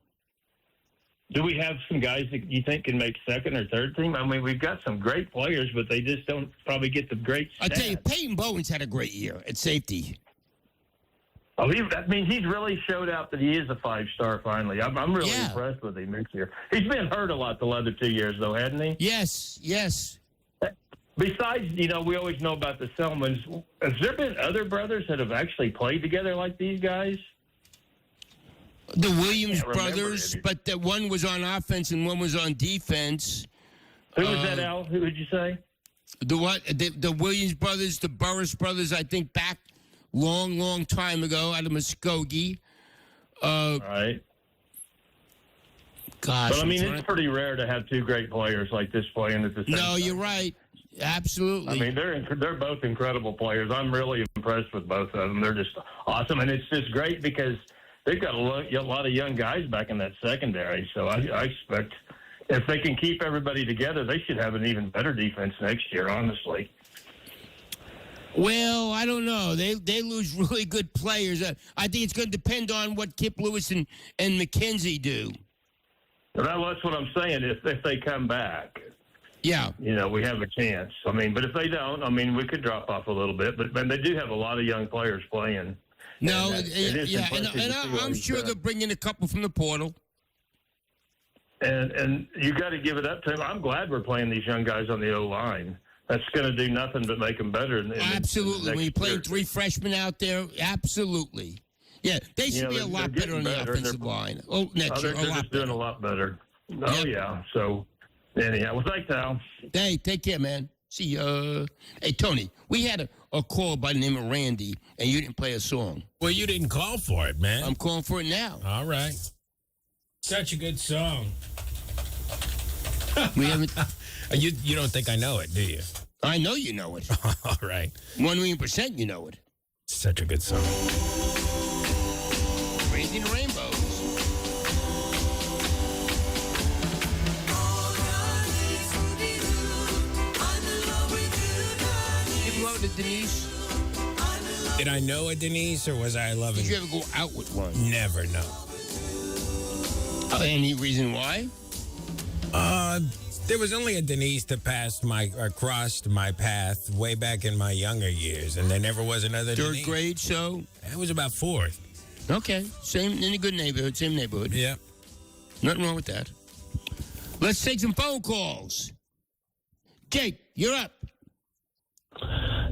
Do we have some guys that you think can make second or third team? I mean, we've got some great players, but they just don't probably get the great stats. I tell you, Peyton Bowen's had a great year at safety. Oh, he's really showed out that he is a 5-star finally. I'm really impressed with him this year. He's been hurt a lot the other 2 years, though, hasn't he? Yes. Besides, we always know about the Selmans. Has there been other brothers that have actually played together like these guys? The Williams brothers, but the one was on offense and one was on defense. Who was that, Al? Who would you say? The Williams brothers, the Burris brothers, I think back long time ago out of Muskogee. Right. Gosh. But, I mean, it's pretty rare to have 2 great players like this playing at the same time. No, you're right. Absolutely. I mean, they're both incredible players. I'm really impressed with both of them. They're just awesome. And it's just great because they've got a lot of young guys back in that secondary. So I expect if they can keep everybody together, they should have an even better defense next year, honestly. Well, I don't know. They lose really good players. I think it's going to depend on what Kip Lewis and McKenzie do. Well, that's what I'm saying. If they come back, yeah, we have a chance. I mean, but if they don't, I mean, we could drop off a little bit. But they do have a lot of young players playing. No, and I'm sure they'll bring in a couple from the portal. And you got to give it up to them. I'm glad we're playing these young guys on the O-line. That's going to do nothing but make them better. Absolutely. When you play 3 freshmen out there, absolutely. Yeah, they should be a lot better on the offensive line. Next year, they're just doing a lot better. Oh, yeah. So, anyhow, well, thanks, Al. Hey, take care, man. See ya. Hey, Tony, we had a call by the name of Randy, and you didn't play a song. Well, you didn't call for it, man. I'm calling for it now. All right. Such a good song. We haven't. You don't think I know it, do you? I know you know it. All right. 1,000,000% you know it. Such a good song. Raising Rainbows. You love it, Denise? Did I know a Denise, or was I loving? Did you ever go out with one? Never, no. Any reason why? There was only a Denise that crossed my path way back in my younger years, and there never was another Third Denise. grade, so? It was about 4th. Okay. Same, in a good neighborhood, same neighborhood. Yeah. Nothing wrong with that. Let's take some phone calls. Jake, you're up.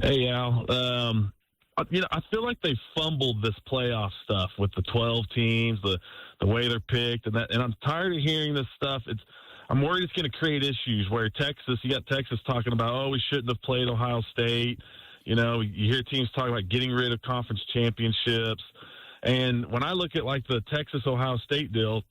Hey, Al. I feel like they fumbled this playoff stuff with the 12 teams, the way they're picked, and I'm tired of hearing this stuff. I'm worried it's going to create issues where you got Texas talking about, we shouldn't have played Ohio State. You hear teams talking about getting rid of conference championships. And when I look at like the Texas-Ohio State deal,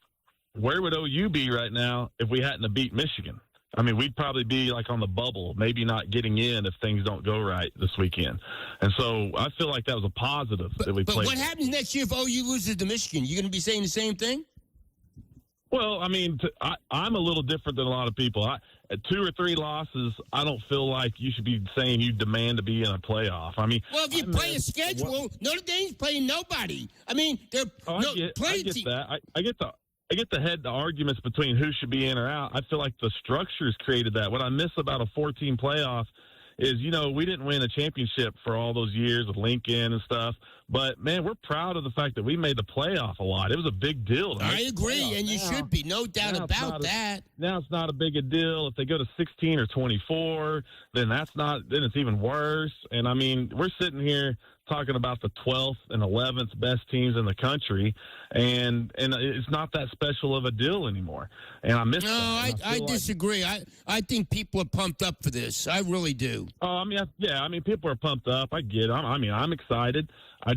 where would OU be right now if we hadn't have beat Michigan? I mean, we'd probably be like on the bubble, maybe not getting in if things don't go right this weekend. And so I feel like that was a positive that we played. But what happens next year if OU loses to Michigan? You going to be saying the same thing? Well, I mean, I'm a little different than a lot of people. At 2 or 3 losses, I don't feel like you should be saying you demand to be in a playoff. I mean, well, if you play a schedule, Notre Dame's playing nobody. I mean, I get that. I get the arguments between who should be in or out. I feel like the structure's created that. What I miss about a 4-team playoff is, we didn't win a championship for all those years with Lincoln and stuff. But, man, we're proud of the fact that we made the playoff a lot. It was a big deal. I agree, and you should be. No doubt about that. Now it's not a big a deal. If they go to 16 or 24, then then it's even worse. And, I mean, we're sitting here talking about the 12th and 11th best teams in the country, and it's not that special of a deal anymore. And I miss that. I disagree. I think people are pumped up for this. I really do. Oh, I mean, people are pumped up. I get it. I'm excited. I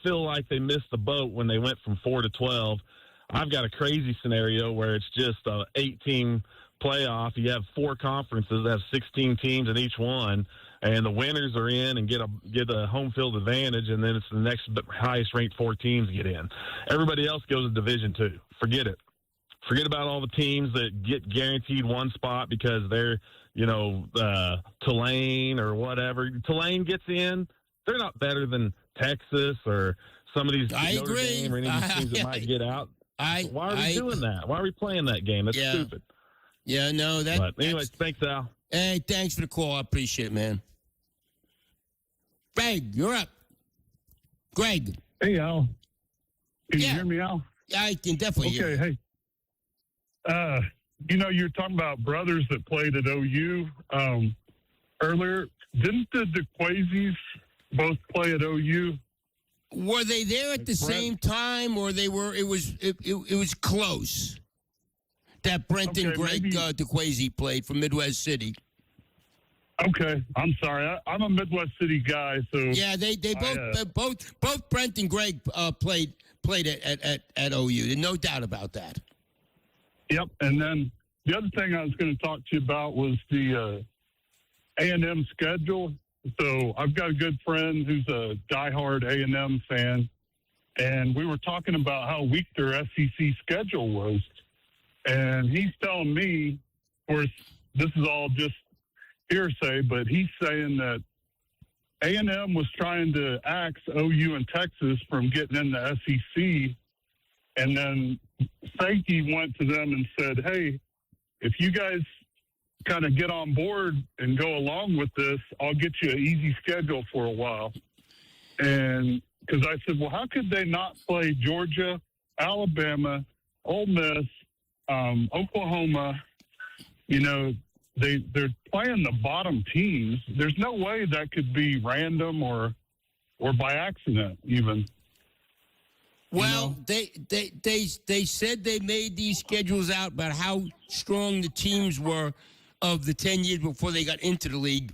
feel like they missed the boat when they went from 4 to 12. I've got a crazy scenario where it's just a 8-team playoff. You have 4 conferences that have 16 teams in each one, and the winners are in and get a home field advantage, and then it's the next highest ranked 4 teams get in. Everybody else goes to Division II. Forget it. Forget about all the teams that get guaranteed one spot because they're, Tulane or whatever. Tulane gets in. They're not better than Texas or some of these Notre Dame or any of these teams that might get out. Why are we doing that? Why are we playing that game? That's stupid. Yeah, no. But anyways, thanks, Al. Hey, thanks for the call. I appreciate it, man. Greg, you're up. Greg. Hey, Al. Can you hear me, Al? Yeah, I can definitely hear you. Okay, hey. You're talking about brothers that played at OU earlier. Didn't the dec4-5s both play at OU? Were they there at the same time, or they were? It was close. That Brent and Greg dec4-5 played from Midwest City. Okay, I'm sorry. I'm a Midwest City guy, so yeah, they both Brent and Greg played at OU. There's no doubt about that. Yep, and then the other thing I was going to talk to you about was the A&M schedule. So I've got a good friend who's a diehard A&M fan, and we were talking about how weak their SEC schedule was. And he's telling me, of course, this is all just hearsay, but he's saying that A&M was trying to axe OU and Texas from getting in the SEC, and then Sankey went to them and said, hey, if you guys kind of get on board and go along with this, I'll get you an easy schedule for a while. And because I said, well, how could they not play Georgia, Alabama, Ole Miss, Oklahoma? They're playing the bottom teams. There's no way that could be random or by accident even. Well, they said they made these schedules out about how strong the teams were of the 10 years before they got into the league.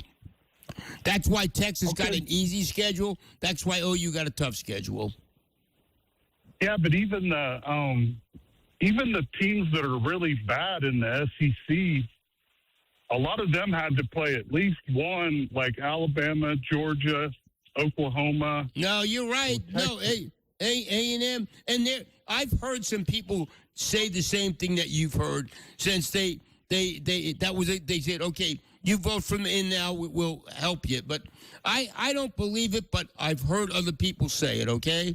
That's why Texas got an easy schedule. That's why OU got a tough schedule. Yeah, but even the teams that are really bad in the SEC, a lot of them had to play at least one, like Alabama, Georgia, Oklahoma. No, you're right. No, A&M, and I've heard some people say the same thing that you've heard since they said, okay, you vote from in now, we'll help you. But I don't believe it, but I've heard other people say it. Okay.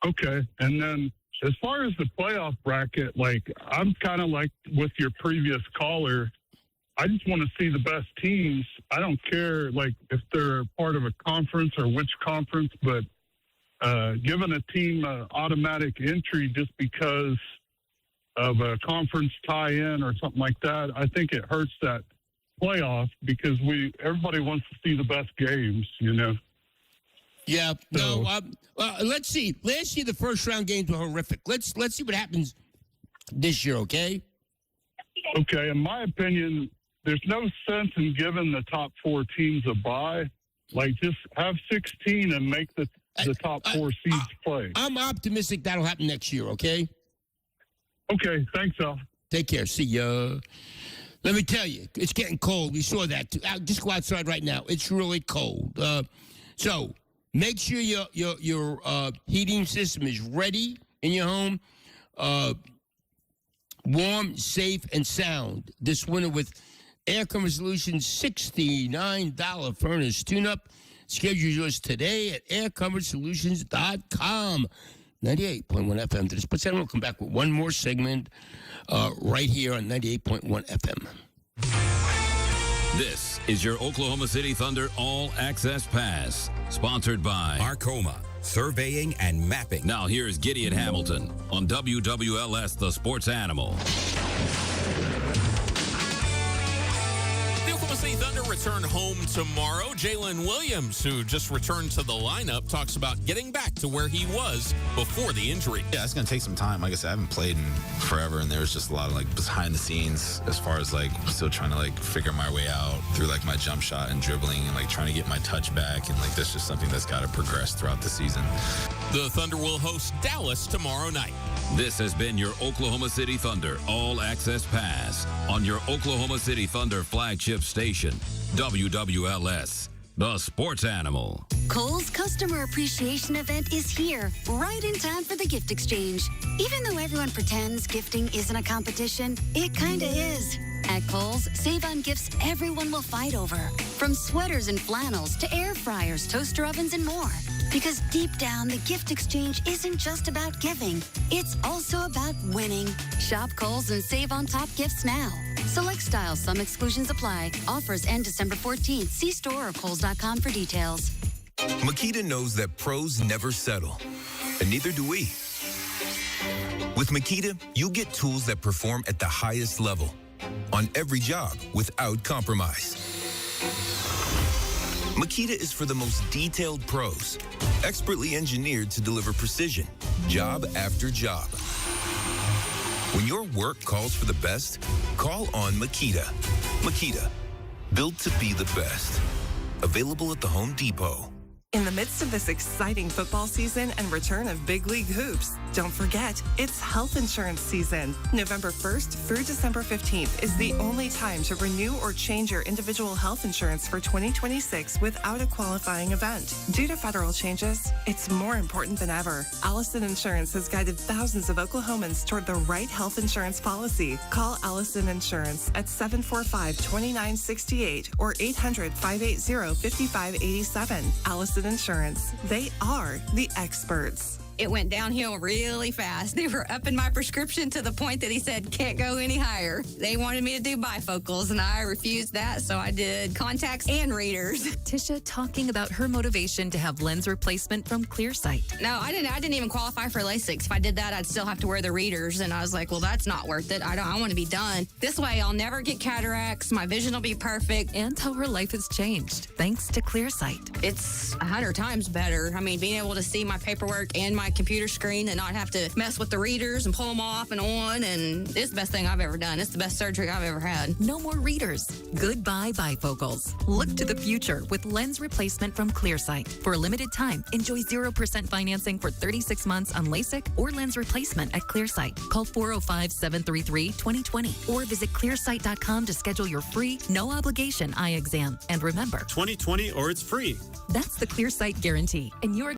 Okay, and then as far as the playoff bracket, like I'm kind of like with your previous caller. I just want to see the best teams. I don't care like if they're part of a conference or which conference, but giving a team an automatic entry just because of a conference tie-in or something like that, I think it hurts that playoff because everybody wants to see the best games, Yeah. No. Let's see. Last year, the first round games were horrific. Let's see what happens this year. Okay. Okay. In my opinion, there's no sense in giving the top 4 teams a bye. Like, just have 16 and make the top 4 seeds play. I'm optimistic that'll happen next year. Okay. Okay. Thanks, Al. Take care. See ya. Let me tell you, it's getting cold. We saw that too. Just go outside right now. It's really cold. So make sure your heating system is ready in your home. Warm, safe, and sound this winter with Air Comfort Solutions $69 furnace tune-up. Schedule yours today at aircomfortsolutions.com. 98.1 FM to the Sports Center. We'll come back with one more segment right here on 98.1 FM. This is your Oklahoma City Thunder All Access Pass, sponsored by Arcoma, surveying and mapping. Now here's Gideon Hamilton on WWLS, the Sports Animal. The Oklahoma City Thunder return home tomorrow. Jalen Williams, who just returned to the lineup, talks about getting back to where he was before the injury. Yeah, it's going to take some time. Like I said, I haven't played in forever, and there was just a lot of, like, behind the scenes as far as, like, still trying to, like, figure my way out through, like, my jump shot and dribbling and, like, trying to get my touch back. And, like, that's just something that's got to progress throughout the season. The Thunder will host Dallas tomorrow night. This has been your Oklahoma City Thunder All Access Pass on your Oklahoma City Thunder flagship station, WWLS, the Sports Animal. Kohl's Customer Appreciation Event is here, right in time for the gift exchange. Even though everyone pretends gifting isn't a competition, it kinda is. At Kohl's, save on gifts everyone will fight over. From sweaters and flannels to air fryers, toaster ovens, and more. Because deep down, the gift exchange isn't just about giving. It's also about winning. Shop Kohl's and save on top gifts now. Select styles, some exclusions apply. Offers end December 14th. See store or Kohls.com for details. Makita knows that pros never settle, and neither do we. With Makita, you get tools that perform at the highest level on every job without compromise. Makita is for the most detailed pros, expertly engineered to deliver precision, job after job. When your work calls for the best, call on Makita. Makita, built to be the best. Available at the Home Depot. In the midst of this exciting football season and return of big league hoops, don't forget, it's health insurance season. November 1st through December 15th is the only time to renew or change your individual health insurance for 2026 without a qualifying event. Due to federal changes, it's more important than ever. Allison Insurance has guided thousands of Oklahomans toward the right health insurance policy. Call Allison Insurance at 745-2968 or 800-580-5587. Allison Insurance. They are the experts. It went downhill really fast. They were upping my prescription to the point that he said, can't go any higher. They wanted me to do bifocals, and I refused that, so I did contacts and readers. Tisha talking about her motivation to have lens replacement from Clearsight. No, I didn't even qualify for LASIK. If I did that, I'd still have to wear the readers, and I was like, well, that's not worth it. I want to be done. This way, I'll never get cataracts. My vision will be perfect. And how her life has changed, thanks to Clearsight. It's 100 times better. I mean, being able to see my paperwork and my computer screen and not have to mess with the readers and pull them off and on, and it's the best thing I've ever done. It's the best surgery I've ever had. No more readers. Goodbye bifocals. Look to the future with lens replacement from Clearsight. For a limited time, enjoy 0% financing for 36 months on LASIK or lens replacement at Clearsight. Call 405-733-2020 or visit clearsight.com to schedule your free, no obligation eye exam. And remember, 2020 or it's free. That's the Clearsight guarantee. And you're